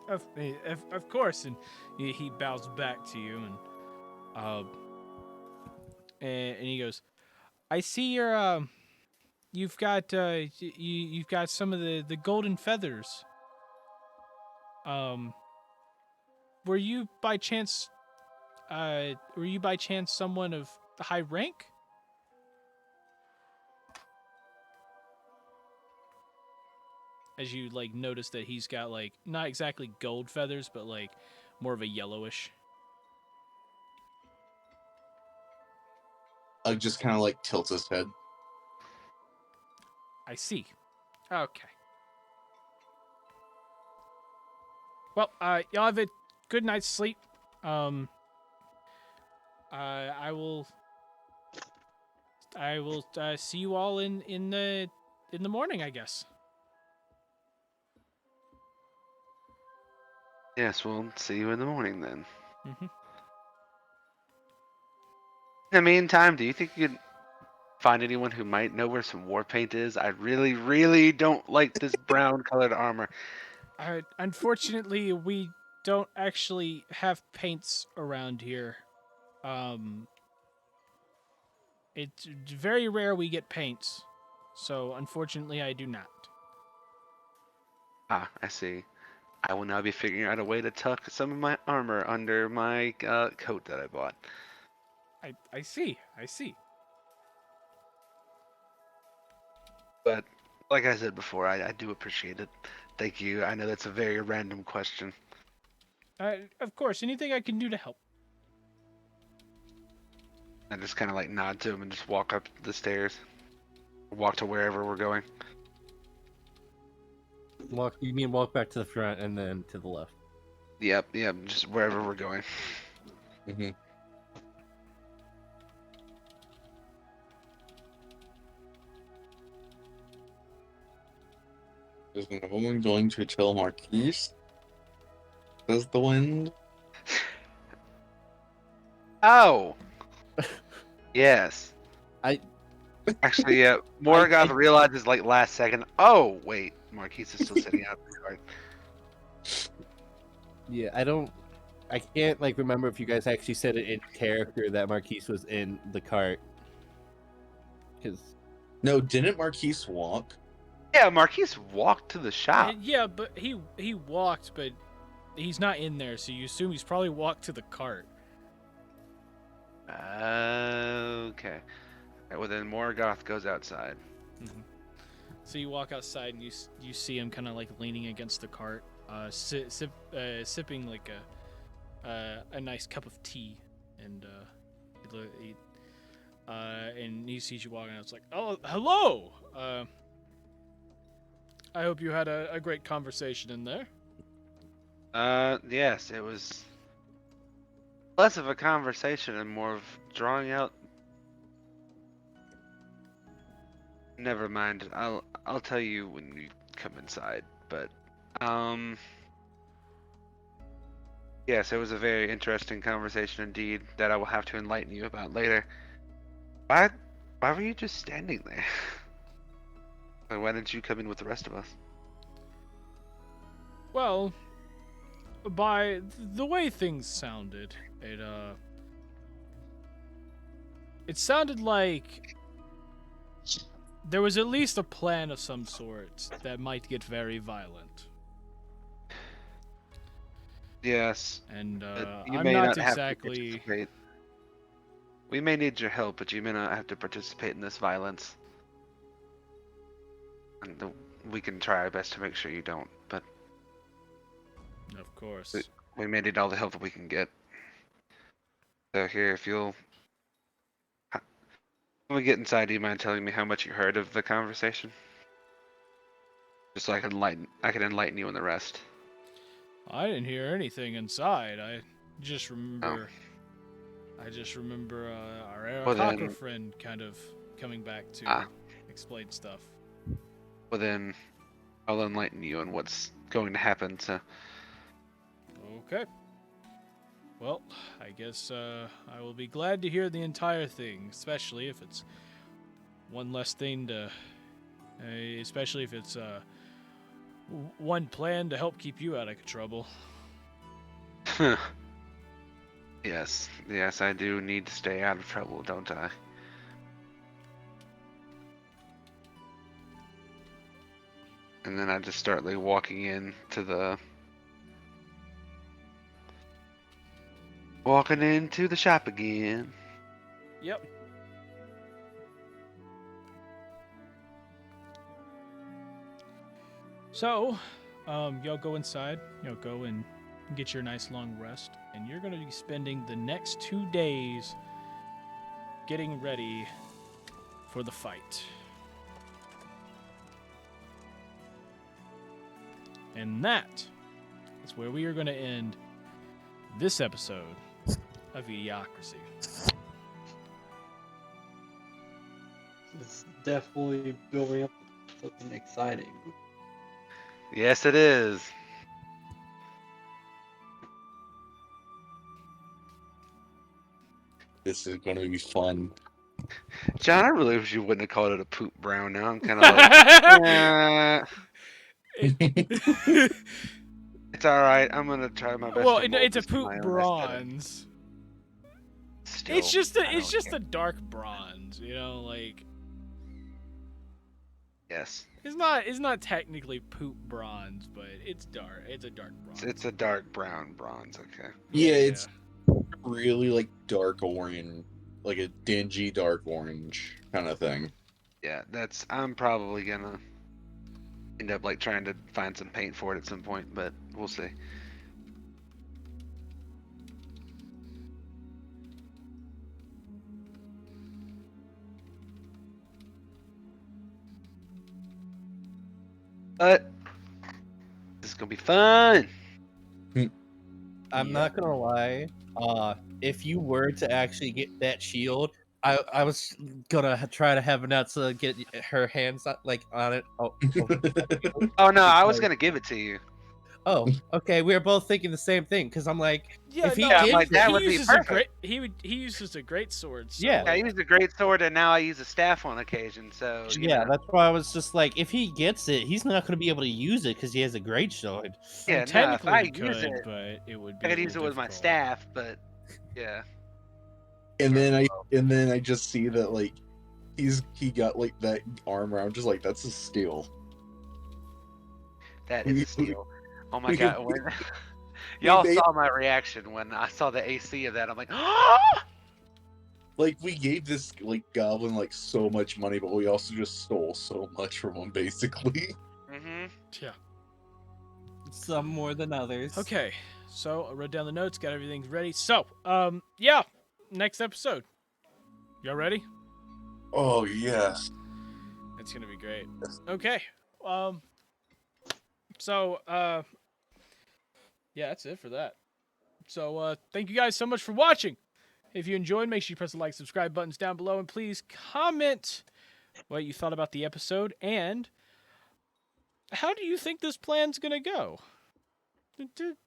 A: Of course, and he bows back to you, and he goes, "I see you've got you've got some of the golden feathers. Were you by chance someone of high rank?" As you like notice that he's got like not exactly gold feathers, but like more of a yellowish.
B: Just kind of like tilts his head.
A: I see. Okay. Well, y'all have a good night's sleep. I will see you all in the morning, I guess.
K: Yes, we'll see you in the morning then.
A: Mm-hmm.
K: In the meantime, do you think you could find anyone who might know where some war paint is? I really, really don't like this brown colored armor.
A: Unfortunately, we don't actually have paints around here. It's very rare we get paints, so unfortunately, I do not.
K: Ah, I see. I will now be figuring out a way to tuck some of my armor under my coat that I bought.
A: I see.
K: But like I said before, I do appreciate it. Thank you. I know that's a very random question.
A: Of course, anything I can do to help.
K: I just kind of like nod to him and just walk up the stairs. Walk to wherever we're going.
L: You mean walk back to the front and then to the left?
K: Yep, just wherever we're going.
B: Mm-hmm. Is no one going to tell Marquise? Says the wind.
K: Oh. Yes.
L: I
K: Actually, yeah. Morgoth realizes like last second. Oh wait, Marquise is still sitting out the card.
L: Yeah, I can't like remember if you guys actually said it in character that Marquise was in the cart. Because
B: No, didn't Marquise walk?
K: Yeah, Marquise walked to the shop.
A: Yeah, but he walked, but he's not in there, so you assume he's probably walked to the cart.
K: Okay. Right, well then Morgoth goes outside.
A: Mm-hmm. So you walk outside and you see him kind of like leaning against the cart, sipping like a nice cup of tea, and and he sees you walking out. It's like, oh, hello. I hope you had a great conversation in there.
K: Yes, it was less of a conversation and more of drawing out. Never mind. I'll tell you when you come inside. But yes, it was a very interesting conversation indeed that I will have to enlighten you about later. Why were you just standing there? Like, why didn't you come in with the rest of us?
A: Well, by the way things sounded, it sounded like there was at least a plan of some sort that might get very violent.
K: Yes.
A: And
K: you
A: I'm
K: may
A: not
K: not have to
A: exactly.
K: participate. We may need your help, but you may not have to participate in this violence. And we can try our best to make sure you don't, but
A: Of course.
K: we may need all the help that we can get. So here, if you'll... When we get inside, do you mind telling me how much you heard of the conversation? Just so I can enlighten you on the rest.
A: I didn't hear anything inside. I just remember. I just remember our eDIOCRACY friend kind of coming back to explain stuff.
K: Well then, I'll enlighten you on what's going to happen. So.
A: Okay. Well, I guess I will be glad to hear the entire thing, especially if it's one less thing to, especially if it's one plan to help keep you out of trouble.
K: Yes, I do need to stay out of trouble, don't I? And then I just start like walking into the shop again.
A: Yep. So, y'all go inside. You'll go and get your nice long rest, and you're going to be spending the next 2 days getting ready for the fight. And that is where we are going to end this episode of eDIOCRACY.
J: It's definitely building up to something exciting.
K: Yes, it is.
B: This is going to be fun.
K: John, I really wish you wouldn't have called it a poop brown. Now I'm kind of like, it's all right. I'm gonna try my best.
A: Well,
K: to mold
A: it's a
K: this to my
A: poop
K: own
A: bronze.
K: Still,
A: It's just
K: I don't
A: a dark bronze, you know, like.
K: Yes.
A: It's not technically poop bronze, but it's dark. It's a dark bronze.
K: It's a dark brown bronze. Okay.
B: Yeah, it's really like dark orange, like a dingy dark orange kind of thing.
K: Yeah, I'm probably gonna end up like trying to find some paint for it at some point, but we'll see. But this is gonna be fun.
L: I'm not gonna lie. If you were to actually get that shield, I was gonna try to have Natsa get her hands like on it.
K: Oh no, I was gonna give it to you.
L: Oh, okay. We were both thinking the same thing because I'm like,
A: Yeah,
L: if he
A: no,
K: Yeah, I'm
L: gets
K: like, that
A: he
K: would be
A: uses a
K: perfect.
A: great he uses a great sword. So
L: Yeah.
K: I
A: like,
K: used a great sword, and now I use a staff on occasion. So you
L: yeah,
K: know.
L: that's why I was just like, if he gets it, he's not going to be able to use it because he has a great sword.
A: I mean,
K: Yeah, no. If
A: technically
K: I
A: he
K: use
A: could,
K: it,
A: but it would
K: I
A: be a
K: could
A: little
K: use it with my
A: difficult.
K: staff. But yeah.
B: And then I just see that like he got like that arm around, just like that's a steal.
K: That is a steal. Oh my
B: we-
K: god! When...
B: we
K: Y'all
B: made-
K: saw my reaction when I saw the AC of that. I'm like,
B: Like we gave this like goblin like so much money, but we also just stole so much from him, basically.
K: mm-hmm.
A: Yeah.
L: Some more than others.
A: Okay, so I wrote down the notes, got everything ready. So, yeah, next episode. Y'all ready?
B: Oh yes.
A: It's gonna be great. Okay. So, yeah, that's it for that. So, thank you guys so much for watching. If you enjoyed, make sure you press the like, subscribe buttons down below, and please comment what you thought about the episode and how do you think this plan's gonna go.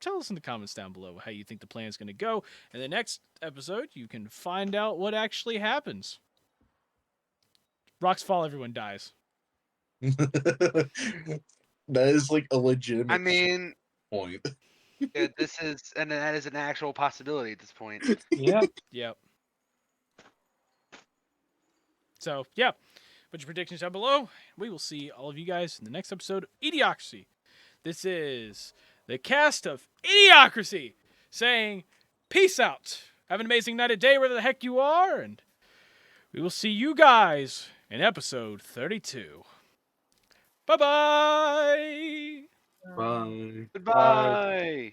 A: Tell us in the comments down below how you think the plan's gonna go. In the next episode, you can find out what actually happens. Rocks fall, everyone dies.
B: That is like a legitimate
K: I mean,
B: point.
K: yeah, that is an actual possibility at this point.
L: Yeah.
A: Yep. So, yeah. Put your predictions down below. We will see all of you guys in the next episode of eDIOCRACY. This is the cast of eDIOCRACY saying, peace out. Have an amazing night or day wherever the heck you are, and we will see you guys in episode 32. Bye-bye!
B: Bye.
K: Goodbye.